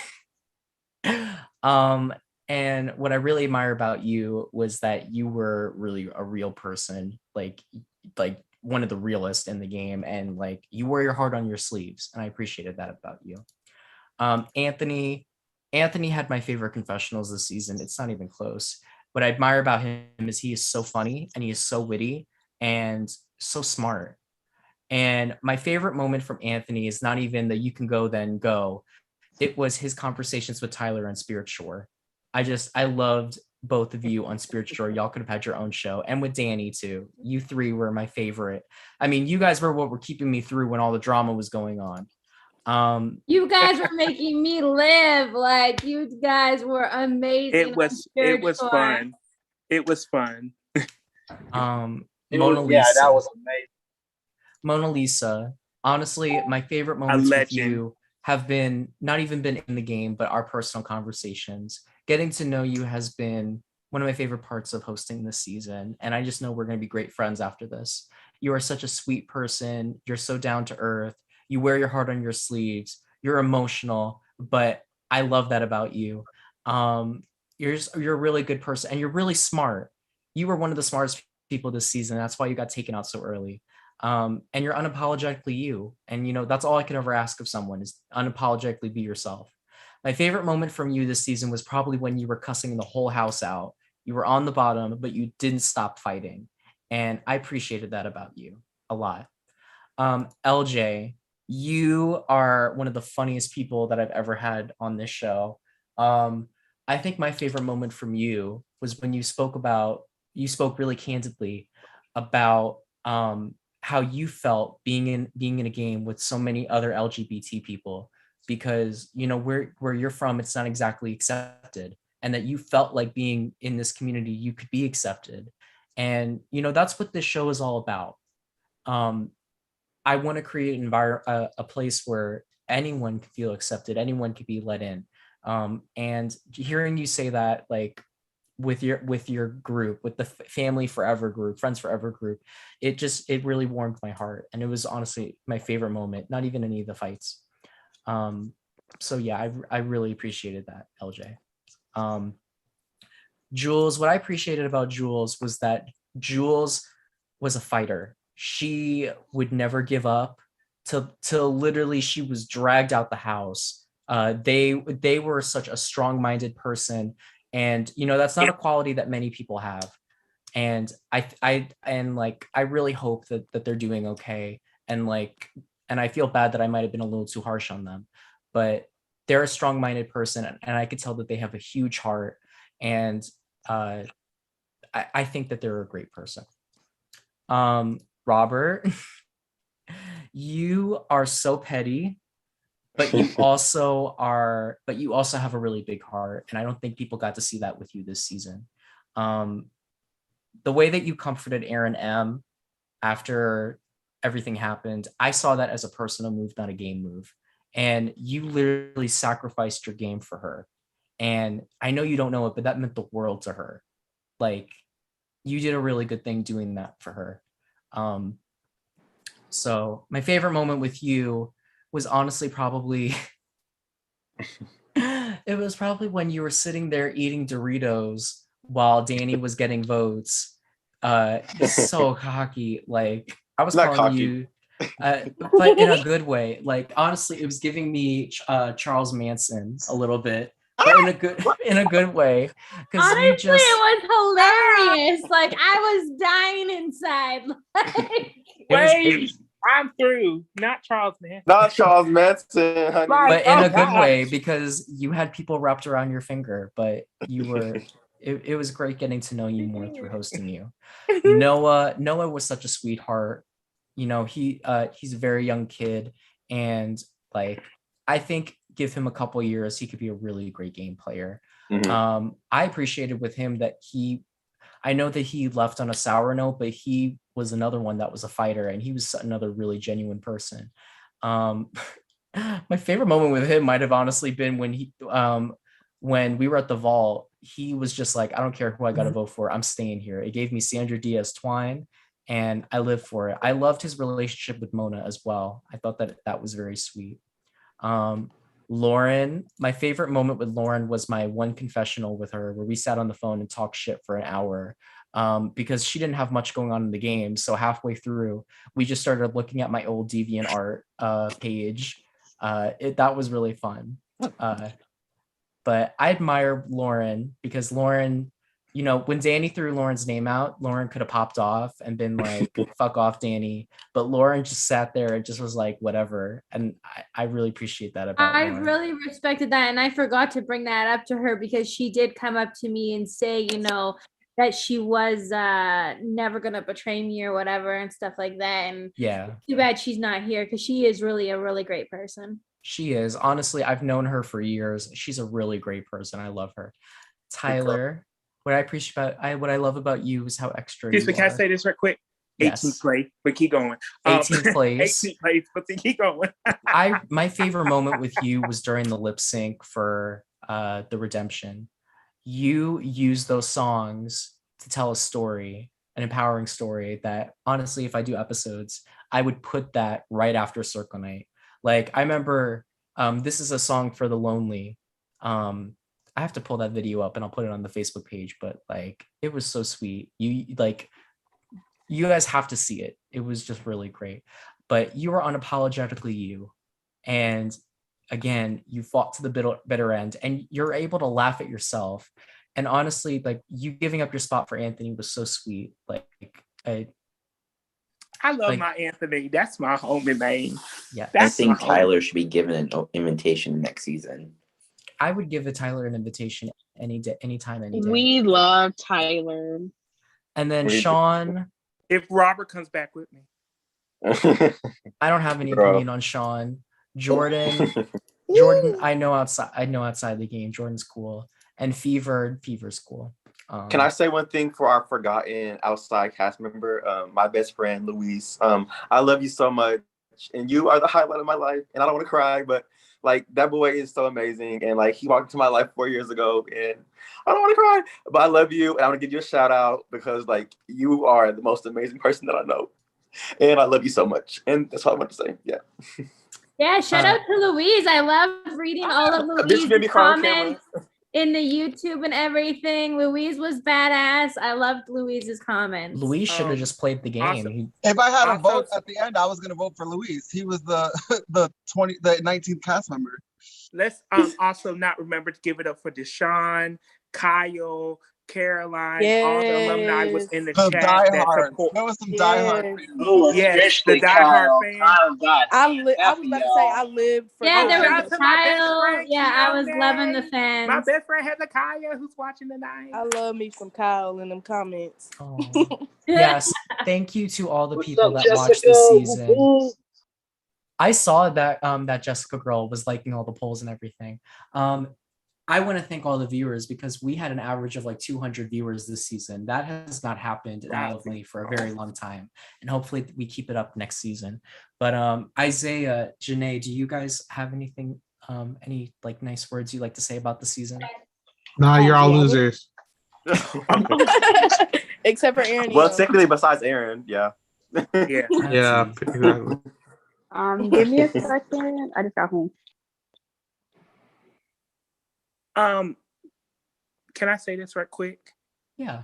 And what I really admire about you was that you were really a real person, like one of the realest in the game, and like you wear your heart on your sleeves, and I appreciated that about you. Anthony had my favorite confessionals this season. It's not even close. What I admire about him is he is so funny and he is so witty and so smart. And my favorite moment from Anthony is not even that you can go then go. It was his conversations with Tyler on Spirit Shore. I loved both of you on Spirit Shore. Y'all could have had your own show, and with Danny too. You three were my favorite. I mean, you guys were what were keeping me through when all the drama was going on. You guys were making me live. Like, you guys were amazing. It was fun. It was fun. Mona Yeah, Lisa. that was amazing. Mona Lisa. Honestly, my favorite moments with you have been not even been in the game, but our personal conversations. Getting to know you has been one of my favorite parts of hosting this season. And I just know we're going to be great friends after this. You are such a sweet person. You're so down to earth. You wear your heart on your sleeves. You're emotional, but I love that about you. You're a really good person, and you're really smart. You were one of the smartest people this season. That's why you got taken out so early. And you're unapologetically you. And you know, that's all I can ever ask of someone is unapologetically be yourself. My favorite moment from you this season was probably when you were cussing the whole house out. You were on the bottom, but you didn't stop fighting. And I appreciated that about you a lot. LJ, you are one of the funniest people that I've ever had on this show. I think my favorite moment from you was when you spoke really candidly about how you felt being in a game with so many other LGBT people, because you know where you're from, it's not exactly accepted, and that you felt like being in this community you could be accepted. And you know, that's what this show is all about. I want to create a place where anyone can feel accepted, anyone can be let in. And hearing you say that, like with your group, with the Family Forever group, Friends Forever group, it really warmed my heart, and it was honestly my favorite moment. Not even any of the fights. So yeah, I really appreciated that, LJ. Jules, what I appreciated about Jules was that Jules was a fighter. She would never give up till literally she was dragged out the house. They were such a strong-minded person, and you know that's not a quality that many people have. And I really hope that they're doing okay. And I feel bad that I might have been a little too harsh on them, but they're a strong-minded person, and I could tell that they have a huge heart. And I think that they're a great person. Robert, you are so petty, but you also have a really big heart, and I don't think people got to see that with you this season. The way that you comforted Aaron M after everything happened, I saw that as a personal move, not a game move. And you literally sacrificed your game for her. And I know you don't know it, but that meant the world to her. Like, you did a really good thing doing that for her. So my favorite moment with you was honestly probably it was probably when you were sitting there eating Doritos while Danny was getting votes. So cocky. Like, I was Not calling cocky. you but in a good way. Like, honestly, it was giving me Charles Manson a little bit, but in a good way. Because Honestly, you just it was hilarious. Like, I was dying inside. Wait, I'm through. Not Charles Manson. Not Charles Manson, honey. But in oh, a good God. way, because you had people wrapped around your finger, but you were it was great getting to know you more through hosting you. Noah was such a sweetheart. You know, he's a very young kid, and like, I think give him a couple years, he could be a really great game player. Mhm. I appreciated with him that I know that he left on a sour note, but he was another one that was a fighter, and he was another really genuine person. My favorite moment with him might have honestly been when we were at the vault. He was just like, I don't care who I got to vote for, I'm staying here. It gave me Sandra Diaz Twine, and I live for it. I loved his relationship with Mona as well. I thought that was very sweet. Lauren, my favorite moment with Lauren was my one confessional with her where we sat on the phone and talked shit for an hour because she didn't have much going on in the game. So halfway through, we just started looking at my old DeviantArt page. That was really fun. But I admire Lauren because Lauren, you know, when Danny threw Lauren's name out, Lauren could have popped off and been like, fuck off, Danny. But Lauren just sat there and just was like, whatever. And I really appreciate that about I Lauren. really respected that. And I forgot to bring that up to her because she did come up to me and say, you know, that she was never going to betray me or whatever and stuff like that. And Yeah. too bad she's not here because she is really a really great person. She is. Honestly, I've known her for years. She's a really great person. I love her. Tyler, what I love about you is how extra Excuse me, you can I are. say this real quick? Yes. 18th place, but keep going. 18th place. 18th place, but keep going. My favorite moment with you was during the lip sync for the redemption. You use those songs to tell a story, an empowering story that honestly, if I do episodes, I would put that right after Circle Night. Like I remember this is a song for the lonely. I have to pull that video up and I'll put it on the Facebook page, but like it was so sweet. You guys have to see it. It was just really great. But you were unapologetically you. And again, you fought to the bitter end and you're able to laugh at yourself. And honestly, like you giving up your spot for Anthony was so sweet. Like I love my Anthony. That's my homie name. Yeah. I think Tyler should be given an invitation next season. I would give Tyler an invitation any day, anytime, any day. We love Tyler. And then Sean. If Robert comes back with me. I don't have any Bro. opinion on Sean. Jordan, I know outside the game. Jordan's cool. And Fever's cool. Can I say one thing for our forgotten outside cast member? My best friend, Luis. I love you so much. And you are the highlight of my life. And I don't want to cry, but like that boy is so amazing. And like he walked into my life 4 years ago and I don't want to cry, but I love you. And I want to give you a shout out because like you are the most amazing person that I know. And I love you so much. And that's all I want to say. Yeah. Yeah, shout out to Louise. I love reading all of Louise's comments in the YouTube and everything. Louise was badass. I loved Louise's comments. Louise should have just played the game. If I had a vote at the end, I was gonna vote for Louise. He was the 19th cast member. Let's also not remember to give it up for Deshaun, Kyle, Caroline, all the alumni was in the chat. There was some diehard fans. Yes, the diehard fans. I was about to say I lived for. Yeah, there shout was out to my best Kyle. friend, Yeah, I was Keone. loving the fans. My best friend Hezekiah, who's watching tonight. I love me some Kyle in them comments. Yes, thank you to all the people that watched this season. I saw that that Jessica girl was liking all the polls and everything. I want to thank all the viewers because we had an average of like 200 viewers this season. That has not happened in Lovely for a very long time. And hopefully we keep it up next season. But Isaiah, Janae, do you guys have anything, any like nice words you'd like to say about the season? Nah, you're all losers. Except for Aaron. Well, technically besides Aaron, yeah. Yeah. Yeah, exactly. Give me a second. I just got home. Can I say this right quick? Yeah.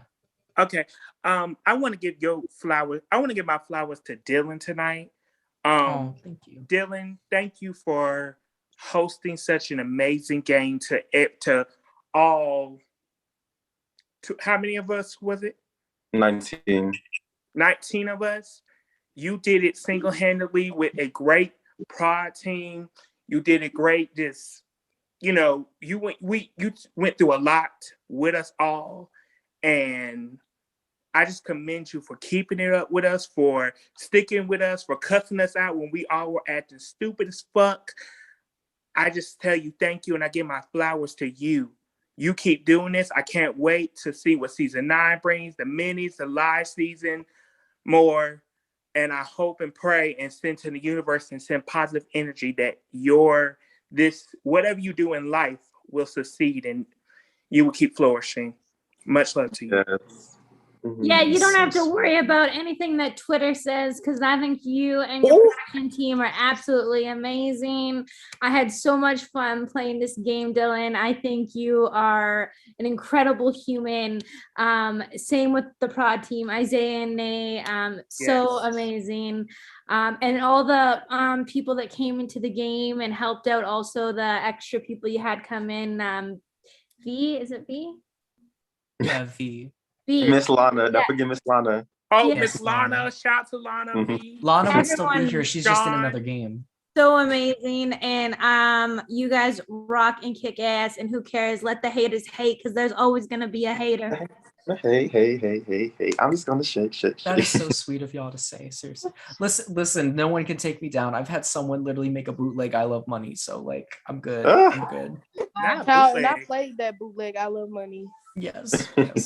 Okay. I want to give your flowers. I want to give my flowers to Dylan tonight. Thank you. Dylan, thank you for hosting such an amazing game to all. To how many of us was it? 19. 19 of us. You did it single-handedly with a great prod team. You did it great. You went through a lot with us all, and I just commend you for keeping it up with us, for sticking with us, for cussing us out when we all were acting stupid as fuck. I just tell you thank you, and I give my flowers to you. You keep doing this. I can't wait to see what season 9 brings, the minis, the live season, more. And I hope and pray and send to the universe and send positive energy that whatever you do in life will succeed and you will keep flourishing. Much love to you. Yes. Yeah, you don't have to worry about anything that Twitter says because I think you and your production team are absolutely amazing. I had so much fun playing this game, Dylan. I think you are an incredible human. Same with the prod team, Isaiah and Nay. So amazing. And all the people that came into the game and helped out, also the extra people you had come in. V, is it V? Yeah, V. Miss Lana, don't forget Miss Lana. Oh, Yes, Miss Lana, shout out to Lana. Lana would still be Everyone- here. She's just in another game. So amazing, and you guys rock and kick ass, and who cares? Let the haters hate, because there's always gonna be a hater. Hey. I'm just gonna shake. That is so sweet of y'all to say. Seriously. Listen, no one can take me down. I've had someone literally make a bootleg I Love Money, so like I'm good. I'm good. And I played that bootleg. I Love Money. Yes. Not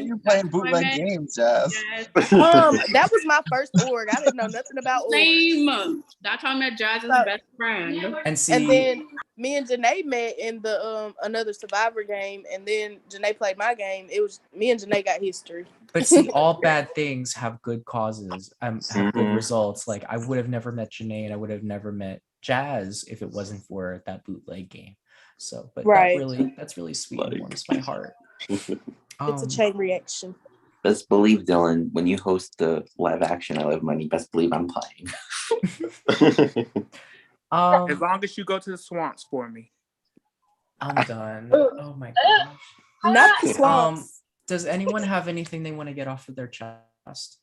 you playing bootleg games, Jazz. That was my first org. I didn't know nothing about org. Same. That's how I met Jazz's best friend. And see, and then me and Janae met in the another Survivor game, and then Janae played my game. It was me and Janae got history. but see, all bad things have good causes, have good results. Like I would have never met Janae, and I would have never met Jazz if it wasn't for that bootleg game. So, but that's really sweet and warms my heart. It's a chain reaction. Best believe, Dylan, when you host the live action I Love Money, best believe I'm playing. As long as you go to the swamps for me. I'm done. Oh my gosh. Not the swamps. Does anyone have anything they want to get off of their chest?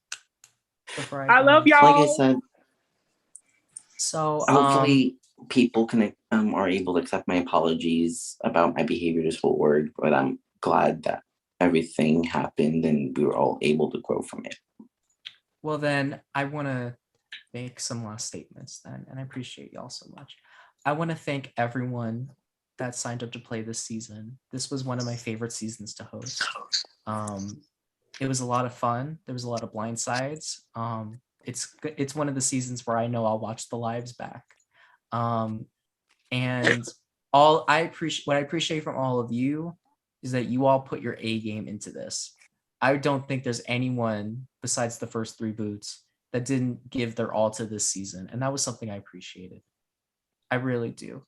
I love y'all. Like I said, so hopefully people can are able to accept my apologies about my behavior this whole org, but I'm glad that everything happened and we were all able to grow from it. Well, then I want to make some last statements then, and I appreciate y'all so much. I want to thank everyone that signed up to play this season. This was one of my favorite seasons to host. It was a lot of fun. There was a lot of blind sides. It's one of the seasons where I know I'll watch the lives back. And what I appreciate from all of you is that you all put your A game into this. I don't think there's anyone besides the first three boots that didn't give their all to this season, and that was something I appreciated. I really do.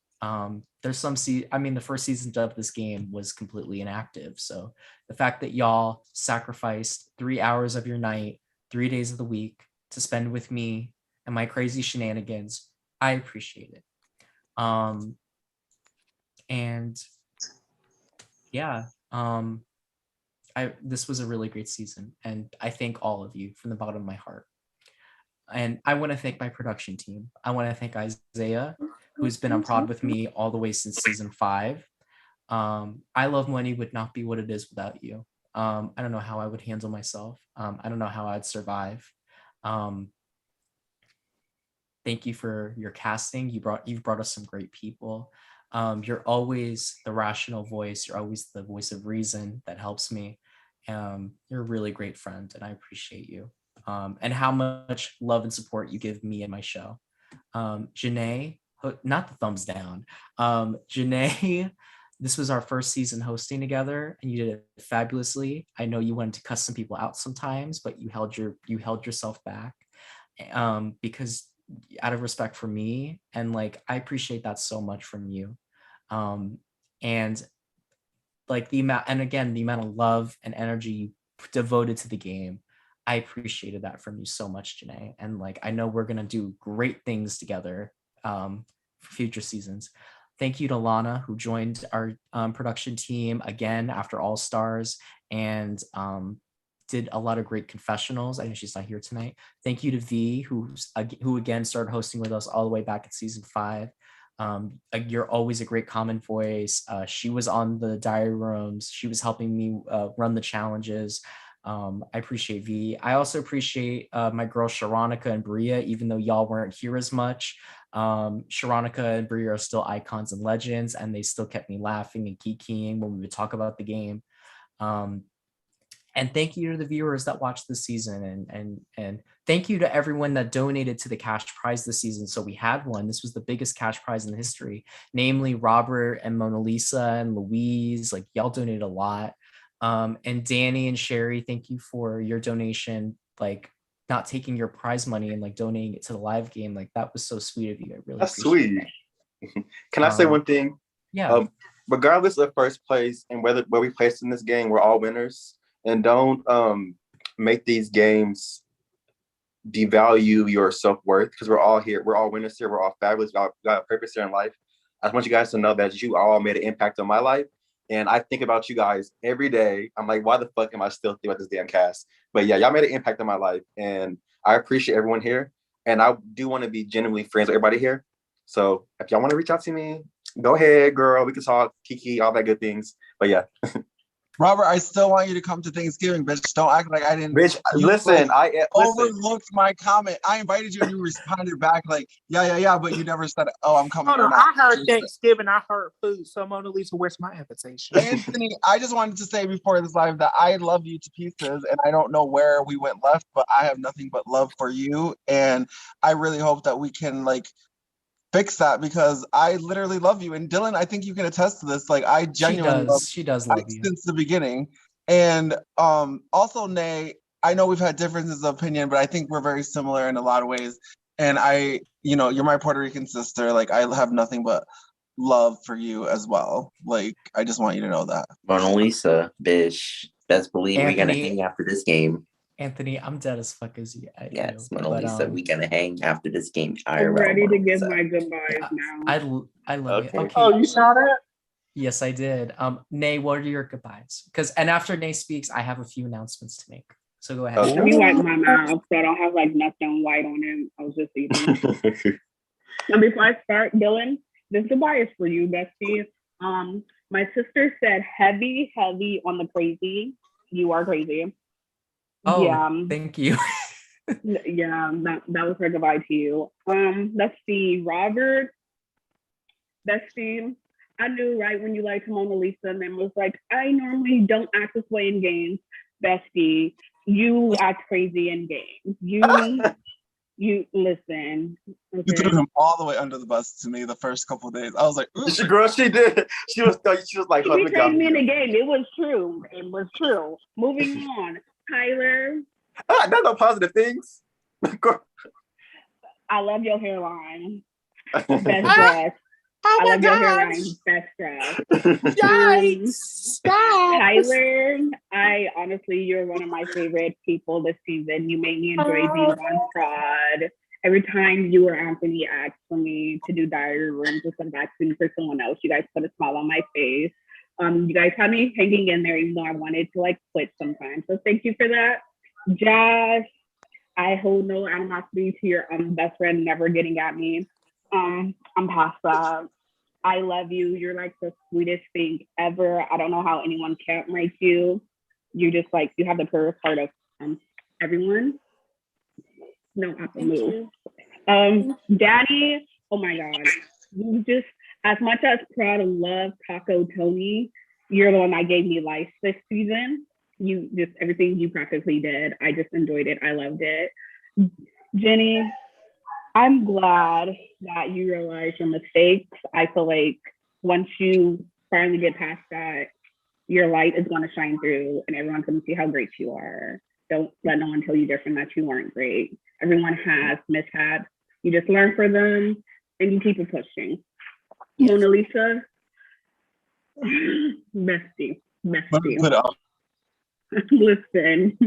There's the first season of this game was completely inactive, so the fact that y'all sacrificed 3 hours of your night, 3 days of the week to spend with me and my crazy shenanigans, I appreciate it. This was a really great season, and I thank all of you from the bottom of my heart. And I want to thank my production team. I want to thank Isaiah, who's been on prod with me all the way since season 5. I Love Money would not be what it is without you. I don't know how I would handle myself. I don't know how I'd survive. Thank you for your casting. You've brought us some great people. You're always the rational voice. You're always the voice of reason that helps me. You're a really great friend, and I appreciate you. And how much love and support you give me and my show. Janae, not the thumbs down. Janae, this was our first season hosting together, and you did it fabulously. I know you wanted to cuss some people out sometimes, but you held yourself back because out of respect for me, and like I appreciate that so much from you. And like the amount of love and energy you devoted to the game, I appreciated that from you so much, Janae. And like I know we're gonna do great things together for future seasons. Thank you to Lana, who joined our production team again after All Stars and did a lot of great confessionals. I know she's not here tonight. Thank you to V, who again started hosting with us all the way back in season 5. You're always a great common voice. She was on the diary rooms. She was helping me run the challenges. I appreciate V. I also appreciate my girls Sharonica and Bria, even though y'all weren't here as much. Sharonica and Bria are still icons and legends, and they still kept me laughing and kikiing when we would talk about the game. And thank you to the viewers that watched this season, and thank you to everyone that donated to the cash prize this season. So we had one. This was the biggest cash prize in history, namely Robert and Mona Lisa and Louise. Like y'all donated a lot. And Danny and Sherry, thank you for your donation, like not taking your prize money and like donating it to the live game. Like that was so sweet of you. I really That's appreciate sweet. Can I say one thing? Yeah. Regardless of first place and where we placed in this game, we're all winners. And don't make these games devalue your self-worth, because we're all here. We're all winners here. We're all fabulous. We got a purpose here in life. I just want you guys to know that you all made an impact on my life. And I think about you guys every day. I'm like, why the fuck am I still thinking about this damn cast? But yeah, y'all made an impact on my life. And I appreciate everyone here. And I do want to be genuinely friends with everybody here. So if y'all want to reach out to me, go ahead, girl. We can talk, Kiki, all that good things. But yeah. Robert, I still want you to come to Thanksgiving, bitch. Don't act like I didn't. Bitch, listen, I overlooked my comment. I invited you and you responded back like, yeah, but you never said, oh, I'm coming. Hold on, I heard Thanksgiving, I heard food. So Mona Lisa, where's my invitation? Anthony, I just wanted to say before this live that I love you to pieces, and I don't know where we went left, but I have nothing but love for you, and I really hope that we can like fix that, because I literally love you. And Dylan, I think you can attest to this. Like I genuinely she does love you since the beginning. And also, Nay, I know we've had differences of opinion, but I think we're very similar in a lot of ways. And you're my Puerto Rican sister. Like I have nothing but love for you as well. Like I just want you to know that. Mona Lisa, bitch. Best believe we're gonna Anthony- hang after this game. Anthony, I'm dead as fuck as you. Yes, Mona Lisa, we gonna hang after this game. I'm ready to give my goodbyes now. I love you. Okay. Oh, you saw that? Yes, I did. Nay, what are your goodbyes? And after Nay speaks, I have a few announcements to make. So go ahead. Let me wipe my mouth so I don't have like nothing white on him. I was just eating. And before I start, Dylan, this goodbye is for you, bestie. My sister said heavy on the crazy. You are crazy. Oh, yeah. Thank you. Yeah, that was her goodbye to you. Let's see, Robert. Bestie, I knew right when you liked Mona Lisa and then was like, I normally don't act this way in games. Bestie, you act crazy in games. You listen. Okay? You threw him all the way under the bus to me the first couple of days. I was like, ooh. Girl, she did. She was like, she betrayed me in the game. It was true. Moving on. Tyler. That's no positive things. I love your hairline. Best dress. I love your hairline. Best dress. Yikes! Tyler, you're one of my favorite people this season. You made me enjoy being on prod. Every time you or Anthony asked for me to do diary rooms instead of asking for someone else, you guys put a smile on my face. You guys had me hanging in there even though I wanted to like quit sometimes. So thank you for that. Jazz, I hold no animosity to your best friend never getting at me. I'm past that. I love you. You're like the sweetest thing ever. I don't know how anyone can't like you. You just like, you have the purest heart of everyone. No, absolutely. Daddy, oh my God. You just, as much as proud of love Taco Tony, you're the one that gave me life this season. You just, everything you practically did, I just enjoyed it. I loved it. Jenny, I'm glad that you realize your mistakes. I feel like once you finally get past that, your light is going to shine through and everyone's going to see how great you are. Don't let no one tell you different that you aren't great. Everyone has mishaps. You just learn from them and you keep it pushing. Mona Lisa, bestie. Listen.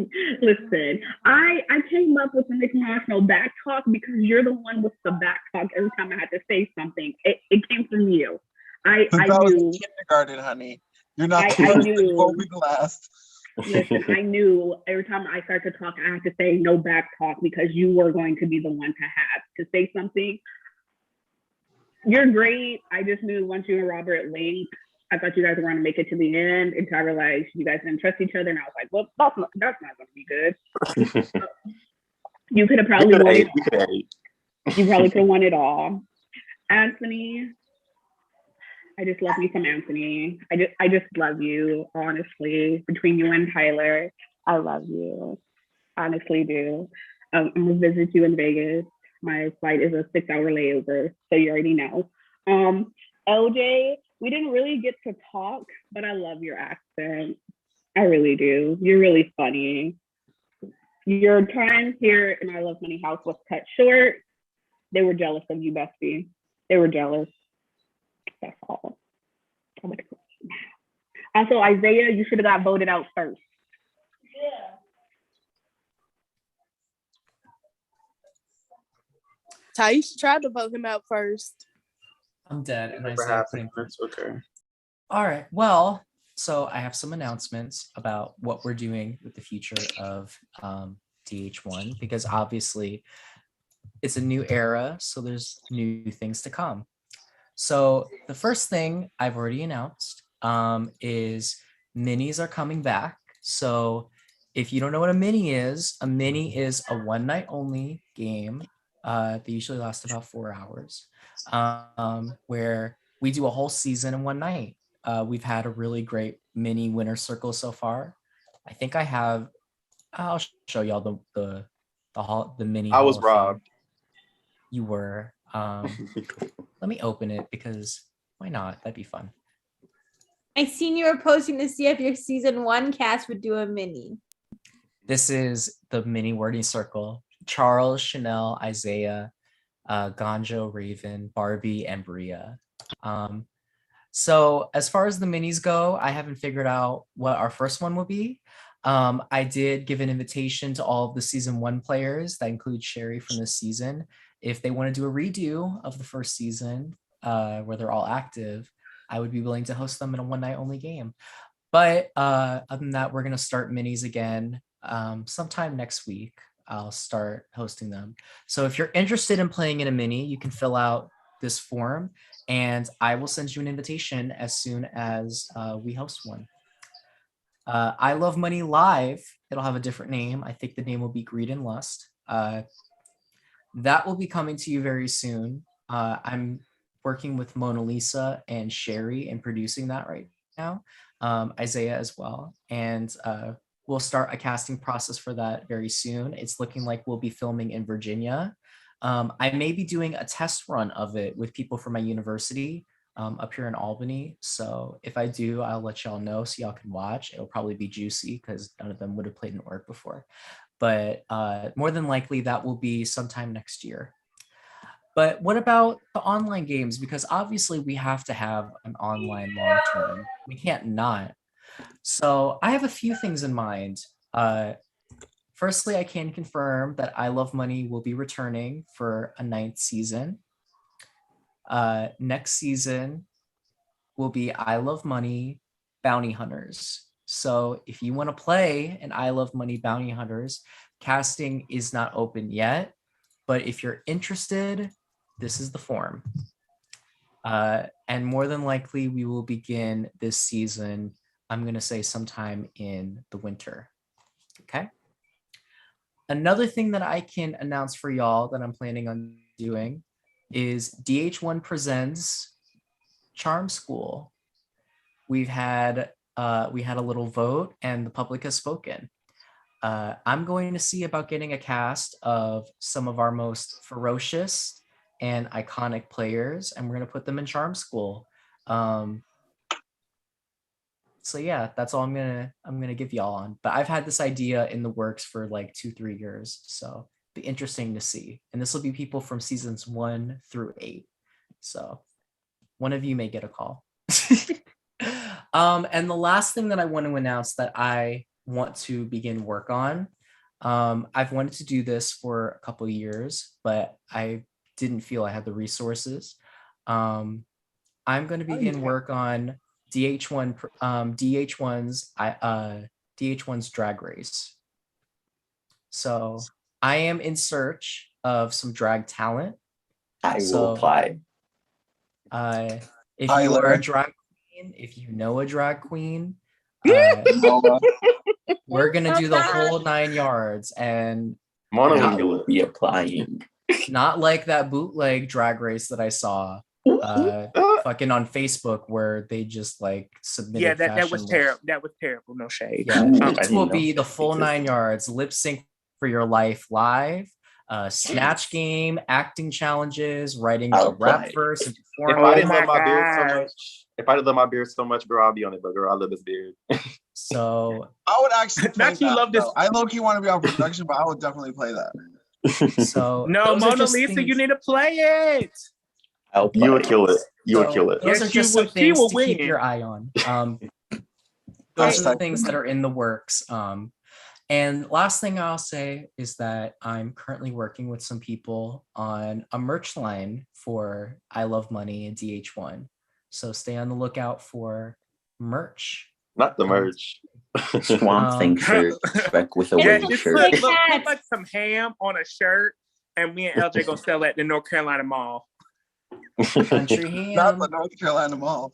I came up with an international back talk because you're the one with the back talk every time I had to say something. It came from you. I was knew. in kindergarten, honey. You're not I knew. You won't be the last. Listen, I knew every time I started to talk, I had to say no back talk because you were going to be the one to have to say something. You're great. I just knew once you and Robert linked, I thought you guys were going to make it to the end until I realized you guys didn't trust each other. And I was like, well, that's not going to be good. You could have probably won it all. You probably could have won it all. Anthony, I just love me some Anthony. I just love you, honestly. Between you and Tyler, I love you. Honestly do. I'm going to visit you in Vegas. My flight is a 6-hour layover, so you already know. LJ, we didn't really get to talk, but I love your accent. I really do. You're really funny. Your time here in I Love Money House was cut short. They were jealous of you, bestie. They were jealous. That's all. Also, Isaiah, you should have got voted out first. Taisha tried to vote him out first. I'm dead. It And never Isaiah happened. couldn't. That's okay. All right. Well, so I have some announcements about what we're doing with the future of DH1 because obviously it's a new era, so there's new things to come. So the first thing I've already announced is minis are coming back. So if you don't know what a mini is a one night only game. They usually last about 4 hours, where we do a whole season in one night. We've had a really great mini winner circle so far. I think I'll show y'all the mini. I was Hall of Fame. robbed. You were. Let me open it because why not? That'd be fun. I seen you were posting to see if your season 1 cast would do a mini. This is the mini wording circle. Charles, Chanel, Isaiah, Ganjo, Raven, Barbie, and Bria. So as far as the minis go, I haven't figured out what our first one will be. I did give an invitation to all of the season 1 players, that includes Sherry from this season. If they want to do a redo of the first season, where they're all active, I would be willing to host them in a one night only game. But other than that, we're going to start minis again sometime next week. I'll start hosting them. So if you're interested in playing in a mini, you can fill out this form and I will send you an invitation as soon as we host one. I Love Money Live. It'll have a different name. I think the name will be Greed and Lust. That will be coming to you very soon. I'm working with Mona Lisa and Sherry and producing that right now. Isaiah as well. And we'll start a casting process for that very soon. It's looking like we'll be filming in Virginia. I may be doing a test run of it with people from my university up here in Albany. So if I do, I'll let y'all know so y'all can watch. It'll probably be juicy because none of them would have played in org before. But more than likely that will be sometime next year. But what about the online games? Because obviously we have to have an online long term. We can't not. So I have a few things in mind. Firstly, I can confirm that I Love Money will be returning for a 9th season. Next season will be I Love Money Bounty Hunters. So if you want to play an I Love Money Bounty Hunters, casting is not open yet. But if you're interested, this is the form. And more than likely, we will begin this season, I'm going to say sometime in the winter. Okay. Another thing that I can announce for y'all that I'm planning on doing is DH1 presents Charm School. We had a little vote and the public has spoken. I'm going to see about getting a cast of some of our most ferocious and iconic players, and we're going to put them in Charm School. So yeah, that's all I'm gonna give y'all on. But I've had this idea in the works for like 2-3 years, so be interesting to see. And this will be people from seasons 1 through 8. So one of you may get a call. And the last thing that I want to announce that I want to begin work on. I've wanted to do this for a couple of years, but I didn't feel I had the resources. I'm going to begin work on DH1's Drag Race. So I am in search of some drag talent. I will apply. If you are a drag queen, if you know a drag queen, we're gonna do the whole 9 yards, and Mona will be applying. Not like that bootleg Drag Race that I saw fucking on Facebook where they just like submitted. Yeah, that was terrible. That was terrible. No shade. Yeah, this will be the full 9 yards. Lip sync for your life live. Snatch game, acting challenges, writing a rap verse and performing. If I didn't love my beard so much, bro, I'll be on it, but girl, I love this beard. So I would actually play Not you that. love this. Though. I low-key want to be on production, but I would definitely play that. So No, those are Mona just Lisa, things- you need to play it. You would kill it. You would So kill it. those Yes, are you just some would. She things will to keep win. your eye on. Those are the things that are in the works. And last thing I'll say is that I'm currently working with some people on a merch line for I Love Money and DH1. So stay on the lookout for merch. Not the merch. Swamp Thing shirt, Shrek with a Yeah, wave just shirt. put like some ham on a shirt, and me and LJ gonna sell at the North Carolina Mall. Country ham. Not the North Carolina Mall.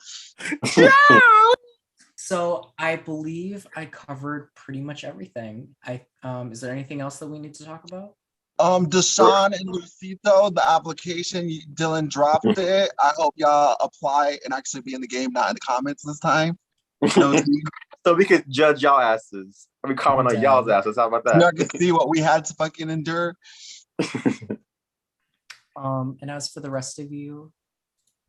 So I believe I covered pretty much everything. Is there anything else that we need to talk about? Deshaun and Lucito, the application, Dylan dropped it. I hope y'all apply and actually be in the game, not in the comments this time. So we could judge y'all asses. I mean, comment on y'all's asses. How about that? Y'all can see what we had to fucking endure. And as for the rest of you,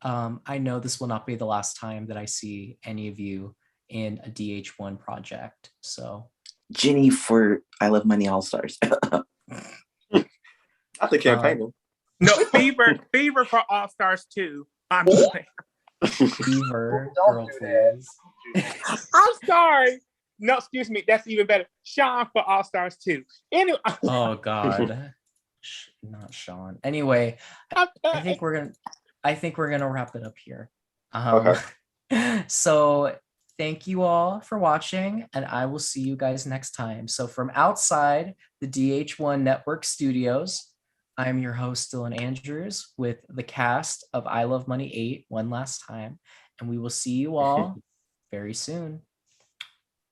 I know this will not be the last time that I see any of you in a DH1 project. So Ginny for I Love Money All Stars. Not the campaign. No, Fever for All Stars 2. I'm Fever, girl, please. I'm sorry. No, excuse me. That's even better. Sean for All Stars 2. Anyway. Oh God, not Sean. Anyway, I think we're gonna wrap it up here. So thank you all for watching, and I will see you guys next time. So from outside the DH1 Network Studios, I'm your host, Dylan Andrews, with the cast of I Love Money 8 one last time, and we will see you all very soon.